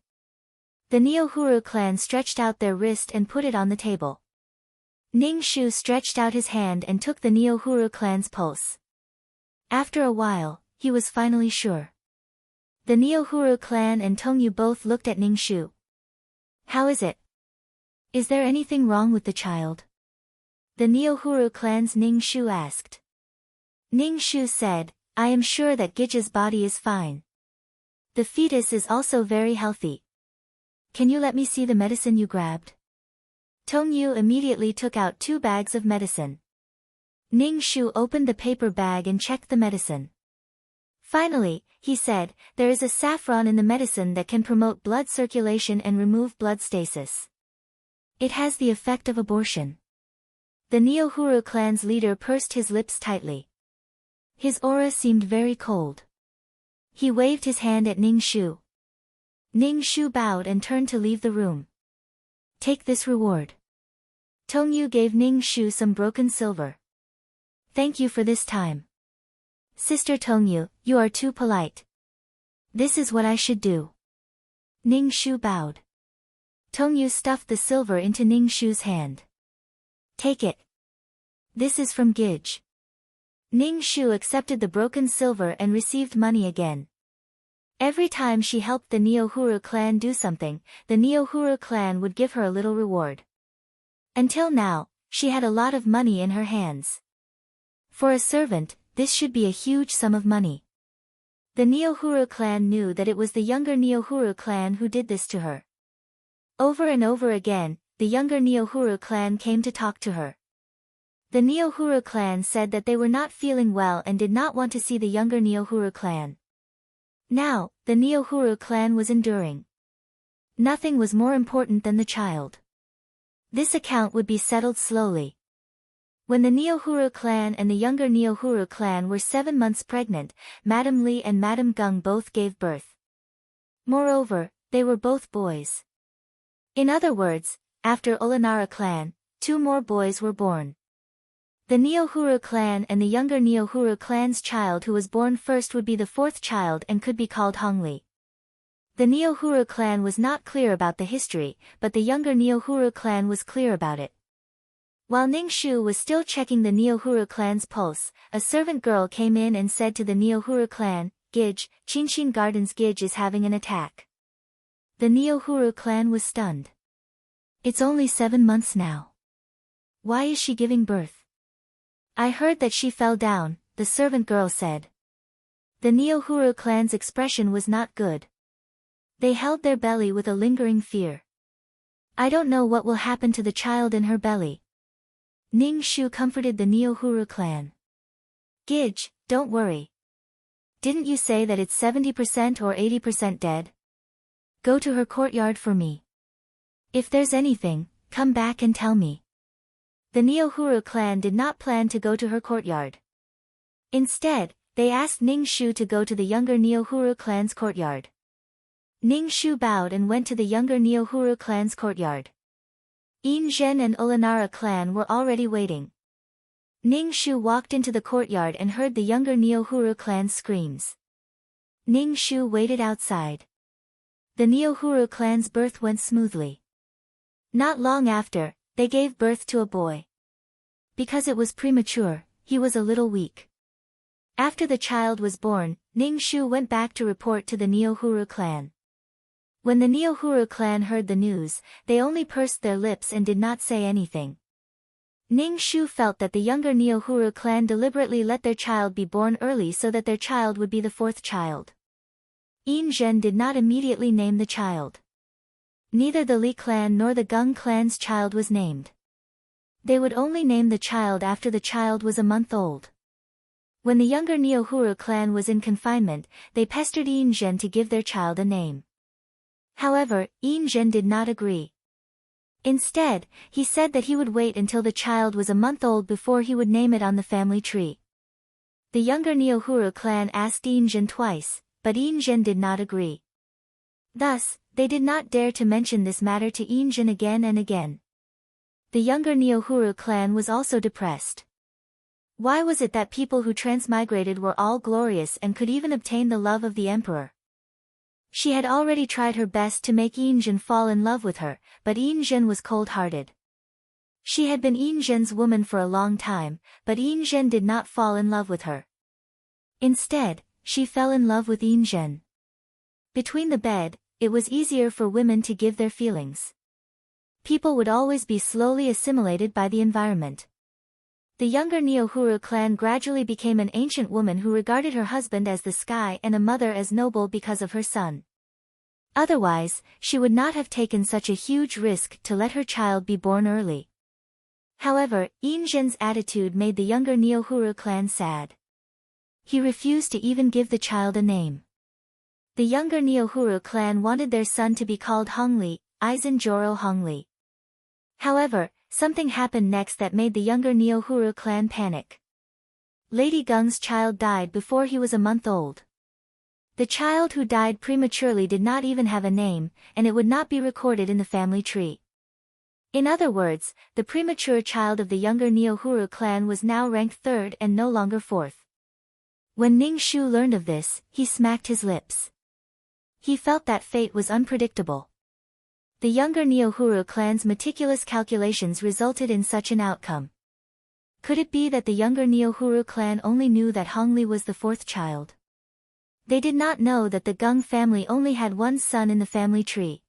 The Neohuru clan stretched out their wrist and put it on the table. Ning Shu stretched out his hand and took the Neohuru clan's pulse. After a while, he was finally sure. The Neohuru clan and Tongyu both looked at Ning Shu. "How is it? Is there anything wrong with the child?" The Neohuru clan's Ning Shu asked. Ning Shu said, "I am sure that Gij's body is fine. The fetus is also very healthy. Can you let me see the medicine you grabbed?" Tongyu immediately took out 2 bags of medicine. Ning Shu opened the paper bag and checked the medicine. Finally, he said, "There is a saffron in the medicine that can promote blood circulation and remove blood stasis. It has the effect of abortion." The Neohuru clan's leader pursed his lips tightly. His aura seemed very cold. He waved his hand at Ning Shu. Ning Shu bowed and turned to leave the room. "Take this reward." Tongyu gave Ning Shu some broken silver. "Thank you for this time. Sister Tongyu, you are too polite. This is what I should do." Ning Shu bowed. Tongyu stuffed the silver into Ning Shu's hand. "Take it. This is from Gij." Ning Shu accepted the broken silver and received money again. Every time she helped the Neohuru clan do something, the Neohuru clan would give her a little reward. Until now, she had a lot of money in her hands. For a servant, this should be a huge sum of money. The Neohuru clan knew that it was the younger Neohuru clan who did this to her. Over and over again, the younger Neohuru clan came to talk to her. The Neohuru clan said that they were not feeling well and did not want to see the younger Neohuru clan. Now, the Neohuru clan was enduring. Nothing was more important than the child. This account would be settled slowly. When the Neohuru clan and the younger Neohuru clan were 7 months pregnant, Madame Li and Madame Gung both gave birth. Moreover, they were both boys. In other words, after Olanara clan, 2 more boys were born. The Neohuru clan and the younger Neohuru clan's child who was born first would be the 4th child and could be called Hongli. The Neohuru clan was not clear about the history, but the younger Neohuru clan was clear about it. While Ning Shu was still checking the Neohuru clan's pulse, a servant girl came in and said to the Neohuru clan, "Gij, Qinshin Garden's Gij is having an attack." The Neohuru clan was stunned. "It's only 7 months now. Why is she giving birth?" "I heard that she fell down," the servant girl said. The Neohuru clan's expression was not good. They held their belly with a lingering fear. "I don't know what will happen to the child in her belly." Ning Shu comforted the Neohuru clan. "Gij, don't worry. Didn't you say that it's 70% or 80% dead? Go to her courtyard for me. If there's anything, come back and tell me." The Neohuru clan did not plan to go to her courtyard. Instead, they asked Ning Shu to go to the younger Neohuru clan's courtyard. Ning Shu bowed and went to the younger Neohuru clan's courtyard. Yin Zhen and Olanara clan were already waiting. Ning Shu walked into the courtyard and heard the younger Neohuru clan's screams. Ning Shu waited outside. The Neohuru clan's birth went smoothly. Not long after, they gave birth to a boy. Because it was premature, he was a little weak. After the child was born, Ning Shu went back to report to the Neohuru clan. When the Neohuru clan heard the news, they only pursed their lips and did not say anything. Ning Shu felt that the younger Neohuru clan deliberately let their child be born early so that their child would be the fourth child. Yin Zhen did not immediately name the child. Neither the Li clan nor the Gung clan's child was named. They would only name the child after the child was a month old. When the younger Neohuru clan was in confinement, they pestered Yin Zhen to give their child a name. However, Yin Zhen did not agree. Instead, he said that he would wait until the child was a month old before he would name it on the family tree. The younger Neohuru clan asked Yin Zhen twice, but Yin Zhen did not agree. Thus, they did not dare to mention this matter to Yin Zhen again and again. The younger Neohuru clan was also depressed. Why was it that people who transmigrated were all glorious and could even obtain the love of the emperor? She had already tried her best to make Yin Zhen fall in love with her, but Yin Zhen was cold-hearted. She had been Yin Zhen's woman for a long time, but Yin Zhen did not fall in love with her. Instead, she fell in love with Yin Zhen. Between the bed, it was easier for women to give their feelings. People would always be slowly assimilated by the environment. The younger Neohuru clan gradually became an ancient woman who regarded her husband as the sky and a mother as noble because of her son. Otherwise, she would not have taken such a huge risk to let her child be born early. However, Yin Zhen's attitude made the younger Neohuru clan sad. He refused to even give the child a name. The younger Neohuru clan wanted their son to be called Hongli, Aizen Hongli. However, something happened next that made the younger Neohuru clan panic. Lady Gung's child died before he was a month old. The child who died prematurely did not even have a name, and it would not be recorded in the family tree. In other words, the premature child of the younger Neohuru clan was now ranked third and no longer fourth. When Ning Shu learned of this, he smacked his lips. He felt that fate was unpredictable. The younger Neohuru clan's meticulous calculations resulted in such an outcome. Could it be that the younger Neohuru clan only knew that Hongli was the fourth child? They did not know that the Gung family only had one son in the family tree.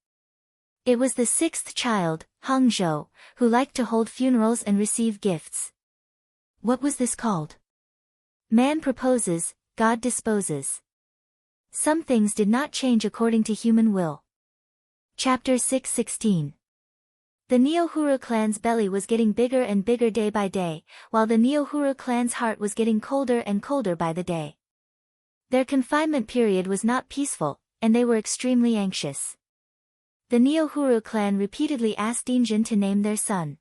It was the sixth child, Hongzhou, who liked to hold funerals and receive gifts. What was this called? Man proposes, God disposes. Some things did not change according to human will. Chapter 6:16. The Neohuru clan's belly was getting bigger and bigger day by day, while the Neohuru clan's heart was getting colder and colder by the day. Their confinement period was not peaceful, and they were extremely anxious. The Neohuru clan repeatedly asked Yin Zhen to name their son.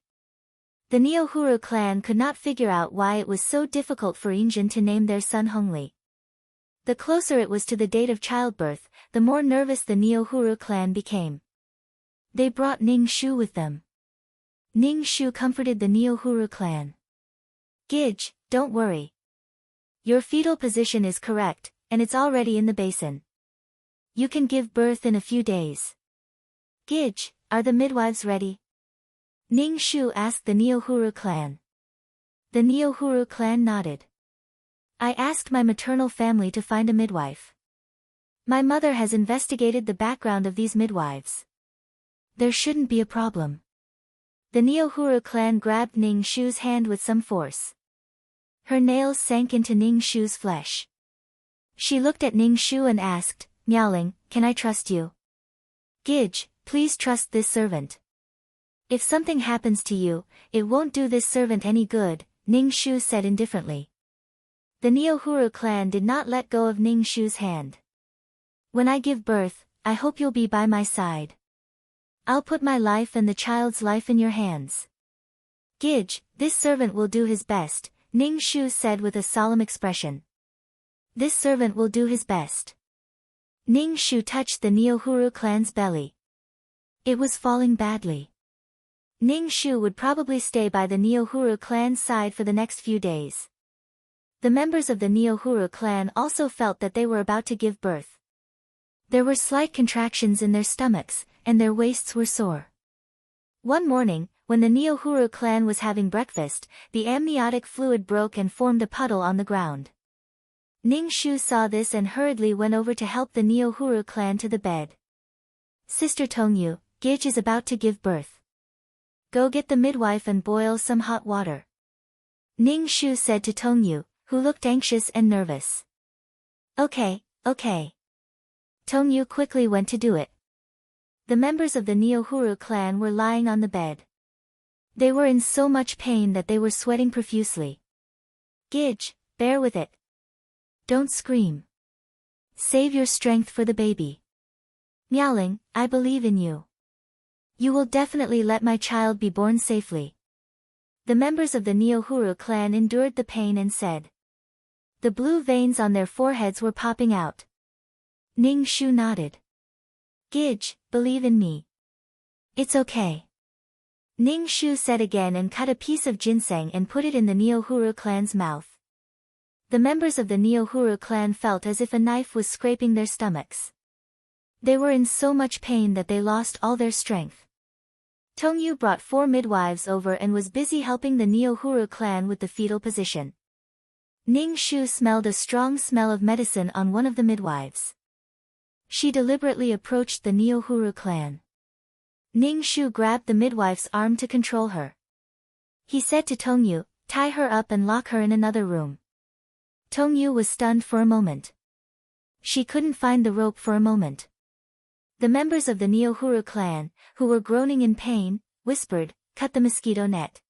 The Neohuru clan could not figure out why it was so difficult for Yin Zhen to name their son Hongli. The closer it was to the date of childbirth, the more nervous the Neohuru clan became. They brought Ning Shu with them. Ning Shu comforted the Neohuru clan. "Gij, don't worry. Your fetal position is correct, and it's already in the basin. You can give birth in a few days." "Gij, are the midwives ready?" Ning Shu asked the Neohuru clan. The Neohuru clan nodded. "I asked my maternal family to find a midwife. My mother has investigated the background of these midwives. There shouldn't be a problem." The Neohuru clan grabbed Ning Shu's hand with some force. Her nails sank into Ning Shu's flesh. She looked at Ning Shu and asked, meowing, "Can I trust you?" "Gij, please trust this servant. If something happens to you, it won't do this servant any good," Ning Shu said indifferently. The Neohuru clan did not let go of Ning Shu's hand. "When I give birth, I hope you'll be by my side. I'll put my life and the child's life in your hands." "Gij, this servant will do his best," Ning Shu said with a solemn expression. "This servant will do his best." Ning Shu touched the Neohuru clan's belly. It was falling badly. Ning Shu would probably stay by the Neohuru clan's side for the next few days. The members of the Neohuru clan also felt that they were about to give birth. There were slight contractions in their stomachs, and their waists were sore. One morning, when the Neohuru clan was having breakfast, the amniotic fluid broke and formed a puddle on the ground. Ning Shu saw this and hurriedly went over to help the Neohuru clan to the bed. Sister Tongyu, Gij is about to give birth. Go get the midwife and boil some hot water. Ning Shu said to Tongyu, who looked anxious and nervous. Okay, okay. Tongyu quickly went to do it. The members of the Neohuru clan were lying on the bed. They were in so much pain that they were sweating profusely. Gij, bear with it. Don't scream. Save your strength for the baby. Miaoling, I believe in you. You will definitely let my child be born safely. The members of the Neohuru clan endured the pain and said. The blue veins on their foreheads were popping out. Ning Shu nodded. Gij, believe in me. It's okay. Ning Shu said again and cut a piece of ginseng and put it in the Neohuru clan's mouth. The members of the Neohuru clan felt as if a knife was scraping their stomachs. They were in so much pain that they lost all their strength. Tongyu brought 4 midwives over and was busy helping the Neohuru clan with the fetal position. Ning Shu smelled a strong smell of medicine on one of the midwives. She deliberately approached the Neohuru clan. Ning Shu grabbed the midwife's arm to control her. He said to Tongyu, tie her up and lock her in another room. Tongyu was stunned for a moment. She couldn't find the rope for a moment. The members of the Neohuru clan, who were groaning in pain, whispered, cut the mosquito net.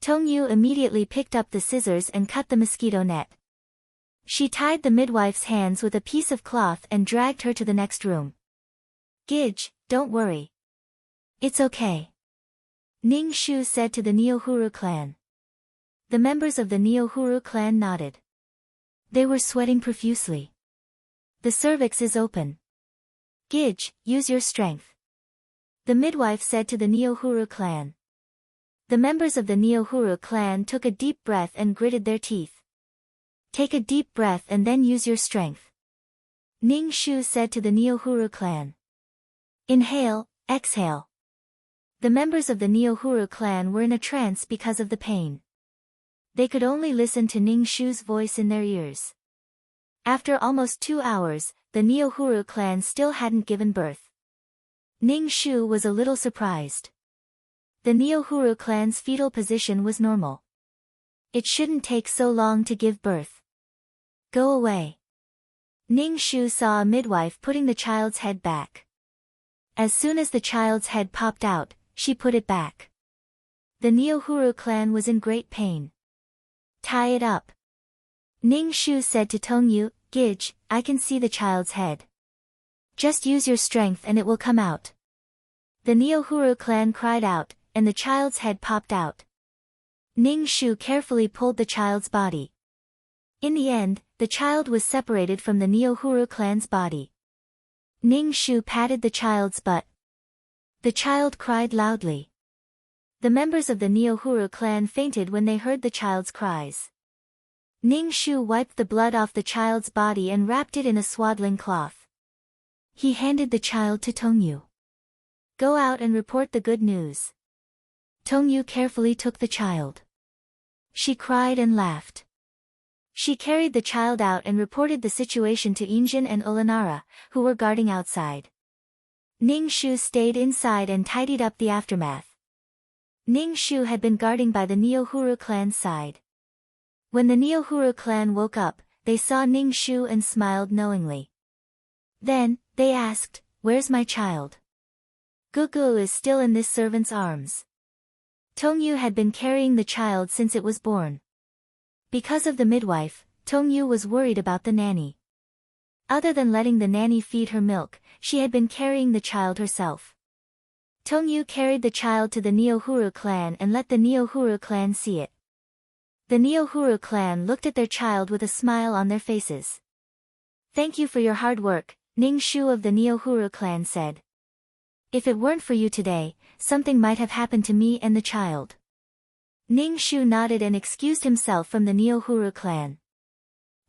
Tongyu immediately picked up the scissors and cut the mosquito net. She tied the midwife's hands with a piece of cloth and dragged her to the next room. Gij, don't worry. It's okay. Ning Shu said to the Neohuru clan. The members of the Neohuru clan nodded. They were sweating profusely. The cervix is open. Gij, use your strength. The midwife said to the Neohuru clan. The members of the Neohuru clan took a deep breath and gritted their teeth. Take a deep breath and then use your strength. Ning Shu said to the Neohuru clan. Inhale, exhale. The members of the Neohuru clan were in a trance because of the pain. They could only listen to Ning Shu's voice in their ears. After almost 2 hours, the Neohuru clan still hadn't given birth. Ning Shu was a little surprised. The Neohuru clan's fetal position was normal. It shouldn't take so long to give birth. Go away. Ning Shu saw a midwife putting the child's head back. As soon as the child's head popped out, she put it back. The Neohuru clan was in great pain. Tie it up. Ning Shu said to Tongyu, Gij, I can see the child's head. Just use your strength and it will come out. The Neohuru clan cried out, and the child's head popped out. Ning Shu carefully pulled the child's body. In the end, the child was separated from the Neohuru clan's body. Ning Shu patted the child's butt. The child cried loudly. The members of the Neohuru clan fainted when they heard the child's cries. Ning Shu wiped the blood off the child's body and wrapped it in a swaddling cloth. He handed the child to Tongyu. Go out and report the good news. Tongyu carefully took the child. She cried and laughed. She carried the child out and reported the situation to Injin and Ulanara, who were guarding outside. Ning Shu stayed inside and tidied up the aftermath. Ning Shu had been guarding by the Neohuru clan's side. When the Neohuru clan woke up, they saw Ning Shu and smiled knowingly. Then, they asked, where's my child? Gugu is still in this servant's arms. Tongyu had been carrying the child since it was born. Because of the midwife, Tongyu was worried about the nanny. Other than letting the nanny feed her milk, she had been carrying the child herself. Tongyu carried the child to the Neohuru clan and let the Neohuru clan see it. The Neohuru clan looked at their child with a smile on their faces. Thank you for your hard work, Ning Shu of the Neohuru clan said. If it weren't for you today, something might have happened to me and the child. Ning Shu nodded and excused himself from the Neohuru clan.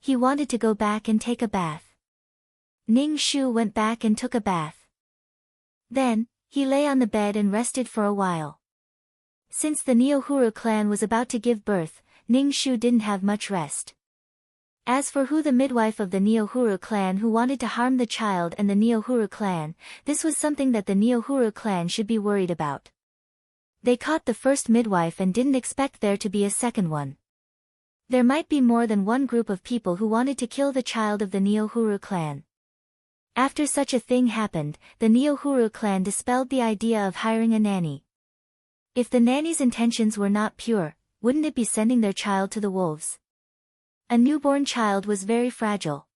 He wanted to go back and take a bath. Ning Shu went back and took a bath. Then, he lay on the bed and rested for a while. Since the Neohuru clan was about to give birth, Ning Shu didn't have much rest. As for Hu, the midwife of the Neohuru clan who wanted to harm the child and the Neohuru clan, this was something that the Neohuru clan should be worried about. They caught the first midwife and didn't expect there to be a second one. There might be more than one group of people who wanted to kill the child of the Neohuru clan. After such a thing happened, the Neohuru clan dispelled the idea of hiring a nanny. If the nanny's intentions were not pure, wouldn't it be sending their child to the wolves? A newborn child was very fragile.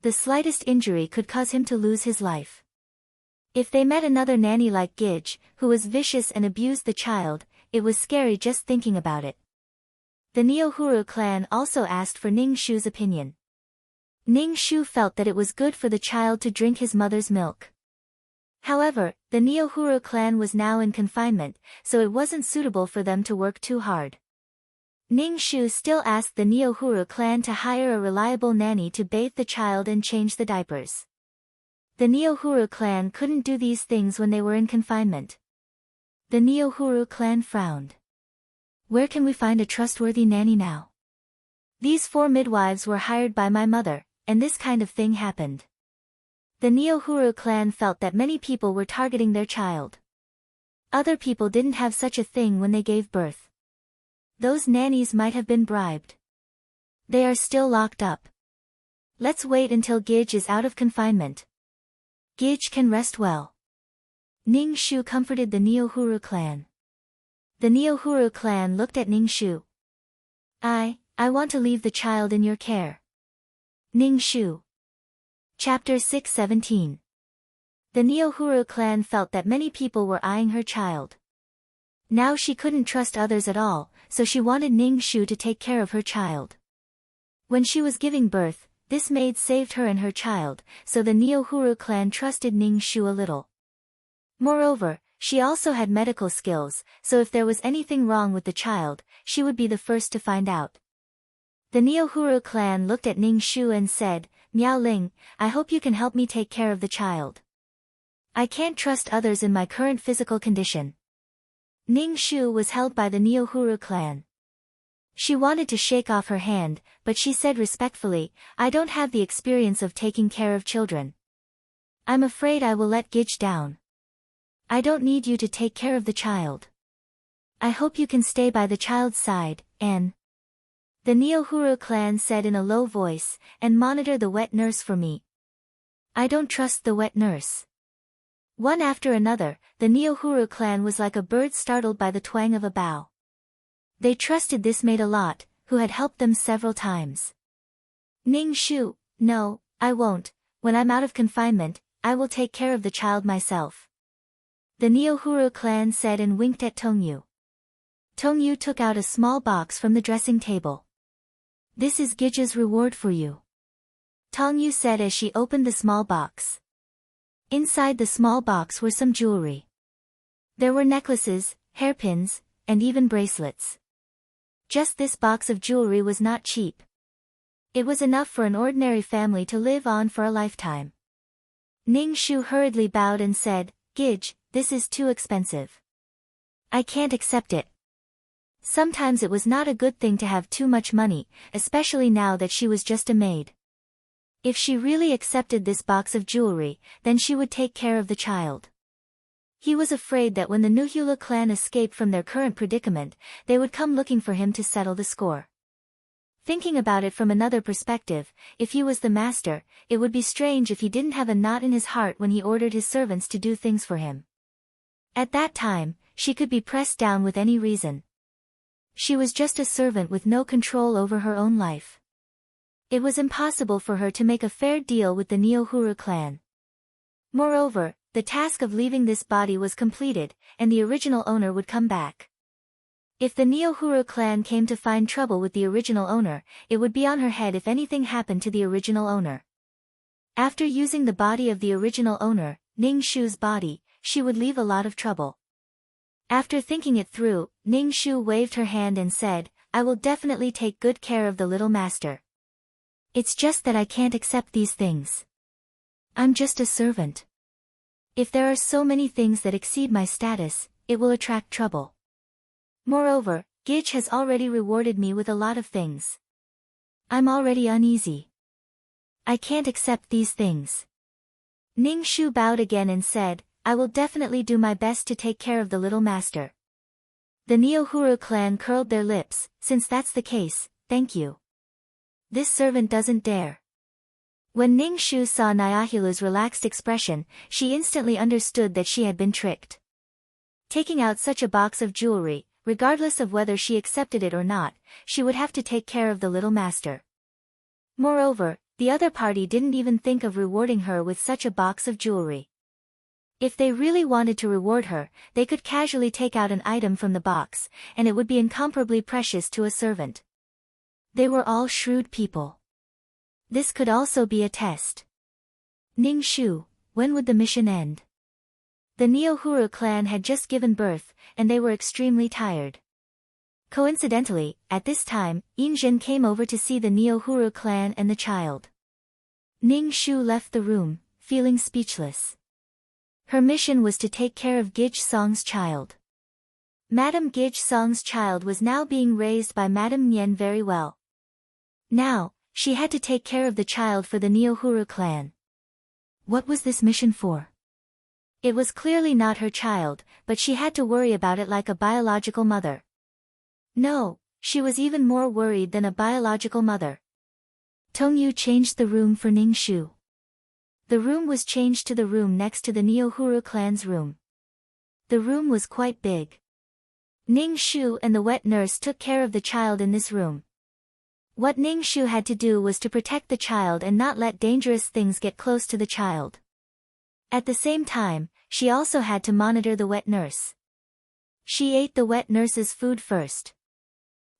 The slightest injury could cause him to lose his life. If they met another nanny like Gij, who was vicious and abused the child, it was scary just thinking about it. The Neohuru clan also asked for Ning Shu's opinion. Ning Shu felt that it was good for the child to drink his mother's milk. However, the Neohuru clan was now in confinement, so it wasn't suitable for them to work too hard. Ning Shu still asked the Neohuru clan to hire a reliable nanny to bathe the child and change the diapers. The Neohuru clan couldn't do these things when they were in confinement. The Neohuru clan frowned. Where can we find a trustworthy nanny now? These 4 midwives were hired by my mother, and this kind of thing happened. The Neohuru clan felt that many people were targeting their child. Other people didn't have such a thing when they gave birth. Those nannies might have been bribed. They are still locked up. Let's wait until Gij is out of confinement. Gij can rest well. Ning Shu comforted the Neohuru clan. The Neohuru clan looked at Ning Shu. I want to leave the child in your care. Ning Shu. Chapter 6:17. The Neohuru clan felt that many people were eyeing her child. Now she couldn't trust others at all, so she wanted Ning Shu to take care of her child. When she was giving birth, this maid saved her and her child, so the Neohuru clan trusted Ning Shu a little. Moreover, she also had medical skills, so if there was anything wrong with the child, she would be the first to find out. The Neohuru clan looked at Ning Shu and said, Miao Ling, I hope you can help me take care of the child. I can't trust others in my current physical condition. Ning Shu was held by the Neohuru clan. She wanted to shake off her hand, but she said respectfully, I don't have the experience of taking care of children. I'm afraid I will let Gij down. I don't need you to take care of the child. I hope you can stay by the child's side, and the Neohuru clan said in a low voice, and monitor the wet nurse for me. I don't trust the wet nurse. One after another, the Neohuru clan was like a bird startled by the twang of a bow. They trusted this maid a lot, who had helped them several times. Ning Shu, no, I won't. When I'm out of confinement, I will take care of the child myself. The Neohuru clan said and winked at Tongyu. Tongyu took out a small box from the dressing table. This is Gij's reward for you. Tongyu said as she opened the small box. Inside the small box were some jewelry. There were necklaces, hairpins, and even bracelets. Just this box of jewelry was not cheap. It was enough for an ordinary family to live on for a lifetime. Ning Shu hurriedly bowed and said, Gij, this is too expensive. I can't accept it. Sometimes it was not a good thing to have too much money, especially now that she was just a maid. If she really accepted this box of jewelry, then she would take care of the child. He was afraid that when the Nuhula clan escaped from their current predicament, they would come looking for him to settle the score. Thinking about it from another perspective, if he was the master, it would be strange if he didn't have a knot in his heart when he ordered his servants to do things for him. At that time, she could be pressed down with any reason. She was just a servant with no control over her own life. It was impossible for her to make a fair deal with the Neohuru clan. Moreover, the task of leaving this body was completed, and the original owner would come back. If the Neohuru clan came to find trouble with the original owner, it would be on her head if anything happened to the original owner. After using the body of the original owner, Ning Shu's body, she would leave a lot of trouble. After thinking it through, Ning Shu waved her hand and said, I will definitely take good care of the little master. It's just that I can't accept these things. I'm just a servant. If there are so many things that exceed my status, it will attract trouble. Moreover, Gij has already rewarded me with a lot of things. I'm already uneasy. I can't accept these things. Ning Shu bowed again and said, I will definitely do my best to take care of the little master. The Neohuru clan curled their lips. Since that's the case, thank you. This servant doesn't dare. When Ning Shu saw Nyahulu's relaxed expression, she instantly understood that she had been tricked. Taking out such a box of jewelry, regardless of whether she accepted it or not, she would have to take care of the little master. Moreover, the other party didn't even think of rewarding her with such a box of jewelry. If they really wanted to reward her, they could casually take out an item from the box, and it would be incomparably precious to a servant. They were all shrewd people. This could also be a test. Ning Shu, when would the mission end? The Neohuru clan had just given birth, and they were extremely tired. Coincidentally, at this time, Injin came over to see the Neohuru clan and the child. Ning Shu left the room, feeling speechless. Her mission was to take care of Gij Song's child. Madame Gij Song's child was now being raised by Madame Nyen very well. Now, she had to take care of the child for the Neohuru clan. What was this mission for? It was clearly not her child, but she had to worry about it like a biological mother. No, she was even more worried than a biological mother. Tong Yu changed the room for Ning Shu. The room was changed to the room next to the Neohuru clan's room. The room was quite big. Ning Shu and the wet nurse took care of the child in this room. What Ning Shu had to do was to protect the child and not let dangerous things get close to the child. At the same time, she also had to monitor the wet nurse. She ate the wet nurse's food first.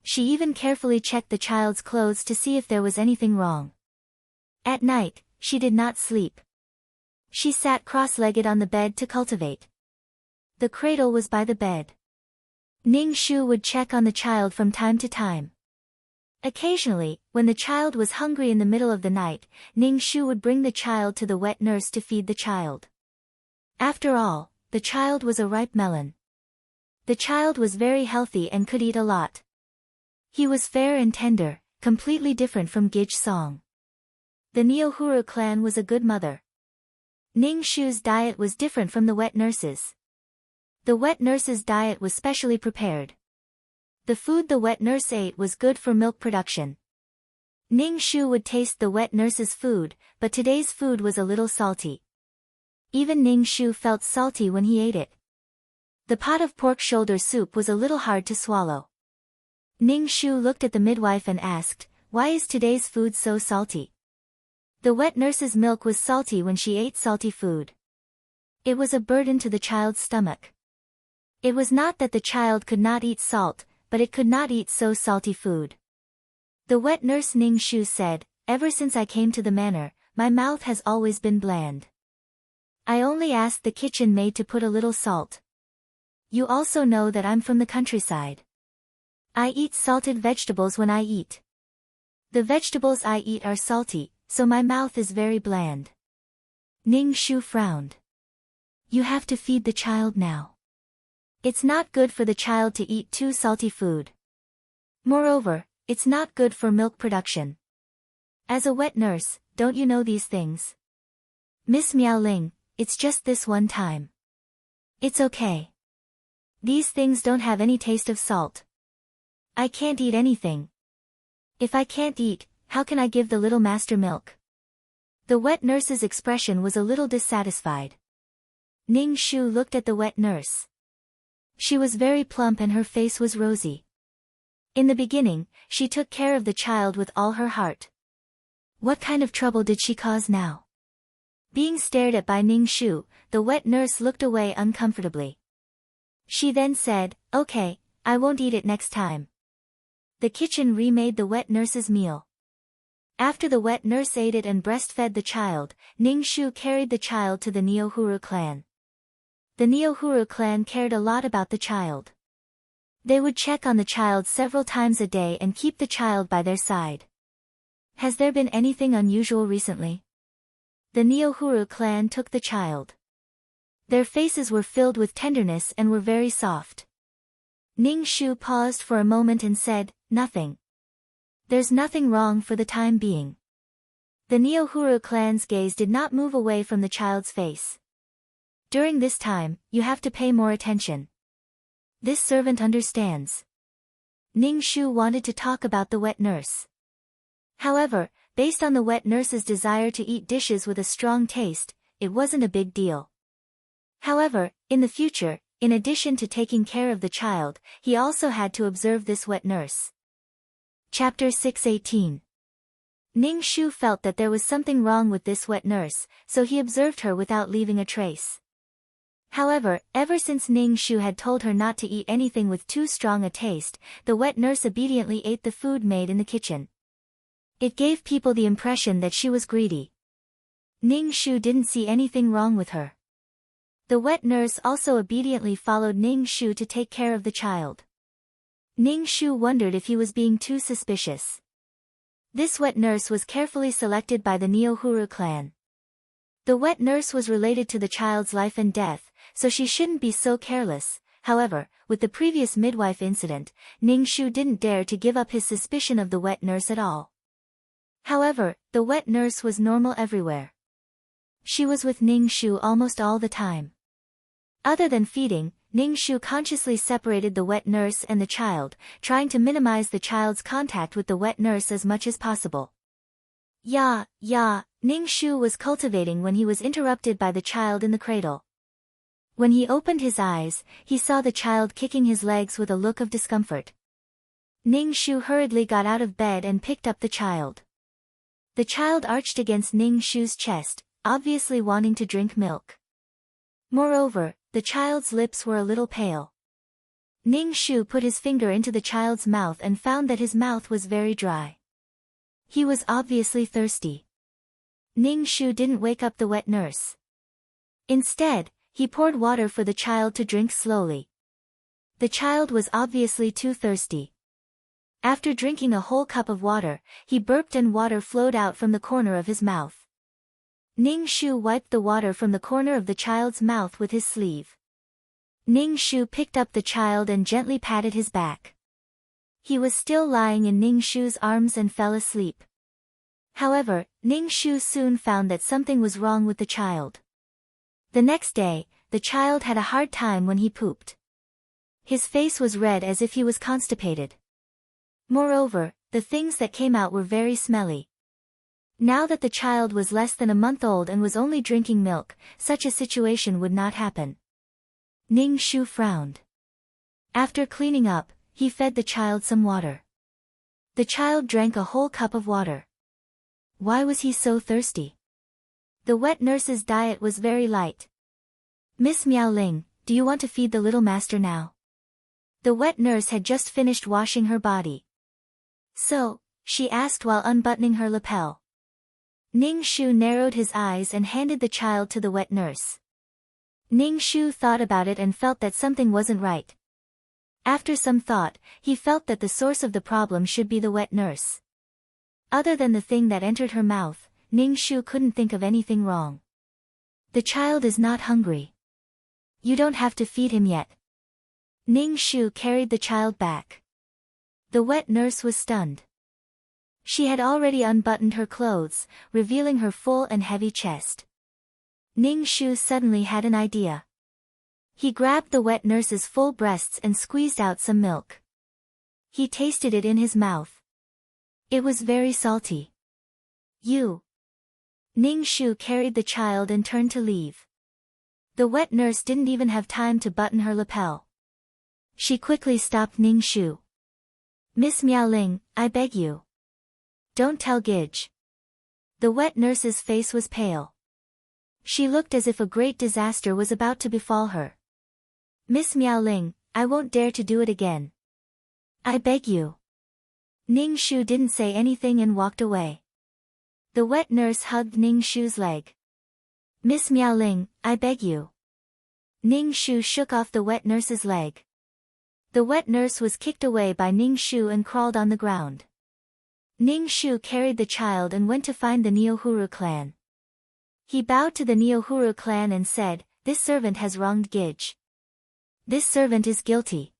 She even carefully checked the child's clothes to see if there was anything wrong. At night, she did not sleep. She sat cross-legged on the bed to cultivate. The cradle was by the bed. Ning Shu would check on the child from time to time. Occasionally, when the child was hungry in the middle of the night, Ning Shu would bring the child to the wet nurse to feed the child. After all, the child was a ripe melon. The child was very healthy and could eat a lot. He was fair and tender, completely different from Gij Song. The Neohuru clan was a good mother. Ning Shu's diet was different from the wet nurse's. The wet nurse's diet was specially prepared. The food the wet nurse ate was good for milk production. Ning Shu would taste the wet nurse's food, but today's food was a little salty. Even Ning Shu felt salty when he ate it. The pot of pork shoulder soup was a little hard to swallow. Ning Shu looked at the midwife and asked, "Why is today's food so salty?" The wet nurse's milk was salty when she ate salty food. It was a burden to the child's stomach. It was not that the child could not eat salt, but it could not eat so salty food. The wet nurse Ning Shu said, "Ever since I came to the manor, my mouth has always been bland. I only asked the kitchen maid to put a little salt. You also know that I'm from the countryside. I eat salted vegetables when I eat. The vegetables I eat are salty, so my mouth is very bland." Ning Shu frowned. "You have to feed the child now. It's not good for the child to eat too salty food. Moreover, it's not good for milk production. As a wet nurse, don't you know these things? Miss Miaoling, it's just this one time. It's okay. These things don't have any taste of salt. I can't eat anything. If I can't eat, how can I give the little master milk?" The wet nurse's expression was a little dissatisfied. Ning Shu looked at the wet nurse. She was very plump and her face was rosy. In the beginning, she took care of the child with all her heart. What kind of trouble did she cause now? Being stared at by Ning Shu, the wet nurse looked away uncomfortably. She then said, "Okay, I won't eat it next time." The kitchen remade the wet nurse's meal. After the wet nurse ate it and breastfed the child, Ning Shu carried the child to the Neohuru clan. The Neohuru clan cared a lot about the child. They would check on the child several times a day and keep the child by their side. "Has there been anything unusual recently?" The Neohuru clan took the child. Their faces were filled with tenderness and were very soft. Ning Shu paused for a moment and said, "Nothing." There's nothing wrong for the time being. The Neohuru clan's gaze did not move away from the child's face. During this time, you have to pay more attention. This servant understands. Ning Shu wanted to talk about the wet nurse. However, based on the wet nurse's desire to eat dishes with a strong taste, it wasn't a big deal. However, in the future, in addition to taking care of the child, he also had to observe this wet nurse. Chapter 6:18. Ning Shu felt that there was something wrong with this wet nurse, so he observed her without leaving a trace. However, ever since Ning Shu had told her not to eat anything with too strong a taste, the wet nurse obediently ate the food made in the kitchen. It gave people the impression that she was greedy. Ning Shu didn't see anything wrong with her. The wet nurse also obediently followed Ning Shu to take care of the child. Ning Shu wondered if he was being too suspicious. This wet nurse was carefully selected by the Neohuru clan. The wet nurse was related to the child's life and death, so she shouldn't be so careless. However, with the previous midwife incident, Ning Shu didn't dare to give up his suspicion of the wet nurse at all. However, the wet nurse was normal everywhere. She was with Ning Shu almost all the time. Other than feeding, Ning Shu consciously separated the wet nurse and the child, trying to minimize the child's contact with the wet nurse as much as possible. Yeah, Ning Shu was cultivating when he was interrupted by the child in the cradle. When he opened his eyes, he saw the child kicking his legs with a look of discomfort. Ning Shu hurriedly got out of bed and picked up the child. The child arched against Ning Shu's chest, obviously wanting to drink milk. Moreover, the child's lips were a little pale. Ning Shu put his finger into the child's mouth and found that his mouth was very dry. He was obviously thirsty. Ning Shu didn't wake up the wet nurse. Instead, he poured water for the child to drink slowly. The child was obviously too thirsty. After drinking a whole cup of water, he burped and water flowed out from the corner of his mouth. Ning Shu wiped the water from the corner of the child's mouth with his sleeve. Ning Shu picked up the child and gently patted his back. He was still lying in Ning Shu's arms and fell asleep. However, Ning Shu soon found that something was wrong with the child. The next day, the child had a hard time when he pooped. His face was red as if he was constipated. Moreover, the things that came out were very smelly. Now that the child was less than a month old and was only drinking milk, such a situation would not happen. Ning Shu frowned. After cleaning up, he fed the child some water. The child drank a whole cup of water. Why was he so thirsty? The wet nurse's diet was very light. Miss Miaoling, do you want to feed the little master now? The wet nurse had just finished washing her body. So, she asked while unbuttoning her lapel. Ning Shu narrowed his eyes and handed the child to the wet nurse. Ning Shu thought about it and felt that something wasn't right. After some thought, he felt that the source of the problem should be the wet nurse. Other than the thing that entered her mouth, Ning Shu couldn't think of anything wrong. The child is not hungry. You don't have to feed him yet. Ning Shu carried the child back. The wet nurse was stunned. She had already unbuttoned her clothes, revealing her full and heavy chest. Ning Shu suddenly had an idea. He grabbed the wet nurse's full breasts and squeezed out some milk. He tasted it in his mouth. It was very salty. Ning Shu carried the child and turned to leave. The wet nurse didn't even have time to button her lapel. She quickly stopped Ning Shu. Miss Miaoling, I beg you. Don't tell Gidge. The wet nurse's face was pale. She looked as if a great disaster was about to befall her. Miss Miaoling, I won't dare to do it again. I beg you. Ning Shu didn't say anything and walked away. The wet nurse hugged Ning Shu's leg. Miss Miaoling, I beg you. Ning Shu shook off the wet nurse's leg. The wet nurse was kicked away by Ning Shu and crawled on the ground. Ning Shu carried the child and went to find the Neohuru clan. He bowed to the Neohuru clan and said, This servant has wronged Gidge. This servant is guilty.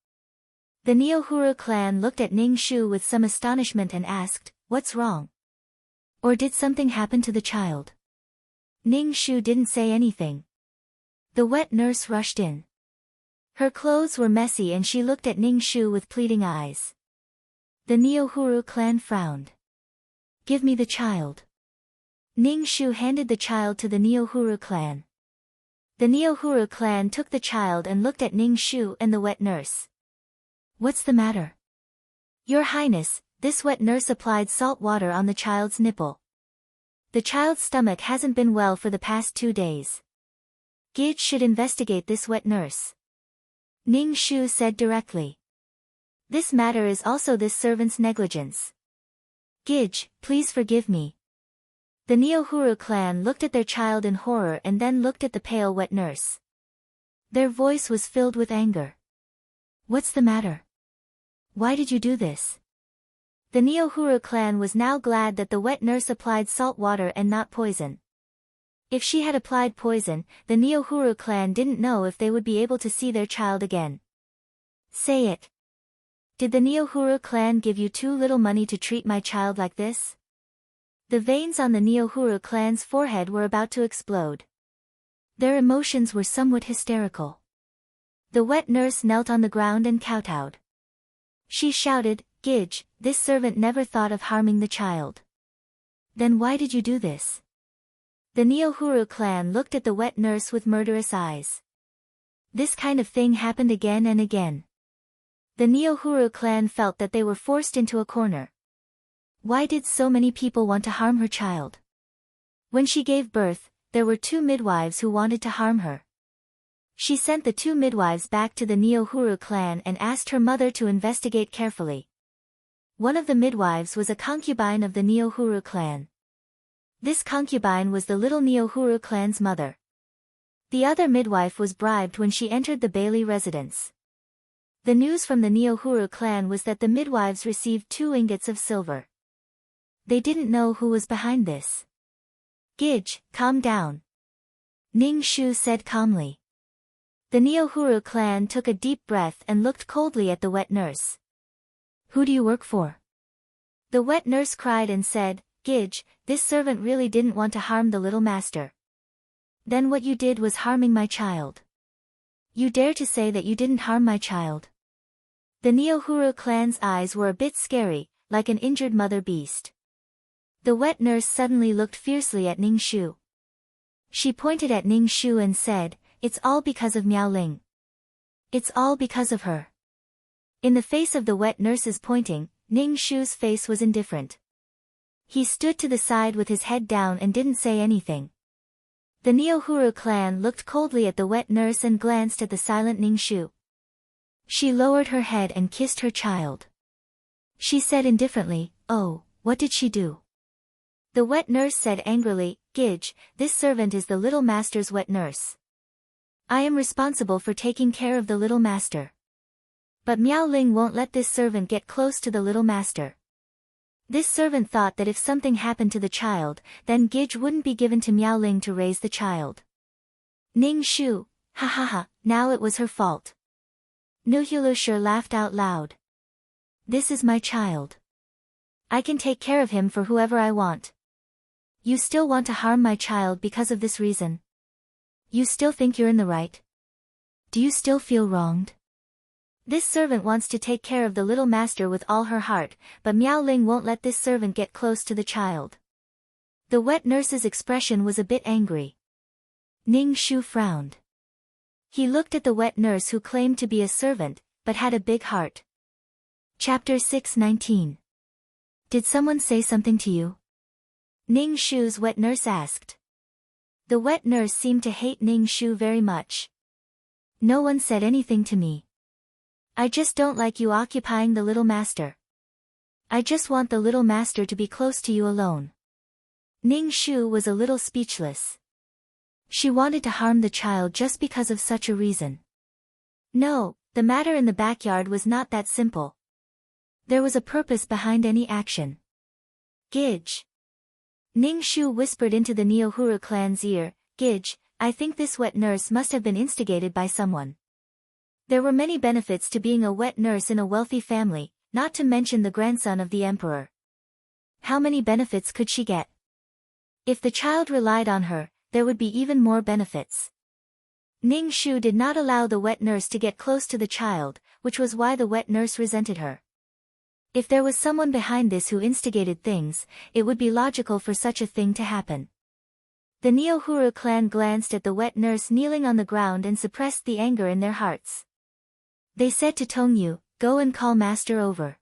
The Neohuru clan looked at Ning Shu with some astonishment and asked, "What's wrong? Or did something happen to the child?" Ning Shu didn't say anything. The wet nurse rushed in. Her clothes were messy and she looked at Ning Shu with pleading eyes. The Neohuru clan frowned. "Give me the child." Ning Shu handed the child to the Neohuru clan. The Neohuru clan took the child and looked at Ning Shu and the wet nurse. "What's the matter?" "Your Highness, this wet nurse applied salt water on the child's nipple. The child's stomach hasn't been well for the past 2 days. Gage should investigate this wet nurse." Ning Shu said directly. "This matter is also this servant's negligence. Gage, please forgive me." The Neohuru clan looked at their child in horror and then looked at the pale wet nurse. Their voice was filled with anger. "What's the matter? Why did you do this?" The Neohuru clan was now glad that the wet nurse applied salt water and not poison. If she had applied poison, the Neohuru clan didn't know if they would be able to see their child again. "Say it. Did the Neohuru clan give you too little money to treat my child like this?" The veins on the Neohuru clan's forehead were about to explode. Their emotions were somewhat hysterical. The wet nurse knelt on the ground and kowtowed. She shouted, "Gage, this servant never thought of harming the child." "Then why did you do this?" The Neohuru clan looked at the wet nurse with murderous eyes. This kind of thing happened again and again. The Neohuru clan felt that they were forced into a corner. Why did so many people want to harm her child? When she gave birth, there were 2 midwives who wanted to harm her. She sent the 2 midwives back to the Neohuru clan and asked her mother to investigate carefully. One of the midwives was a concubine of the Neohuru clan. This concubine was the little Neohuru clan's mother. The other midwife was bribed when she entered the Bailey residence. The news from the Neohuru clan was that the midwives received 2 ingots of silver. They didn't know who was behind this. "Gage, calm down," Ning Shu said calmly. The Neohuru clan took a deep breath and looked coldly at the wet nurse. "Who do you work for?" The wet nurse cried and said, "Gage, this servant really didn't want to harm the little master. Then what you did was harming my child. You dare to say that you didn't harm my child?" The Neohuru clan's eyes were a bit scary, like an injured mother beast. The wet nurse suddenly looked fiercely at Ning Shu. She pointed at Ning Shu and said, "It's all because of Miao Ling. It's all because of her." In the face of the wet nurse's pointing, Ning Shu's face was indifferent. He stood to the side with his head down and didn't say anything. The Neohuru clan looked coldly at the wet nurse and glanced at the silent Ning Shu. She lowered her head and kissed her child. She said indifferently, "Oh, what did she do?" The wet nurse said angrily, "Gage, this servant is the little master's wet nurse. I am responsible for taking care of the little master. But Miao Ling won't let this servant get close to the little master. This servant thought that if something happened to the child, then Gage wouldn't be given to Miao Ling to raise the child." Ning Shu, "Ha ha ha, now it was her fault." Nuhulusher laughed out loud. "This is my child. I can take care of him for whoever I want. You still want to harm my child because of this reason? You still think you're in the right? Do you still feel wronged? This servant wants to take care of the little master with all her heart, but Miao Ling won't let this servant get close to the child." The wet nurse's expression was a bit angry. Ning Shu frowned. He looked at the wet nurse who claimed to be a servant, but had a big heart. Chapter 619. Did someone say something to you? Ning Shu's wet nurse asked. The wet nurse seemed to hate Ning Shu very much. "No one said anything to me. I just don't like you occupying the little master. I just want the little master to be close to you alone." Ning Shu was a little speechless. She wanted to harm the child just because of such a reason. No, the matter in the backyard was not that simple. There was a purpose behind any action. "Gage." Ning Shu whispered into the Neohuru clan's ear, "Gage, I think this wet nurse must have been instigated by someone." There were many benefits to being a wet nurse in a wealthy family, not to mention the grandson of the emperor. How many benefits could she get? If the child relied on her, there would be even more benefits. Ning Shu did not allow the wet nurse to get close to the child, which was why the wet nurse resented her. If there was someone behind this who instigated things, it would be logical for such a thing to happen. The Neohuru clan glanced at the wet nurse kneeling on the ground and suppressed the anger in their hearts. They said to Tongyu, "Go and call Master over.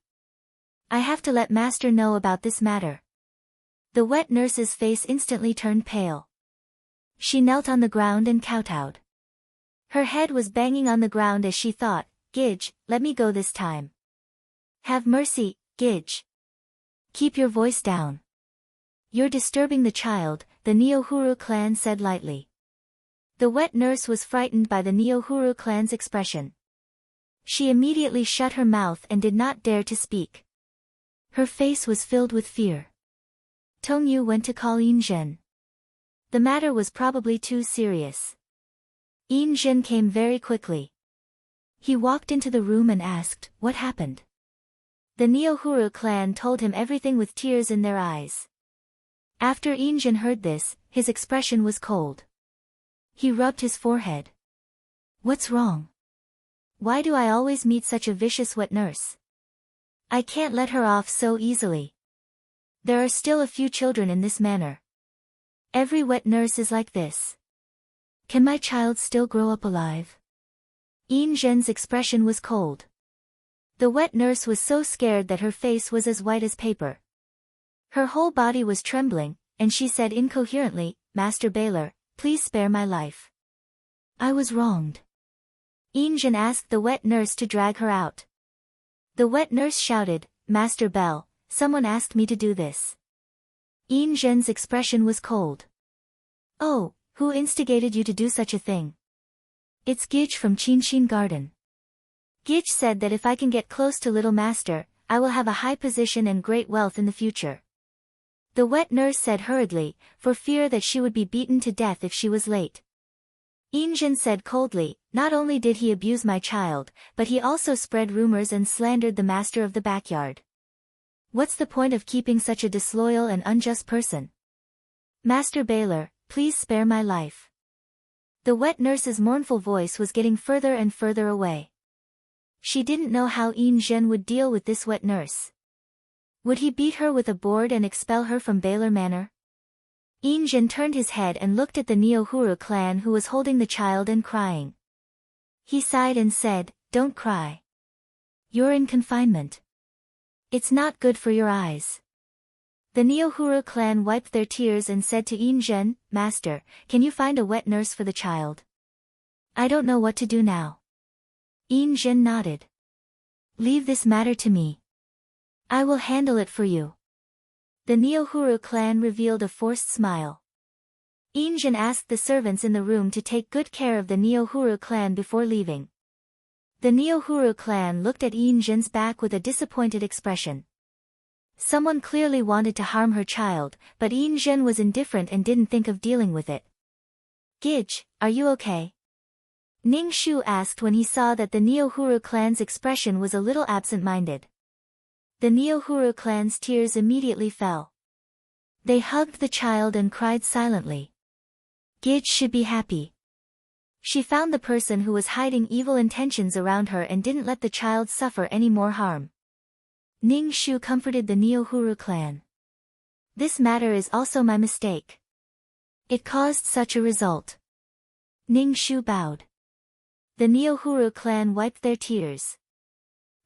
I have to let Master know about this matter." The wet nurse's face instantly turned pale. She knelt on the ground and kowtowed. Her head was banging on the ground as she thought, "Gij, let me go this time. Have mercy, Gij. Keep your voice down. You're disturbing the child," the Neohuru clan said lightly. The wet nurse was frightened by the Neohuru clan's expression. She immediately shut her mouth and did not dare to speak. Her face was filled with fear. Tongyu went to call Yinzhen. The matter was probably too serious. Yinzhen came very quickly. He walked into the room and asked, "What happened?" The Neohuru clan told him everything with tears in their eyes. After Yinzhen heard this, his expression was cold. He rubbed his forehead. "What's wrong? Why do I always meet such a vicious wet nurse? I can't let her off so easily. There are still a few children in this manner. Every wet nurse is like this. Can my child still grow up alive?" Yinzhen's expression was cold. The wet nurse was so scared that her face was as white as paper. Her whole body was trembling, and she said incoherently, "Master Baylor, please spare my life. I was wronged." Yinzhen asked the wet nurse to drag her out. The wet nurse shouted, "Master Bell, someone asked me to do this." Yinzhen's expression was cold. "Oh, who instigated you to do such a thing?" "It's Gij from Qinshin Garden. Gij said that if I can get close to Little Master, I will have a high position and great wealth in the future." The wet nurse said hurriedly, for fear that she would be beaten to death if she was late. Yinzhen said coldly, "Not only did he abuse my child, but he also spread rumors and slandered the master of the backyard. What's the point of keeping such a disloyal and unjust person? Master Baylor, please spare my life." The wet nurse's mournful voice was getting further and further away. She didn't know how Yinzhen would deal with this wet nurse. Would he beat her with a board and expel her from Baylor Manor? Yinzhen turned his head and looked at the Neohuru clan who was holding the child and crying. He sighed and said, "Don't cry. You're in confinement. It's not good for your eyes." The Neohuru clan wiped their tears and said to Yinzhen, "Master, can you find a wet nurse for the child? I don't know what to do now." Yinzhen nodded. "Leave this matter to me. I will handle it for you." The Neohuru clan revealed a forced smile. Yinzhen asked the servants in the room to take good care of the Neohuru clan before leaving. The Neohuru clan looked at Yinzhen's back with a disappointed expression. Someone clearly wanted to harm her child, but Yinzhen was indifferent and didn't think of dealing with it. "Gij, are you okay?" Ning Shu asked when he saw that the Neohuru clan's expression was a little absent-minded. The Neohuru clan's tears immediately fell. They hugged the child and cried silently. Gij should be happy. She found the person who was hiding evil intentions around her and didn't let the child suffer any more harm. Ning Shu comforted the Neohuru clan. "This matter is also my mistake. It caused such a result." Ning Shu bowed. The Neohuru clan wiped their tears.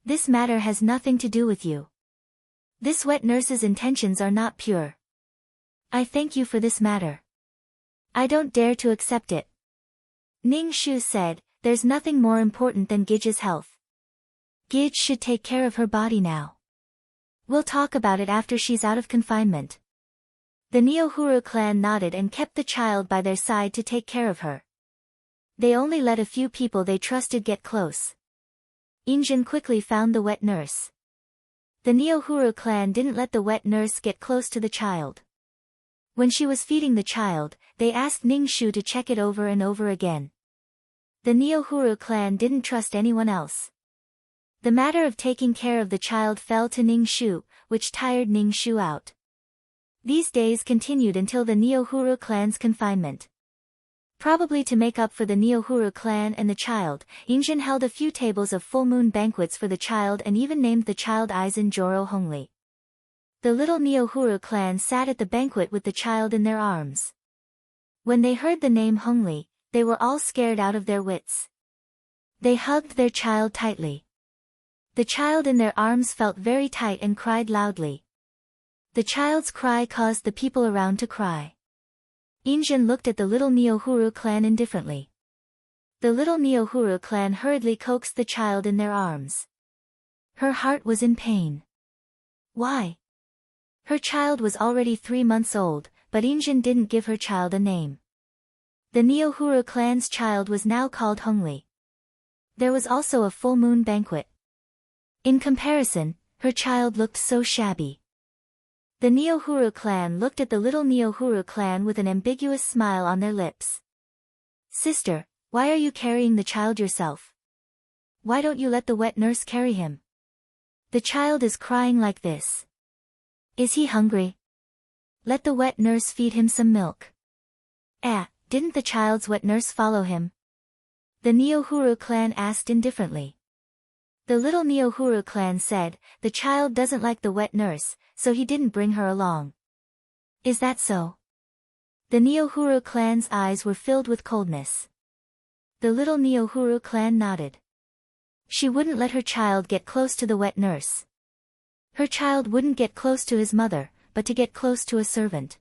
"This matter has nothing to do with you. This wet nurse's intentions are not pure. I thank you for this matter. I don't dare to accept it." Ning Shu said, "There's nothing more important than Gij's health. Gij should take care of her body now. We'll talk about it after she's out of confinement." The Neohuru clan nodded and kept the child by their side to take care of her. They only let a few people they trusted get close. Yinzhen quickly found the wet nurse. The Neohuru clan didn't let the wet nurse get close to the child. When she was feeding the child, they asked Ning Shu to check it over and over again. The Neohuru clan didn't trust anyone else. The matter of taking care of the child fell to Ning Shu, which tired Ning Shu out. These days continued until the Neohuru clan's confinement. Probably to make up for the Neohuru clan and the child, Injin held a few tables of full moon banquets for the child and even named the child Aizen Joro Hongli. The little Neohuru clan sat at the banquet with the child in their arms. When they heard the name Hongli, they were all scared out of their wits. They hugged their child tightly. The child in their arms felt very tight and cried loudly. The child's cry caused the people around to cry. Injin looked at the little Neohuru clan indifferently. The little Neohuru clan hurriedly coaxed the child in their arms. Her heart was in pain. Why? Her child was already 3 months old, but Injin didn't give her child a name. The Neohuru clan's child was now called Hongli. There was also a full moon banquet. In comparison, her child looked so shabby. The Neohuru clan looked at the little Neohuru clan with an ambiguous smile on their lips. Sister, why are you carrying the child yourself? Why don't you let the wet nurse carry him? The child is crying like this. Is he hungry? Let the wet nurse feed him some milk. Didn't the child's wet nurse follow him? The Neohuru clan asked indifferently. The little Neohuru clan said, the child doesn't like the wet nurse, so he didn't bring her along. Is that so? The Neohuru clan's eyes were filled with coldness. The little Neohuru clan nodded. She wouldn't let her child get close to the wet nurse. Her child wouldn't get close to his mother, but to get close to a servant.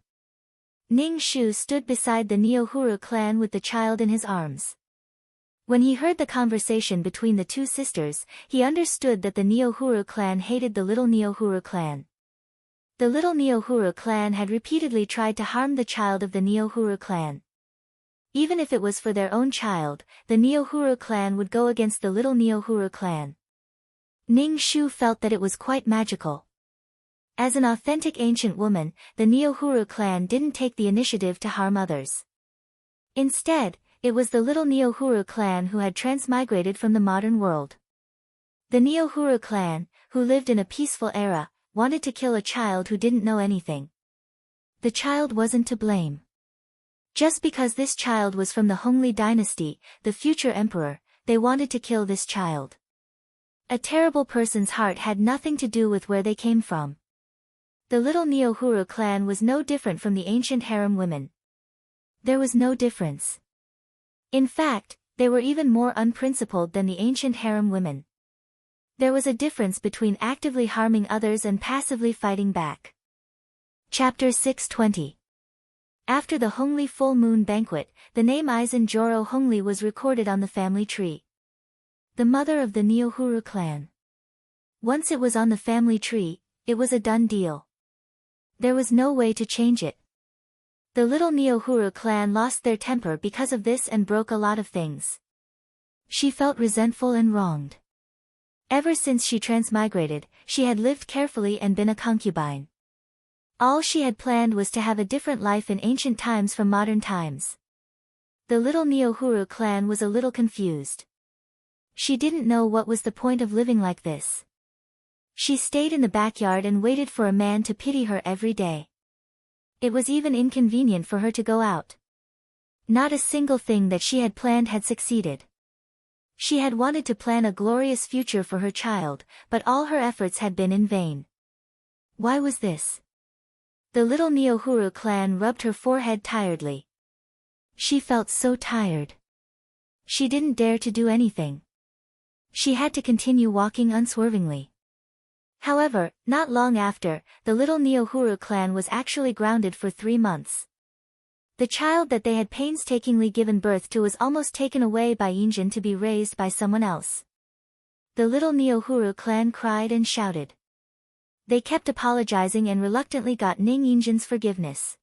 Ning Shu stood beside the Neohuru clan with the child in his arms. When he heard the conversation between the two sisters, he understood that the Neohuru clan hated the little Neohuru clan. The little Neohuru clan had repeatedly tried to harm the child of the Neohuru clan. Even if it was for their own child, the Neohuru clan would go against the little Neohuru clan. Ning Shu felt that it was quite magical. As an authentic ancient woman, the Neohuru clan didn't take the initiative to harm others. Instead, it was the little Neohuru clan who had transmigrated from the modern world. The Neohuru clan, who lived in a peaceful era, wanted to kill a child who didn't know anything. The child wasn't to blame. Just because this child was from the Hongli dynasty, the future emperor, they wanted to kill this child. A terrible person's heart had nothing to do with where they came from. The little Neohuru clan was no different from the ancient harem women. There was no difference. In fact, they were even more unprincipled than the ancient harem women. There was a difference between actively harming others and passively fighting back. Chapter 620. After the Hongli full moon banquet, the name Aizen Joro Hongli was recorded on the family tree. The mother of the Neohuru clan. Once it was on the family tree, it was a done deal. There was no way to change it. The little Neohuru clan lost their temper because of this and broke a lot of things. She felt resentful and wronged. Ever since she transmigrated, she had lived carefully and been a concubine. All she had planned was to have a different life in ancient times from modern times. The little Neohuru clan was a little confused. She didn't know what was the point of living like this. She stayed in the backyard and waited for a man to pity her every day. It was even inconvenient for her to go out. Not a single thing that she had planned had succeeded. She had wanted to plan a glorious future for her child, but all her efforts had been in vain. Why was this? The little Neohuru clan rubbed her forehead tiredly. She felt so tired. She didn't dare to do anything. She had to continue walking unswervingly. However, not long after, the little Neohuru clan was actually grounded for 3 months. The child that they had painstakingly given birth to was almost taken away by Injin to be raised by someone else. The little Neohuru clan cried and shouted. They kept apologizing and reluctantly got Ning Injin's forgiveness.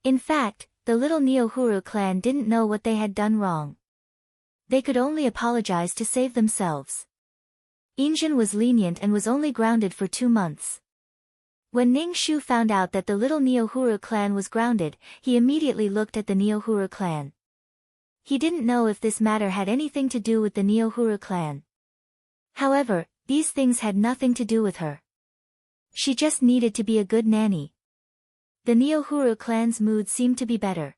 In fact, the little Neohuru clan didn't know what they had done wrong. They could only apologize to save themselves. Injin was lenient and was only grounded for 2 months. When Ning Shu found out that the little Neohuru clan was grounded, he immediately looked at the Neohuru clan. He didn't know if this matter had anything to do with the Neohuru clan. However, these things had nothing to do with her. She just needed to be a good nanny. The Neohuru clan's mood seemed to be better.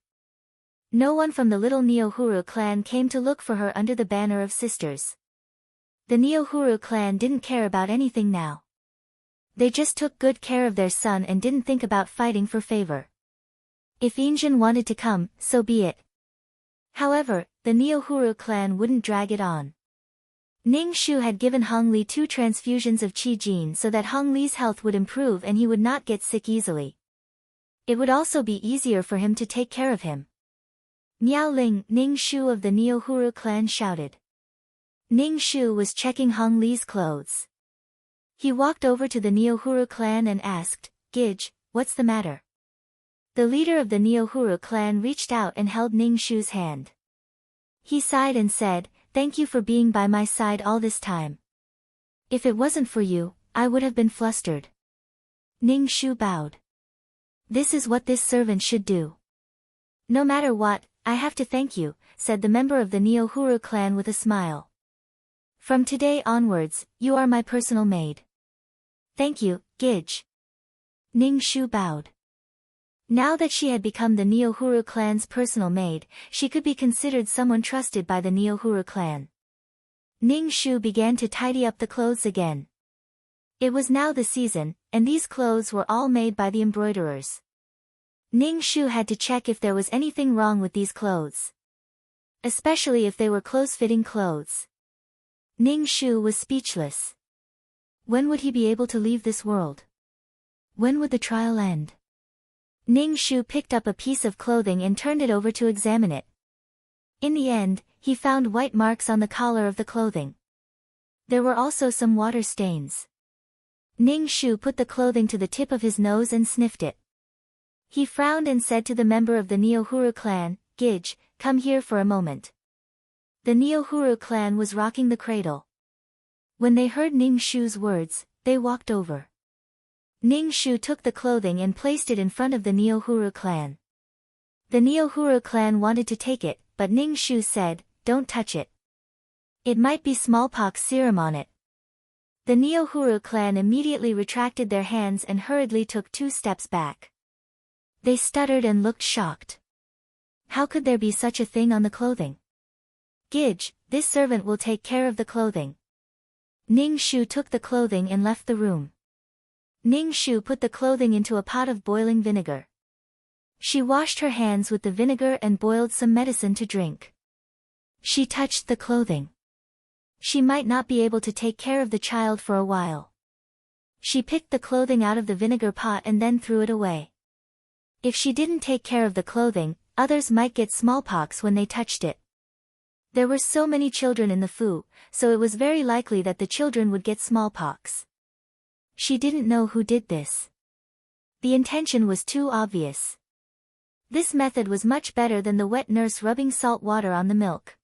No one from the little Neohuru clan came to look for her under the banner of sisters. The Neohuru clan didn't care about anything now. They just took good care of their son and didn't think about fighting for favor. If Injin wanted to come, so be it. However, the Neohuru clan wouldn't drag it on. Ning Shu had given Hong Li 2 transfusions of Qi Jin so that Hong Li's health would improve and he would not get sick easily. It would also be easier for him to take care of him. Miao Ling, Ning Shu of the Neohuru clan shouted. Ning Shu was checking Hong Li's clothes. He walked over to the Neohuru clan and asked, "Gij, what's the matter?" The leader of the Neohuru clan reached out and held Ning Shu's hand. He sighed and said, "Thank you for being by my side all this time. If it wasn't for you, I would have been flustered." Ning Shu bowed. "This is what this servant should do." "No matter what, I have to thank you," said the member of the Neohuru clan with a smile. "From today onwards, you are my personal maid." "Thank you, Gij." Ning Shu bowed. Now that she had become the Neohuru clan's personal maid, she could be considered someone trusted by the Neohuru clan. Ning Shu began to tidy up the clothes again. It was now the season, and these clothes were all made by the embroiderers. Ning Shu had to check if there was anything wrong with these clothes. Especially if they were close-fitting clothes. Ning Shu was speechless. When would he be able to leave this world? When would the trial end? Ning Shu picked up a piece of clothing and turned it over to examine it. In the end, he found white marks on the collar of the clothing. There were also some water stains. Ning Shu put the clothing to the tip of his nose and sniffed it. He frowned and said to the member of the Neohuru clan, "Gij, come here for a moment." The Neohuru clan was rocking the cradle. When they heard Ning Shu's words, they walked over. Ning Shu took the clothing and placed it in front of the Neohuru clan. The Neohuru clan wanted to take it, but Ning Shu said, "Don't touch it. It might be smallpox serum on it." The Neohuru clan immediately retracted their hands and hurriedly took 2 steps back. They stuttered and looked shocked. How could there be such a thing on the clothing? "Gij, this servant will take care of the clothing." Ning Shu took the clothing and left the room. Ning Shu put the clothing into a pot of boiling vinegar. She washed her hands with the vinegar and boiled some medicine to drink. She touched the clothing. She might not be able to take care of the child for a while. She picked the clothing out of the vinegar pot and then threw it away. If she didn't take care of the clothing, others might get smallpox when they touched it. There were so many children in the Fu, so it was very likely that the children would get smallpox. She didn't know who did this. The intention was too obvious. This method was much better than the wet nurse rubbing salt water on the milk.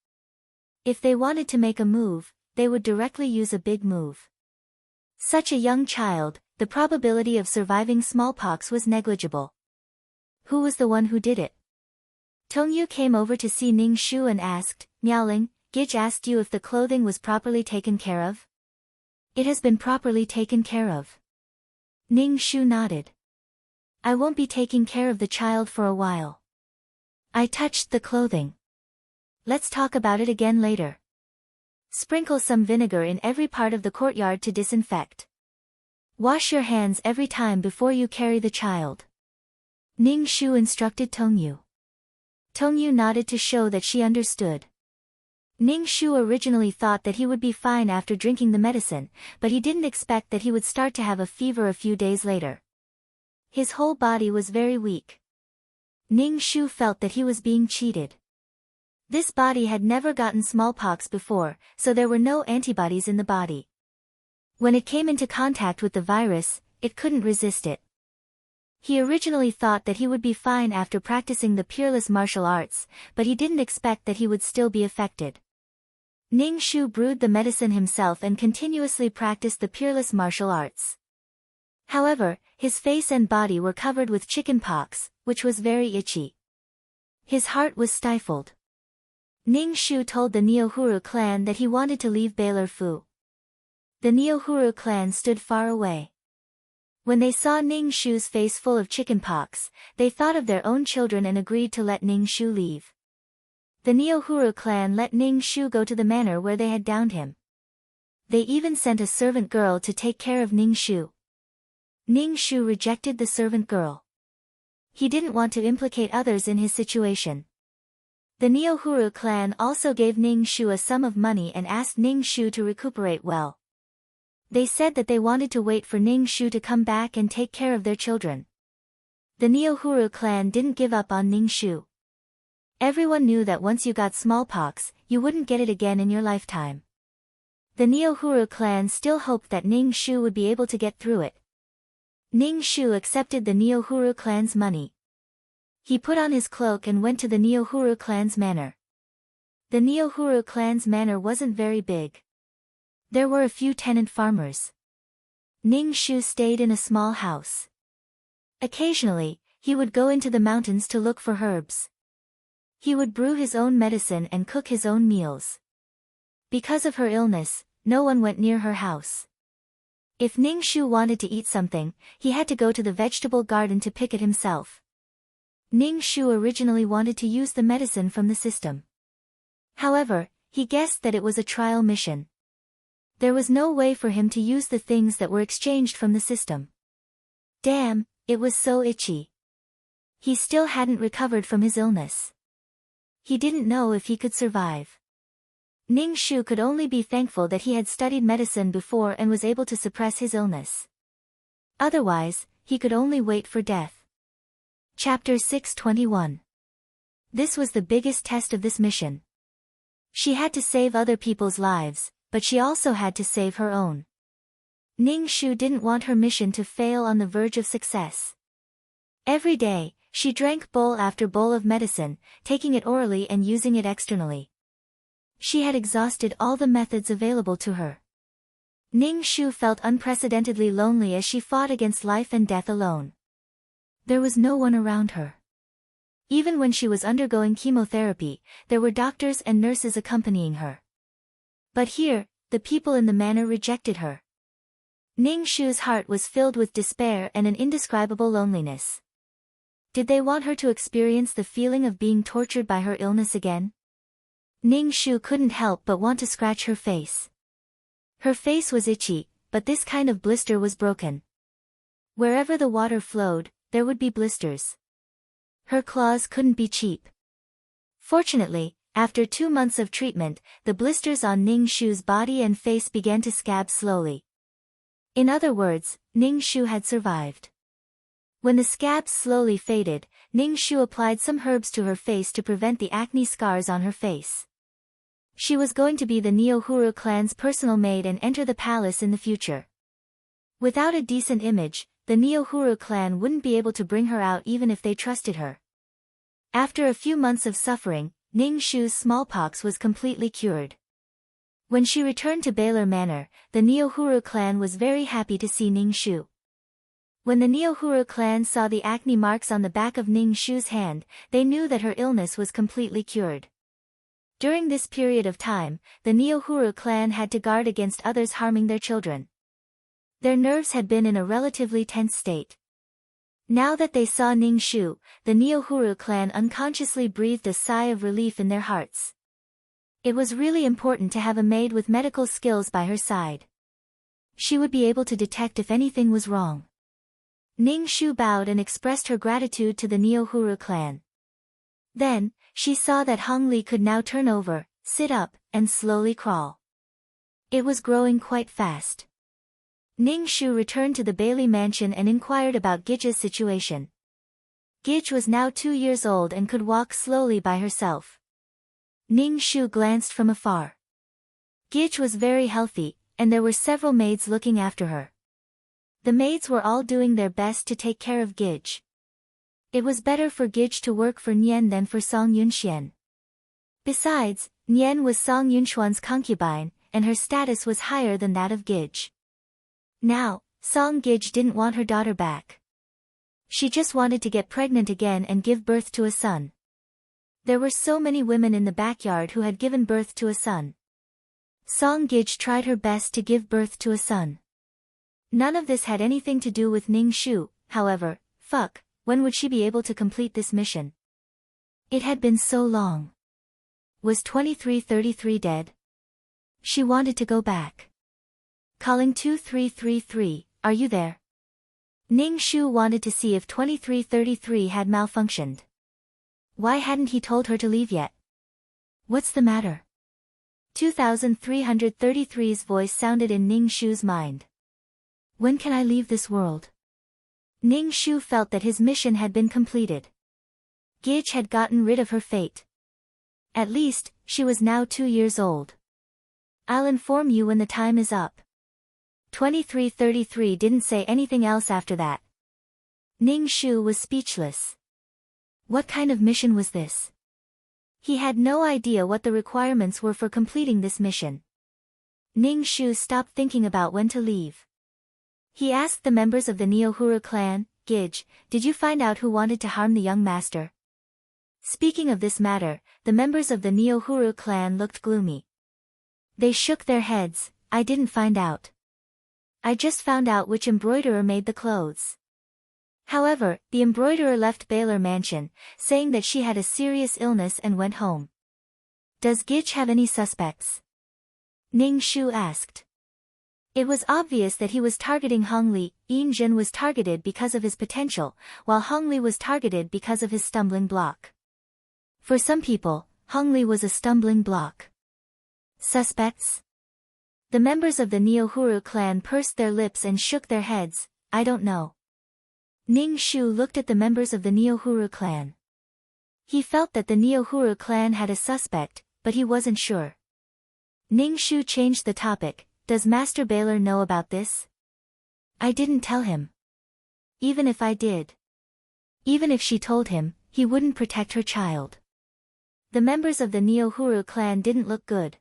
If they wanted to make a move, they would directly use a big move. Such a young child, the probability of surviving smallpox was negligible. Who was the one who did it? Tongyu came over to see Ning Shu and asked, "Miaoling, Gij asked you if the clothing was properly taken care of?" "It has been properly taken care of." Ning Shu nodded. "I won't be taking care of the child for a while. I touched the clothing. Let's talk about it again later. Sprinkle some vinegar in every part of the courtyard to disinfect. Wash your hands every time before you carry the child." Ning Shu instructed Tongyu. Tongyu nodded to show that she understood. Ning Shu originally thought that he would be fine after drinking the medicine, but he didn't expect that he would start to have a fever a few days later. His whole body was very weak. Ning Shu felt that he was being cheated. This body had never gotten smallpox before, so there were no antibodies in the body. When it came into contact with the virus, it couldn't resist it. He originally thought that he would be fine after practicing the peerless martial arts, but he didn't expect that he would still be affected. Ning Shu brewed the medicine himself and continuously practiced the peerless martial arts. However, his face and body were covered with chicken pox, which was very itchy. His heart was stifled. Ning Shu told the Neohuru clan that he wanted to leave Baler Fu. The Neohuru clan stood far away. When they saw Ning Shu's face full of chickenpox, they thought of their own children and agreed to let Ning Shu leave. The Neohuru clan let Ning Shu go to the manor where they had downed him. They even sent a servant girl to take care of Ning Shu. Ning Shu rejected the servant girl. He didn't want to implicate others in his situation. The Neohuru clan also gave Ning Shu a sum of money and asked Ning Shu to recuperate well. They said that they wanted to wait for Ning Shu to come back and take care of their children. The Neohuru clan didn't give up on Ning Shu. Everyone knew that once you got smallpox, you wouldn't get it again in your lifetime. The Neohuru clan still hoped that Ning Shu would be able to get through it. Ning Shu accepted the Neohuru clan's money. He put on his cloak and went to the Neohuru clan's manor. The Neohuru clan's manor wasn't very big. There were a few tenant farmers. Ning Shu stayed in a small house. Occasionally, he would go into the mountains to look for herbs. He would brew his own medicine and cook his own meals. Because of her illness, no one went near her house. If Ning Shu wanted to eat something, he had to go to the vegetable garden to pick it himself. Ning Shu originally wanted to use the medicine from the system. However, he guessed that it was a trial mission. There was no way for him to use the things that were exchanged from the system. Damn, it was so itchy. He still hadn't recovered from his illness. He didn't know if he could survive. Ning Shu could only be thankful that he had studied medicine before and was able to suppress his illness. Otherwise, he could only wait for death. Chapter 621. This was the biggest test of this mission. She had to save other people's lives, but she also had to save her own. Ning Shu didn't want her mission to fail on the verge of success. Every day, she drank bowl after bowl of medicine, taking it orally and using it externally. She had exhausted all the methods available to her. Ning Shu felt unprecedentedly lonely as she fought against life and death alone. There was no one around her. Even when she was undergoing chemotherapy, there were doctors and nurses accompanying her. But here, the people in the manor rejected her. Ning Shu's heart was filled with despair and an indescribable loneliness. Did they want her to experience the feeling of being tortured by her illness again? Ning Shu couldn't help but want to scratch her face. Her face was itchy, but this kind of blister was broken. Wherever the water flowed, there would be blisters. Her claws couldn't be cheap. Fortunately, after 2 months of treatment, the blisters on Ning Shu's body and face began to scab slowly. In other words, Ning Shu had survived. When the scabs slowly faded, Ning Shu applied some herbs to her face to prevent the acne scars on her face. She was going to be the Neohuru clan's personal maid and enter the palace in the future. Without a decent image, the Neohuru clan wouldn't be able to bring her out even if they trusted her. After a few months of suffering, Ning Shu's smallpox was completely cured. When she returned to Baler Manor, the Neohuru clan was very happy to see Ning Shu. When the Neohuru clan saw the acne marks on the back of Ning Shu's hand, they knew that her illness was completely cured. During this period of time, the Neohuru clan had to guard against others harming their children. Their nerves had been in a relatively tense state. Now that they saw Ning Shu, the Neohuru clan unconsciously breathed a sigh of relief in their hearts. It was really important to have a maid with medical skills by her side. She would be able to detect if anything was wrong. Ning Shu bowed and expressed her gratitude to the Neohuru clan. Then, she saw that Hong Li could now turn over, sit up, and slowly crawl. It was growing quite fast. Ning Shu returned to the Bailey mansion and inquired about Gij's situation. Gij was now 2 years old and could walk slowly by herself. Ning Shu glanced from afar. Gij was very healthy, and there were several maids looking after her. The maids were all doing their best to take care of Gij. It was better for Gij to work for Nian than for Song Yunxian. Besides, Nian was Song Yunxuan's concubine, and her status was higher than that of Gij. Now, Song Gij didn't want her daughter back. She just wanted to get pregnant again and give birth to a son. There were so many women in the backyard who had given birth to a son. Song Gij tried her best to give birth to a son. None of this had anything to do with Ning Shu, however. When would she be able to complete this mission? It had been so long. Was 2333 dead? She wanted to go back. Calling 2333, are you there? Ning Shu wanted to see if 2333 had malfunctioned. Why hadn't he told her to leave yet? What's the matter? 2333's voice sounded in Ning Shu's mind. When can I leave this world? Ning Shu felt that his mission had been completed. Gij had gotten rid of her fate. At least, she was now 2 years old. I'll inform you when the time is up. 2333 didn't say anything else after that. Ning Shu was speechless. What kind of mission was this? He had no idea what the requirements were for completing this mission. Ning Shu stopped thinking about when to leave. He asked the members of the Neohuru clan, Gij, did you find out who wanted to harm the young master? Speaking of this matter, the members of the Neohuru clan looked gloomy. They shook their heads. I didn't find out. I just found out which embroiderer made the clothes. However, the embroiderer left Baylor Mansion, saying that she had a serious illness and went home. Does Gij have any suspects? Ning Shu asked. It was obvious that he was targeting Hong Li. Yin Jin was targeted because of his potential, while Hong Li was targeted because of his stumbling block. For some people, Hong Li was a stumbling block. Suspects? The members of the Neohuru clan pursed their lips and shook their heads. I don't know. Ning Shu looked at the members of the Neohuru clan. He felt that the Neohuru clan had a suspect, but he wasn't sure. Ning Shu changed the topic. Does Master Baylor know about this? I didn't tell him. Even if I did. Even if she told him, he wouldn't protect her child. The members of the Neohuru clan didn't look good.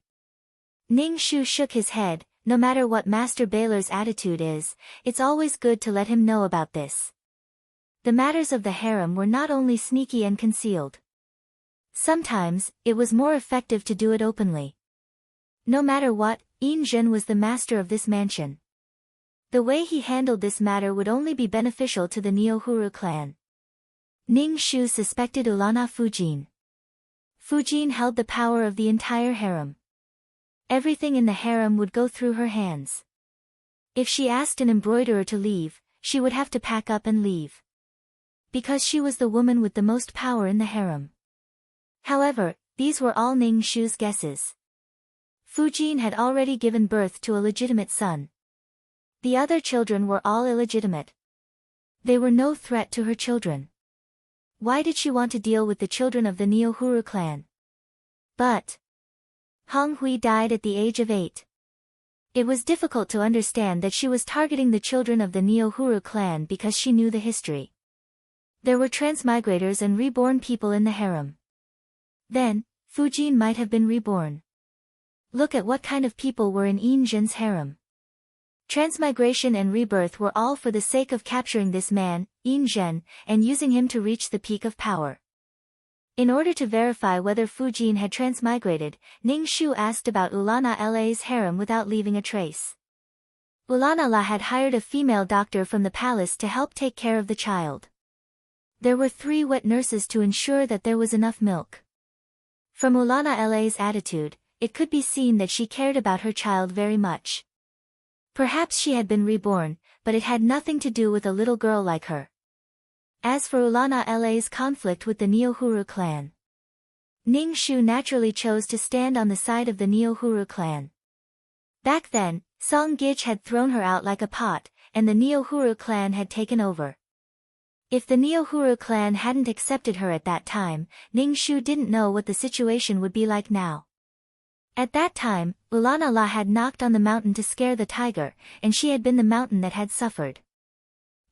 Ning Shu shook his head. No matter what Master Baylor's attitude is, it's always good to let him know about this. The matters of the harem were not only sneaky and concealed. Sometimes, it was more effective to do it openly. No matter what, Yin Jin was the master of this mansion. The way he handled this matter would only be beneficial to the Neohuru clan. Ning Shu suspected Ulana Fujin. Fujin held the power of the entire harem. Everything in the harem would go through her hands. If she asked an embroiderer to leave, she would have to pack up and leave. Because she was the woman with the most power in the harem. However, these were all Ning Shu's guesses. Fujin had already given birth to a legitimate son. The other children were all illegitimate. They were no threat to her children. Why did she want to deal with the children of the Neohuru clan? But Hong Hui died at the age of 8. It was difficult to understand that she was targeting the children of the Neohuru clan because she knew the history. There were transmigrators and reborn people in the harem. Then, Fujin might have been reborn. Look at what kind of people were in Yin Jin's harem. Transmigration and rebirth were all for the sake of capturing this man, Yin Jin, and using him to reach the peak of power. In order to verify whether Fujin had transmigrated, Ning Shu asked about Ulana La's harem without leaving a trace. Ulana La had hired a female doctor from the palace to help take care of the child. There were 3 wet nurses to ensure that there was enough milk. From Ulana La's attitude, it could be seen that she cared about her child very much. Perhaps she had been reborn, but it had nothing to do with a little girl like her. As for Ulana La's conflict with the Neohuru clan, Ning Shu naturally chose to stand on the side of the Neohuru clan. Back then, Song Gij had thrown her out like a pot, and the Neohuru clan had taken over. If the Neohuru clan hadn't accepted her at that time, Ning Shu didn't know what the situation would be like now. At that time, Ulana La had knocked on the mountain to scare the tiger, and she had been the mountain that had suffered.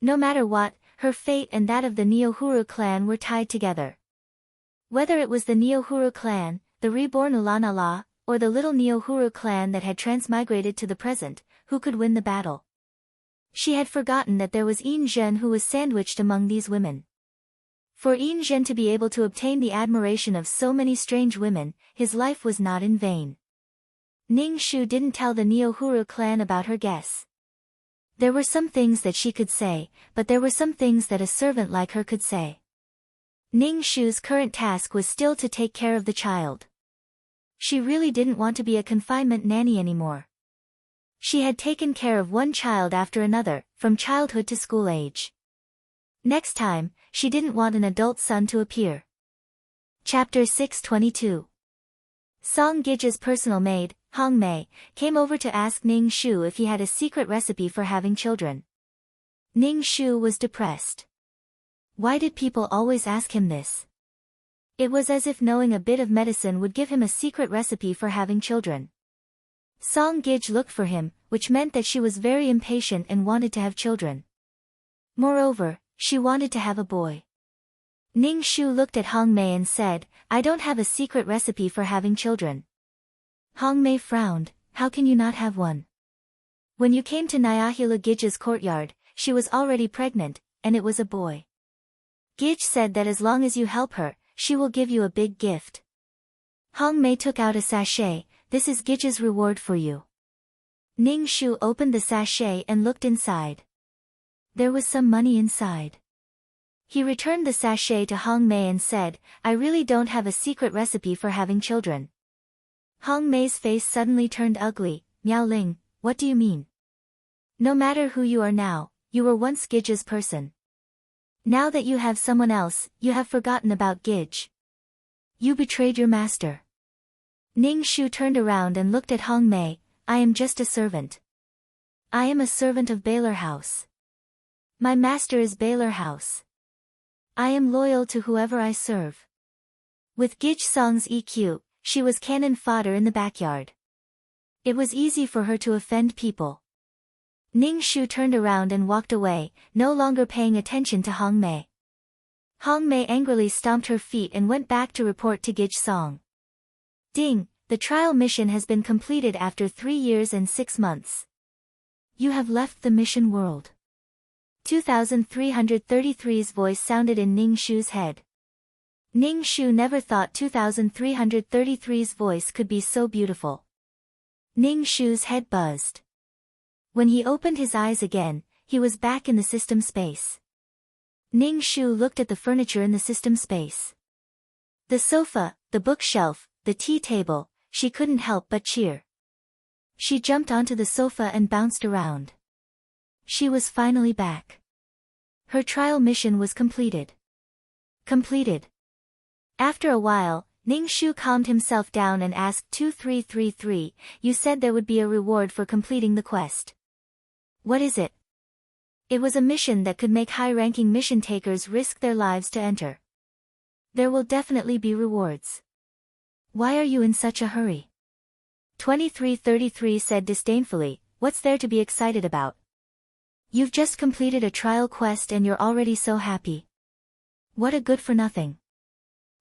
No matter what, her fate and that of the Neohuru clan were tied together. Whether it was the Neohuru clan, the reborn Ulana La, or the little Neohuru clan that had transmigrated to the present, who could win the battle? She had forgotten that there was Yin Jin who was sandwiched among these women. For Yin Zhen to be able to obtain the admiration of so many strange women, his life was not in vain. Ning Shu didn't tell the Neohuru clan about her guess. There were some things that she could say, but there were some things that a servant like her could say. Ning Shu's current task was still to take care of the child. She really didn't want to be a confinement nanny anymore. She had taken care of one child after another, from childhood to school age. Next time, she didn't want an adult son to appear. Chapter 622. Song Gij's personal maid, Hong Mei, came over to ask Ning Shu if he had a secret recipe for having children. Ning Shu was depressed. Why did people always ask him this? It was as if knowing a bit of medicine would give him a secret recipe for having children. Song Gij looked for him, which meant that she was very impatient and wanted to have children. Moreover, she wanted to have a boy. Ning Shu looked at Hong Mei and said, I don't have a secret recipe for having children. Hong Mei frowned, how can you not have one? When you came to Nyahila Gij's courtyard, she was already pregnant, and it was a boy. Gij said that as long as you help her, she will give you a big gift. Hong Mei took out a sachet, this is Gij's reward for you. Ning Shu opened the sachet and looked inside. There was some money inside. He returned the sachet to Hong Mei and said, I really don't have a secret recipe for having children. Hong Mei's face suddenly turned ugly. Miao Ling, what do you mean? No matter who you are now, you were once Gij's person. Now that you have someone else, you have forgotten about Gij. You betrayed your master. Ning Shu turned around and looked at Hong Mei, I am just a servant. I am a servant of Baylor House. My master is Baylor House. I am loyal to whoever I serve. With Gij Song's EQ, she was cannon fodder in the backyard. It was easy for her to offend people. Ning Shu turned around and walked away, no longer paying attention to Hong Mei. Hong Mei angrily stomped her feet and went back to report to Gij Song. Ding, the trial mission has been completed after 3 years and 6 months. You have left the mission world. 2333's voice sounded in Ning Shu's head. Ning Shu never thought 2333's voice could be so beautiful. Ning Shu's head buzzed. When he opened his eyes again, he was back in the system space. Ning Shu looked at the furniture in the system space. The sofa, the bookshelf, the tea table, she couldn't help but cheer. She jumped onto the sofa and bounced around. She was finally back. Her trial mission was completed. After a while, Ning Shu calmed himself down and asked 2333, you said there would be a reward for completing the quest. What is it? It was a mission that could make high-ranking mission takers risk their lives to enter. There will definitely be rewards. Why are you in such a hurry? 2333 said disdainfully, what's there to be excited about? You've just completed a trial quest and you're already so happy. What a good-for-nothing.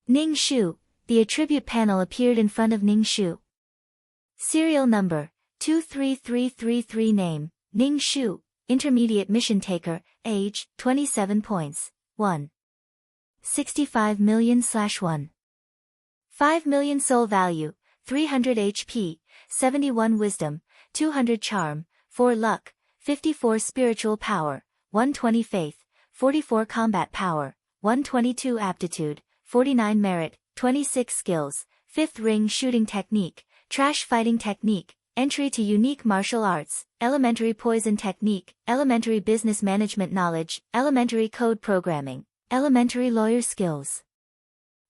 Ning Shu, the attribute panel appeared in front of Ning Shu. Serial number, 23333 name, Ning Shu, intermediate mission taker, age, 27 points, 1. 65 million/1. 5 million soul value, 300 HP, 71 wisdom, 200 charm, 4 luck, 54 spiritual power, 120 faith, 44 combat power, 122 aptitude, 49 merit, 26 skills, 5th ring shooting technique, trash fighting technique, entry to unique martial arts, elementary poison technique, elementary business management knowledge, elementary code programming, elementary lawyer skills.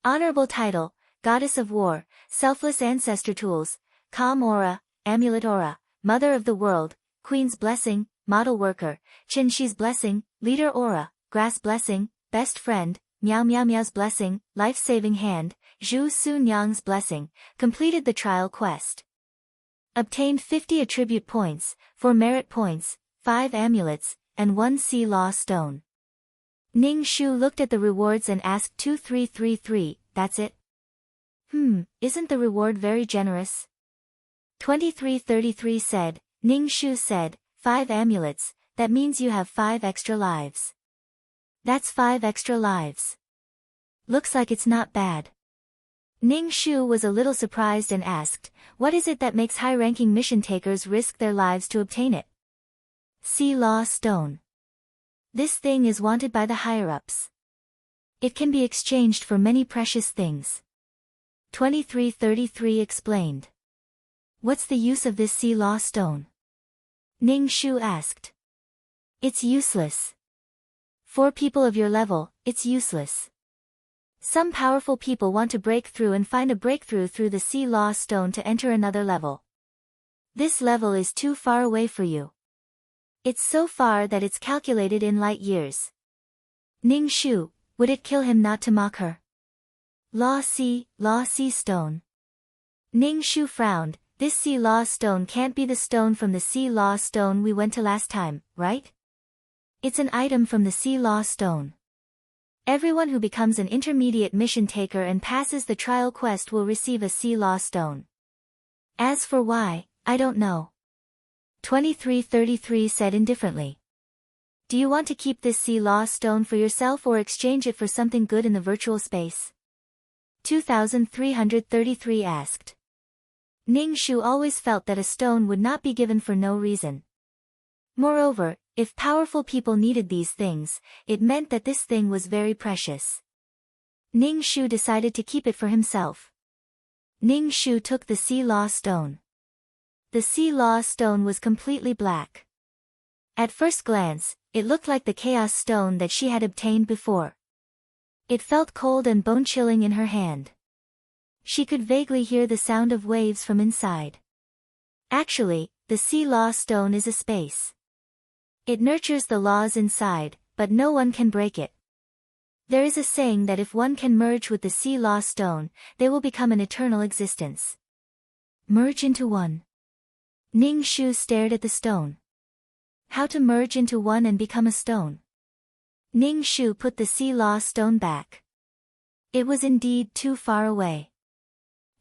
Honorable title, Goddess of War, Selfless Ancestor Tools, Calm Aura, Amulet Aura, Mother of the World, Queen's Blessing, Model Worker, Qin Shi's Blessing, Leader Aura, Grass Blessing, Best Friend, Miao Miao Miao's Blessing, Life-Saving Hand, Zhu Su Nyang's Blessing, completed the trial quest. Obtained 50 attribute points, 4 merit points, 5 amulets, and 1 sea law stone. Ning Shu looked at the rewards and asked 2333, that's it? Isn't the reward very generous? 2333 said, Ning Shu said, 5 amulets, that means you have 5 extra lives. That's 5 extra lives. Looks like it's not bad. Ning Shu was a little surprised and asked, what is it that makes high-ranking mission takers risk their lives to obtain it? Sea Law Stone. This thing is wanted by the higher-ups. It can be exchanged for many precious things. 2333 explained. What's the use of this Sea Law Stone? Ning Shu asked. It's useless. For people of your level, it's useless. Some powerful people want to break through and find a breakthrough through the Sea Law Stone to enter another level. This level is too far away for you. It's so far that it's calculated in light years. Ning Shu, would it kill him not to mock her? Law Sea Stone. Ning Shu frowned. This Sea Law Stone can't be the stone from the Sea Law Stone we went to last time, right? It's an item from the Sea Law Stone. Everyone who becomes an intermediate mission taker and passes the trial quest will receive a Sea Law Stone. As for why, I don't know. 2333 said indifferently. Do you want to keep this Sea Law Stone for yourself or exchange it for something good in the virtual space? 2333 asked. Ning Shu always felt that a stone would not be given for no reason. Moreover, if powerful people needed these things, it meant that this thing was very precious. Ning Shu decided to keep it for himself. Ning Shu took the Sea Law Stone. The Sea Law Stone was completely black. At first glance, it looked like the Chaos Stone that she had obtained before. It felt cold and bone-chilling in her hand. She could vaguely hear the sound of waves from inside. Actually, the Sea Law Stone is a space. It nurtures the laws inside, but no one can break it. There is a saying that if one can merge with the Sea Law Stone, they will become an eternal existence. Merge into one. Ning Shu stared at the stone. How to merge into one and become a stone? Ning Shu put the Sea Law Stone back. It was indeed too far away.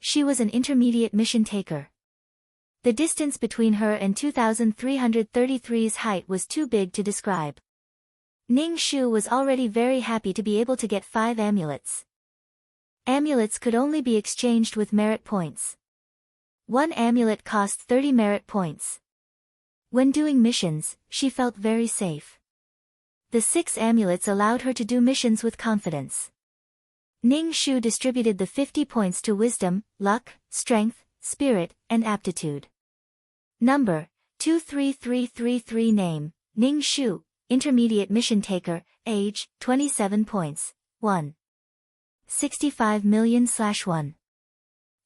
She was an intermediate mission taker. The distance between her and 2333's height was too big to describe. Ning Shu was already very happy to be able to get 5 amulets. Amulets could only be exchanged with merit points. One amulet cost 30 merit points. When doing missions, she felt very safe. The 6 amulets allowed her to do missions with confidence. Ning Shu distributed the 50 points to wisdom, luck, strength, spirit, and aptitude. Number, 23333 Name, Ning Shu, Intermediate Mission Taker, Age, 27 points, 1. 65 million/1.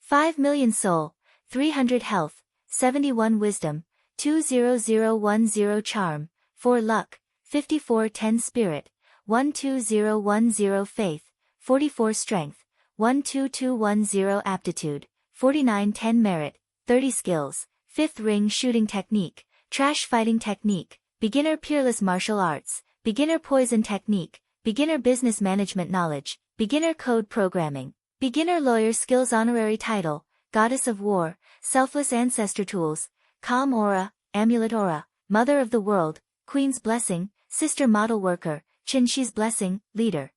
5 million soul, 300 health, 71 wisdom, 20010 charm, 4 luck, 5410 spirit, 12010 faith, 44 strength, 12210 aptitude, 4910 merit, 30 skills, 5th ring shooting technique, trash fighting technique, beginner peerless martial arts, beginner poison technique, beginner business management knowledge, beginner code programming, beginner lawyer skills honorary title, goddess of war, selfless ancestor tools, calm aura, amulet aura, mother of the world, queen's blessing, sister model worker, Qinshi's blessing, leader.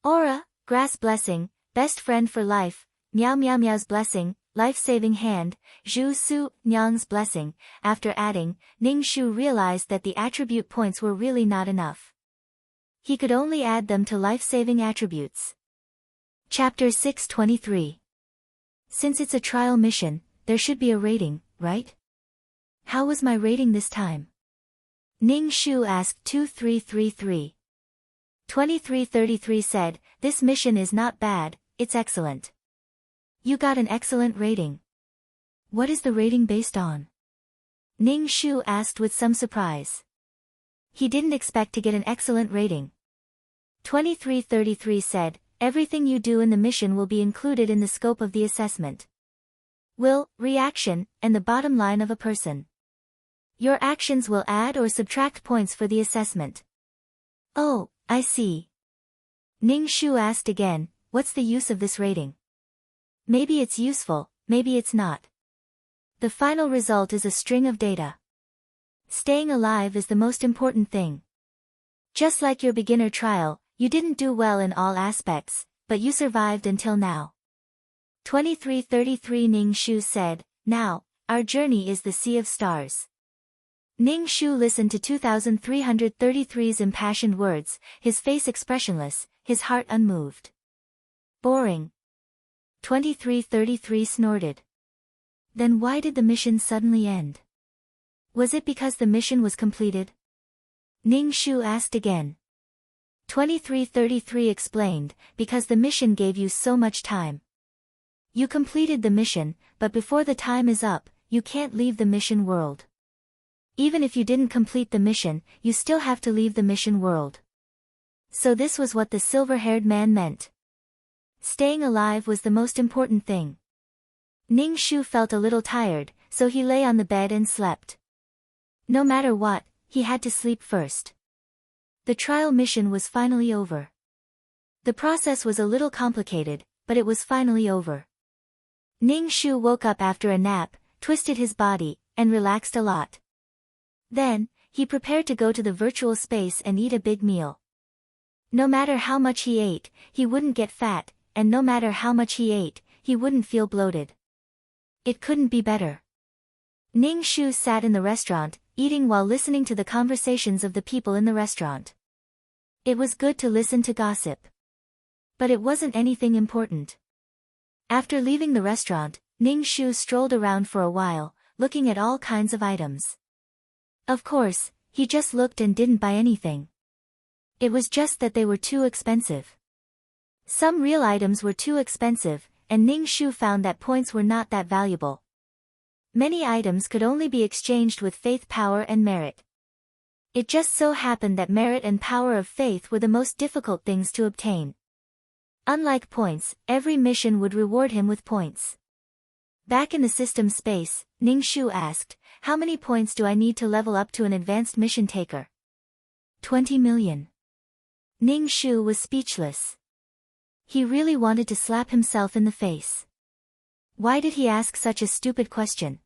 Aura, grass blessing, best friend for life, Miao Miao Miao's blessing, life-saving hand, Zhu Su Nyang's blessing. After adding, Ning Shu realized that the attribute points were really not enough. He could only add them to life-saving attributes. Chapter 623. Since it's a trial mission, there should be a rating, right? How was my rating this time? Ning Shu asked 2333. 2333 said, this mission is not bad, it's excellent. You got an excellent rating. What is the rating based on? Ning Shu asked with some surprise. He didn't expect to get an excellent rating. 2333 said, everything you do in the mission will be included in the scope of the assessment. Will, reaction, and the bottom line of a person. Your actions will add or subtract points for the assessment. Oh, I see. Ning Shu asked again, what's the use of this rating? Maybe it's useful, maybe it's not. The final result is a string of data. Staying alive is the most important thing. Just like your beginner trial, You didn't do well in all aspects, but you survived until now. 2333 Ning Shu said, now, our journey is the sea of stars. Ning Shu listened to 2333's impassioned words, his face expressionless, his heart unmoved. Boring. 2333 snorted. Then why did the mission suddenly end? Was it because the mission was completed? Ning Shu asked again. 2333 explained, because the mission gave you so much time. You completed the mission, but before the time is up, you can't leave the mission world. Even if you didn't complete the mission, you still have to leave the mission world. So this was what the silver-haired man meant. Staying alive was the most important thing. Ning Shu felt a little tired, so he lay on the bed and slept. No matter what, he had to sleep first. The trial mission was finally over. The process was a little complicated, but it was finally over. Ning Shu woke up after a nap, twisted his body, and relaxed a lot. Then, he prepared to go to the virtual space and eat a big meal. No matter how much he ate, he wouldn't get fat, and no matter how much he ate, he wouldn't feel bloated. It couldn't be better. Ning Shu sat in the restaurant, eating while listening to the conversations of the people in the restaurant. It was good to listen to gossip. But it wasn't anything important. After leaving the restaurant, Ning Shu strolled around for a while, looking at all kinds of items. Of course, he just looked and didn't buy anything. It was just that they were too expensive. Some real items were too expensive, and Ning Shu found that points were not that valuable. Many items could only be exchanged with faith, power and merit. It just so happened that merit and power of faith were the most difficult things to obtain. Unlike points, every mission would reward him with points. Back in the system space, Ning Shu asked, how many points do I need to level up to an advanced mission taker? 20 million. Ning Shu was speechless. He really wanted to slap himself in the face. Why did he ask such a stupid question?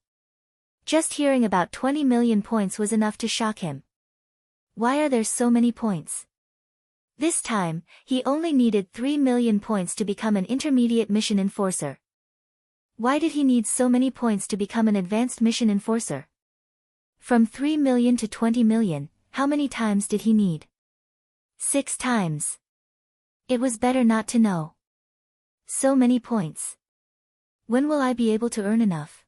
Just hearing about 20 million points was enough to shock him. Why are there so many points? This time, he only needed 3 million points to become an intermediate mission enforcer. Why did he need so many points to become an advanced mission enforcer? From 3 million to 20 million, how many times did he need? 6 times. It was better not to know. So many points. When will I be able to earn enough?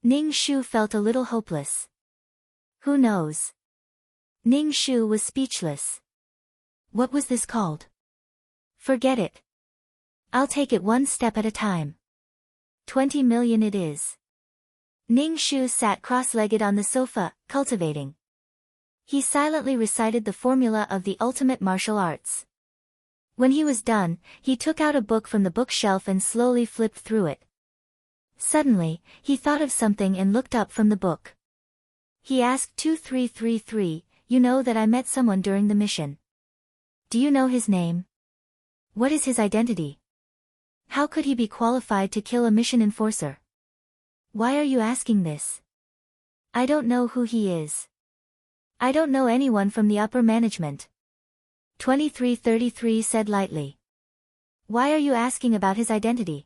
Ning Shu felt a little hopeless. Who knows? Ning Shu was speechless. What was this called? Forget it. I'll take it one step at a time. 20 million it is. Ning Shu sat cross-legged on the sofa, cultivating. He silently recited the formula of the ultimate martial arts. When he was done, he took out a book from the bookshelf and slowly flipped through it. Suddenly, he thought of something and looked up from the book. He asked 2333, you know that I met someone during the mission. Do you know his name? What is his identity? How could he be qualified to kill a mission enforcer? Why are you asking this? I don't know who he is. I don't know anyone from the upper management. 2333 said lightly. Why are you asking about his identity?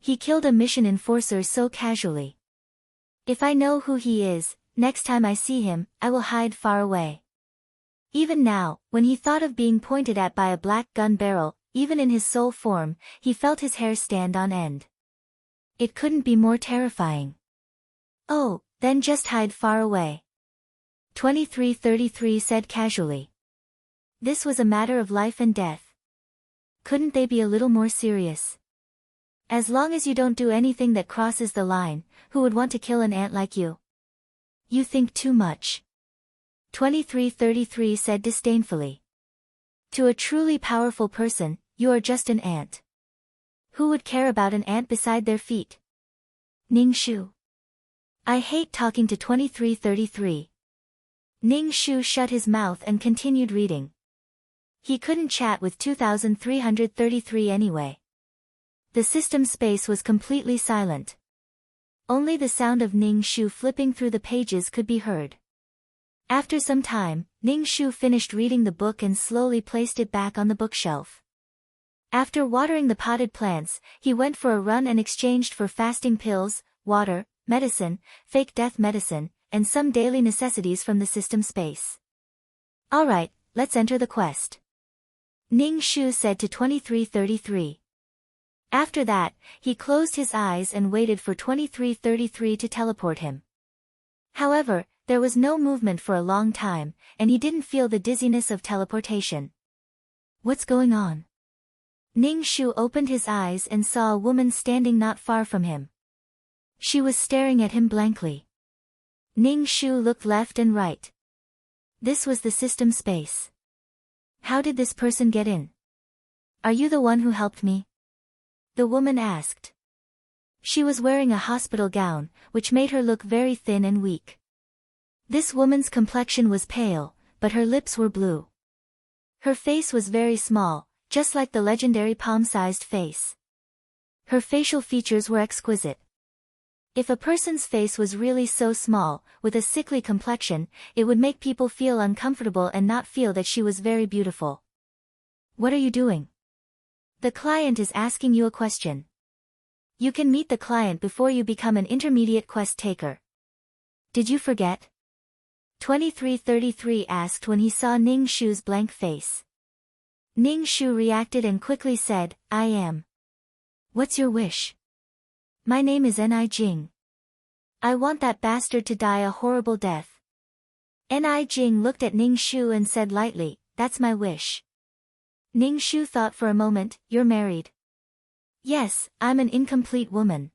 He killed a mission enforcer so casually. If I know who he is, next time I see him, I will hide far away. Even now, when he thought of being pointed at by a black gun barrel, even in his soul form, he felt his hair stand on end. It couldn't be more terrifying. Oh, then just hide far away. 2333 said casually. This was a matter of life and death. Couldn't they be a little more serious? As long as you don't do anything that crosses the line, who would want to kill an ant like you? You think too much. 2333 said disdainfully. To a truly powerful person, you are just an ant. Who would care about an ant beside their feet? Ning Shu. I hate talking to 2333. Ning Shu shut his mouth and continued reading. He couldn't chat with 2333 anyway. The system space was completely silent. Only the sound of Ning Shu flipping through the pages could be heard. After some time, Ning Shu finished reading the book and slowly placed it back on the bookshelf. After watering the potted plants, he went for a run and exchanged for fasting pills, water, medicine, fake death medicine, and some daily necessities from the system space. Alright, let's enter the quest, Ning Shu said to 2333. After that, he closed his eyes and waited for 2333 to teleport him. However, there was no movement for a long time, and he didn't feel the dizziness of teleportation. What's going on? Ning Shu opened his eyes and saw a woman standing not far from him. She was staring at him blankly. Ning Shu looked left and right. This was the system space. How did this person get in? Are you the one who helped me? The woman asked. She was wearing a hospital gown, which made her look very thin and weak. This woman's complexion was pale, but her lips were blue. Her face was very small, just like the legendary palm-sized face. Her facial features were exquisite. If a person's face was really so small, with a sickly complexion, it would make people feel uncomfortable and not feel that she was very beautiful. What are you doing? The client is asking you a question. You can meet the client before you become an intermediate quest taker. Did you forget? 2333 asked when he saw Ning Shu's blank face. Ning Shu reacted and quickly said, I am. What's your wish? My name is Ni Jing. I want that bastard to die a horrible death. Ni Jing looked at Ning Shu and said lightly, that's my wish. Ning Shu thought for a moment, you're married. Yes, I'm an incomplete woman.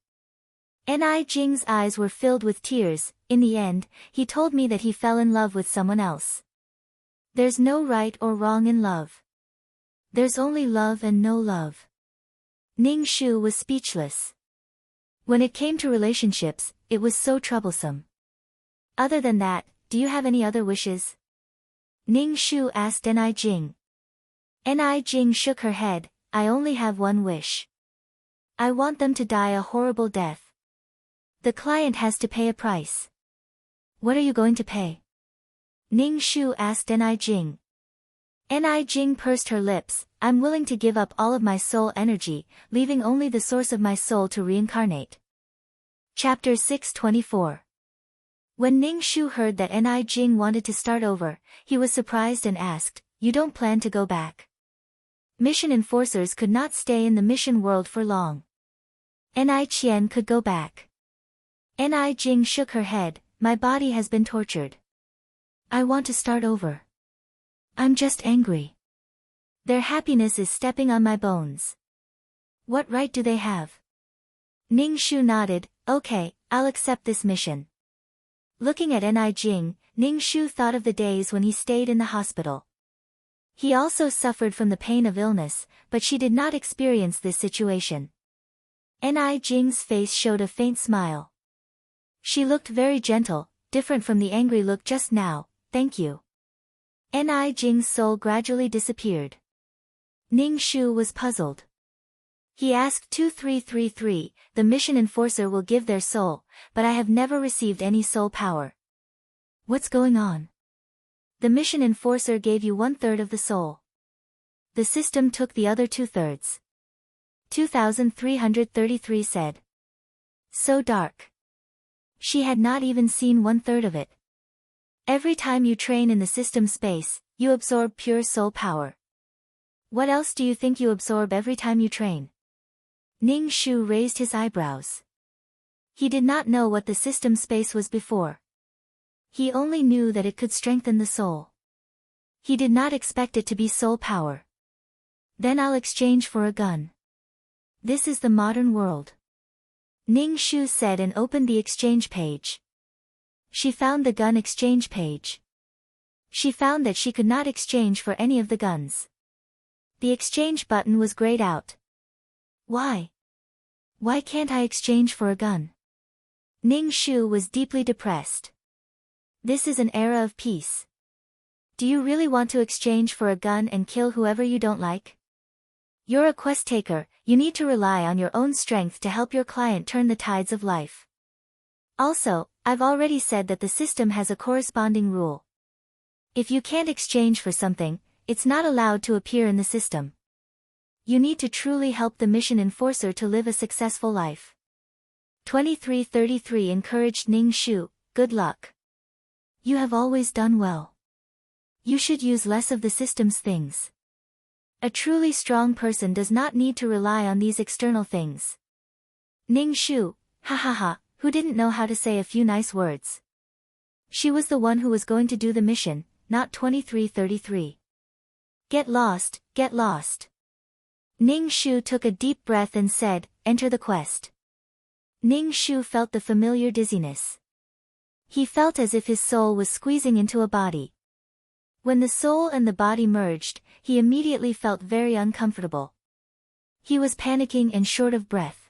Ni Jing's eyes were filled with tears. In the end, he told me that he fell in love with someone else. There's no right or wrong in love. There's only love and no love. Ning Shu was speechless. When it came to relationships, it was so troublesome. Other than that, do you have any other wishes? Ning Shu asked Ni Jing. Ni Jing shook her head, I only have one wish. I want them to die a horrible death. The client has to pay a price. What are you going to pay? Ning Shu asked Ni Jing. Ni Jing pursed her lips, I'm willing to give up all of my soul energy, leaving only the source of my soul to reincarnate. Chapter 624. When Ning Shu heard that Ni Jing wanted to start over, he was surprised and asked, you don't plan to go back? Mission enforcers could not stay in the mission world for long. Ni Qian could go back. Ni Jing shook her head, my body has been tortured. I want to start over. I'm just angry. Their happiness is stepping on my bones. What right do they have? Ning Shu nodded, okay, I'll accept this mission. Looking at Ni Jing, Ning Shu thought of the days when he stayed in the hospital. He also suffered from the pain of illness, but she did not experience this situation. Ni Jing's face showed a faint smile. She looked very gentle, different from the angry look just now, thank you. Ni Jing's soul gradually disappeared. Ning Shu was puzzled. He asked 2333, the mission enforcer will give their soul, but I have never received any soul power. What's going on? The mission enforcer gave you 1/3 of the soul. The system took the other 2/3. 2333 said. So dark. She had not even seen 1/3 of it. Every time you train in the system space, you absorb pure soul power. What else do you think you absorb every time you train? Ning Shu raised his eyebrows. He did not know what the system space was before. He only knew that it could strengthen the soul. He did not expect it to be soul power. Then I'll exchange for a gun. This is the modern world. Ning Shu said and opened the exchange page. She found the gun exchange page. She found that she could not exchange for any of the guns. The exchange button was grayed out. Why? Why can't I exchange for a gun? Ning Shu was deeply depressed. This is an era of peace. Do you really want to exchange for a gun and kill whoever you don't like? You're a quest taker, you need to rely on your own strength to help your client turn the tides of life. Also, I've already said that the system has a corresponding rule. If you can't exchange for something, it's not allowed to appear in the system. You need to truly help the mission enforcer to live a successful life. 2333 encouraged Ning Shu, good luck. You have always done well. You should use less of the system's things. A truly strong person does not need to rely on these external things. Ning Shu, ha ha ha, who didn't know how to say a few nice words. She was the one who was going to do the mission, not 2333. Get lost, get lost. Ning Shu took a deep breath and said, enter the quest. Ning Shu felt the familiar dizziness. He felt as if his soul was squeezing into a body. When the soul and the body merged, he immediately felt very uncomfortable. He was panicking and short of breath.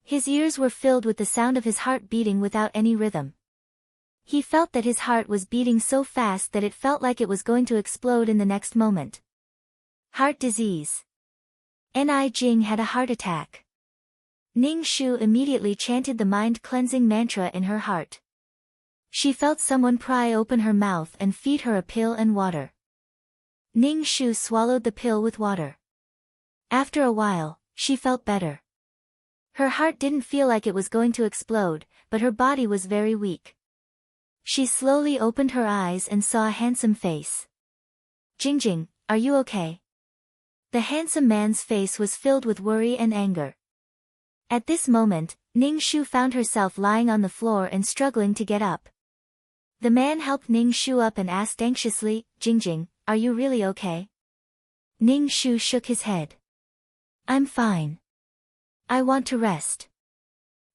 His ears were filled with the sound of his heart beating without any rhythm. He felt that his heart was beating so fast that it felt like it was going to explode in the next moment. Heart disease. Ni Jing had a heart attack. Ning Shu immediately chanted the mind-cleansing mantra in her heart. She felt someone pry open her mouth and feed her a pill and water. Ning Shu swallowed the pill with water. After a while, she felt better. Her heart didn't feel like it was going to explode, but her body was very weak. She slowly opened her eyes and saw a handsome face. Jingjing, are you okay? The handsome man's face was filled with worry and anger. At this moment, Ning Shu found herself lying on the floor and struggling to get up. The man helped Ning Shu up and asked anxiously, Jingjing, are you really okay? Ning Shu shook his head. I'm fine. I want to rest.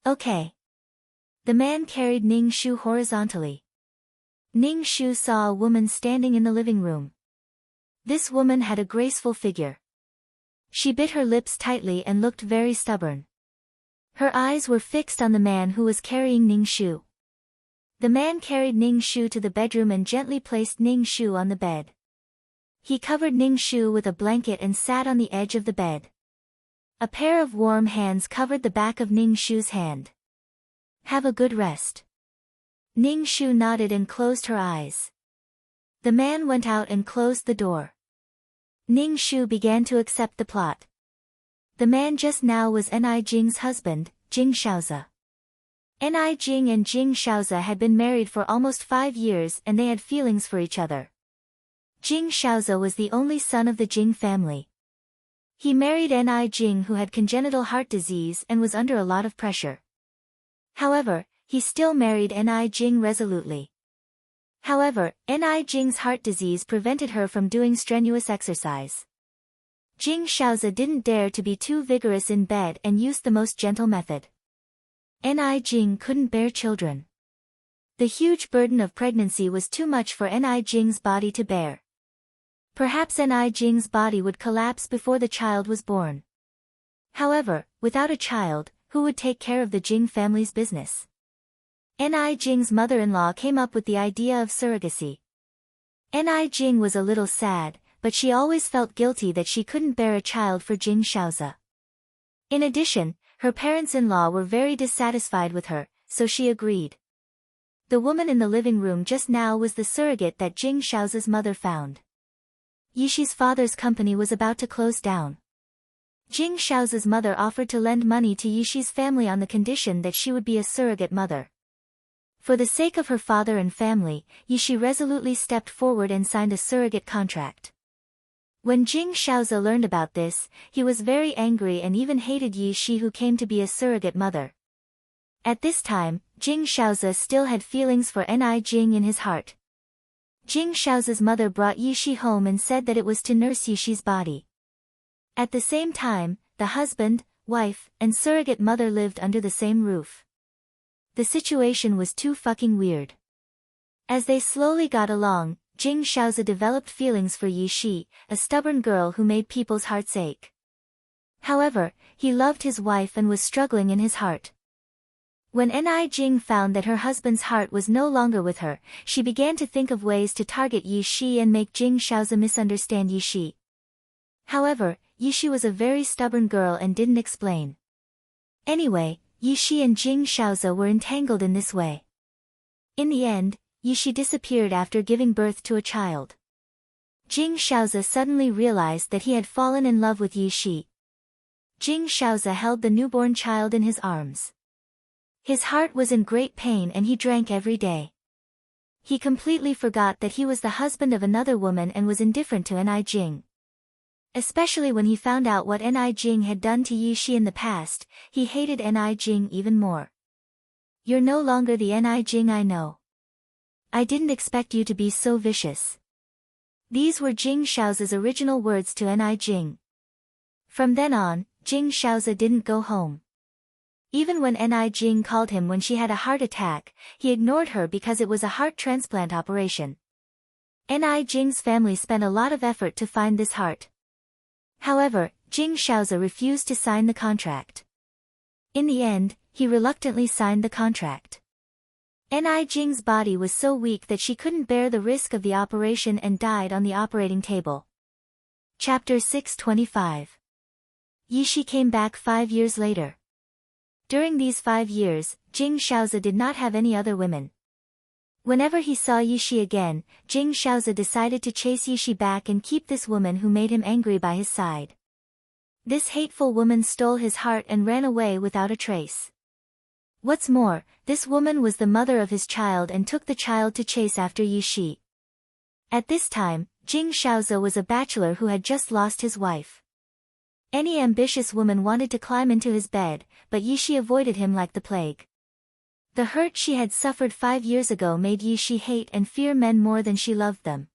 Okay. The man carried Ning Shu horizontally. Ning Shu saw a woman standing in the living room. This woman had a graceful figure. She bit her lips tightly and looked very stubborn. Her eyes were fixed on the man who was carrying Ning Shu. The man carried Ning Shu to the bedroom and gently placed Ning Shu on the bed. He covered Ning Shu with a blanket and sat on the edge of the bed. A pair of warm hands covered the back of Ning Shu's hand. Have a good rest. Ning Shu nodded and closed her eyes. The man went out and closed the door. Ning Shu began to accept the plot. The man just now was Ni Jing's husband, Jing Shaozi. Ni Jing and Jing Shaozi had been married for almost 5 years and they had feelings for each other. Jing Shaozi was the only son of the Jing family. He married Ni Jing, who had congenital heart disease and was under a lot of pressure. However, he still married Ni Jing resolutely. However, Ni Jing's heart disease prevented her from doing strenuous exercise. Jing Shaozi didn't dare to be too vigorous in bed and used the most gentle method. Ni Jing couldn't bear children. The huge burden of pregnancy was too much for Ni Jing's body to bear. Perhaps Ni Jing's body would collapse before the child was born. However, without a child, who would take care of the Jing family's business? Ni Jing's mother-in-law came up with the idea of surrogacy. Ni Jing was a little sad, but she always felt guilty that she couldn't bear a child for Jing Shaozi. In addition, her parents-in-law were very dissatisfied with her, so she agreed. The woman in the living room just now was the surrogate that Jing Shaozi's mother found. Yishi's father's company was about to close down. Jing Shaozi's mother offered to lend money to Yishi's family on the condition that she would be a surrogate mother. For the sake of her father and family, Yishi resolutely stepped forward and signed a surrogate contract. When Jing Shaozi learned about this, he was very angry and even hated Yishi, who came to be a surrogate mother. At this time, Jing Shaozi still had feelings for Ni Jing in his heart. Jing Shaozi's mother brought Yishi home and said that it was to nurse Yishi's body. At the same time, the husband, wife, and surrogate mother lived under the same roof. The situation was too fucking weird. As they slowly got along, Jing Shaozi developed feelings for Yishi, a stubborn girl who made people's hearts ache. However, he loved his wife and was struggling in his heart. When Ni Jing found that her husband's heart was no longer with her, she began to think of ways to target Yishi and make Jing Shaozi misunderstand Yishi. However, Yishi was a very stubborn girl and didn't explain. Anyway, Yishi and Jing Shaozi were entangled in this way. In the end, Yishi disappeared after giving birth to a child. Jing Shaozi suddenly realized that he had fallen in love with Yishi. Jing Shaozi held the newborn child in his arms. His heart was in great pain and he drank every day. He completely forgot that he was the husband of another woman and was indifferent to Ni Jing. Especially when he found out what Ni Jing had done to Yishi in the past, he hated Ni Jing even more. "You're no longer the Ni Jing I know. I didn't expect you to be so vicious." These were Jing Shaozi's original words to Ni Jing. From then on, Jing Shaozi didn't go home. Even when Ni Jing called him when she had a heart attack, he ignored her because it was a heart transplant operation. Ni Jing's family spent a lot of effort to find this heart. However, Jing Shaozi refused to sign the contract. In the end, he reluctantly signed the contract. Ni Jing's body was so weak that she couldn't bear the risk of the operation and died on the operating table. Chapter 625. Yishi came back 5 years later. During these 5 years, Jing Shaozi did not have any other women. Whenever he saw Yishi again, Jing Shaozi decided to chase Yishi back and keep this woman who made him angry by his side. This hateful woman stole his heart and ran away without a trace. What's more, this woman was the mother of his child and took the child to chase after Yishi. At this time, Jing Shaozi was a bachelor who had just lost his wife. Any ambitious woman wanted to climb into his bed, but Yishi avoided him like the plague. The hurt she had suffered 5 years ago made Yishi hate and fear men more than she loved them.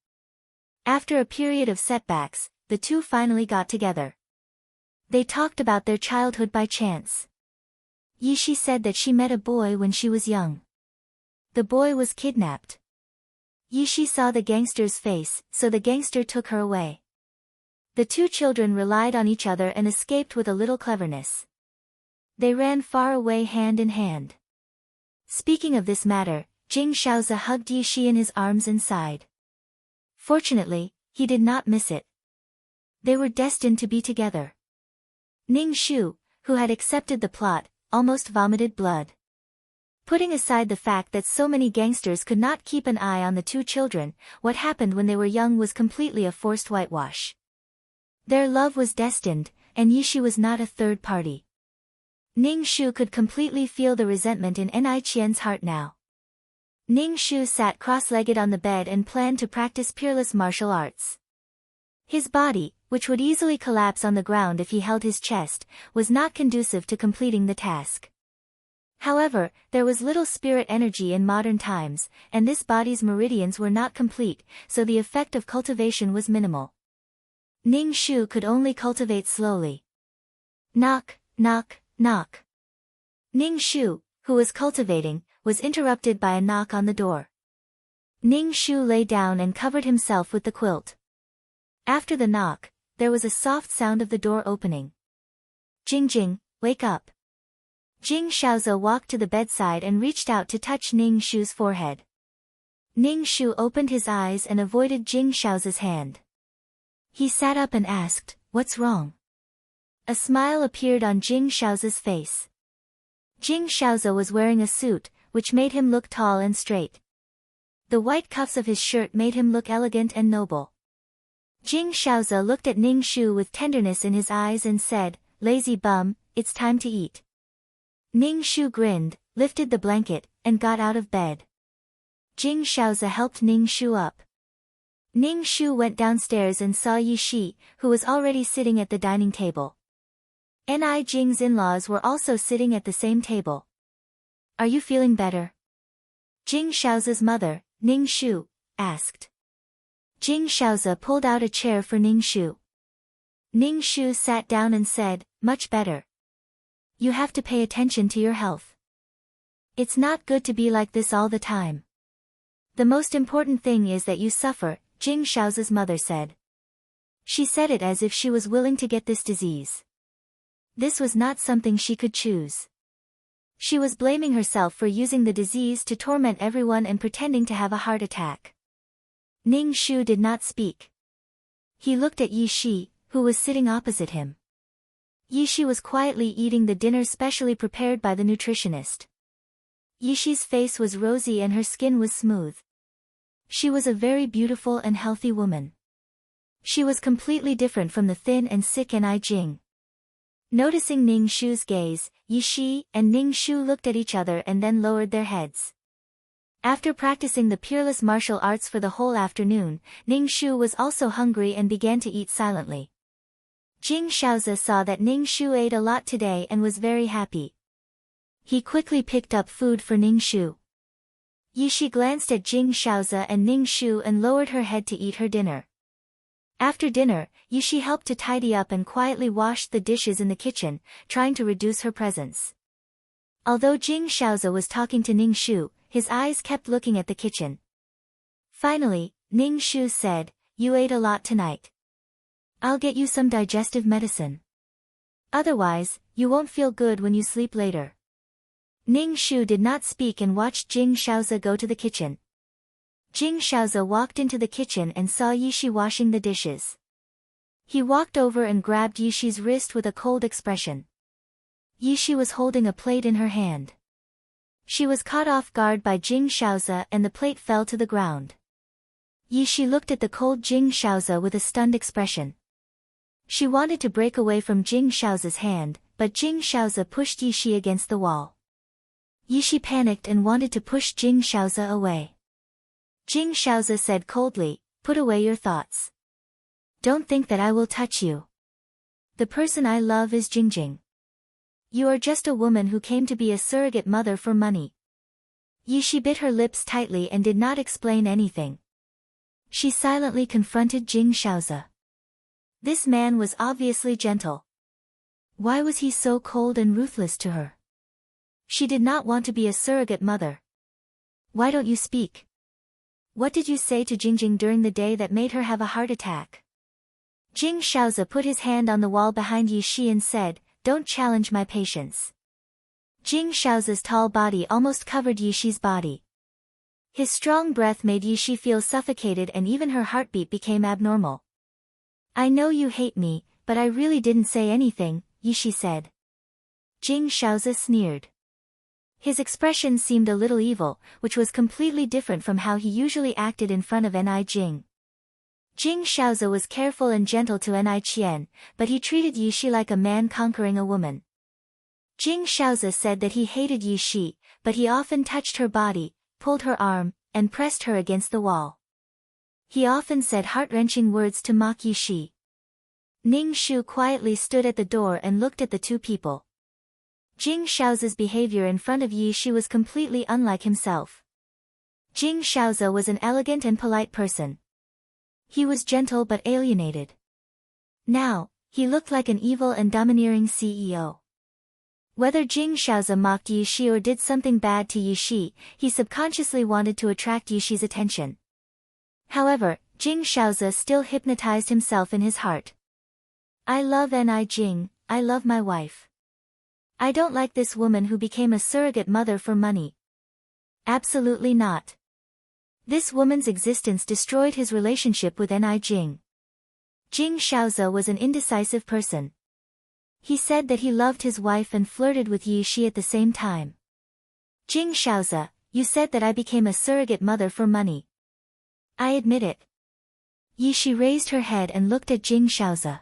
After a period of setbacks, the two finally got together. They talked about their childhood by chance. Yishi said that she met a boy when she was young. The boy was kidnapped. Yishi saw the gangster's face, so the gangster took her away. The two children relied on each other and escaped with a little cleverness. They ran far away hand in hand. Speaking of this matter, Jing Shaozi hugged Yishi in his arms and sighed. Fortunately, he did not miss it. They were destined to be together. Ning Shu, who had accepted the plot, almost vomited blood. Putting aside the fact that so many gangsters could not keep an eye on the two children, what happened when they were young was completely a forced whitewash. Their love was destined, and Yishi was not a third party. Ning Shu could completely feel the resentment in Ni Qian's heart now. Ning Shu sat cross-legged on the bed and planned to practice peerless martial arts. His body, which would easily collapse on the ground if he held his chest, was not conducive to completing the task. However, there was little spirit energy in modern times, and this body's meridians were not complete, so the effect of cultivation was minimal. Ning Shu could only cultivate slowly. Knock, knock, knock. Ning Shu, who was cultivating, was interrupted by a knock on the door. Ning Shu lay down and covered himself with the quilt. After the knock, there was a soft sound of the door opening. Jing Jing, wake up. Jing Shaozi walked to the bedside and reached out to touch Ning Shu's forehead. Ning Shu opened his eyes and avoided Jing Shaozi's hand. He sat up and asked, "What's wrong?" A smile appeared on Jing Shaozi's face. Jing Shaozi was wearing a suit, which made him look tall and straight. The white cuffs of his shirt made him look elegant and noble. Jing Shaozi looked at Ning Shu with tenderness in his eyes and said, "Lazy bum, it's time to eat." Ning Shu grinned, lifted the blanket, and got out of bed. Jing Shaozi helped Ning Shu up. Ning Shu went downstairs and saw Yishi, who was already sitting at the dining table. Ni Jing's in-laws were also sitting at the same table. "Are you feeling better?" Jing Shaozi's mother, Ning Shu, asked. Jing Shaozi pulled out a chair for Ning Shu. Ning Shu sat down and said, "Much better. You have to pay attention to your health. It's not good to be like this all the time. The most important thing is that you suffer," Jing Shaozi's mother said. She said it as if she was willing to get this disease. This was not something she could choose. She was blaming herself for using the disease to torment everyone and pretending to have a heart attack. Ning Shu did not speak. He looked at Yishi, who was sitting opposite him. Yishi was quietly eating the dinner specially prepared by the nutritionist. Yishi's face was rosy and her skin was smooth. She was a very beautiful and healthy woman. She was completely different from the thin and sick Ni Jing. Noticing Ning Shu's gaze, Yi Shi and Ning Shu looked at each other and then lowered their heads. After practicing the peerless martial arts for the whole afternoon, Ning Shu was also hungry and began to eat silently. Jing Shaozi saw that Ning Shu ate a lot today and was very happy. He quickly picked up food for Ning Shu. Yi Shi glanced at Jing Shaozi and Ning Shu and lowered her head to eat her dinner. After dinner, Yi Shi helped to tidy up and quietly washed the dishes in the kitchen, trying to reduce her presence. Although Jing Shaozi was talking to Ning Shu, his eyes kept looking at the kitchen. Finally, Ning Shu said, "You ate a lot tonight. I'll get you some digestive medicine. Otherwise, you won't feel good when you sleep later." Ning Shu did not speak and watched Jing Shaozi go to the kitchen. Jing Shaozi walked into the kitchen and saw Yi Shi washing the dishes. He walked over and grabbed Yi Shi's wrist with a cold expression. Yi Shi was holding a plate in her hand. She was caught off guard by Jing Shaozi and the plate fell to the ground. Yi Shi looked at the cold Jing Shaozi with a stunned expression. She wanted to break away from Jing Shaozi's hand, but Jing Shaozi pushed Yi Shi against the wall. Yi Shi panicked and wanted to push Jing Shaozi away. Jing Shaozi said coldly, "Put away your thoughts. Don't think that I will touch you. The person I love is Jingjing. You are just a woman who came to be a surrogate mother for money." Yi Shi bit her lips tightly and did not explain anything. She silently confronted Jing Shaozi. This man was obviously gentle. Why was he so cold and ruthless to her? She did not want to be a surrogate mother. "Why don't you speak? What did you say to Jingjing during the day that made her have a heart attack?" Jing Shaozi put his hand on the wall behind Yi Shi and said, "Don't challenge my patience." Jing Shaozi's tall body almost covered Yi Shi's body. His strong breath made Yi Shi feel suffocated and even her heartbeat became abnormal. "I know you hate me, but I really didn't say anything," Yi Shi said. Jing Shaozi sneered. His expression seemed a little evil, which was completely different from how he usually acted in front of Ni Jing. Jing Shaozi was careful and gentle to Ni Qian, but he treated Yi Shi like a man conquering a woman. Jing Shaozi said that he hated Yi Shi, but he often touched her body, pulled her arm, and pressed her against the wall. He often said heart-wrenching words to mock Yi Shi. Ning Shu quietly stood at the door and looked at the two people. Jing Shaozi's behavior in front of Yi Shi was completely unlike himself. Jing Shaozi was an elegant and polite person. He was gentle but alienated. Now, he looked like an evil and domineering CEO. Whether Jing Shaozi mocked Yi Shi or did something bad to Yi Shi, he subconsciously wanted to attract Yi Shi's attention. However, Jing Shaozi still hypnotized himself in his heart. "I love Ni Jing, I love my wife. I don't like this woman who became a surrogate mother for money. Absolutely not. This woman's existence destroyed his relationship with Ni Jing." Jing Shaozi was an indecisive person. He said that he loved his wife and flirted with Yi Shi at the same time. "Jing Shaozi, you said that I became a surrogate mother for money. I admit it." Yi Shi raised her head and looked at Jing Shaozi.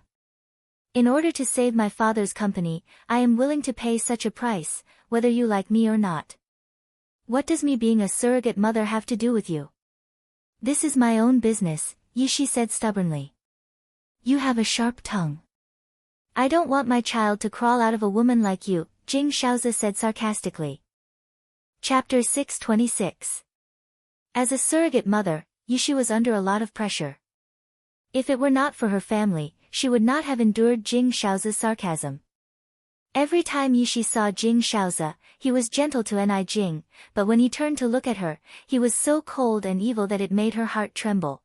"In order to save my father's company, I am willing to pay such a price, whether you like me or not. What does me being a surrogate mother have to do with you?" "This is my own business," Yi Shi said stubbornly. "You have a sharp tongue. I don't want my child to crawl out of a woman like you," Jing Shaozi said sarcastically. Chapter 626. As a surrogate mother, Yi Shi was under a lot of pressure. If it were not for her family, she would not have endured Jing Shaozi's sarcasm. Every time Yi Shi saw Jing Shaozi, he was gentle to Ni Jing, but when he turned to look at her, he was so cold and evil that it made her heart tremble.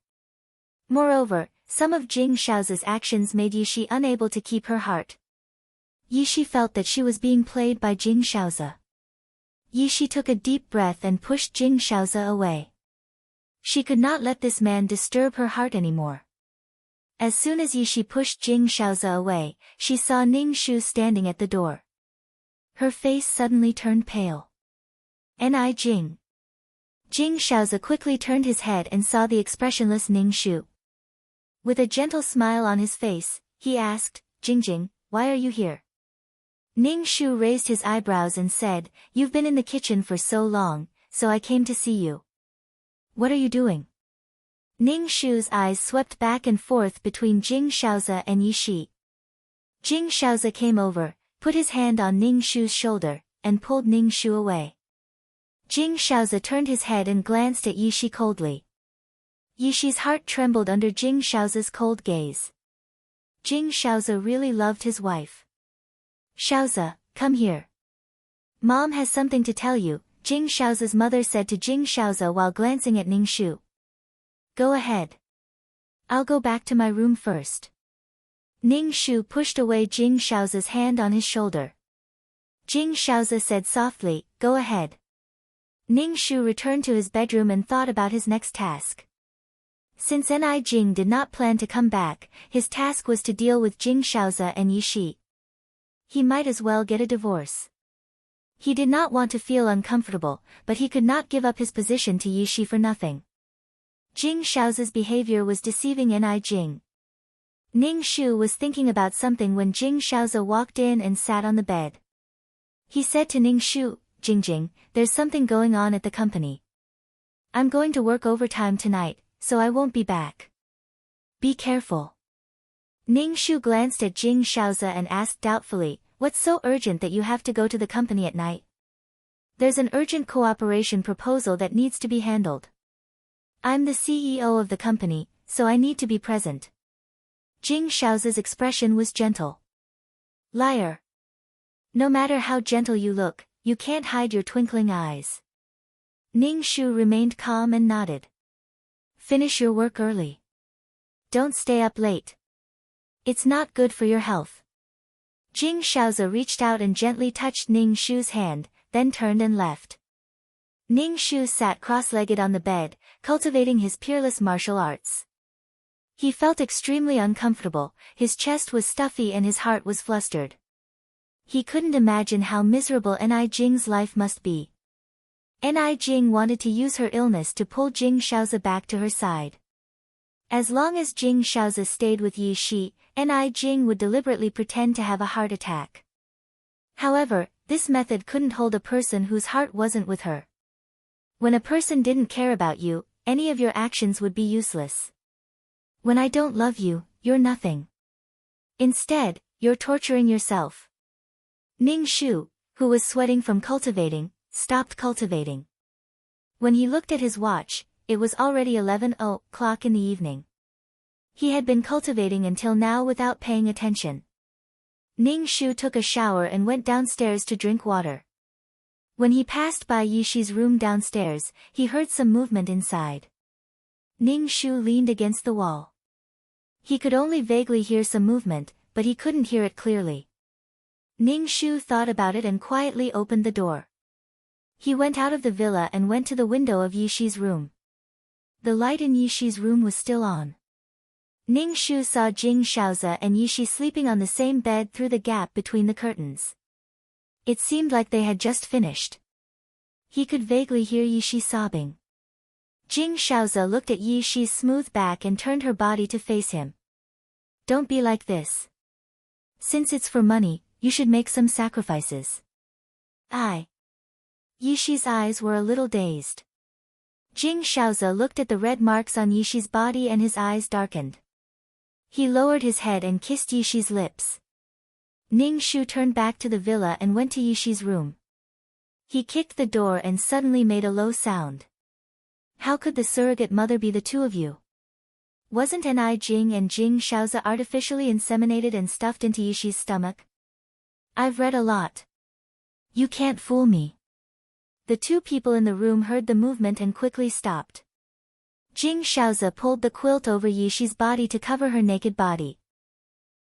Moreover, some of Jing Shaozi's actions made Yi Shi unable to keep her heart. Yi Shi felt that she was being played by Jing Shaozi. Yi Shi took a deep breath and pushed Jing Shaozi away. She could not let this man disturb her heart anymore. As soon as Yi Shi pushed Jing Shaozi away, she saw Ning Shu standing at the door. Her face suddenly turned pale. "Ni Jing. Jing Shaozi quickly turned his head and saw the expressionless Ning Shu. With a gentle smile on his face, he asked, Jingjing, why are you here? Ning Shu raised his eyebrows and said, You've been in the kitchen for so long, so I came to see you. What are you doing? Ning Shu's eyes swept back and forth between Jing Shaozi and Yi Shi. Jing Shaozi came over, put his hand on Ning Shu's shoulder, and pulled Ning Shu away. Jing Shaozi turned his head and glanced at Yi Shi coldly. Yi Shi's heart trembled under Jing Shaozi's cold gaze. Jing Shaozi really loved his wife. Shaozi, come here. Mom has something to tell you, Jing Shaozi's mother said to Jing Shaozi while glancing at Ning Shu. Go ahead. I'll go back to my room first. Ning Shu pushed away Jing Shaozi's hand on his shoulder. Jing Shaozi said softly, Go ahead. Ning Shu returned to his bedroom and thought about his next task. Since Ni Jing did not plan to come back, his task was to deal with Jing Shaozi and Yi Shi. He might as well get a divorce. He did not want to feel uncomfortable, but he could not give up his position to Yi Shi for nothing. Jing Shaozi's behavior was deceiving Ni Jing. Ning Shu was thinking about something when Jing Shaozi walked in and sat on the bed. He said to Ning Shu, Jingjing, there's something going on at the company. I'm going to work overtime tonight, so I won't be back. Be careful. Ning Shu glanced at Jing Shaozi and asked doubtfully, What's so urgent that you have to go to the company at night? There's an urgent cooperation proposal that needs to be handled. I'm the CEO of the company, so I need to be present. Jing Shaozi's expression was gentle. Liar. No matter how gentle you look, you can't hide your twinkling eyes. Ning Shu remained calm and nodded. Finish your work early. Don't stay up late. It's not good for your health. Jing Shaozi reached out and gently touched Ning Shu's hand, then turned and left. Ning Shu sat cross-legged on the bed, cultivating his peerless martial arts. He felt extremely uncomfortable, his chest was stuffy and his heart was flustered. He couldn't imagine how miserable Ni Jing's life must be. Ni Jing wanted to use her illness to pull Jing Shaozi back to her side. As long as Jing Shaozi stayed with Yi Shi, Ni Jing would deliberately pretend to have a heart attack. However, this method couldn't hold a person whose heart wasn't with her. When a person didn't care about you, any of your actions would be useless. When I don't love you, you're nothing. Instead, you're torturing yourself. Ning Shu, who was sweating from cultivating, stopped cultivating. When he looked at his watch, it was already 11 o'clock in the evening. He had been cultivating until now without paying attention. Ning Shu took a shower and went downstairs to drink water. When he passed by Yi Shi's room downstairs, he heard some movement inside. Ning Shu leaned against the wall. He could only vaguely hear some movement, but he couldn't hear it clearly. Ning Shu thought about it and quietly opened the door. He went out of the villa and went to the window of Yi Shi's room. The light in Yi Shi's room was still on. Ning Shu saw Jing Shaozi and Yi Shi sleeping on the same bed through the gap between the curtains. It seemed like they had just finished. He could vaguely hear Yi Shi sobbing. Jing Shaozi looked at Yi Shi's smooth back and turned her body to face him. Don't be like this. Since it's for money, you should make some sacrifices. Yi Shi's eyes were a little dazed. Jing Shaozi looked at the red marks on Yi Shi's body and his eyes darkened. He lowered his head and kissed Yi Shi's lips. Ning Shu turned back to the villa and went to Yi Shi's room. He kicked the door and suddenly made a low sound. How could the surrogate mother be the two of you? Wasn't Ni Jing and Jing Shaozi artificially inseminated and stuffed into Yi Shi's stomach? I've read a lot. You can't fool me. The two people in the room heard the movement and quickly stopped. Jing Shaozi pulled the quilt over Yi Shi's body to cover her naked body.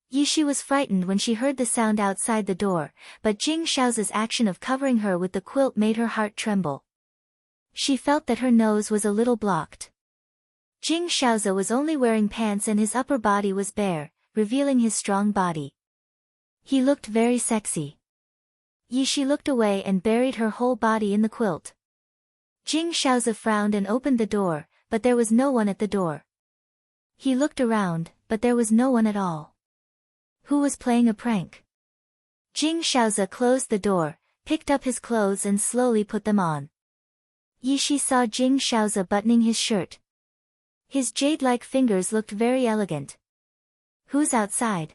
Yi Shi was frightened when she heard the sound outside the door, but Jing Shaozi's action of covering her with the quilt made her heart tremble. She felt that her nose was a little blocked. Jing Shaozi was only wearing pants and his upper body was bare, revealing his strong body. He looked very sexy. Yi Shi looked away and buried her whole body in the quilt. Jing Shaozi frowned and opened the door, but there was no one at the door. He looked around, but there was no one at all. Who was playing a prank? Jing Shaozi closed the door, picked up his clothes and slowly put them on. Yishi saw Jing Shaozi buttoning his shirt. His jade-like fingers looked very elegant. Who's outside?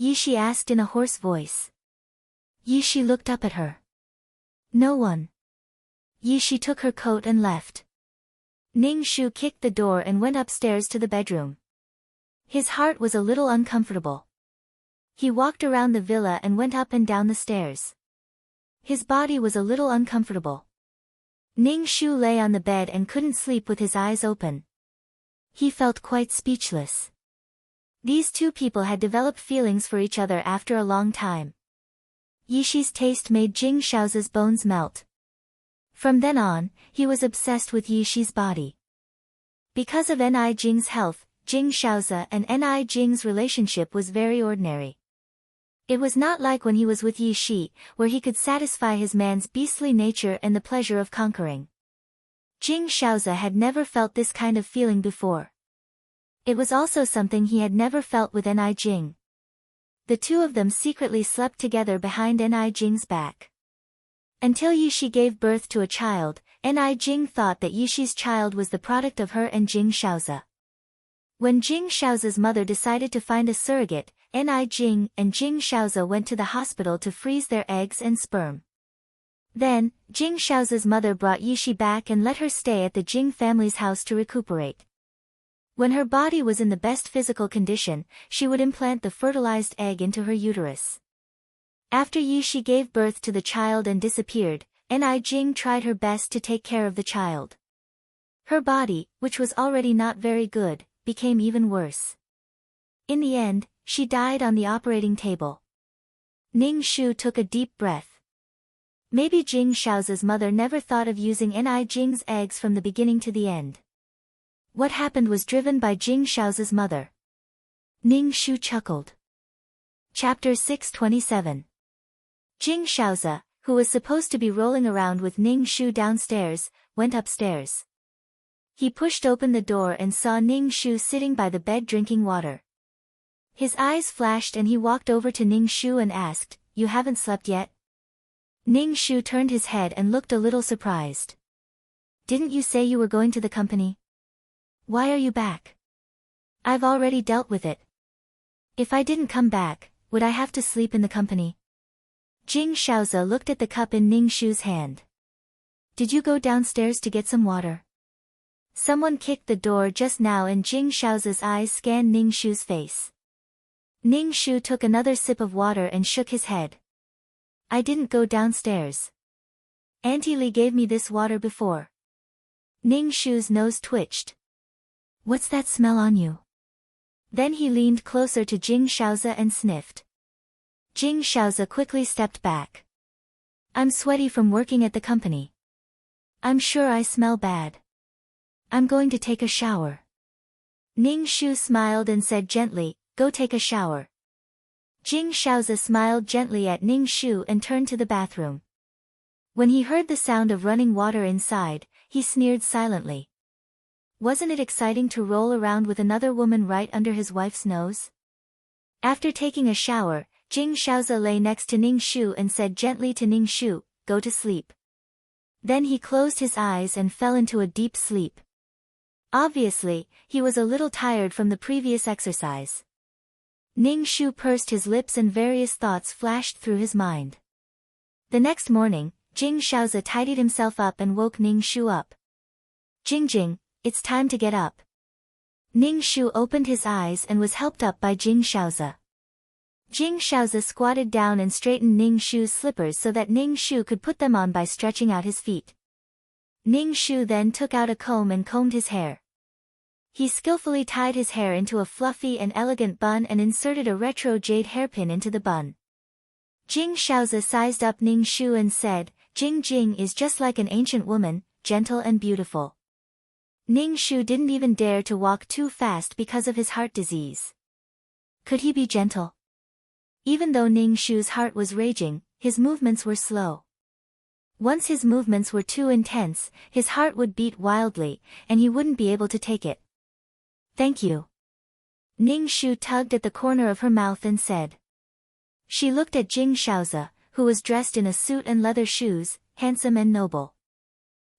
Yishi asked in a hoarse voice. Yishi looked up at her. No one. Yishi took her coat and left. Ning Shu kicked the door and went upstairs to the bedroom. His heart was a little uncomfortable. He walked around the villa and went up and down the stairs. His body was a little uncomfortable. Ning Shu lay on the bed and couldn't sleep with his eyes open. He felt quite speechless. These two people had developed feelings for each other after a long time. Yishi's taste made Jing Shaozi's bones melt. From then on, he was obsessed with Yishi's body. Because of Ni Jing's health, Jing Shaozi and Ni Jing's relationship was very ordinary. It was not like when he was with Yishi, where he could satisfy his man's beastly nature and the pleasure of conquering. Jing Shaozi had never felt this kind of feeling before. It was also something he had never felt with Ni Jing. The two of them secretly slept together behind Ni Jing's back. Until Yishi gave birth to a child, Ni Jing thought that Yishi's child was the product of her and Jing Shaozi. When Jing Shaozi's mother decided to find a surrogate, Ni Jing and Jing Shaozi went to the hospital to freeze their eggs and sperm. Then, Jing Shaozi's mother brought Yishi back and let her stay at the Jing family's house to recuperate. When her body was in the best physical condition, she would implant the fertilized egg into her uterus. After Yishi gave birth to the child and disappeared, Ni Jing tried her best to take care of the child. Her body, which was already not very good, became even worse. In the end, she died on the operating table. Ning Shu took a deep breath. Maybe Jing Shaozi's mother never thought of using Ni Jing's eggs from the beginning to the end. What happened was driven by Jing Shaozi's mother. Ning Shu chuckled. Chapter 627. Jing Shaozi, who was supposed to be rolling around with Ning Shu downstairs, went upstairs. He pushed open the door and saw Ning Shu sitting by the bed drinking water. His eyes flashed and he walked over to Ning Shu and asked, "You haven't slept yet?" Ning Shu turned his head and looked a little surprised. "Didn't you say you were going to the company? Why are you back?" "I've already dealt with it. If I didn't come back, would I have to sleep in the company?" Jing Shaozi looked at the cup in Ning Shu's hand. "Did you go downstairs to get some water?" Someone kicked the door just now and Jing Shaozi's eyes scanned Ning Shu's face. Ning Shu took another sip of water and shook his head. "I didn't go downstairs. Auntie Li gave me this water before." Ning Shu's nose twitched. "What's that smell on you?" Then he leaned closer to Jing Shaozi and sniffed. Jing Shaozi quickly stepped back. "I'm sweaty from working at the company. I'm sure I smell bad. I'm going to take a shower." Ning Shu smiled and said gently, "Go take a shower." Jing Shaozi smiled gently at Ning Shu and turned to the bathroom. When he heard the sound of running water inside, he sneered silently. Wasn't it exciting to roll around with another woman right under his wife's nose? After taking a shower, Jing Shaozi lay next to Ning Shu and said gently to Ning Shu, "Go to sleep." Then he closed his eyes and fell into a deep sleep. Obviously, he was a little tired from the previous exercise. Ning Shu pursed his lips and various thoughts flashed through his mind. The next morning, Jing Shaozi tidied himself up and woke Ning Shu up. "Jing, it's time to get up." Ning Shu opened his eyes and was helped up by Jing Shaozi. Jing Shaozi squatted down and straightened Ning Shu's slippers so that Ning Shu could put them on by stretching out his feet. Ning Shu then took out a comb and combed his hair. He skillfully tied his hair into a fluffy and elegant bun and inserted a retro jade hairpin into the bun. Jing Shaozi sized up Ning Shu and said, Jing is just like an ancient woman, gentle and beautiful." Ning Shu didn't even dare to walk too fast because of his heart disease. Could he be gentle? Even though Ning Shu's heart was raging, his movements were slow. Once his movements were too intense, his heart would beat wildly, and he wouldn't be able to take it. Thank you. Ning Shu tugged at the corner of her mouth and said. She looked at Jing Shaozi, who was dressed in a suit and leather shoes, handsome and noble.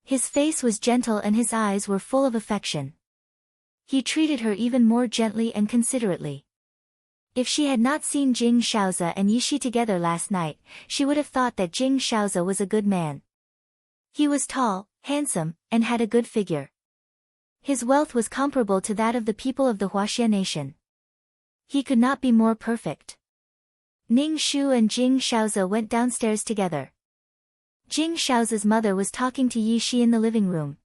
His face was gentle and his eyes were full of affection. He treated her even more gently and considerately. If she had not seen Jing Shaozi and Yishi together last night, she would have thought that Jing Shaozi was a good man. He was tall, handsome, and had a good figure. His wealth was comparable to that of the people of the Huaxia nation. He could not be more perfect. Ning Shu and Jing Shaozi went downstairs together. Jing Shaozi's mother was talking to Yishi in the living room.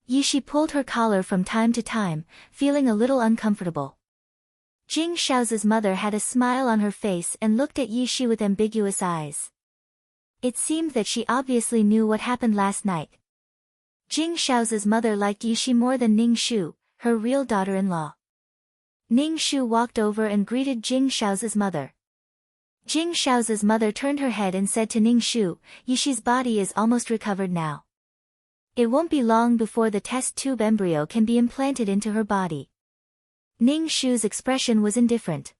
Yishi pulled her collar from time to time, feeling a little uncomfortable. Jing Shaozi's mother had a smile on her face and looked at Yishi with ambiguous eyes. It seemed that she obviously knew what happened last night. Jing Shaozi's mother liked Yishi more than Ning Shu, her real daughter-in-law. Ning Shu walked over and greeted Jing Shaozi's mother. Jing Shaozi's mother turned her head and said to Ning Shu, Yishi's body is almost recovered now. It won't be long before the test tube embryo can be implanted into her body. Ning Shu's expression was indifferent.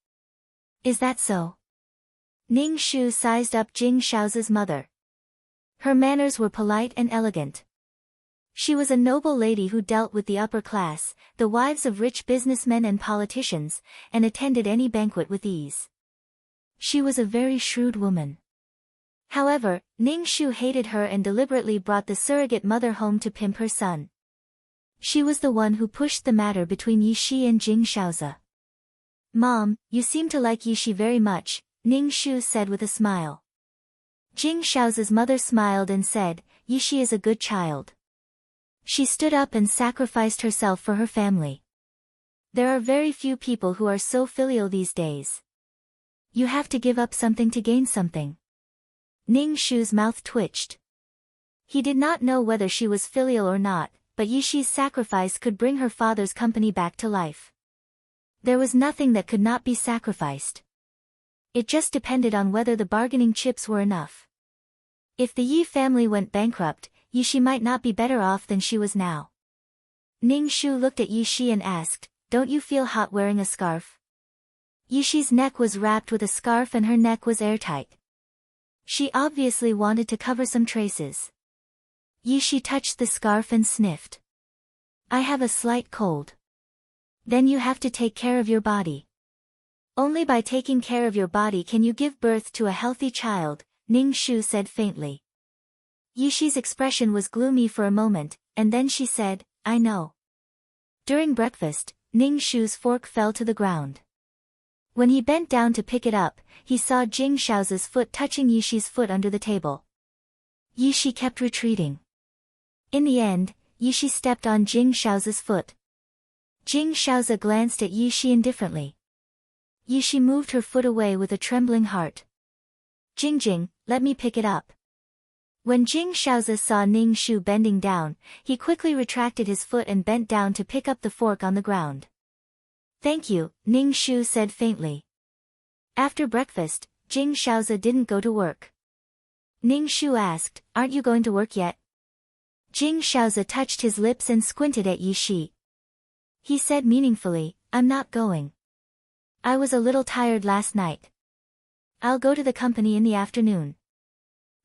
Is that so? Ning Shu sized up Jing Shaozi's mother. Her manners were polite and elegant. She was a noble lady who dealt with the upper class, the wives of rich businessmen and politicians, and attended any banquet with ease. She was a very shrewd woman. However, Ning Shu hated her and deliberately brought the surrogate mother home to pimp her son. She was the one who pushed the matter between Yishi and Jing Shaozi. Mom, you seem to like Yishi very much, Ning Shu said with a smile. Jing Shaozi's mother smiled and said, Yishi is a good child. She stood up and sacrificed herself for her family. There are very few people who are so filial these days. You have to give up something to gain something. Ning Shu's mouth twitched. He did not know whether she was filial or not, but Yishi's sacrifice could bring her father's company back to life. There was nothing that could not be sacrificed. It just depended on whether the bargaining chips were enough. If the Yi family went bankrupt, Yishi might not be better off than she was now. Ning Shu looked at Yishi and asked, Don't you feel hot wearing a scarf? Yishi's neck was wrapped with a scarf and her neck was airtight. She obviously wanted to cover some traces. Yishi touched the scarf and sniffed. I have a slight cold. Then you have to take care of your body. Only by taking care of your body can you give birth to a healthy child, Ning Shu said faintly. Yishi's expression was gloomy for a moment, and then she said, I know. During breakfast, Ning Shu's fork fell to the ground. When he bent down to pick it up, he saw Jing Shaozi's foot touching Yishi's foot under the table. Yishi kept retreating. In the end, Yishi stepped on Jing Shaozi's foot. Jing Shaozi glanced at Yishi indifferently. Yishi moved her foot away with a trembling heart. Jing, let me pick it up. When Jing Shaozi saw Ning Shu bending down, he quickly retracted his foot and bent down to pick up the fork on the ground. Thank you, Ning Shu said faintly. After breakfast, Jing Shaozi didn't go to work. Ning Shu asked, Aren't you going to work yet? Jing Shaozi touched his lips and squinted at Yishi. He said meaningfully, I'm not going. I was a little tired last night. I'll go to the company in the afternoon.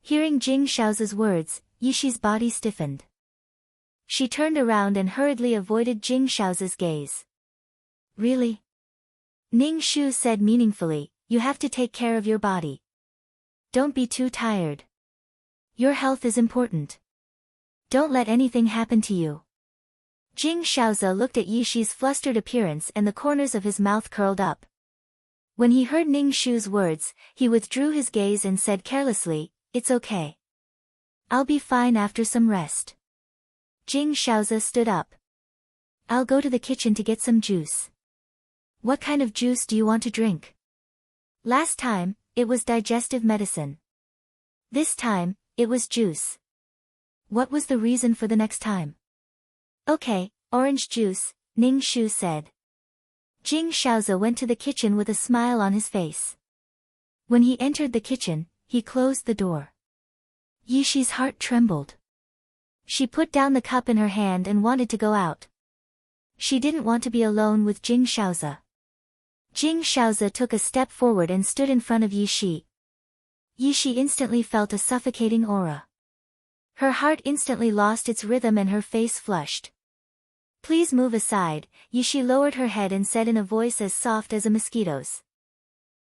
Hearing Jing Shaozi's words, Yishi's body stiffened. She turned around and hurriedly avoided Jing Shaozi's gaze. Really? Ning Shu said meaningfully, you have to take care of your body. Don't be too tired. Your health is important. Don't let anything happen to you. Jing Shaozi looked at Yishi's flustered appearance and the corners of his mouth curled up. When he heard Ning Shu's words, he withdrew his gaze and said carelessly, It's okay. I'll be fine after some rest. Jing Shaozi stood up. I'll go to the kitchen to get some juice. What kind of juice do you want to drink? Last time, it was digestive medicine. This time, it was juice. What was the reason for the next time? Okay, orange juice, Ning Shu said. Jing Shaozi went to the kitchen with a smile on his face. When he entered the kitchen, he closed the door. Yishi's heart trembled. She put down the cup in her hand and wanted to go out. She didn't want to be alone with Jing Shaoze. Jing Shaoze took a step forward and stood in front of Yishi. Yishi instantly felt a suffocating aura. Her heart instantly lost its rhythm and her face flushed. Please move aside, Yishi lowered her head and said in a voice as soft as a mosquito's.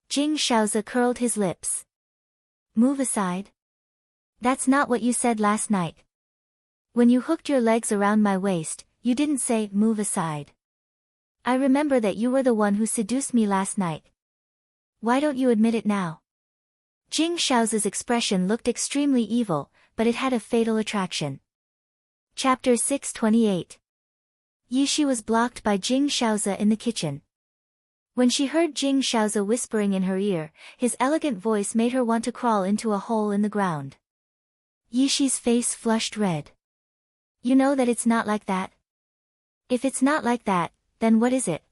Jing Shaoze curled his lips. Move aside? That's not what you said last night. When you hooked your legs around my waist, you didn't say, move aside. I remember that you were the one who seduced me last night. Why don't you admit it now? Jing Shaoze's expression looked extremely evil, but it had a fatal attraction. Chapter 628. Yishi was blocked by Jing Shaoze in the kitchen. When she heard Jing Shaoze whispering in her ear, his elegant voice made her want to crawl into a hole in the ground. Yishi's face flushed red. You know that it's not like that? If it's not like that, then what is it?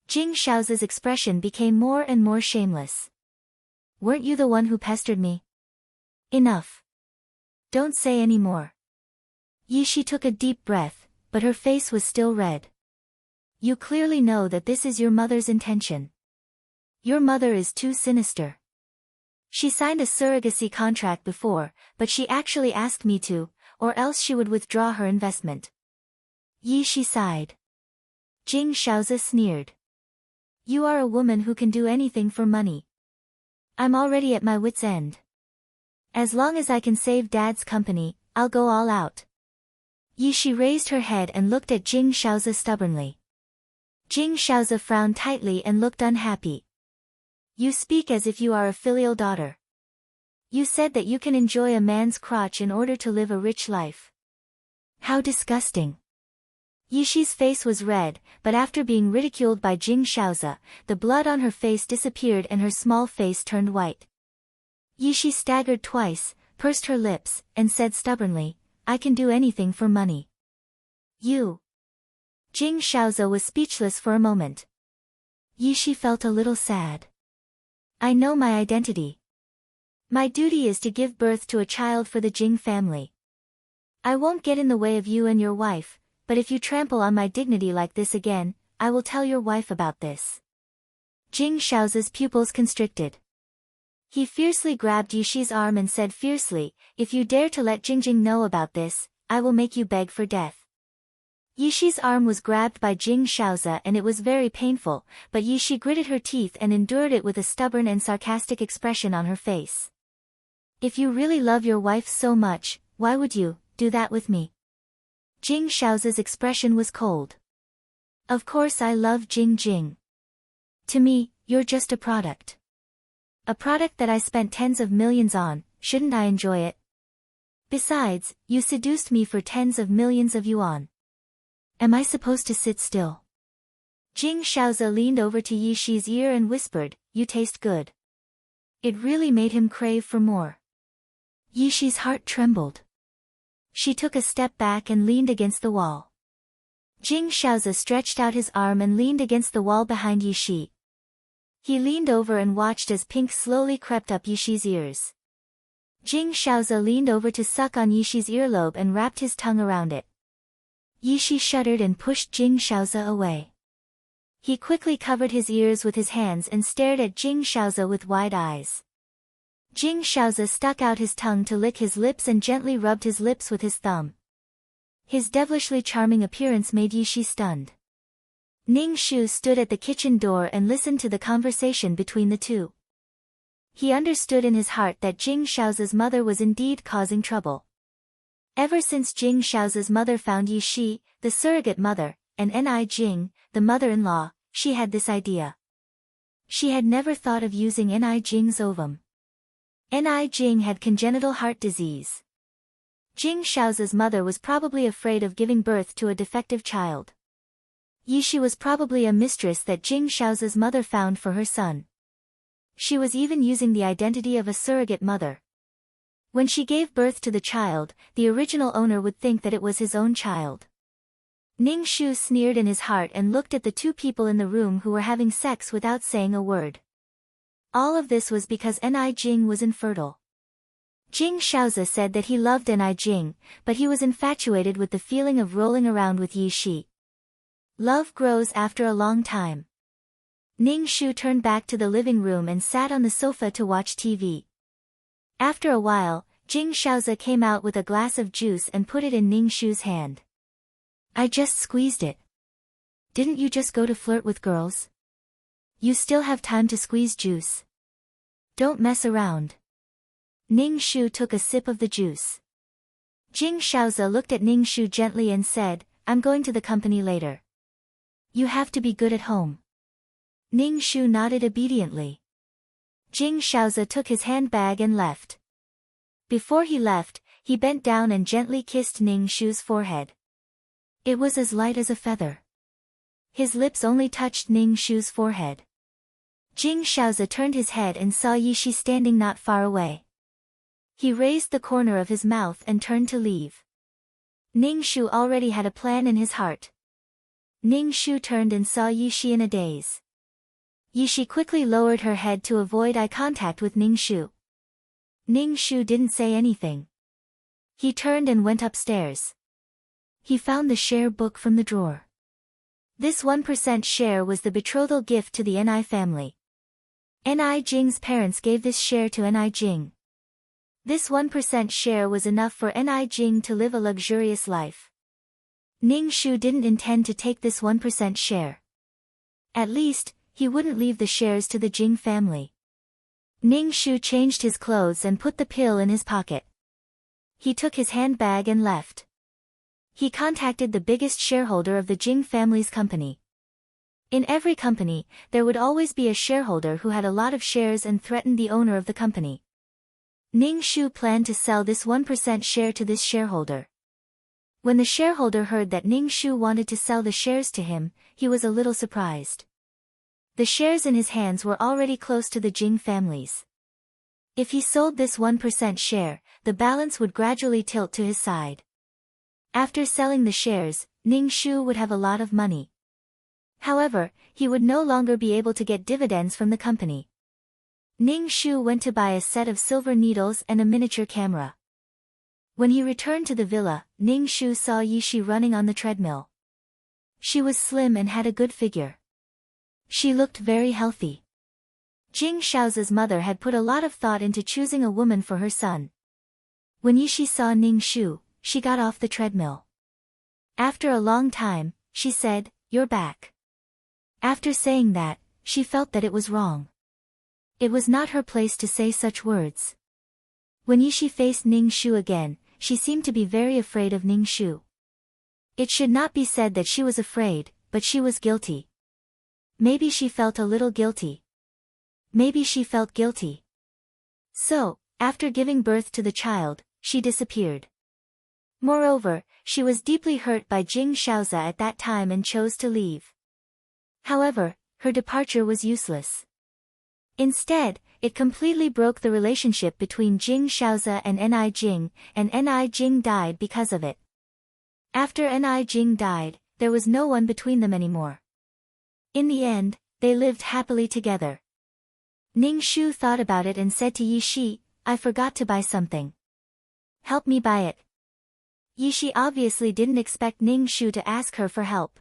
Jing Shaoze's expression became more and more shameless. Weren't you the one who pestered me? Enough. Don't say any more. Yishi took a deep breath, but her face was still red. You clearly know that this is your mother's intention. Your mother is too sinister. She signed a surrogacy contract before, but she actually asked me to, or else she would withdraw her investment. Yishi sighed. Jing Shaoze sneered. You are a woman who can do anything for money. I'm already at my wit's end. As long as I can save Dad's company, I'll go all out. Yishi raised her head and looked at Jing Shaoze stubbornly. Jing Shaoze frowned tightly and looked unhappy. You speak as if you are a filial daughter. You said that you can enjoy a man's crotch in order to live a rich life. How disgusting. Yishi's face was red, but after being ridiculed by Jing Shaoze, the blood on her face disappeared and her small face turned white. Yishi staggered twice, pursed her lips, and said stubbornly, I can do anything for money. You. Jing Shaoze was speechless for a moment. Yishi felt a little sad. I know my identity. My duty is to give birth to a child for the Jing family. I won't get in the way of you and your wife, but if you trample on my dignity like this again, I will tell your wife about this. Jing Shaoze's pupils constricted. He fiercely grabbed Yishi's arm and said fiercely, if you dare to let Jingjing know about this, I will make you beg for death. Yishi's arm was grabbed by Jing Shaoze and it was very painful, but Yishi gritted her teeth and endured it with a stubborn and sarcastic expression on her face. If you really love your wife so much, why would you do that with me? Jing Shaoze's expression was cold. Of course I love Jing. To me, you're just a product. A product that I spent tens of millions on, shouldn't I enjoy it? Besides, you seduced me for tens of millions of yuan. Am I supposed to sit still? Jing Shaoze leaned over to Yishi's ear and whispered, you taste good. It really made him crave for more. Yishi's heart trembled. She took a step back and leaned against the wall. Jing Shaoze stretched out his arm and leaned against the wall behind Yishi. He leaned over and watched as pink slowly crept up Yishi's ears. Jing Shaoze leaned over to suck on Yishi's earlobe and wrapped his tongue around it. Yishi shuddered and pushed Jing Shaoze away. He quickly covered his ears with his hands and stared at Jing Shaoze with wide eyes. Jing Shaoze stuck out his tongue to lick his lips and gently rubbed his lips with his thumb. His devilishly charming appearance made Yishi stunned. Ning Shu stood at the kitchen door and listened to the conversation between the two. He understood in his heart that Jing Shaoze's mother was indeed causing trouble. Ever since Jing Shaoze's mother found Yishi, the surrogate mother, and Ni Jing, the mother-in-law, she had this idea. She had never thought of using Ni Jing's ovum. Ni Jing had congenital heart disease. Jing Shaoze's mother was probably afraid of giving birth to a defective child. Yishi was probably a mistress that Jing Shaoze's mother found for her son. She was even using the identity of a surrogate mother. When she gave birth to the child, the original owner would think that it was his own child. Ning Shu sneered in his heart and looked at the two people in the room who were having sex without saying a word. All of this was because Ni Jing was infertile. Jing Shaozi said that he loved Ni Jing, but he was infatuated with the feeling of rolling around with Yi Shi. Love grows after a long time. Ning Shu turned back to the living room and sat on the sofa to watch TV. After a while, Jing Shaozi came out with a glass of juice and put it in Ning Shu's hand. I just squeezed it. Didn't you just go to flirt with girls? You still have time to squeeze juice. Don't mess around. Ning Shu took a sip of the juice. Jing Shaozi looked at Ning Shu gently and said, I'm going to the company later. You have to be good at home. Ning Shu nodded obediently. Jing Shaozi took his handbag and left. Before he left, he bent down and gently kissed Ning Shu's forehead. It was as light as a feather. His lips only touched Ning Shu's forehead. Jing Shaozi turned his head and saw Yi Shi standing not far away. He raised the corner of his mouth and turned to leave. Ning Shu already had a plan in his heart. Ning Shu turned and saw Yi Shi in a daze. Yi Shi quickly lowered her head to avoid eye contact with Ning Shu. Ning Shu didn't say anything. He turned and went upstairs. He found the share book from the drawer. This 1% share was the betrothal gift to the Ni family. Ni Jing's parents gave this share to Ni Jing. This 1% share was enough for Ni Jing to live a luxurious life. Ning Shu didn't intend to take this 1% share. At least, he wouldn't leave the shares to the Jing family. Ning Shu changed his clothes and put the pill in his pocket. He took his handbag and left. He contacted the biggest shareholder of the Jing family's company. In every company, there would always be a shareholder who had a lot of shares and threatened the owner of the company. Ning Shu planned to sell this 1% share to this shareholder. When the shareholder heard that Ning Shu wanted to sell the shares to him, he was a little surprised. The shares in his hands were already close to the Jing families. If he sold this 1% share, the balance would gradually tilt to his side. After selling the shares, Ning Shu would have a lot of money. However, he would no longer be able to get dividends from the company. Ning Shu went to buy a set of silver needles and a miniature camera. When he returned to the villa, Ning Shu saw Yi Shi running on the treadmill. She was slim and had a good figure. She looked very healthy. Jing Shaozi's mother had put a lot of thought into choosing a woman for her son. When Yi Shi saw Ning Shu, she got off the treadmill. After a long time, she said, "You're back." After saying that, she felt that it was wrong. It was not her place to say such words. When Yi Shi faced Ning Shu again, she seemed to be very afraid of Ning Shu. It should not be said that she was afraid, but she was guilty. Maybe she felt a little guilty. Maybe she felt guilty. So, after giving birth to the child, she disappeared. Moreover, she was deeply hurt by Jing Shaozi at that time and chose to leave. However, her departure was useless. Instead, it completely broke the relationship between Jing Shaozi and Ni Jing, and Ni Jing died because of it. After Ni Jing died, there was no one between them anymore. In the end, they lived happily together. Ning Shu thought about it and said to Yi Shi, "I forgot to buy something. Help me buy it." Yi Shi obviously didn't expect Ning Shu to ask her for help.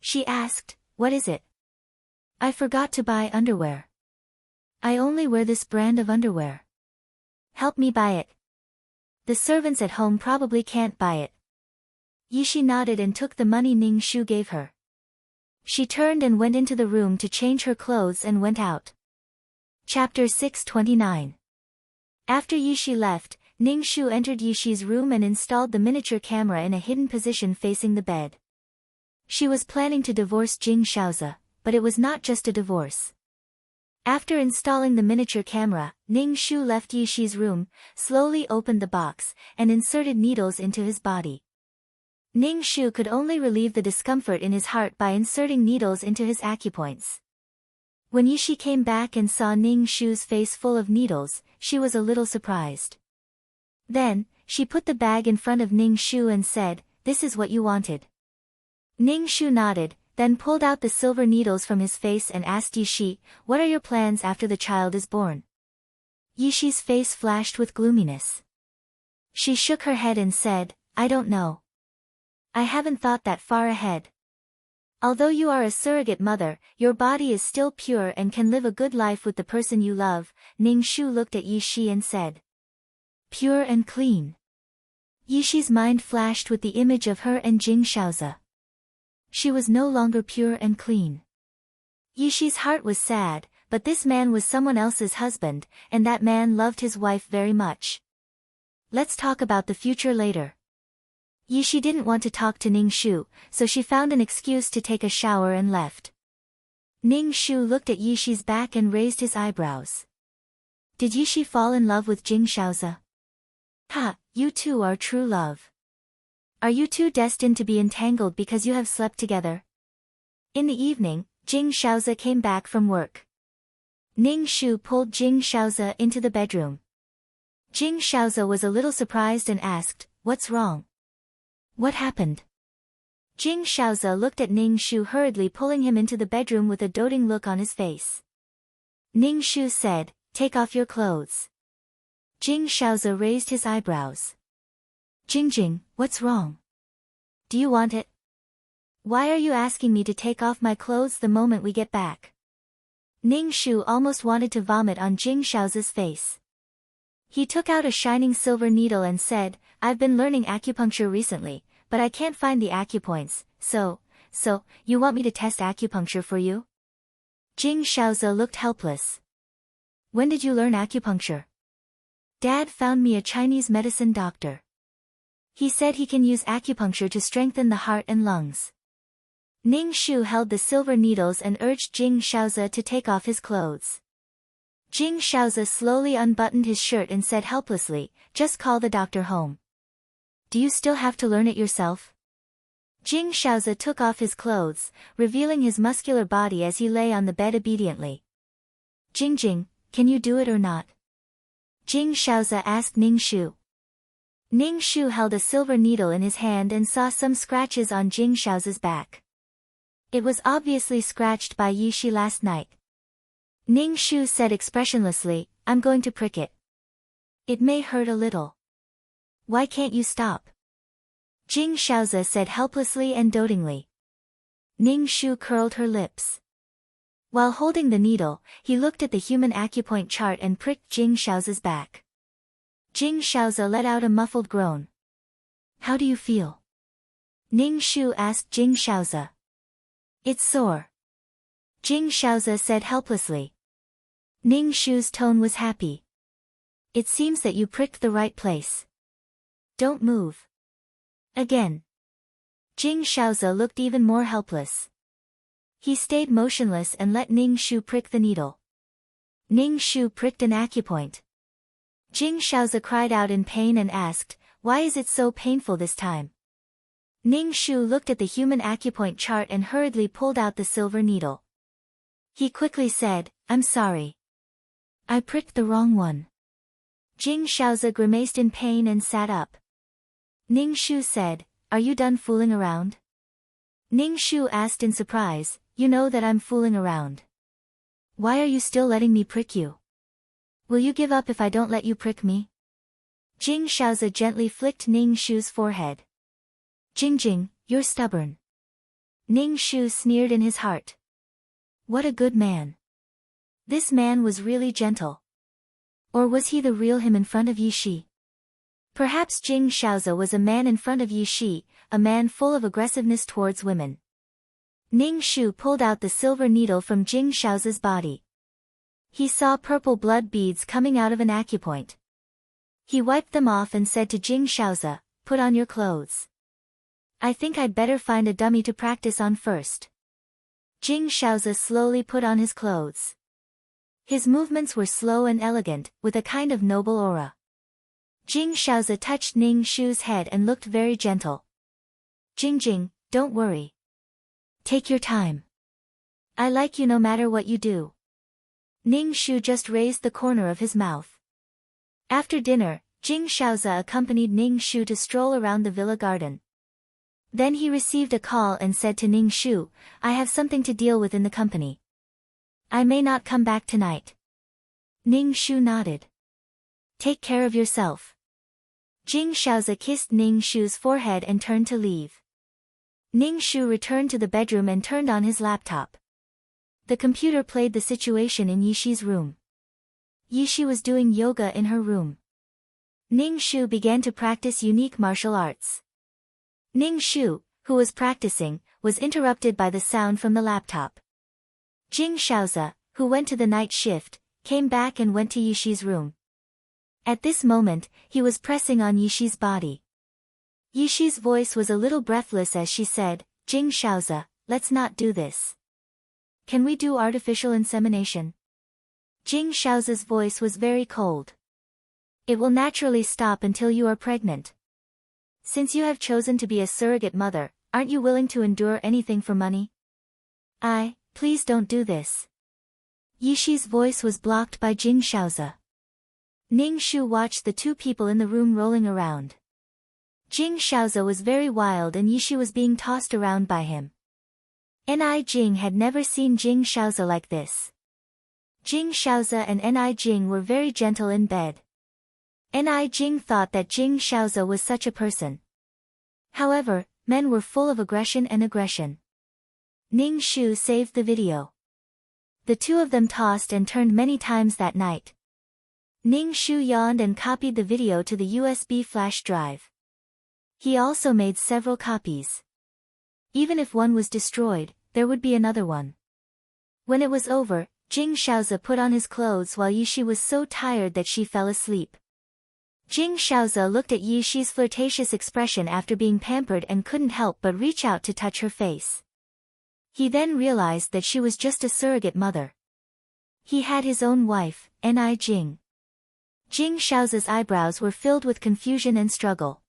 She asked, "What is it?" "I forgot to buy underwear. I only wear this brand of underwear. Help me buy it. The servants at home probably can't buy it." Yi Shi nodded and took the money Ning Shu gave her. She turned and went into the room to change her clothes and went out. Chapter 629. After Yi Shi left, Ning Shu entered Yi Shi's room and installed the miniature camera in a hidden position facing the bed. She was planning to divorce Jing Shaozi, but it was not just a divorce. After installing the miniature camera, Ning Shu left Yi Shi's room, slowly opened the box, and inserted needles into his body. Ning Shu could only relieve the discomfort in his heart by inserting needles into his acupoints. When Yi Shi came back and saw Ning Shu's face full of needles, she was a little surprised. Then, she put the bag in front of Ning Shu and said, "This is what you wanted." Ning Shu nodded, then pulled out the silver needles from his face and asked Yi Shi, "What are your plans after the child is born?" Yishi's face flashed with gloominess. She shook her head and said, I don't know. I haven't thought that far ahead. Although you are a surrogate mother, your body is still pure and can live a good life with the person you love. Ning-shu looked at Yishi and said. Pure and clean. Yishi's mind flashed with the image of her and Jing Shaozi. She was no longer pure and clean. Yishi's heart was sad, but this man was someone else's husband, and that man loved his wife very much. Let's talk about the future later. Yishi didn't want to talk to Ning-shu, so she found an excuse to take a shower and left. Ning-shu looked at Yishi's back and raised his eyebrows. Did Yishi fall in love with Jing Shaozi? Ha, you two are true love. Are you two destined to be entangled because you have slept together? In the evening, Jing Shaozi came back from work. Ning-shu pulled Jing Shaozi into the bedroom. Jing Shaozi was a little surprised and asked, What's wrong? What happened? Jing Shaozi looked at Ning-shu hurriedly pulling him into the bedroom with a doting look on his face. Ning-shu said, Take off your clothes. Jing Shaozi raised his eyebrows. Jing, what's wrong? Do you want it? Why are you asking me to take off my clothes the moment we get back? Ning-shu almost wanted to vomit on Jing Shaozi's face. He took out a shining silver needle and said, I've been learning acupuncture recently, but I can't find the acupoints, so, you want me to test acupuncture for you? Jing Shaozi looked helpless. When did you learn acupuncture? Dad found me a Chinese medicine doctor. He said he can use acupuncture to strengthen the heart and lungs. Ning-shu held the silver needles and urged Jing Shaozi to take off his clothes. Jing Shaozi slowly unbuttoned his shirt and said helplessly, Just call the doctor home. Do you still have to learn it yourself? Jing Shaozi took off his clothes, revealing his muscular body as he lay on the bed obediently. Jing, can you do it or not? Jing Shaozi asked Ning-shu. Ning-shu held a silver needle in his hand and saw some scratches on Jing Shaozi's back. It was obviously scratched by Yishi last night. Ning-shu said expressionlessly, I'm going to prick it. It may hurt a little. Why can't you stop? Jing Shaozi said helplessly and dotingly. Ning-shu curled her lips. While holding the needle, he looked at the human acupoint chart and pricked Jing Shaozi's back. Jing Shaozi let out a muffled groan. How do you feel? Ning-shu asked Jing Shaozi. It's sore. Jing Shaozi said helplessly. Ning-shu's tone was happy. It seems that you pricked the right place. Don't move. Again. Jing Shaozi looked even more helpless. He stayed motionless and let Ning-shu prick the needle. Ning-shu pricked an acupoint. Jing Shaozi cried out in pain and asked, Why is it so painful this time? Ning-shu looked at the human acupoint chart and hurriedly pulled out the silver needle. He quickly said, I'm sorry. I pricked the wrong one. Jing Shaozi grimaced in pain and sat up. Ning-shu said, Are you done fooling around? Ning-shu asked in surprise, You know that I'm fooling around. Why are you still letting me prick you? Will you give up if I don't let you prick me? Jing Shaozi gently flicked Ning-shu's forehead. Jing, you're stubborn. Ning-shu sneered in his heart. What a good man. This man was really gentle. Or was he the real him in front of Yishi? Perhaps Jing Shaozi was a man in front of Yishi, a man full of aggressiveness towards women. Ning-shu pulled out the silver needle from Jing Shaozi's body. He saw purple blood beads coming out of an acupoint. He wiped them off and said to Jing Shaozi, Put on your clothes. I think I'd better find a dummy to practice on first. Jing Shaozi slowly put on his clothes. His movements were slow and elegant, with a kind of noble aura. Jing Shaozi touched Ning-shu's head and looked very gentle. Jing, don't worry. Take your time. I like you no matter what you do. Ning-shu just raised the corner of his mouth. After dinner, Jing Shaozi accompanied Ning-shu to stroll around the villa garden. Then he received a call and said to Ning-shu, I have something to deal with in the company. I may not come back tonight. Ning-shu nodded. Take care of yourself. Jing Shaozi kissed Ning Shu's forehead and turned to leave. Ning Shu returned to the bedroom and turned on his laptop. The computer played the situation in Yishi's room. Yishi was doing yoga in her room. Ning Shu began to practice unique martial arts. Ning Shu, who was practicing, was interrupted by the sound from the laptop. Jing Shaozi, who went to the night shift, came back and went to Yishi's room. At this moment, he was pressing on Yishi's body. Yishi's voice was a little breathless as she said, Jing Shaozi, let's not do this. Can we do artificial insemination? Jing Shaozi's voice was very cold. It will naturally stop until you are pregnant. Since you have chosen to be a surrogate mother, aren't you willing to endure anything for money? Please don't do this. Yishi's voice was blocked by Jing Shaozi. Ning Shu watched the two people in the room rolling around. Jing Shaozi was very wild and Yishi was being tossed around by him. Ni Jing had never seen Jing Shaozi like this. Jing Shaozi and Ni Jing were very gentle in bed. Ni Jing thought that Jing Shaozi was such a person. However, men were full of aggression and aggression. Ning Shu saved the video. The two of them tossed and turned many times that night. Ning Shu yawned and copied the video to the USB flash drive. He also made several copies. Even if one was destroyed, there would be another one. When it was over, Jing Shaozi put on his clothes while Yishi was so tired that she fell asleep. Jing Shaozi looked at Yishi's flirtatious expression after being pampered and couldn't help but reach out to touch her face. He then realized that she was just a surrogate mother. He had his own wife, Ni Jing. Jing Shaozi's eyebrows were filled with confusion and struggle.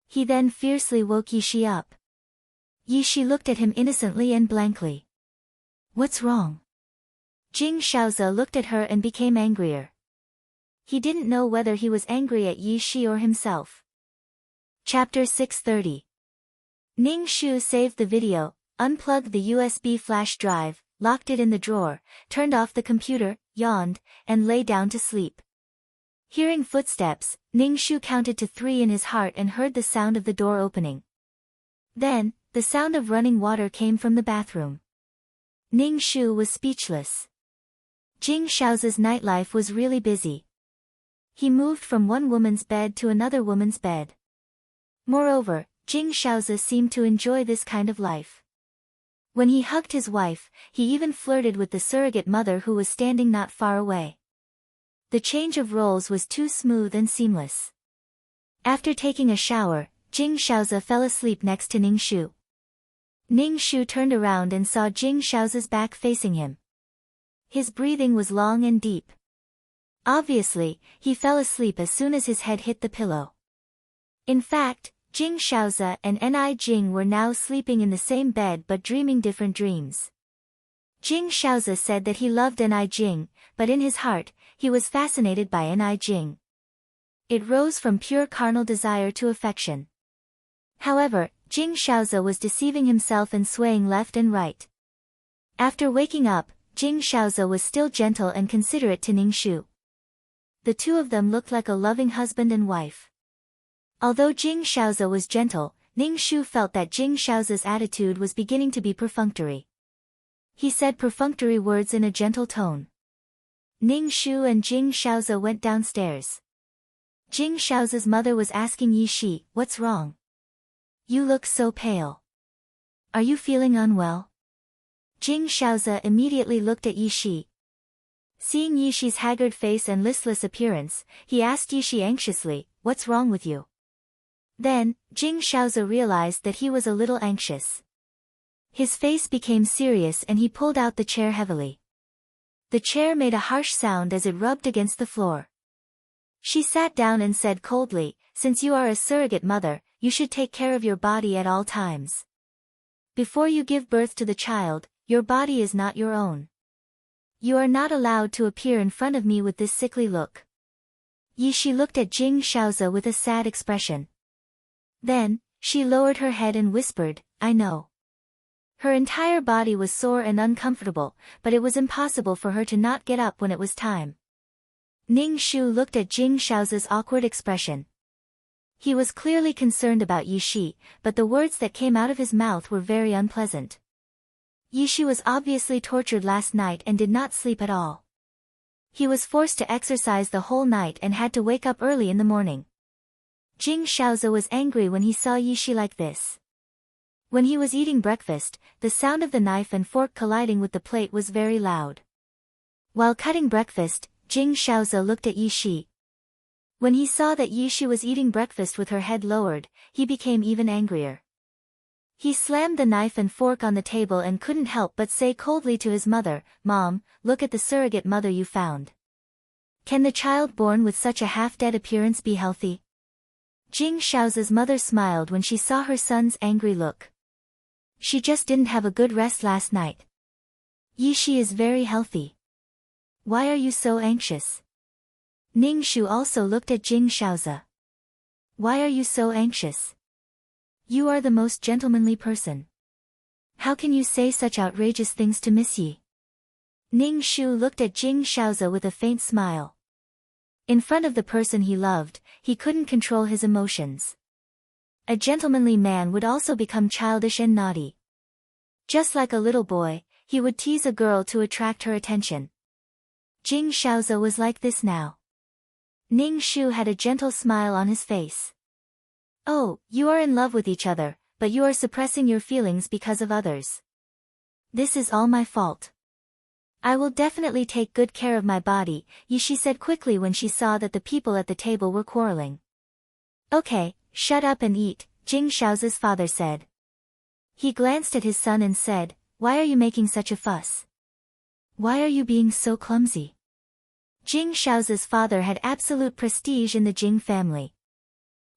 He then fiercely woke Yishi up. Yishi looked at him innocently and blankly. What's wrong? Jing Shaozi looked at her and became angrier. He didn't know whether he was angry at Yishi or himself. Chapter 630. Ning Shu saved the video, unplugged the USB flash drive, locked it in the drawer, turned off the computer, yawned, and lay down to sleep. Hearing footsteps, Ning Shu counted to 3 in his heart and heard the sound of the door opening. Then, the sound of running water came from the bathroom. Ning Shu was speechless. Jing Shaozi's nightlife was really busy. He moved from one woman's bed to another woman's bed. Moreover, Jing Shaozi seemed to enjoy this kind of life. When he hugged his wife, he even flirted with the surrogate mother who was standing not far away. The change of roles was too smooth and seamless. After taking a shower, Jing Shaozi fell asleep next to Ning Shu. Ning Shu turned around and saw Jing Shaozi's back facing him. His breathing was long and deep. Obviously, he fell asleep as soon as his head hit the pillow. In fact, Jing Shaozi and Ni Jing were now sleeping in the same bed but dreaming different dreams. Jing Shaozi said that he loved Ni Jing, but in his heart, he was fascinated by Ni Jing. It rose from pure carnal desire to affection. However, Jing Shaozi was deceiving himself and swaying left and right. After waking up, Jing Shaozi was still gentle and considerate to Ning Shu. The two of them looked like a loving husband and wife. Although Jing Shaozi was gentle, Ning Shu felt that Jing Shaozi's attitude was beginning to be perfunctory. He said perfunctory words in a gentle tone. Ning Shu and Jing Shaozi went downstairs. Jing Shaozi's mother was asking Yishi, "What's wrong? You look so pale. Are you feeling unwell?" Jing Shaozi immediately looked at Yishi. Seeing Yishi's haggard face and listless appearance, he asked Yishi anxiously, "What's wrong with you?" Then, Jing Shaozi realized that he was a little anxious. His face became serious and he pulled out the chair heavily. The chair made a harsh sound as it rubbed against the floor. She sat down and said coldly, "Since you are a surrogate mother, you should take care of your body at all times. Before you give birth to the child, your body is not your own. You are not allowed to appear in front of me with this sickly look." Yishi looked at Jing Shaozi with a sad expression. Then, she lowered her head and whispered, "I know." Her entire body was sore and uncomfortable, but it was impossible for her to not get up when it was time. Ning Shu looked at Jing Shao's awkward expression. He was clearly concerned about Yi Shi, but the words that came out of his mouth were very unpleasant. Yi Shi was obviously tortured last night and did not sleep at all. He was forced to exercise the whole night and had to wake up early in the morning. Jing Shaozi was angry when he saw Yi Shi like this. When he was eating breakfast, the sound of the knife and fork colliding with the plate was very loud. While cutting breakfast, Jing Shaozi looked at Yi Shi. When he saw that Yi Shi was eating breakfast with her head lowered, he became even angrier. He slammed the knife and fork on the table and couldn't help but say coldly to his mother, "Mom, look at the surrogate mother you found. Can the child born with such a half-dead appearance be healthy?" Jing Shaozi's mother smiled when she saw her son's angry look. "She just didn't have a good rest last night. Yi Shi is very healthy. Why are you so anxious?" Ning Shu also looked at Jing Shaozi. "Why are you so anxious? You are the most gentlemanly person. How can you say such outrageous things to Miss Yi?" Ning Shu looked at Jing Shaozi with a faint smile. In front of the person he loved, he couldn't control his emotions. A gentlemanly man would also become childish and naughty. Just like a little boy, he would tease a girl to attract her attention. Jing Shaozi was like this now. Ning Shu had a gentle smile on his face. "Oh, you are in love with each other, but you are suppressing your feelings because of others. This is all my fault. I will definitely take good care of my body," Yi Shi said quickly when she saw that the people at the table were quarreling. "Okay, shut up and eat," Jing Shaozi's father said. He glanced at his son and said, "Why are you making such a fuss? Why are you being so clumsy?" Jing Shaozi's father had absolute prestige in the Jing family.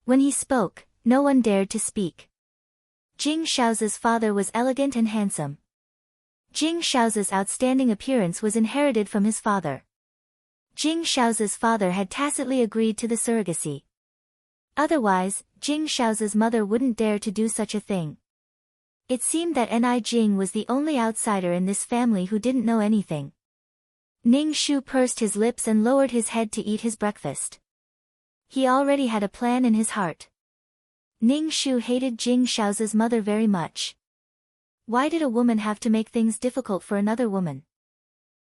When he spoke, no one dared to speak. Jing Shaozi's father was elegant and handsome. Jing Shaozi's outstanding appearance was inherited from his father. Jing Shaozi's father had tacitly agreed to the surrogacy. Otherwise, Jing Shaozi's mother wouldn't dare to do such a thing. It seemed that Ni Jing was the only outsider in this family who didn't know anything. Ning Shu pursed his lips and lowered his head to eat his breakfast. He already had a plan in his heart. Ning Shu hated Jing Shaozi's mother very much. Why did a woman have to make things difficult for another woman?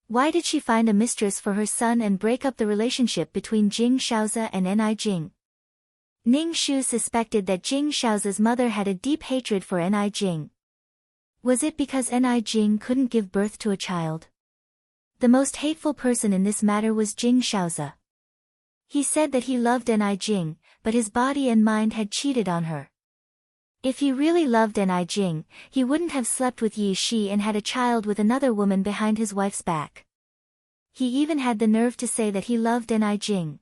Why did she find a mistress for her son and break up the relationship between Jing Shaozi and Ni Jing? Ning Shu suspected that Jing Shaozi's mother had a deep hatred for Ni Jing. Was it because Ni Jing couldn't give birth to a child? The most hateful person in this matter was Jing Shaozi. He said that he loved Ni Jing, but his body and mind had cheated on her. If he really loved Ni Jing, he wouldn't have slept with Yi Shi and had a child with another woman behind his wife's back. He even had the nerve to say that he loved Ni Jing.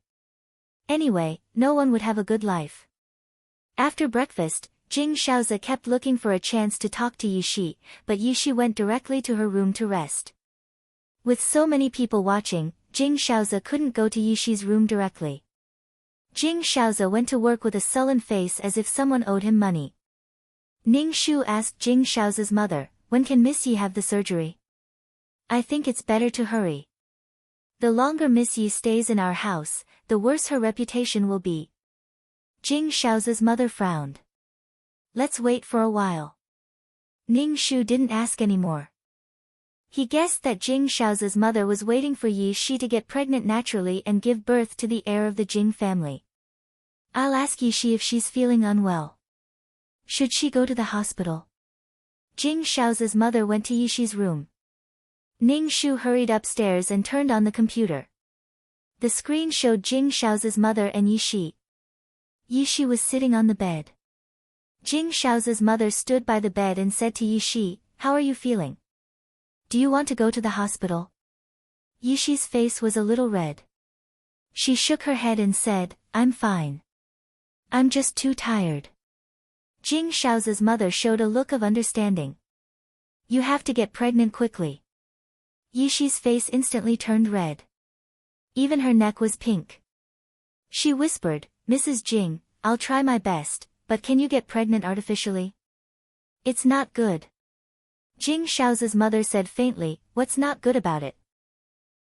Anyway, no one would have a good life. After breakfast, Jing Shaozi kept looking for a chance to talk to Yi Shi, but Yi Shi went directly to her room to rest. With so many people watching, Jing Shaozi couldn't go to Yi Shi's room directly. Jing Shaozi went to work with a sullen face as if someone owed him money. Ning Shu asked Jing Shaozi's mother, "When can Miss Yi have the surgery? I think it's better to hurry. The longer Miss Yi stays in our house, the worse her reputation will be." Jing Shaozi's mother frowned. "Let's wait for a while." Ning Shu didn't ask anymore. He guessed that Jing Shaozi's mother was waiting for Yi Shi to get pregnant naturally and give birth to the heir of the Jing family. "I'll ask Yi Shi if she's feeling unwell. Should she go to the hospital?" Jing Shaozi's mother went to Yi Shi's room. Ning Shu hurried upstairs and turned on the computer. The screen showed Jing Shaozi's mother and Yi Shi. Yi Shi was sitting on the bed. Jing Shaozi's mother stood by the bed and said to Yi Shi, "How are you feeling? Do you want to go to the hospital?" Yi Shi's face was a little red. She shook her head and said, "I'm fine. I'm just too tired." Jing Shaozi's mother showed a look of understanding. "You have to get pregnant quickly." Yi Shi's face instantly turned red. Even her neck was pink. She whispered, "Mrs. Jing, I'll try my best, but can you get pregnant artificially? It's not good." Jing Shaozi's mother said faintly, "What's not good about it?"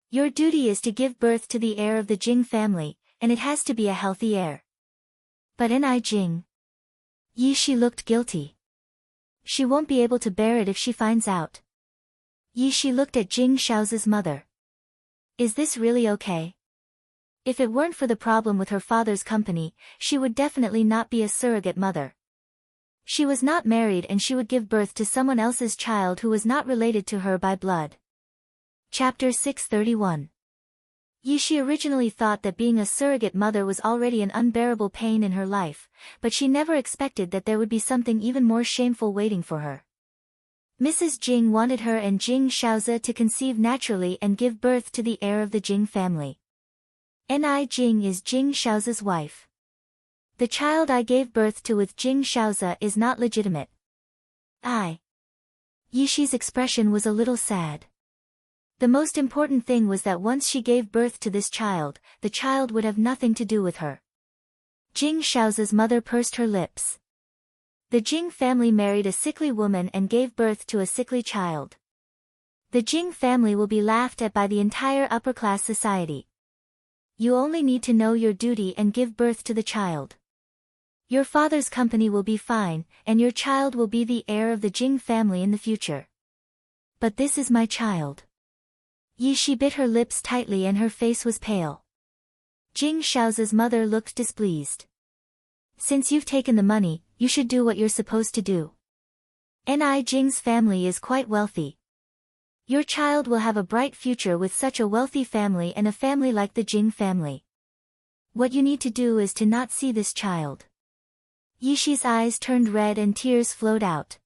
Your duty is to give birth to the heir of the Jing family, and it has to be a healthy heir. But Ni Jing. Yi Shi looked guilty. She won't be able to bear it if she finds out. Yi Shi looked at Jing Shao's mother. Is this really okay? If it weren't for the problem with her father's company, she would definitely not be a surrogate mother. She was not married and she would give birth to someone else's child who was not related to her by blood. Chapter 631. Yi Shi originally thought that being a surrogate mother was already an unbearable pain in her life, but she never expected that there would be something even more shameful waiting for her. Mrs. Jing wanted her and Jing Shaozi to conceive naturally and give birth to the heir of the Jing family. Ni Jing is Jing Shaozi's wife. The child I gave birth to with Jing Shaozi is not legitimate. Yi Shi's expression was a little sad. The most important thing was that once she gave birth to this child, the child would have nothing to do with her. Jing Shaozi's mother pursed her lips. The Jing family married a sickly woman and gave birth to a sickly child. The Jing family will be laughed at by the entire upper-class society. You only need to know your duty and give birth to the child. Your father's company will be fine, and your child will be the heir of the Jing family in the future. But this is my child. Yi Shi bit her lips tightly and her face was pale. Jing Shaozi's mother looked displeased. Since you've taken the money, you should do what you're supposed to do. Ni Jing's family is quite wealthy. Your child will have a bright future with such a wealthy family and a family like the Jing family. What you need to do is to not see this child. Yi Shi's eyes turned red and tears flowed out.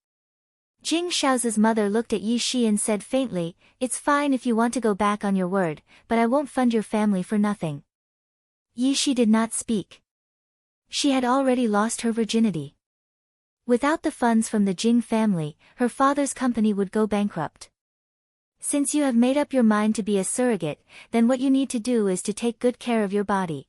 Jing Shaozi's mother looked at Yi Shi and said faintly, "It's fine if you want to go back on your word, but I won't fund your family for nothing." Yi Shi did not speak. She had already lost her virginity. Without the funds from the Jing family, her father's company would go bankrupt. Since you have made up your mind to be a surrogate, then what you need to do is to take good care of your body.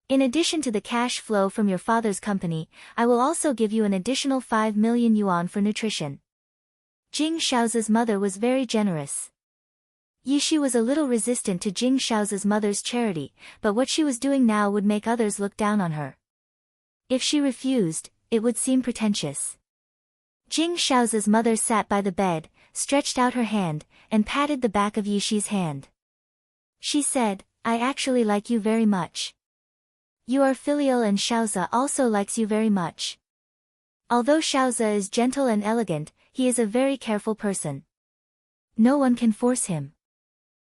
In addition to the cash flow from your father's company, I will also give you an additional 5 million yuan for nutrition. Jing Shaozi's mother was very generous. Yi Shi was a little resistant to Jing Shaozi's mother's charity, but what she was doing now would make others look down on her. If she refused, it would seem pretentious. Jing Shaozi's mother sat by the bed, stretched out her hand, and patted the back of Yi Shi's hand. She said, "I actually like you very much. You are filial and Shaozi also likes you very much." Although Shaozi is gentle and elegant, he is a very careful person. No one can force him.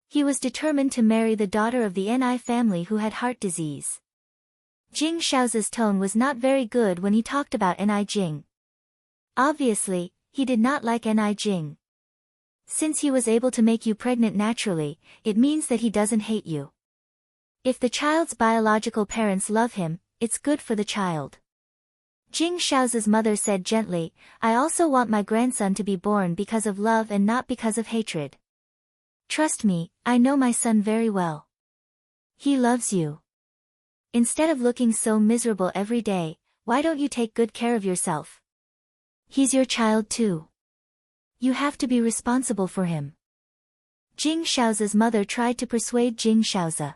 He was determined to marry the daughter of the Ni family who had heart disease. Jing Shaozi's tone was not very good when he talked about Ni Jing. Obviously, he did not like Ni Jing. Since he was able to make you pregnant naturally, it means that he doesn't hate you. If the child's biological parents love him, it's good for the child. Jing Shaozi's mother said gently, "I also want my grandson to be born because of love and not because of hatred. Trust me, I know my son very well. He loves you. Instead of looking so miserable every day, why don't you take good care of yourself? He's your child too. You have to be responsible for him." Jing Shaozi's mother tried to persuade Jing Shaozi.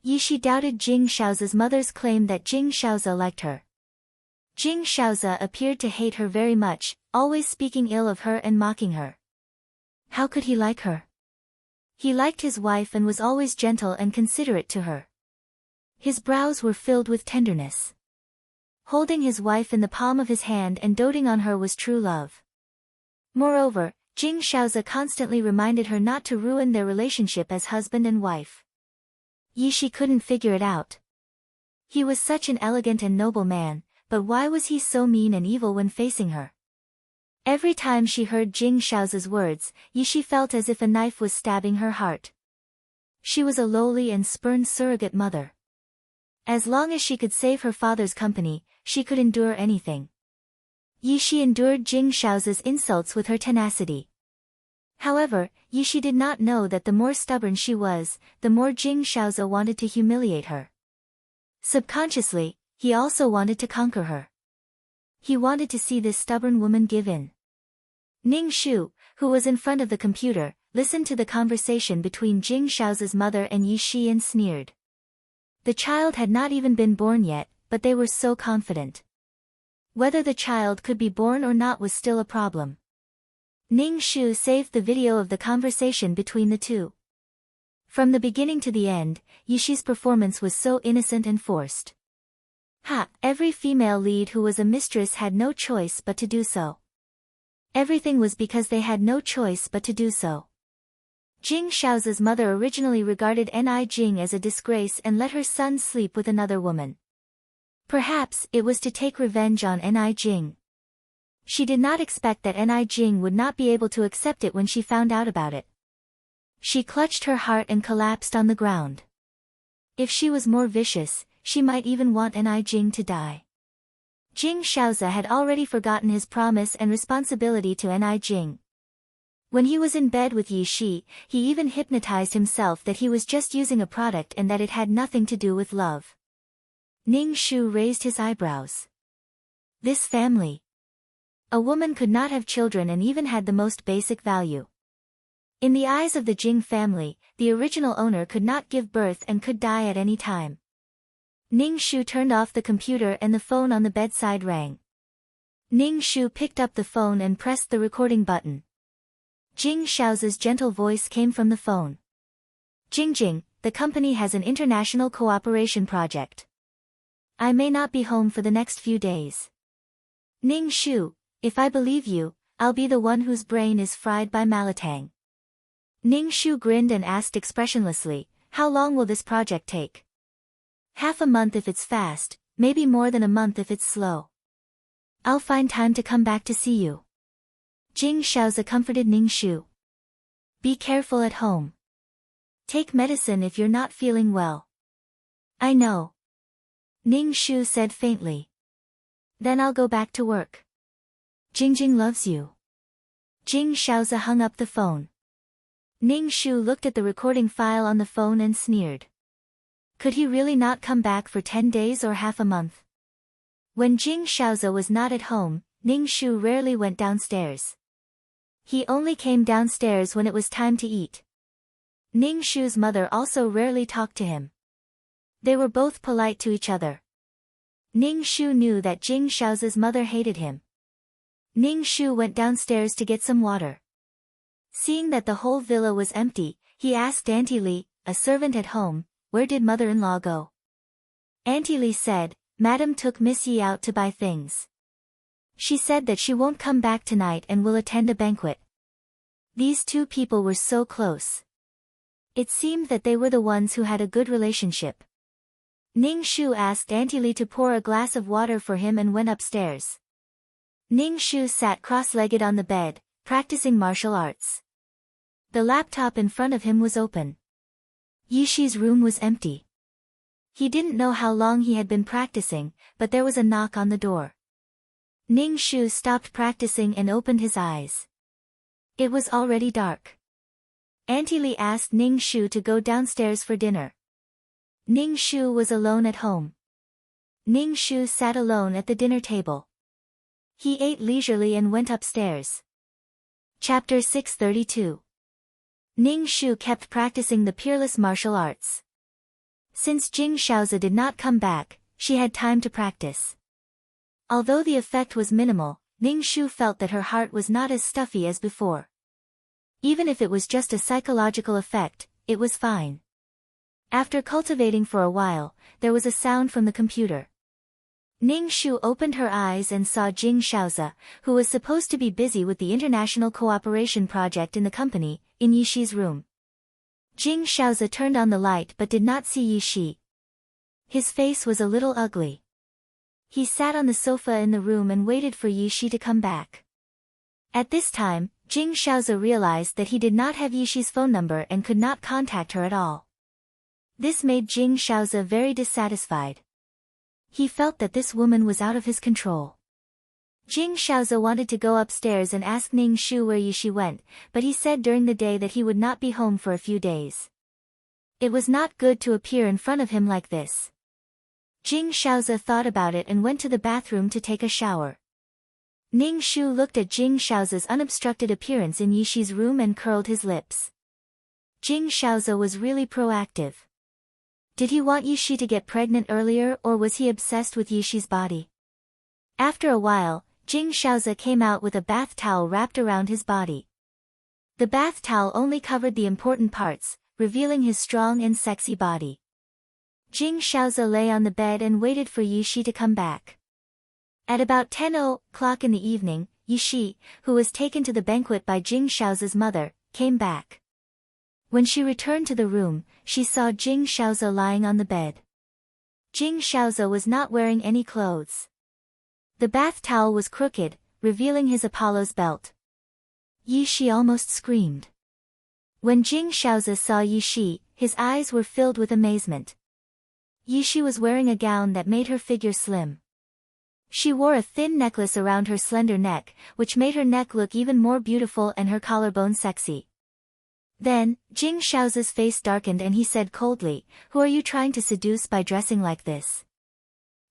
Yi Shi doubted Jing Shaozi's mother's claim that Jing Shaozi liked her. Jing Shaozi appeared to hate her very much, always speaking ill of her and mocking her. How could he like her? He liked his wife and was always gentle and considerate to her. His brows were filled with tenderness. Holding his wife in the palm of his hand and doting on her was true love. Moreover, Jing Shaozi constantly reminded her not to ruin their relationship as husband and wife. Yi Shi couldn't figure it out. He was such an elegant and noble man, but why was he so mean and evil when facing her? Every time she heard Jing Shaozi's words, Yi Shi felt as if a knife was stabbing her heart. She was a lowly and spurned surrogate mother. As long as she could save her father's company, she could endure anything. Yi Shi endured Jing Shaozi's insults with her tenacity. However, Yi Shi did not know that the more stubborn she was, the more Jing Shaozi wanted to humiliate her. Subconsciously, he also wanted to conquer her. He wanted to see this stubborn woman give in. Ning Shu, who was in front of the computer, listened to the conversation between Jing Shao's mother and Yi Shi and sneered. The child had not even been born yet, but they were so confident. Whether the child could be born or not was still a problem. Ning Shu saved the video of the conversation between the two. From the beginning to the end, Yi Shi's performance was so innocent and forced. Every female lead who was a mistress had no choice but to do so. Everything was because they had no choice but to do so. Jing Shao's mother originally regarded Ni Jing as a disgrace and let her son sleep with another woman. Perhaps it was to take revenge on Ni Jing. She did not expect that Ni Jing would not be able to accept it when she found out about it. She clutched her heart and collapsed on the ground. If she was more vicious, she might even want Ni Jing to die. Jing Shaozi had already forgotten his promise and responsibility to Ni Jing. When he was in bed with Yi Shi, he even hypnotized himself that he was just using a product and that it had nothing to do with love. Ning Shu raised his eyebrows. This family. A woman could not have children and even had the most basic value. In the eyes of the Jing family, the original owner could not give birth and could die at any time. Ning Shu turned off the computer and the phone on the bedside rang. Ning Shu picked up the phone and pressed the recording button. Jing Shao's gentle voice came from the phone. Jing, the company has an international cooperation project. I may not be home for the next few days. Ning Shu, if I believe you, I'll be the one whose brain is fried by Malatang. Ning Shu grinned and asked expressionlessly, how long will this project take? Half a month if it's fast, maybe more than a month if it's slow. I'll find time to come back to see you. Jing Shaozi comforted Ning Shu. Be careful at home. Take medicine if you're not feeling well. I know. Ning Shu said faintly. Then I'll go back to work. Jing loves you. Jing Shaozi hung up the phone. Ning Shu looked at the recording file on the phone and sneered. Could he really not come back for 10 days or half a month? When Jing Shaozi was not at home, Ning Shu rarely went downstairs. He only came downstairs when it was time to eat. Ning Shu's mother also rarely talked to him. They were both polite to each other. Ning Shu knew that Jing Shao's mother hated him. Ning Shu went downstairs to get some water. Seeing that the whole villa was empty, he asked Auntie Li, a servant at home, where did mother-in-law go? Auntie Li said, Madam took Miss Yi out to buy things. She said that she won't come back tonight and will attend a banquet. These two people were so close. It seemed that they were the ones who had a good relationship. Ning Shu asked Auntie Li to pour a glass of water for him and went upstairs. Ning Shu sat cross-legged on the bed, practicing martial arts. The laptop in front of him was open. Yi Shi's room was empty. He didn't know how long he had been practicing, but there was a knock on the door. Ning Shu stopped practicing and opened his eyes. It was already dark. Auntie Li asked Ning Shu to go downstairs for dinner. Ning Shu was alone at home. Ning Shu sat alone at the dinner table. He ate leisurely and went upstairs. Chapter 632. Ning Shu kept practicing the peerless martial arts. Since Jing Shaozi did not come back, she had time to practice. Although the effect was minimal, Ning Shu felt that her heart was not as stuffy as before. Even if it was just a psychological effect, it was fine. After cultivating for a while, there was a sound from the computer. Ning Shu opened her eyes and saw Jing Shaozi, who was supposed to be busy with the international cooperation project in the company, in Yi Shi's room. Jing Shaozi turned on the light but did not see Yi Shi. His face was a little ugly. He sat on the sofa in the room and waited for Yi Shi to come back. At this time, Jing Shaozi realized that he did not have Yi Shi's phone number and could not contact her at all. This made Jing Shaozi very dissatisfied. He felt that this woman was out of his control. Jing Shaozi wanted to go upstairs and ask Ning Shu where Yi Shi went, but he said during the day that he would not be home for a few days. It was not good to appear in front of him like this. Jing Shaozi thought about it and went to the bathroom to take a shower. Ning Shu looked at Jing Shaoza's unobstructed appearance in Yishi's room and curled his lips. Jing Shaoza was really proactive. Did he want Yishi to get pregnant earlier, or was he obsessed with Yishi's body? After a while, Jing Shaoza came out with a bath towel wrapped around his body. The bath towel only covered the important parts, revealing his strong and sexy body. Jing Shaoza lay on the bed and waited for Yishi to come back. At about 10 o'clock in the evening, Yishi, who was taken to the banquet by Jing Shaoza's mother, came back. When she returned to the room, she saw Jing Shaoza lying on the bed. Jing Shaoza was not wearing any clothes. The bath towel was crooked, revealing his Apollo's belt. Yishi almost screamed. When Jing Shaoza saw Yishi, his eyes were filled with amazement. Yishi was wearing a gown that made her figure slim. She wore a thin necklace around her slender neck, which made her neck look even more beautiful and her collarbone sexy. Then, Jing Shaoza's face darkened and he said coldly, "Who are you trying to seduce by dressing like this?"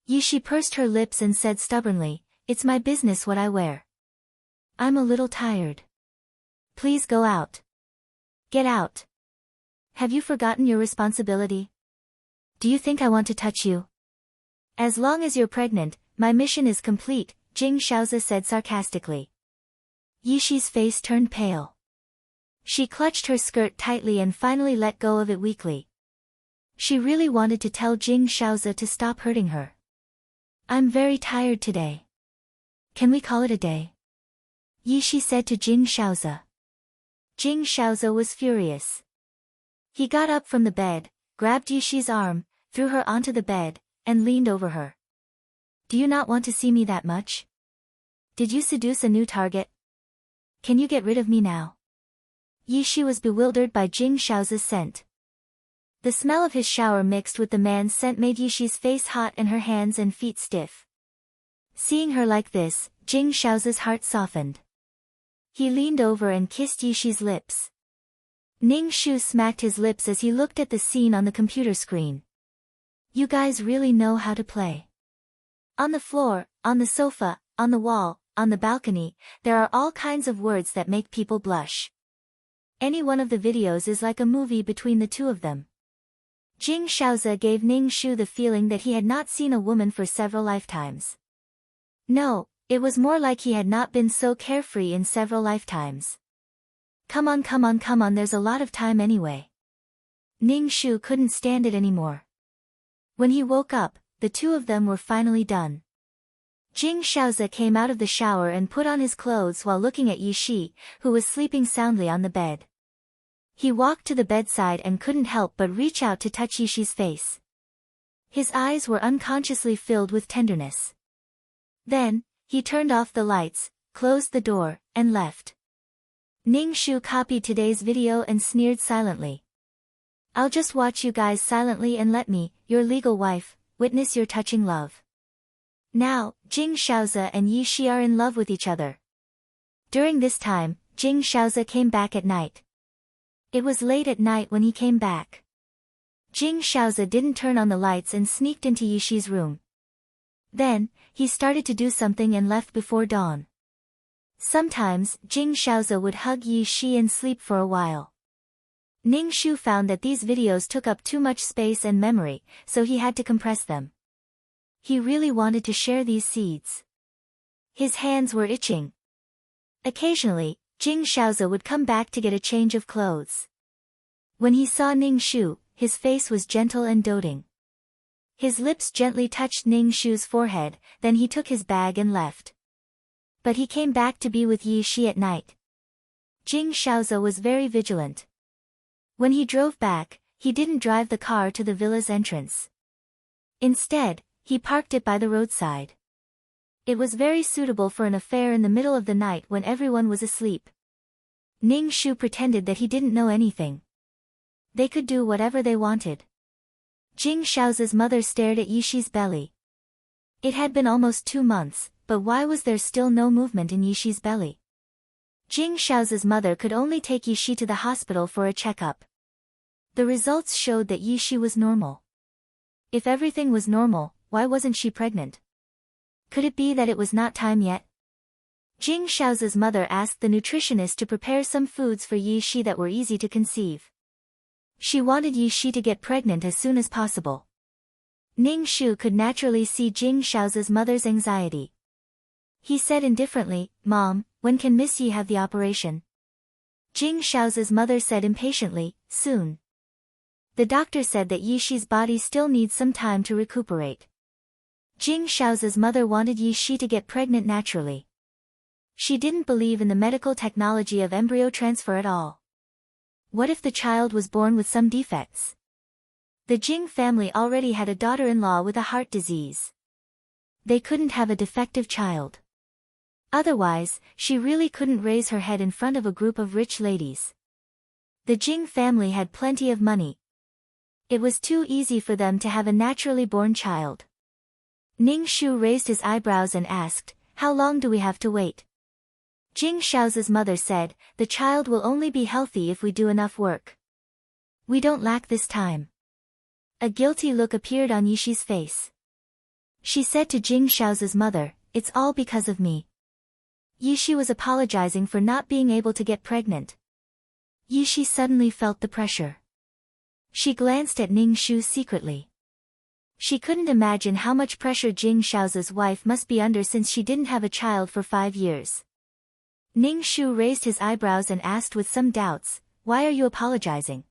Yishi pursed her lips and said stubbornly, "It's my business what I wear. I'm a little tired. Please go out. Get out. Have you forgotten your responsibility? Do you think I want to touch you? As long as you're pregnant, my mission is complete," Jing Shaoza said sarcastically. Yishi's face turned pale. She clutched her skirt tightly and finally let go of it weakly. She really wanted to tell Jing Shaoza to stop hurting her. "I'm very tired today. Can we call it a day?" Yishi said to Jing Shaoza. Jing Shaoza was furious. He got up from the bed, grabbed Yishi's arm, threw her onto the bed, and leaned over her. "Do you not want to see me that much? Did you seduce a new target? Can you get rid of me now?" Yishi was bewildered by Jing Shaoza's scent. The smell of his shower mixed with the man's scent made Yishi's face hot and her hands and feet stiff. Seeing her like this, Jing Shaoza's heart softened. He leaned over and kissed Yishi's lips. Ning Shu smacked his lips as he looked at the scene on the computer screen. "You guys really know how to play." On the floor, on the sofa, on the wall, on the balcony, there are all kinds of words that make people blush. Any one of the videos is like a movie between the two of them. Jing Shaoza gave Ning Shu the feeling that he had not seen a woman for several lifetimes. No, it was more like he had not been so carefree in several lifetimes. Come on, there's a lot of time anyway." Ning Shu couldn't stand it anymore. When he woke up, the two of them were finally done. Jing Shaoza came out of the shower and put on his clothes while looking at Yishi, who was sleeping soundly on the bed. He walked to the bedside and couldn't help but reach out to touch Yishi's face. His eyes were unconsciously filled with tenderness. Then, he turned off the lights, closed the door, and left. Ning Shu copied today's video and sneered silently. "I'll just watch you guys silently and let me, your legal wife, witness your touching love." Now, Jing Shaoza and Yishi are in love with each other. During this time, Jing Shaoza came back at night. It was late at night when he came back. Jing Shaoza didn't turn on the lights and sneaked into Yishi's room. Then, he started to do something and left before dawn. Sometimes, Jing Shaoza would hug Yishi and sleep for a while. Ning Shu found that these videos took up too much space and memory, so he had to compress them. He really wanted to share these seeds. His hands were itching. Occasionally, Jing Shaoza would come back to get a change of clothes. When he saw Ning Shu, his face was gentle and doting. His lips gently touched Ning Shu's forehead, then he took his bag and left. But he came back to be with Yishi at night. Jing Shaoza was very vigilant. When he drove back, he didn't drive the car to the villa's entrance. Instead, he parked it by the roadside. It was very suitable for an affair in the middle of the night when everyone was asleep. Ning Shu pretended that he didn't know anything. They could do whatever they wanted. Jing Shaoza's mother stared at Yishi's belly. It had been almost 2 months, but why was there still no movement in Yishi's belly? Jing Shaoza's mother could only take Yishi to the hospital for a checkup. The results showed that Yishi was normal. If everything was normal, why wasn't she pregnant? Could it be that it was not time yet? Jing Shao's mother asked the nutritionist to prepare some foods for Yi Shi that were easy to conceive. She wanted Yi Shi to get pregnant as soon as possible. Ning Shu could naturally see Jing Shao's mother's anxiety. He said indifferently, "Mom, when can Miss Yi have the operation?" Jing Shao's mother said impatiently, "Soon." The doctor said that Yi Shi's body still needs some time to recuperate. Jing Shao's mother wanted Yi Shi to get pregnant naturally. She didn't believe in the medical technology of embryo transfer at all. What if the child was born with some defects? The Jing family already had a daughter-in-law with a heart disease. They couldn't have a defective child. Otherwise, she really couldn't raise her head in front of a group of rich ladies. The Jing family had plenty of money. It was too easy for them to have a naturally born child. Ning Shu raised his eyebrows and asked, "How long do we have to wait?" Jing Shao's mother said, "The child will only be healthy if we do enough work. We don't lack this time." A guilty look appeared on Yi Shi's face. She said to Jing Shao's mother, "It's all because of me." Yi Shi was apologizing for not being able to get pregnant. Yi Shi suddenly felt the pressure. She glanced at Ning Shu secretly. She couldn't imagine how much pressure Jing Shao's wife must be under since she didn't have a child for 5 years. Ning Shu raised his eyebrows and asked with some doubts, "Why are you apologizing?"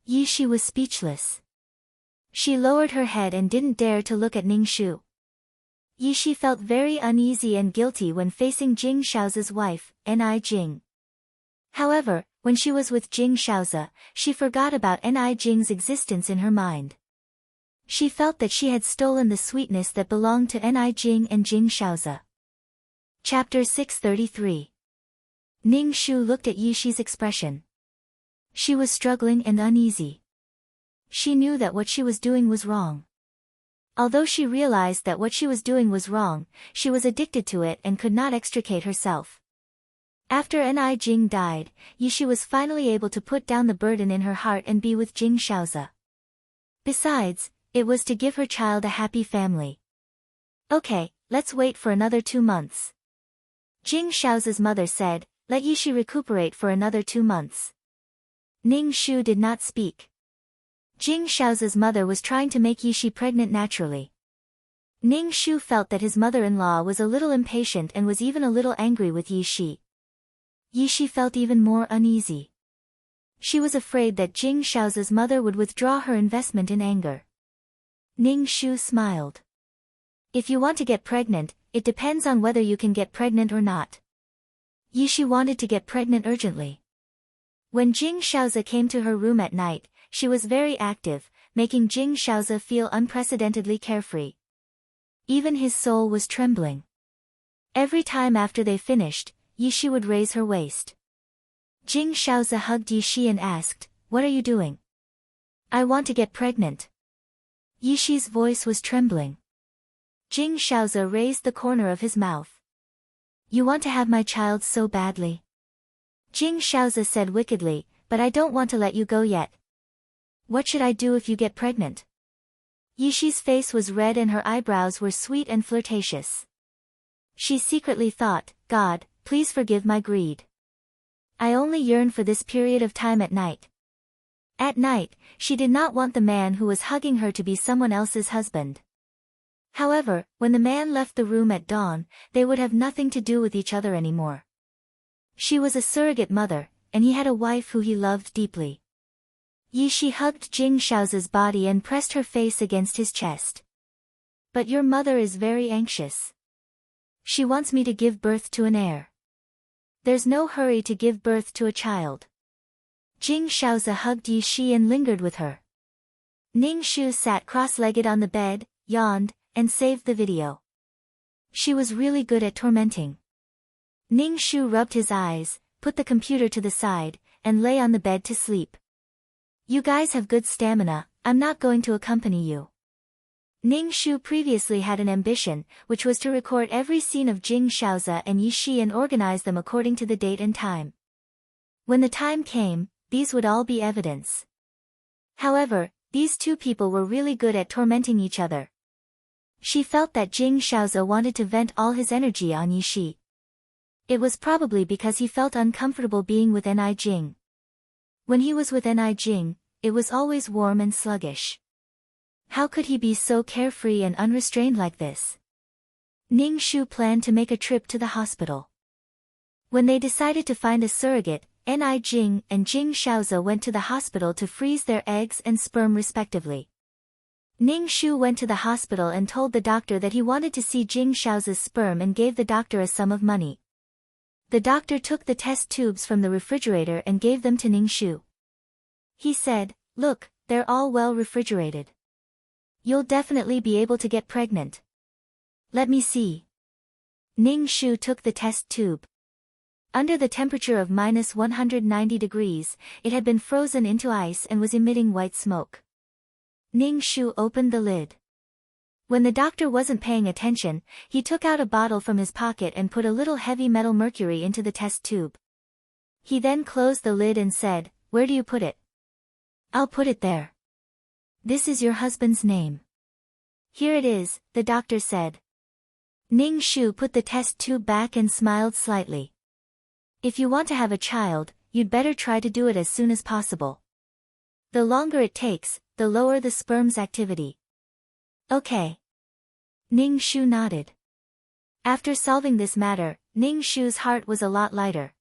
Yi Shi was speechless. She lowered her head and didn't dare to look at Ning Shu. Yi Shi felt very uneasy and guilty when facing Jing Shao's wife, Ni Jing. However, when she was with Jing Shaoze, she forgot about Ni Jing's existence in her mind. She felt that she had stolen the sweetness that belonged to Ni Jing and Jing Shaoze. Chapter 633. Ning Shu looked at Yi Shi's expression. She was struggling and uneasy. She knew that what she was doing was wrong. Although she realized that what she was doing was wrong, she was addicted to it and could not extricate herself. After Ni Jing died, Yi Shi was finally able to put down the burden in her heart and be with Jing Shaoze. Besides, it was to give her child a happy family. "Okay, let's wait for another 2 months." Jing Shao's mother said, "Let Yi Shi recuperate for another 2 months." Ning Shu did not speak. Jing Shao's mother was trying to make Yi Shi pregnant naturally. Ning Shu felt that his mother-in-law was a little impatient and was even a little angry with Yi Shi. Yi Shi felt even more uneasy. She was afraid that Jing Shao's mother would withdraw her investment in anger. Ning Shu smiled. "If you want to get pregnant, it depends on whether you can get pregnant or not." Yi Shi wanted to get pregnant urgently. When Jing Shaoze came to her room at night, she was very active, making Jing Shaoze feel unprecedentedly carefree. Even his soul was trembling. Every time after they finished, Yi Shi would raise her waist. Jing Shaoze hugged Yi Shi and asked, "What are you doing?" "I want to get pregnant." Yi Shi's voice was trembling. Jing Shaoze raised the corner of his mouth. "You want to have my child so badly?" Jing Shaoze said wickedly, "But I don't want to let you go yet." "What should I do if you get pregnant?" Yi Shi's face was red and her eyebrows were sweet and flirtatious. She secretly thought, "God, please forgive my greed. I only yearn for this period of time at night." At night, she did not want the man who was hugging her to be someone else's husband. However, when the man left the room at dawn, they would have nothing to do with each other anymore. She was a surrogate mother, and he had a wife who he loved deeply. Yi Shi hugged Jing Shao's body and pressed her face against his chest. "But your mother is very anxious. She wants me to give birth to an heir." "There's no hurry to give birth to a child." Jing Shaoze hugged Yi Shi and lingered with her. Ning Shu sat cross-legged on the bed, yawned, and saved the video. She was really good at tormenting. Ning Shu rubbed his eyes, put the computer to the side, and lay on the bed to sleep. "You guys have good stamina, I'm not going to accompany you." Ning Shu previously had an ambition, which was to record every scene of Jing Shaoze and Yi Shi and organize them according to the date and time. When the time came, these would all be evidence. However, these two people were really good at tormenting each other. She felt that Jing Shaoze wanted to vent all his energy on Yishi. It was probably because he felt uncomfortable being with Ni Jing. When he was with Ni Jing, it was always warm and sluggish. How could he be so carefree and unrestrained like this? Ning Shu planned to make a trip to the hospital. When they decided to find a surrogate, Ni Jing and Jing Shaoze went to the hospital to freeze their eggs and sperm respectively. Ning Shu went to the hospital and told the doctor that he wanted to see Jing Shaoze's sperm and gave the doctor a sum of money. The doctor took the test tubes from the refrigerator and gave them to Ning Shu. He said, "Look, they're all well refrigerated. You'll definitely be able to get pregnant. Let me see." Ning Shu took the test tube. Under the temperature of -190 degrees, it had been frozen into ice and was emitting white smoke. Ning Shu opened the lid. When the doctor wasn't paying attention, he took out a bottle from his pocket and put a little heavy metal mercury into the test tube. He then closed the lid and said, "Where do you put it?" "I'll put it there." "This is your husband's name." "Here it is," the doctor said. Ning Shu put the test tube back and smiled slightly. "If you want to have a child, you'd better try to do it as soon as possible. The longer it takes, the lower the sperm's activity." "Okay." Ning Shu nodded. After solving this matter, Ning Shu's heart was a lot lighter.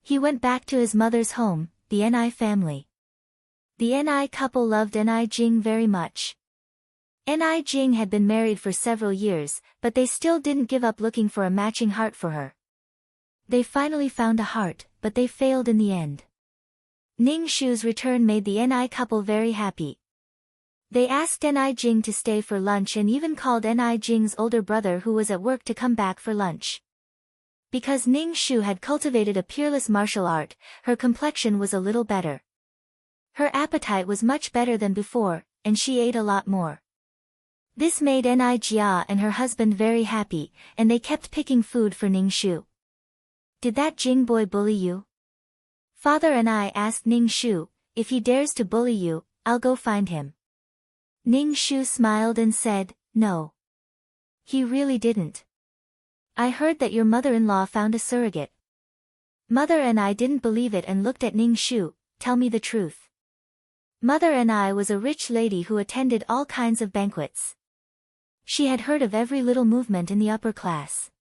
He went back to his mother's home, the Ni family. The Ni couple loved Ni Jing very much. Ni Jing had been married for several years, but they still didn't give up looking for a matching heart for her. They finally found a heart, but they failed in the end. Ning Shu's return made the Ni couple very happy. They asked Ni Jing to stay for lunch and even called Ni Jing's older brother who was at work to come back for lunch. Because Ning Shu had cultivated a peerless martial art, her complexion was a little better. Her appetite was much better than before, and she ate a lot more. This made Ni Jia and her husband very happy, and they kept picking food for Ning Shu. "Did that Jing boy bully you?" Father and I asked Ning Shu, "If he dares to bully you, I'll go find him." Ning Shu smiled and said, "No. He really didn't. I heard that your mother-in-law found a surrogate." Mother and I didn't believe it and looked at Ning Shu. "Tell me the truth." Mother and I was a rich lady who attended all kinds of banquets. She had heard of every little movement in the upper class.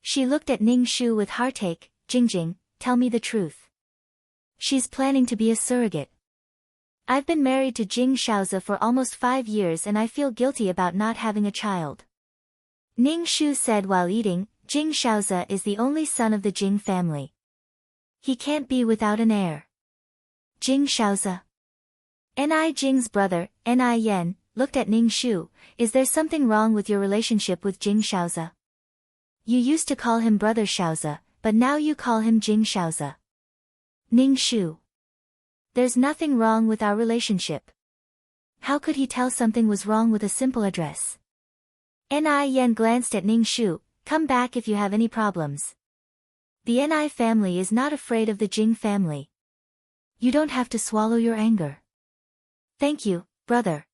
She looked at Ning Shu with heartache. "Jingjing, tell me the truth. She's planning to be a surrogate. I've been married to Jing Shaoze for almost 5 years and I feel guilty about not having a child." Ning Shu said while eating, "Jing Shaoze is the only son of the Jing family. He can't be without an heir." Jing Shaoze. Ni Jing's brother, Ni Yan, looked at Ning Shu. "Is there something wrong with your relationship with Jing Shaoze? You used to call him Brother Shaoze, but now you call him Jing Shaoze." Ning Shu. "There's nothing wrong with our relationship." How could he tell something was wrong with a simple address? Ni Yan glanced at Ning Shu. "Come back if you have any problems. The Ni family is not afraid of the Jing family. You don't have to swallow your anger." "Thank you, brother."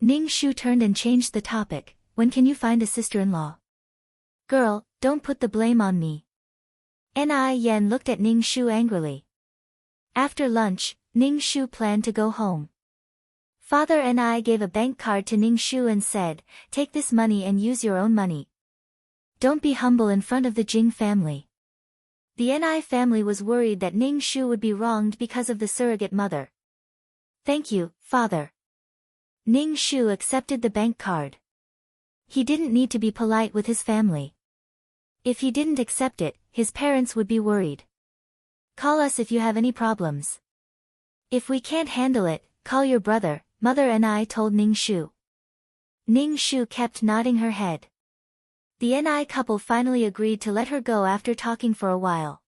Ning Shu turned and changed the topic. "When can you find a sister-in-law?" "Girl, don't put the blame on me." Ni Yan looked at Ning Shu angrily. After lunch, Ning Shu planned to go home. Father and I gave a bank card to Ning Shu and said, "Take this money and use your own money. Don't be humble in front of the Jing family." The Ni family was worried that Ning Shu would be wronged because of the surrogate mother. "Thank you, father." Ning Shu accepted the bank card. He didn't need to be polite with his family. If he didn't accept it, his parents would be worried. "Call us if you have any problems. If we can't handle it, call your brother," Mother and I told Ning Shu. Ning Shu kept nodding her head. The Ni couple finally agreed to let her go after talking for a while.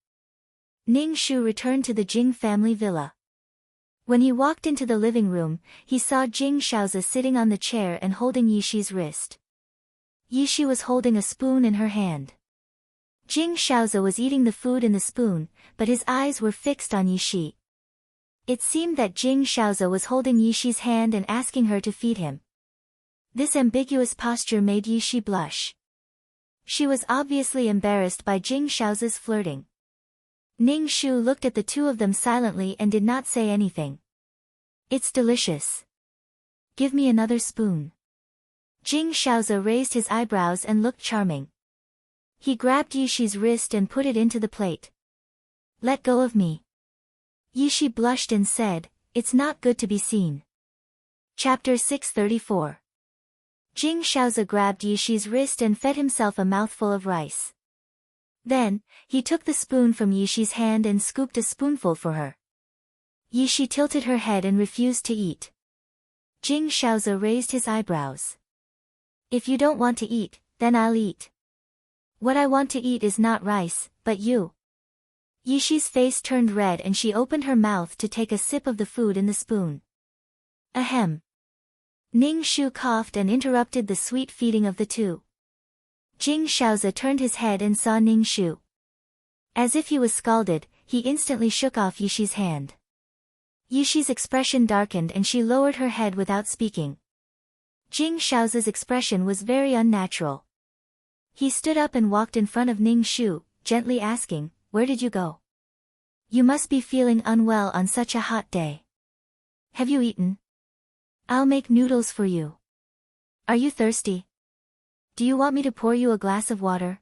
Ning Shu returned to the Jing family villa. When he walked into the living room, he saw Jing Shaoze sitting on the chair and holding Yishi's wrist. Yishi was holding a spoon in her hand. Jing Shaoze was eating the food in the spoon, but his eyes were fixed on Yishi. It seemed that Jing Shaoze was holding Yishi's hand and asking her to feed him. This ambiguous posture made Yishi blush. She was obviously embarrassed by Jing Shao's flirting. Ning Shu looked at the two of them silently and did not say anything. It's delicious. Give me another spoon. Jing Shaoza raised his eyebrows and looked charming. He grabbed Yishi's wrist and put it into the plate. Let go of me. Yishi blushed and said, it's not good to be seen. Chapter 634. Jing Shaoza grabbed Yishi's wrist and fed himself a mouthful of rice. Then, he took the spoon from Yishi's hand and scooped a spoonful for her. Yishi tilted her head and refused to eat. Jing Shaoza raised his eyebrows. If you don't want to eat, then I'll eat. What I want to eat is not rice, but you. Yishi's face turned red and she opened her mouth to take a sip of the food in the spoon. Ahem. Ning Shu coughed and interrupted the sweet feeding of the two. Jing Shaoza turned his head and saw Ning Shu. As if he was scalded, he instantly shook off Yishi's hand. Yishi's expression darkened and she lowered her head without speaking. Jing Shaoza's expression was very unnatural. He stood up and walked in front of Ning Shu, gently asking, where did you go? You must be feeling unwell on such a hot day. Have you eaten? I'll make noodles for you. Are you thirsty? Do you want me to pour you a glass of water?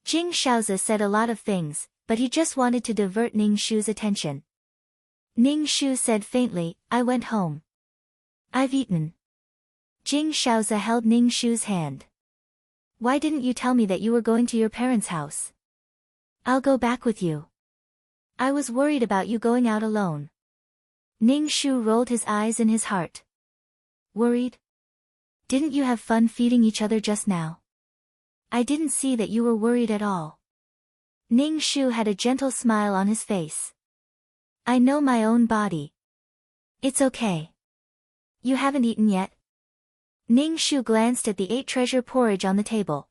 Jing Shaoza said a lot of things, but he just wanted to divert Ning Shu's attention. Ning Shu said faintly, I went home. I've eaten. Jing Shaoza held Ning Shu's hand. Why didn't you tell me that you were going to your parents' house? I'll go back with you. I was worried about you going out alone. Ning Shu rolled his eyes in his heart. Worried? Didn't you have fun feeding each other just now? I didn't see that you were worried at all. Ning Shu had a gentle smile on his face. I know my own body. It's okay. You haven't eaten yet? Ning Shu glanced at the 8-treasure porridge on the table.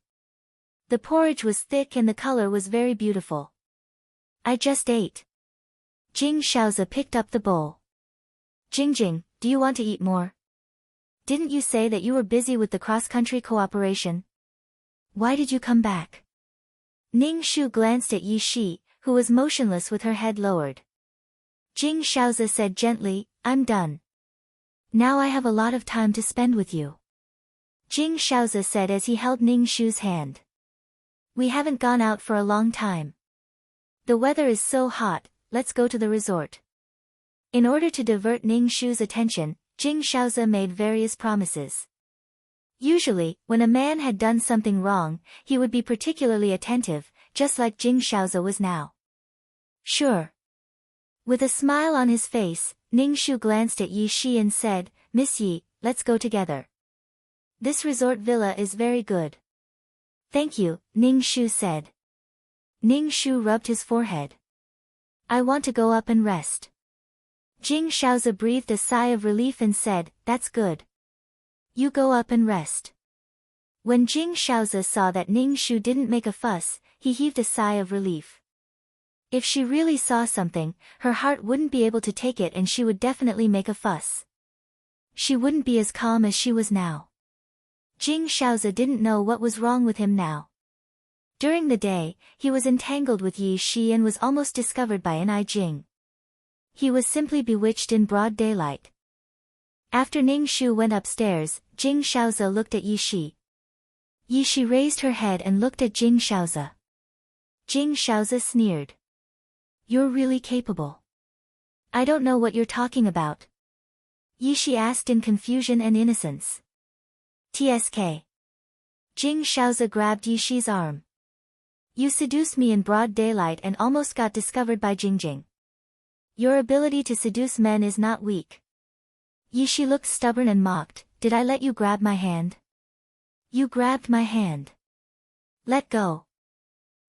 The porridge was thick and the color was very beautiful. I just ate. Jing Shaoza picked up the bowl. Jing, do you want to eat more? Didn't you say that you were busy with the cross-country cooperation? Why did you come back? Ning Shu glanced at Yi Shi, who was motionless with her head lowered. Jing Shaoza said gently, I'm done. Now I have a lot of time to spend with you. Jing Shaoza said as he held Ning Shu's hand. We haven't gone out for a long time. The weather is so hot, let's go to the resort. In order to divert Ning Shu's attention, Jing Shaoza made various promises. Usually, when a man had done something wrong, he would be particularly attentive, just like Jing Shaoza was now. Sure. With a smile on his face, Ning Shu glanced at Yi Shi and said, Miss Yi, let's go together. This resort villa is very good. Thank you, Ning Shu said. Ning Shu rubbed his forehead. I want to go up and rest. Jing Shaoza breathed a sigh of relief and said, that's good. You go up and rest. When Jing Shaoza saw that Ning Shu didn't make a fuss, he heaved a sigh of relief. If she really saw something, her heart wouldn't be able to take it and she would definitely make a fuss. She wouldn't be as calm as she was now. Jing Shaoza didn't know what was wrong with him now. During the day, he was entangled with Yi Shi and was almost discovered by An Jing. He was simply bewitched in broad daylight. After Ning Shu went upstairs, Jing Shaoza looked at Yi Shi. Yi Shi raised her head and looked at Jing Shaoza. Jing Shaoza sneered. You're really capable. I don't know what you're talking about. Yi Shi asked in confusion and innocence. TSK. Jing Shaoza grabbed Yi Shi's arm. You seduced me in broad daylight and almost got discovered by Jingjing. Your ability to seduce men is not weak. Yi Shi looked stubborn and mocked, did I let you grab my hand? You grabbed my hand. Let go.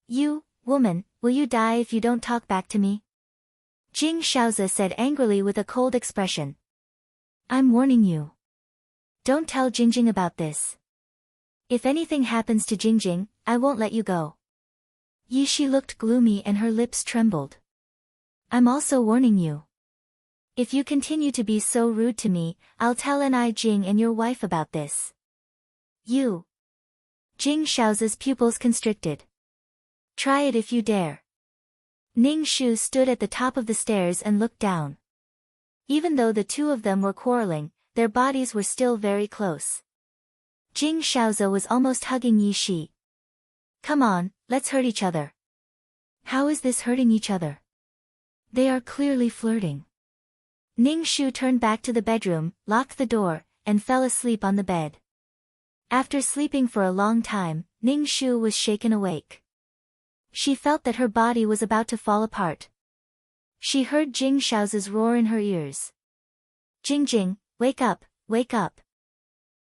You, woman, will you die if you don't talk back to me? Jing Shaoza said angrily with a cold expression. I'm warning you. Don't tell Jingjing about this. If anything happens to Jingjing, I won't let you go. Yi Shi looked gloomy and her lips trembled. I'm also warning you. If you continue to be so rude to me, I'll tell Ni Jing and your wife about this. You. Jing Shao's pupils constricted. Try it if you dare. Ning Shu stood at the top of the stairs and looked down. Even though the two of them were quarreling, their bodies were still very close. Jing Shaozi was almost hugging Yi Shi. Come on, let's hurt each other. How is this hurting each other? They are clearly flirting. Ning Shu turned back to the bedroom, locked the door, and fell asleep on the bed. After sleeping for a long time, Ning Shu was shaken awake. She felt that her body was about to fall apart. She heard Jing Shaozi's roar in her ears. Jing Jing, wake up, wake up.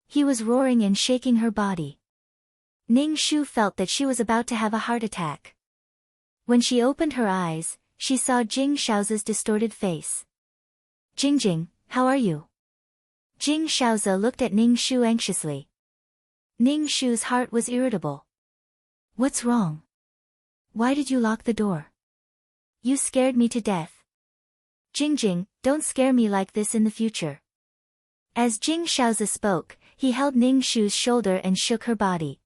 He was roaring and shaking her body. Ning Shu felt that she was about to have a heart attack. When she opened her eyes, she saw Jing Shaozi's distorted face. Jing Jing, how are you? Jing Shaozi looked at Ning Shu anxiously. Ning Shu's heart was irritable. What's wrong? Why did you lock the door? You scared me to death. Jing Jing, don't scare me like this in the future. As Jing Shaozi spoke, he held Ning Shu's shoulder and shook her body.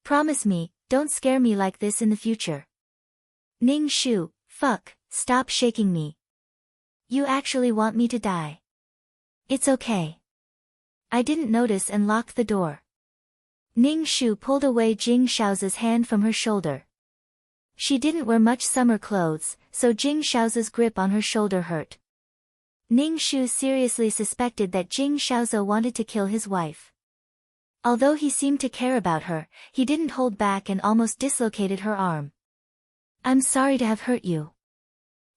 Promise me, don't scare me like this in the future. Ning Shu, fuck, stop shaking me. You actually want me to die. It's okay. I didn't notice and locked the door. Ning Shu pulled away Jing Shaozi's hand from her shoulder. She didn't wear much summer clothes, so Jing Shaozi's grip on her shoulder hurt. Ning Shu seriously suspected that Jing Shaozi wanted to kill his wife. Although he seemed to care about her, he didn't hold back and almost dislocated her arm. I'm sorry to have hurt you.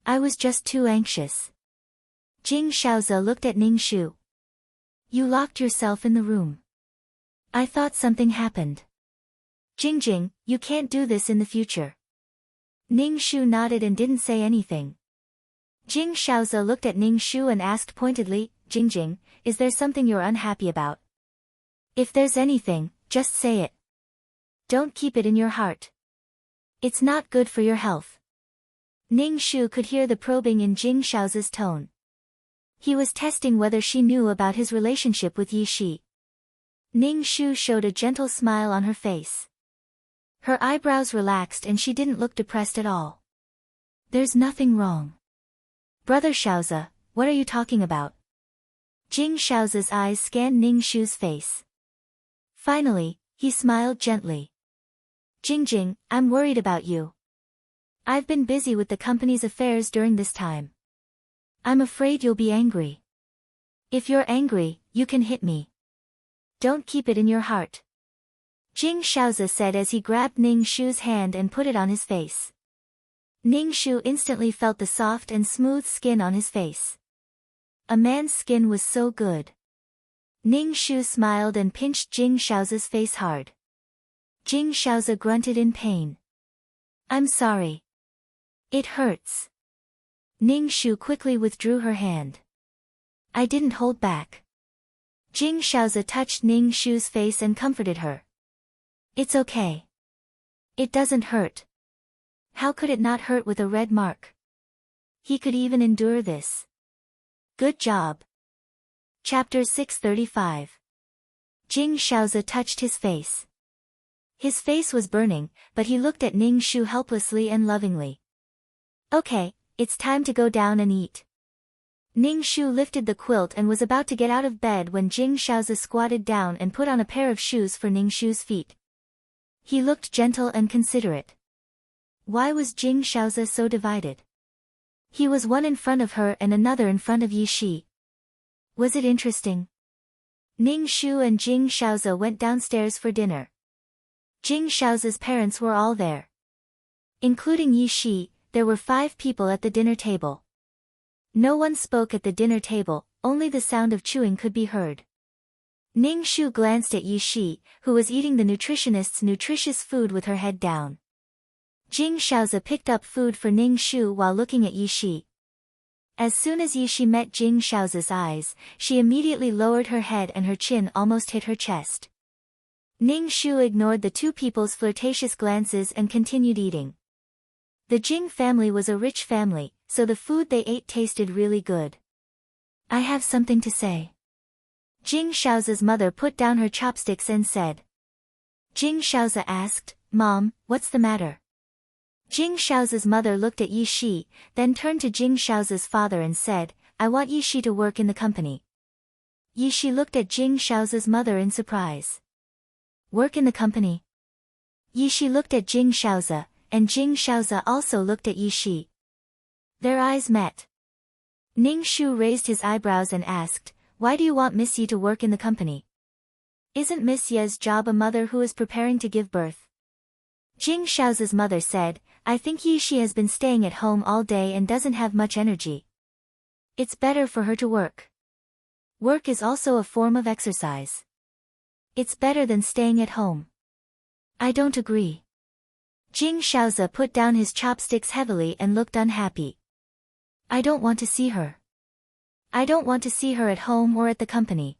I was just too anxious. Jing Shaozi looked at Ning Shu. You locked yourself in the room. I thought something happened. Jing Jing, you can't do this in the future. Ning Shu nodded and didn't say anything. Jing Shaozi looked at Ning Shu and asked pointedly, Jing Jing, is there something you're unhappy about? If there's anything, just say it. Don't keep it in your heart. It's not good for your health. Ning Shu could hear the probing in Jing Shaozi's tone. He was testing whether she knew about his relationship with Yi Shi. Ning Shu showed a gentle smile on her face. Her eyebrows relaxed and she didn't look depressed at all. There's nothing wrong. Brother Shaozi, what are you talking about? Jing Shaozi's eyes scanned Ning Shu's face. Finally, he smiled gently. Jing Jing, I'm worried about you. I've been busy with the company's affairs during this time. I'm afraid you'll be angry. If you're angry, you can hit me. Don't keep it in your heart. Jing Shaozi said as he grabbed Ning Shu's hand and put it on his face. Ning Shu instantly felt the soft and smooth skin on his face. A man's skin was so good. Ning Shu smiled and pinched Jing Shaozi's face hard. Jing Shaozi grunted in pain. I'm sorry. It hurts. Ning Shu quickly withdrew her hand. I didn't hold back. Jing Shaozi touched Ning Shu's face and comforted her. It's okay. It doesn't hurt. How could it not hurt with a red mark? He could even endure this. Good job. Chapter 635. Jing Shaozi touched his face. His face was burning, but he looked at Ning Shu helplessly and lovingly. Okay, it's time to go down and eat. Ning Shu lifted the quilt and was about to get out of bed when Jing Shaozi squatted down and put on a pair of shoes for Ning Shu's feet. He looked gentle and considerate. Why was Jing Shaozi so divided? He was one in front of her and another in front of Yi Shi. Was it interesting? Ning Shu and Jing Shaozi went downstairs for dinner. Jing Shaozi's parents were all there. Including Yi Shi, there were 5 people at the dinner table. No one spoke at the dinner table, only the sound of chewing could be heard. Ning Shu glanced at Yi Shi, who was eating the nutritionist's nutritious food with her head down. Jing Shaozi picked up food for Ning Shu while looking at Yi Shi. As soon as Yi Shi met Jing Shaozi's eyes, she immediately lowered her head and her chin almost hit her chest. Ning Shu ignored the 2 people's flirtatious glances and continued eating. The Jing family was a rich family, so the food they ate tasted really good. I have something to say. Jing Shaoza's mother put down her chopsticks and said. Jing Shaoza asked, Mom, what's the matter? Jing Shaoza's mother looked at Yi Shi, then turned to Jing Shaoza's father and said, I want Yi Shi to work in the company. Yi Shi looked at Jing Shaoza's mother in surprise. Work in the company? Yi Shi looked at Jing Shaoza, and Jing Shaoza also looked at Yi Shi. Their eyes met. Ning Shu raised his eyebrows and asked, Why do you want Miss Yi to work in the company? Isn't Miss Ye's job a mother who is preparing to give birth? Jing Shaoza's mother said, I think Yi Shi has been staying at home all day and doesn't have much energy. It's better for her to work. Work is also a form of exercise. It's better than staying at home. I don't agree. Jing Shaoza put down his chopsticks heavily and looked unhappy. I don't want to see her. I don't want to see her at home or at the company.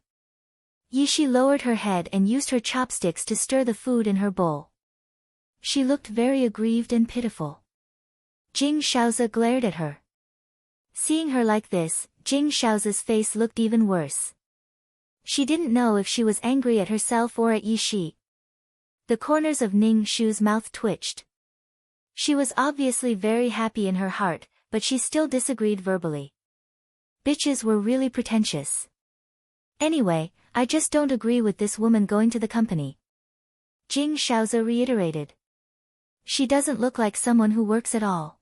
Yi Shi lowered her head and used her chopsticks to stir the food in her bowl. She looked very aggrieved and pitiful. Jing Shaoza glared at her. Seeing her like this, Jing Shaoza's face looked even worse. She didn't know if she was angry at herself or at Yi Shi. The corners of Ning Shu's mouth twitched. She was obviously very happy in her heart, but she still disagreed verbally. Bitches were really pretentious. Anyway, I just don't agree with this woman going to the company. Jing Shaoza reiterated. She doesn't look like someone who works at all.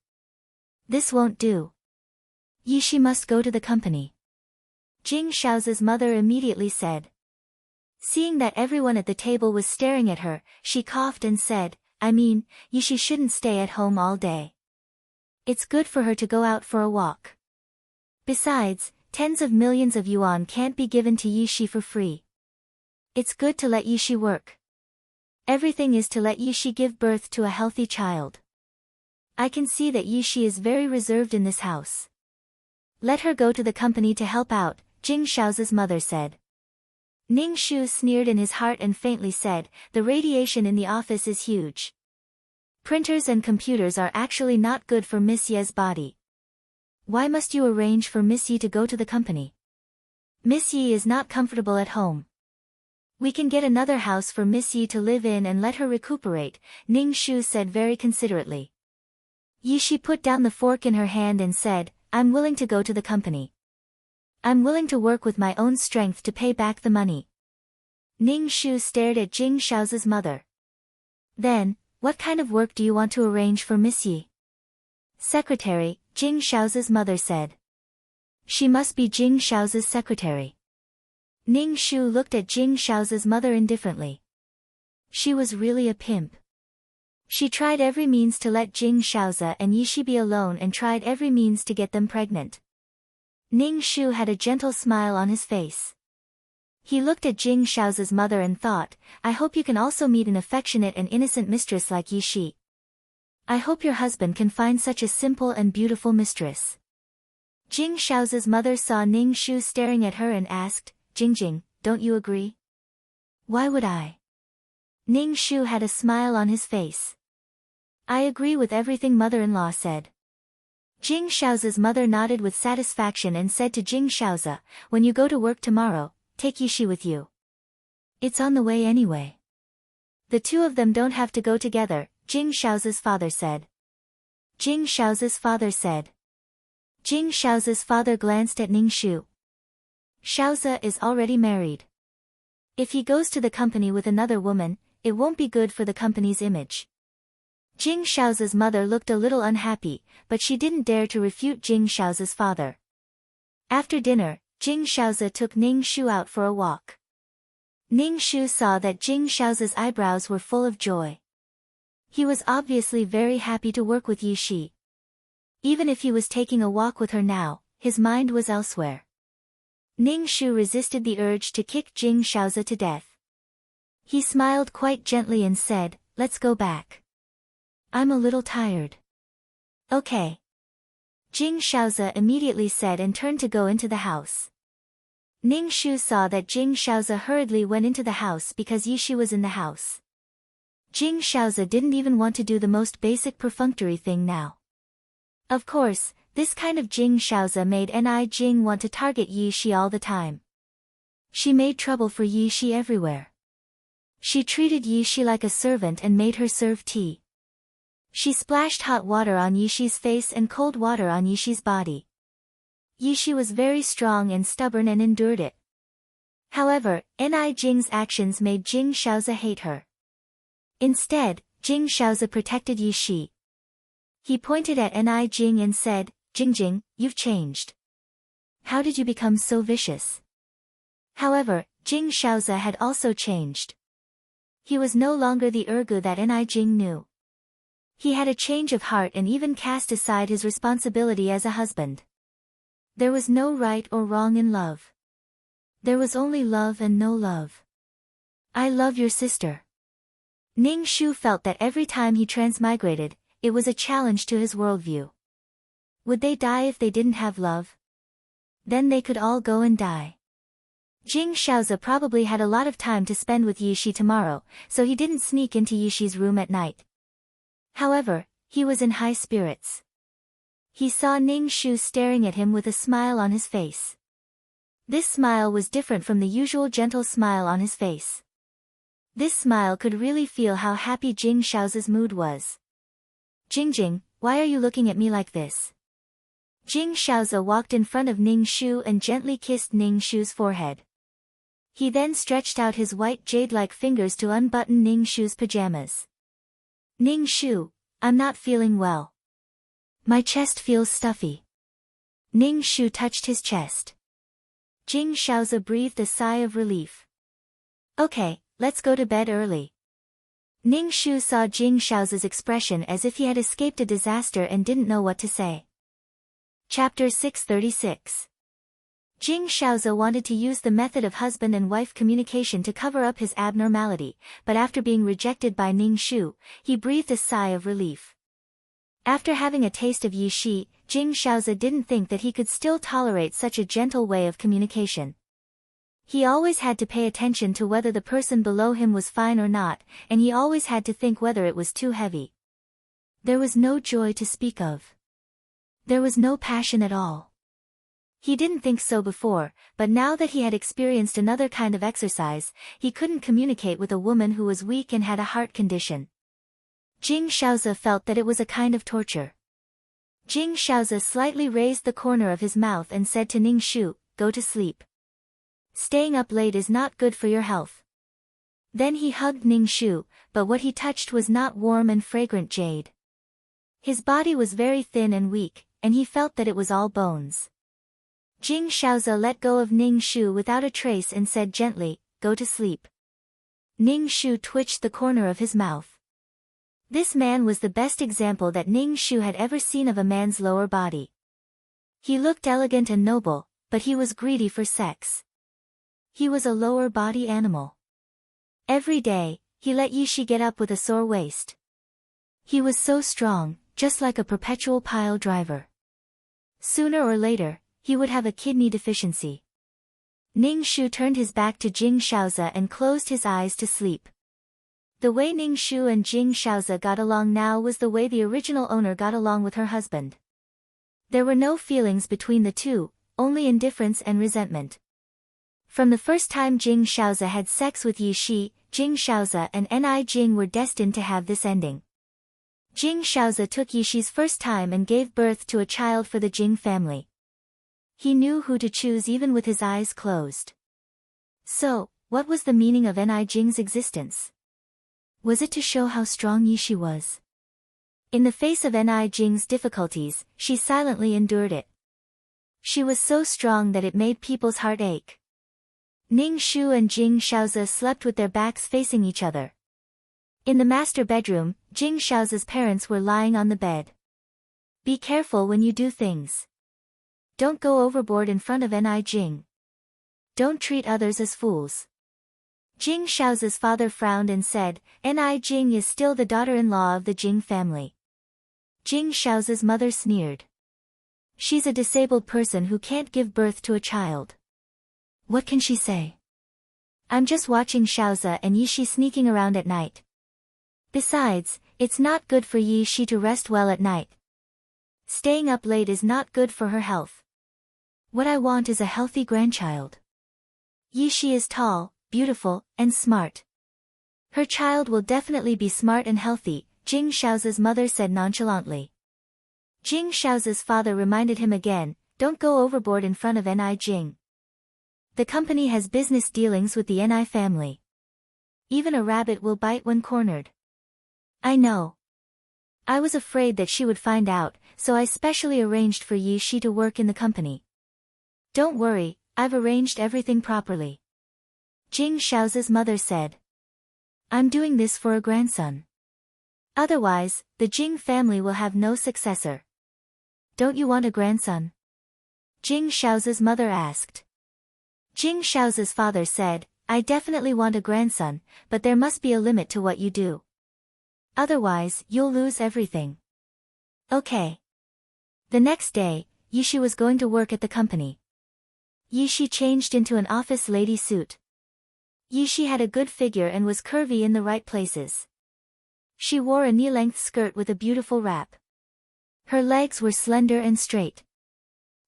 This won't do. Yi Shi must go to the company. Jing Shaoza's mother immediately said. Seeing that everyone at the table was staring at her, she coughed and said, I mean, Yi Shi shouldn't stay at home all day. It's good for her to go out for a walk. Besides, tens of millions of yuan can't be given to Yi Shi for free. It's good to let Yi Shi work. Everything is to let Yi Shi give birth to a healthy child. I can see that Yi Shi is very reserved in this house. Let her go to the company to help out, Jing Shaoza's mother said. Ning Shu sneered in his heart and faintly said, the radiation in the office is huge. Printers and computers are actually not good for Miss Ye's body. Why must you arrange for Miss Yi to go to the company? Miss Yi is not comfortable at home. We can get another house for Miss Yi to live in and let her recuperate, Ning Shu said very considerately. Yi Shi put down the fork in her hand and said, I'm willing to go to the company. I'm willing to work with my own strength to pay back the money. Ning Shu stared at Jing Shaoza's mother. Then, what kind of work do you want to arrange for Miss Yi? Secretary, Jing Shaoza's mother said. She must be Jing Shaoza's secretary. Ning Shu looked at Jing Shaoza's mother indifferently. She was really a pimp. She tried every means to let Jing Shaoza and Yi Shi be alone and tried every means to get them pregnant. Ning Shu had a gentle smile on his face. He looked at Jing Shaoza's mother and thought, I hope you can also meet an affectionate and innocent mistress like Yi Shi. I hope your husband can find such a simple and beautiful mistress. Jing Shaoza's mother saw Ning Shu staring at her and asked, Jing, don't you agree? Why would I? Ning Shu had a smile on his face. I agree with everything mother-in-law said. Jing Shaoza's mother nodded with satisfaction and said to Jing Shaoza, when you go to work tomorrow, take Yi Shi with you. It's on the way anyway. The two of them don't have to go together, Jing Shaoza's father said. Jing Shaoza's father said. Jing Shaoza's father glanced at Ning Shu. Shaoza is already married. If he goes to the company with another woman, it won't be good for the company's image. Jing Shaoza's mother looked a little unhappy, but she didn't dare to refute Jing Shaoza's father. After dinner, Jing Shaoza took Ning Shu out for a walk. Ning Shu saw that Jing Shaoza's eyebrows were full of joy. He was obviously very happy to work with Yi Shi. Even if he was taking a walk with her now, his mind was elsewhere. Ning Shu resisted the urge to kick Jing Shaoza to death. He smiled quite gently and said, let's go back. I'm a little tired. Okay. Jing Shaoza immediately said and turned to go into the house. Ning Shu saw that Jing Shaoza hurriedly went into the house because Yi Shi was in the house. Jing Shaoza didn't even want to do the most basic perfunctory thing now. Of course, This kind of Jing Shaozi made Ni Jing want to target Yi Shi all the time. She made trouble for Yi Shi everywhere. She treated Yi Shi like a servant and made her serve tea. She splashed hot water on Yi Shi's face and cold water on Yi Shi's body. Yi Shi was very strong and stubborn and endured it. However, Ni Jing's actions made Jing Shaozi hate her. Instead, Jing Shaozi protected Yi Shi. He pointed at Ni Jing and said, "Jing, you've changed. How did you become so vicious?" However, Jing Shaozi had also changed. He was no longer the Ergu that Ni Jing knew. He had a change of heart and even cast aside his responsibility as a husband. There was no right or wrong in love. There was only love and no love. I love your sister. Ning Shu felt that every time he transmigrated, it was a challenge to his worldview. Would they die if they didn't have love? Then they could all go and die. Jing Shaozi probably had a lot of time to spend with Yi Shi tomorrow, so he didn't sneak into Yi Shi's room at night. However, he was in high spirits. He saw Ning Shu staring at him with a smile on his face. This smile was different from the usual gentle smile on his face. This smile could really feel how happy Jing Shaozi's mood was. Jing, why are you looking at me like this?" Jing Shaozi walked in front of Ning Shu and gently kissed Ning Shu's forehead. He then stretched out his white jade-like fingers to unbutton Ning Shu's pajamas. "Ning Shu, I'm not feeling well. My chest feels stuffy." Ning Shu touched his chest. Jing Shaozi breathed a sigh of relief. "Okay, let's go to bed early." Ning Shu saw Jing Shaozi's expression as if he had escaped a disaster and didn't know what to say. Chapter 636. Jing Shaozi wanted to use the method of husband and wife communication to cover up his abnormality, but after being rejected by Ning Shu, he breathed a sigh of relief. After having a taste of Yi Shi, Jing Shaozi didn't think that he could still tolerate such a gentle way of communication. He always had to pay attention to whether the person below him was fine or not, and he always had to think whether it was too heavy. There was no joy to speak of. There was no passion at all. He didn't think so before, but now that he had experienced another kind of exercise, he couldn't communicate with a woman who was weak and had a heart condition. Jing Shaozi felt that it was a kind of torture. Jing Shaozi slightly raised the corner of his mouth and said to Ning Shu, "Go to sleep. Staying up late is not good for your health." Then he hugged Ning Shu, but what he touched was not warm and fragrant jade. His body was very thin and weak, and he felt that it was all bones. Jing Shaozi let go of Ning Shu without a trace and said gently, "Go to sleep." Ning Shu twitched the corner of his mouth. This man was the best example that Ning Shu had ever seen of a man's lower body. He looked elegant and noble, but he was greedy for sex. He was a lower body animal. Every day, he let Yi Shi get up with a sore waist. He was so strong, just like a perpetual pile driver. Sooner or later, he would have a kidney deficiency. Ning Shu turned his back to Jing Shaozi and closed his eyes to sleep. The way Ning Shu and Jing Shaozi got along now was the way the original owner got along with her husband. There were no feelings between the two, only indifference and resentment. From the first time Jing Shaozi had sex with Yi Shi, Jing Shaozi and Ni Jing were destined to have this ending. Jing Shaozi took Yi Shi's first time and gave birth to a child for the Jing family. He knew who to choose even with his eyes closed. So, what was the meaning of Ni Jing's existence? Was it to show how strong Yi Shi was? In the face of Ni Jing's difficulties, she silently endured it. She was so strong that it made people's heart ache. Ning Shu and Jing Shaozi slept with their backs facing each other. In the master bedroom, Jing Shaozi's parents were lying on the bed. "Be careful when you do things. Don't go overboard in front of Ni Jing. Don't treat others as fools." Jing Shaozi's father frowned and said, "Ni Jing is still the daughter-in-law of the Jing family." Jing Shaozi's mother sneered. "She's a disabled person who can't give birth to a child. What can she say? I'm just watching Shaozi and Yi Shi sneaking around at night. Besides, it's not good for Yi Shi to rest well at night. Staying up late is not good for her health. What I want is a healthy grandchild. Yishi is tall, beautiful, and smart. Her child will definitely be smart and healthy, Jing Shao's mother said nonchalantly. Jing Shao's father reminded him again, don't go overboard in front of Ni Jing. The company has business dealings with the Ni family. Even a rabbit will bite when cornered. I know. I was afraid that she would find out, so I specially arranged for Yi Shi to work in the company. Don't worry, I've arranged everything properly. Jing Shao's mother said. I'm doing this for a grandson. Otherwise, the Jing family will have no successor. Don't you want a grandson? Jing Shao's mother asked. Jing Shao's father said, I definitely want a grandson, but there must be a limit to what you do. Otherwise, you'll lose everything. Okay. The next day, Yishi was going to work at the company. Yishi changed into an office lady suit. Yishi had a good figure and was curvy in the right places. She wore a knee-length skirt with a beautiful wrap. Her legs were slender and straight.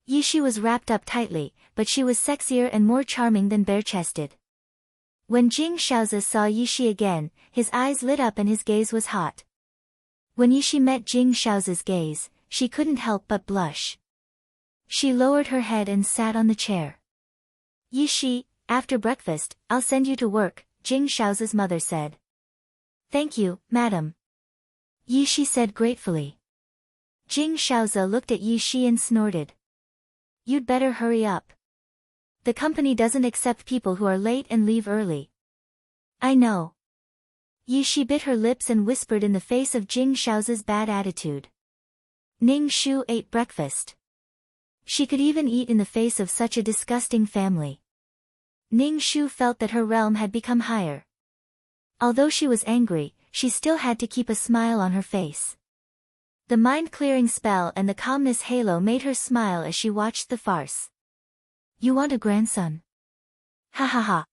Yishi was wrapped up tightly, but she was sexier and more charming than bare-chested. When Jing Shaozi saw Yishi again, his eyes lit up and his gaze was hot. When Yishi met Jing Shaozi's gaze, she couldn't help but blush. She lowered her head and sat on the chair. Yishi, after breakfast, I'll send you to work, Jing Shaozi's mother said. Thank you, madam. Yishi said gratefully. Jing Shaozi looked at Yishi and snorted. You'd better hurry up. The company doesn't accept people who are late and leave early. I know. Yishi bit her lips and whispered in the face of Jing Shaozi's bad attitude. Ning Shu ate breakfast. She could even eat in the face of such a disgusting family. Ning Shu felt that her realm had become higher. Although she was angry, she still had to keep a smile on her face. The mind-clearing spell and the calmness halo made her smile as she watched the farce. You want a grandson? Ha ha ha.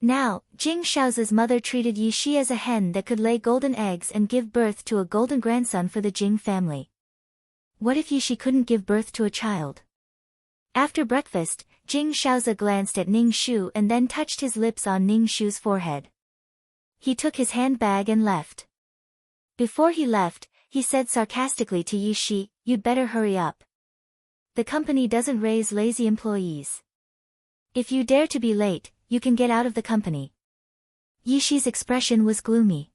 Now, Jing Shaozi's mother treated Yishi as a hen that could lay golden eggs and give birth to a golden grandson for the Jing family. What if Yishi couldn't give birth to a child? After breakfast, Jing Shaozi glanced at Ning Shu and then touched his lips on Ning Shu's forehead. He took his handbag and left. Before he left, he said sarcastically to Yishi, you'd better hurry up. The company doesn't raise lazy employees. If you dare to be late, you can get out of the company. Yishi's expression was gloomy.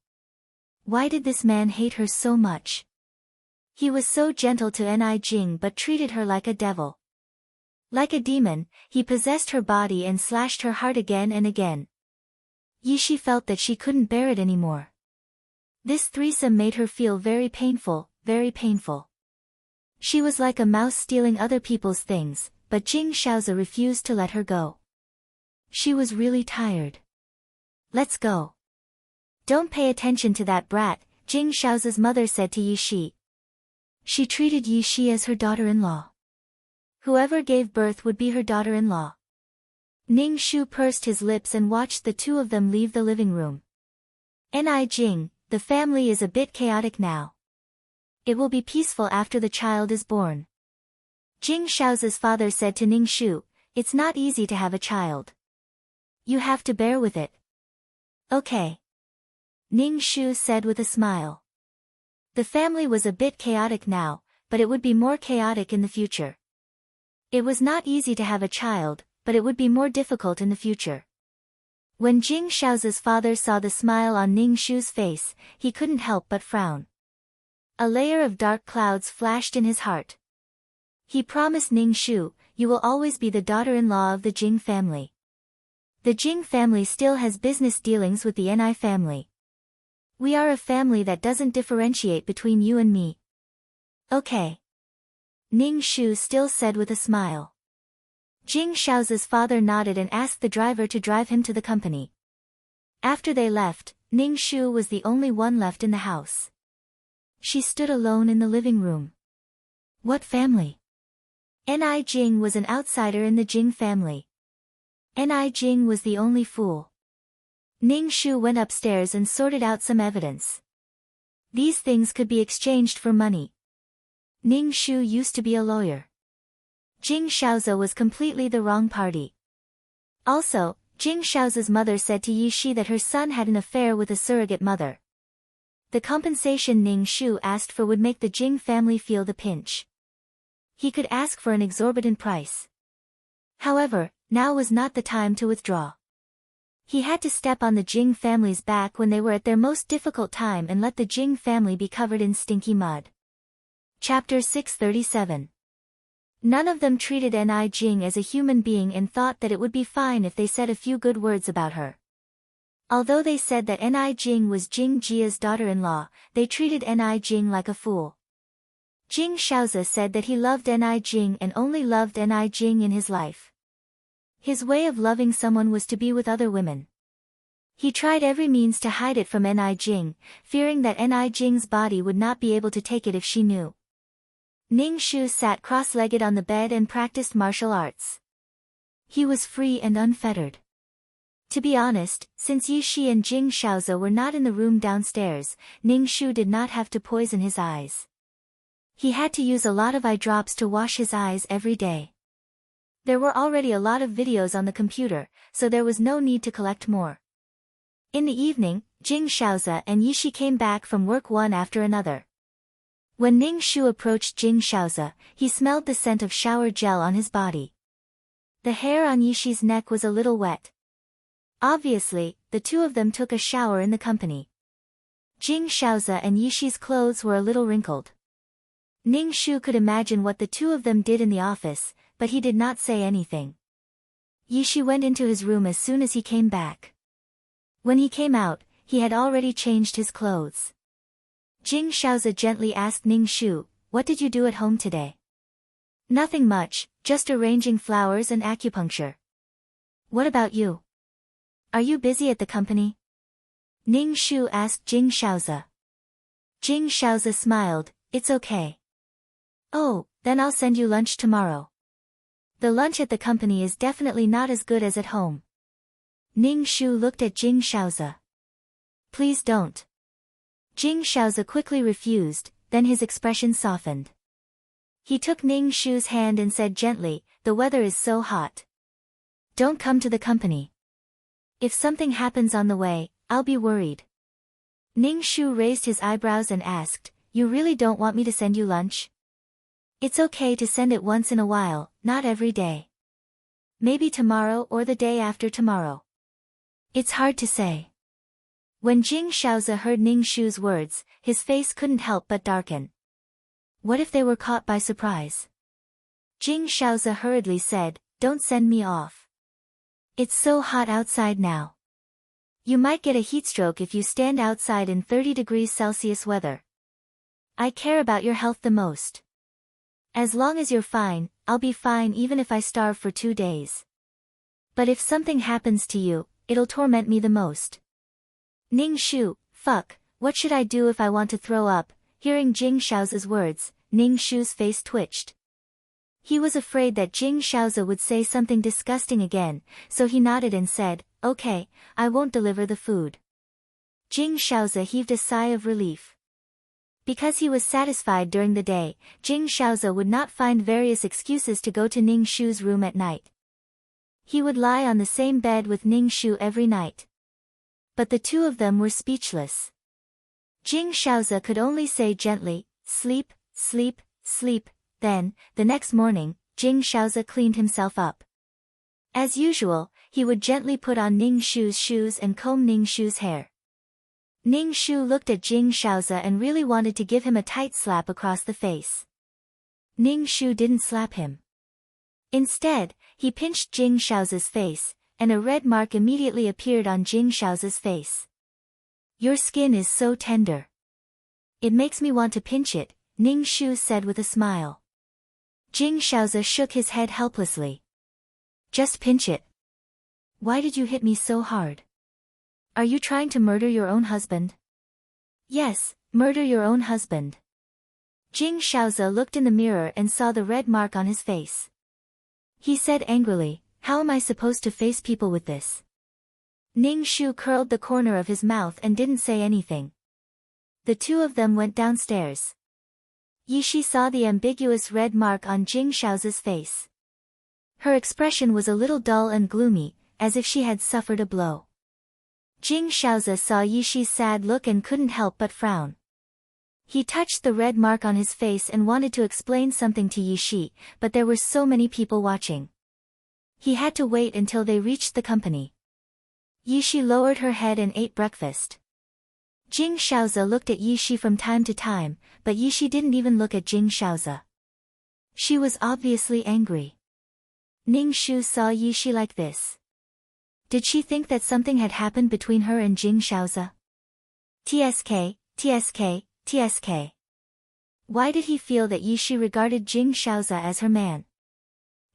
Why did this man hate her so much? He was so gentle to Ni Jing but treated her like a devil. Like a demon, he possessed her body and slashed her heart again and again. Yishi felt that she couldn't bear it anymore. This threesome made her feel very painful, very painful. She was like a mouse stealing other people's things, but Jing Shaozi refused to let her go. She was really tired. Let's go. Don't pay attention to that brat, Jing Shaozi's mother said to Yishi. She treated Yishi as her daughter-in-law. Whoever gave birth would be her daughter-in-law. Ning Shu pursed his lips and watched the two of them leave the living room. Ni Jing, the family is a bit chaotic now. It will be peaceful after the child is born. Jing Shaozi's father said to Ning Shu, it's not easy to have a child. You have to bear with it. Okay. Ning Shu said with a smile. The family was a bit chaotic now, but it would be more chaotic in the future. It was not easy to have a child, but it would be more difficult in the future. When Jing Shaozi's father saw the smile on Ning Shu's face, he couldn't help but frown. A layer of dark clouds flashed in his heart. He promised Ning Shu, you will always be the daughter-in-law of the Jing family. The Jing family still has business dealings with the Ni family. We are a family that doesn't differentiate between you and me. Okay. Ning Shu still said with a smile. Jing Shaozi's father nodded and asked the driver to drive him to the company. After they left, Ning Shu was the only one left in the house. She stood alone in the living room. What family? Ni Jing was an outsider in the Jing family. Ni Jing was the only fool. Ning Shu went upstairs and sorted out some evidence. These things could be exchanged for money. Ning Shu used to be a lawyer. Jing Shaozi was completely the wrong party. Also, Jing Shaozi's mother said to Yi Shi that her son had an affair with a surrogate mother. The compensation Ning Shu asked for would make the Jing family feel the pinch. He could ask for an exorbitant price. However, now was not the time to withdraw. He had to step on the Jing family's back when they were at their most difficult time and let the Jing family be covered in stinky mud. Chapter 637. None of them treated Ni Jing as a human being and thought that it would be fine if they said a few good words about her. Although they said that Ni Jing was Jing Jia's daughter-in-law, they treated Ni Jing like a fool. Jing Shaozi said that he loved Ni Jing and only loved Ni Jing in his life. His way of loving someone was to be with other women. He tried every means to hide it from Ni Jing, fearing that Ni Jing's body would not be able to take it if she knew. Ning Shu sat cross-legged on the bed and practiced martial arts. He was free and unfettered. To be honest, since Yi Shi and Jing Shaozi were not in the room downstairs, Ning Shu did not have to poison his eyes. He had to use a lot of eye drops to wash his eyes every day. There were already a lot of videos on the computer, so there was no need to collect more. In the evening, Jing Shaozi and Yi Shi came back from work one after another. When Ning Shu approached Jing Shaozi, he smelled the scent of shower gel on his body. The hair on Yi Shi's neck was a little wet. Obviously, the two of them took a shower in the company. Jing Shaozi and Yi Shi's clothes were a little wrinkled. Ning Shu could imagine what the two of them did in the office, but he did not say anything. Yi Shi went into his room as soon as he came back. When he came out, he had already changed his clothes. Jing Shaozi gently asked Ning Shu, "What did you do at home today?" "Nothing much, just arranging flowers and acupuncture." "What about you? Are you busy at the company?" Ning Shu asked Jing Shaozi. Jing Shaozi smiled, "It's okay." "Oh, then I'll send you lunch tomorrow." The lunch at the company is definitely not as good as at home. Ning Shu looked at Jing Shaozi. "Please don't." Jing Shaozi quickly refused, then his expression softened. He took Ning Shu's hand and said gently, "The weather is so hot. Don't come to the company. If something happens on the way, I'll be worried." Ning Shu raised his eyebrows and asked, "You really don't want me to send you lunch?" "It's okay to send it once in a while, not every day. Maybe tomorrow or the day after tomorrow. It's hard to say." When Jing Shaozi heard Ning Shu's words, his face couldn't help but darken. What if they were caught by surprise? Jing Shaozi hurriedly said, "Don't send me off. It's so hot outside now. You might get a heatstroke if you stand outside in 30 degrees Celsius weather. I care about your health the most. As long as you're fine, I'll be fine even if I starve for 2 days. But if something happens to you, it'll torment me the most." Ning Shu, "Fuck, what should I do if I want to throw up?" Hearing Jing Shaozi's words, Ning Shu's face twitched. He was afraid that Jing Shaozi would say something disgusting again, so he nodded and said, "Okay, I won't deliver the food." Jing Shaozi heaved a sigh of relief. Because he was satisfied during the day, Jing Shaozi would not find various excuses to go to Ning Shu's room at night. He would lie on the same bed with Ning Shu every night. But the two of them were speechless. Jing Shaozi could only say gently, "Sleep, sleep, sleep." Then, the next morning, Jing Shaozi cleaned himself up. As usual, he would gently put on Ning Shu's shoes and comb Ning Shu's hair. Ning Shu looked at Jing Shaozi and really wanted to give him a tight slap across the face. Ning Shu didn't slap him. Instead, he pinched Jing Shaozi's face, and a red mark immediately appeared on Jing Shaozi's face. "Your skin is so tender. It makes me want to pinch it," Ning Shu said with a smile. Jing Shaozi shook his head helplessly. "Just pinch it. Why did you hit me so hard? Are you trying to murder your own husband?" "Yes, murder your own husband." Jing Shaozi looked in the mirror and saw the red mark on his face. He said angrily, "How am I supposed to face people with this?" Ning Shu curled the corner of his mouth and didn't say anything. The two of them went downstairs. Yishi saw the ambiguous red mark on Jing Shao's face. Her expression was a little dull and gloomy, as if she had suffered a blow. Jing Shaozi saw Yishi's sad look and couldn't help but frown. He touched the red mark on his face and wanted to explain something to Yishi, but there were so many people watching. He had to wait until they reached the company. Yishi lowered her head and ate breakfast. Jing Shaozi looked at Yishi from time to time, but Yishi didn't even look at Jing Shaozi. She was obviously angry. Ning Shu saw Yishi like this. Did she think that something had happened between her and Jing Shaozi? TSK, TSK, TSK. Why did he feel that Yishi regarded Jing Shaozi as her man?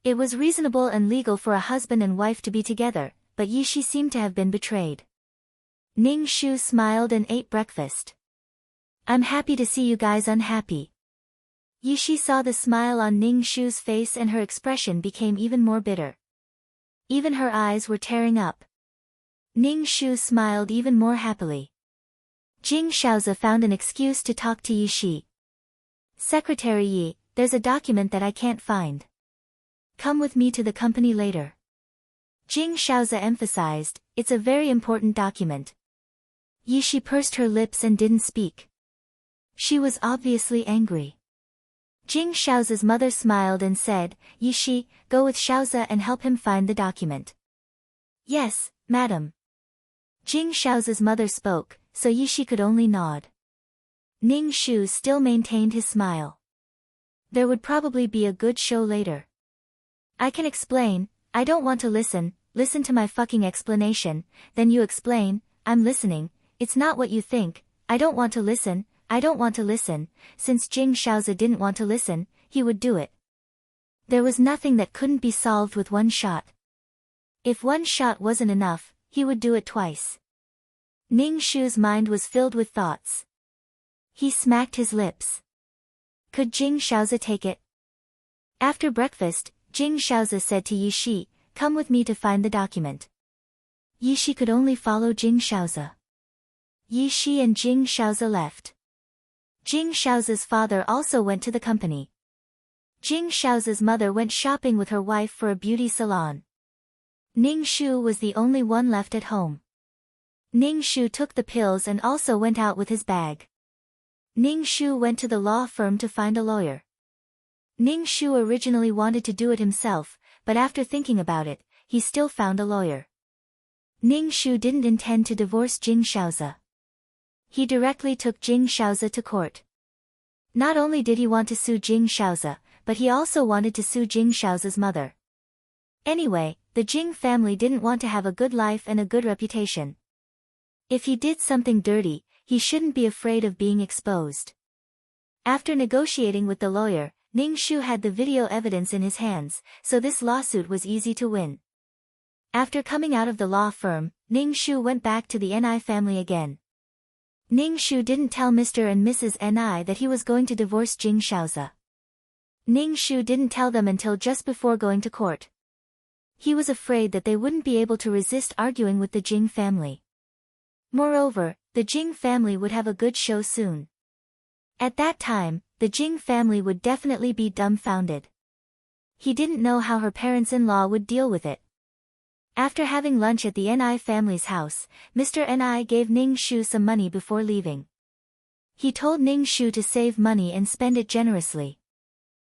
It was reasonable and legal for a husband and wife to be together, but Yishi seemed to have been betrayed. Ning Shu smiled and ate breakfast. I'm happy to see you guys unhappy. Yishi saw the smile on Ning Shu's face and her expression became even more bitter. Even her eyes were tearing up. Ning Shu smiled even more happily. Jing Shaozi found an excuse to talk to Yishi. Secretary Yi, there's a document that I can't find. Come with me to the company later. Jing Shaozi emphasized, it's a very important document. Yishi pursed her lips and didn't speak. She was obviously angry. Jing Shaozi's mother smiled and said, Yishi, go with Shaozi and help him find the document. Yes, madam. Jing Shaozi's mother spoke, so Yishi could only nod. Ning Shu still maintained his smile. There would probably be a good show later. I can explain, I don't want to listen to my fucking explanation, then you explain, I'm listening, it's not what you think, I don't want to listen, since Jing Shaozi didn't want to listen, he would do it. There was nothing that couldn't be solved with one shot. If one shot wasn't enough, he would do it twice. Ning Shu's mind was filled with thoughts. He smacked his lips. Could Jing Shaozi take it? After breakfast, Jing Shaozi said to Yishi, come with me to find the document. Yishi could only follow Jing Shaozi. Yishi and Jing Shaozi left. Jing Shaozi's father also went to the company. Jing Shaozi's mother went shopping with her wife for a beauty salon. Ning Shu was the only one left at home. Ning Shu took the pills and also went out with his bag. Ning Shu went to the law firm to find a lawyer. Ning Shu originally wanted to do it himself, but after thinking about it, he still found a lawyer. Ning Shu didn't intend to divorce Jing Shaozi. He directly took Jing Shaozi to court. Not only did he want to sue Jing Shaozi, but he also wanted to sue Jing Shaozi's mother. Anyway, the Jing family didn't want to have a good life and a good reputation. If he did something dirty, he shouldn't be afraid of being exposed. After negotiating with the lawyer, Ning Shu had the video evidence in his hands, so this lawsuit was easy to win. After coming out of the law firm, Ning Shu went back to the Ni family again. Ning Shu didn't tell Mr. and Mrs. Ni that he was going to divorce Jing Shaozi. Ning Shu didn't tell them until just before going to court. He was afraid that they wouldn't be able to resist arguing with the Jing family. Moreover, the Jing family would have a good show soon. At that time, the Jing family would definitely be dumbfounded. He didn't know how her parents-in-law would deal with it. After having lunch at the Ni family's house, Mr. Ni gave Ning Shu some money before leaving. He told Ning Shu to save money and spend it generously.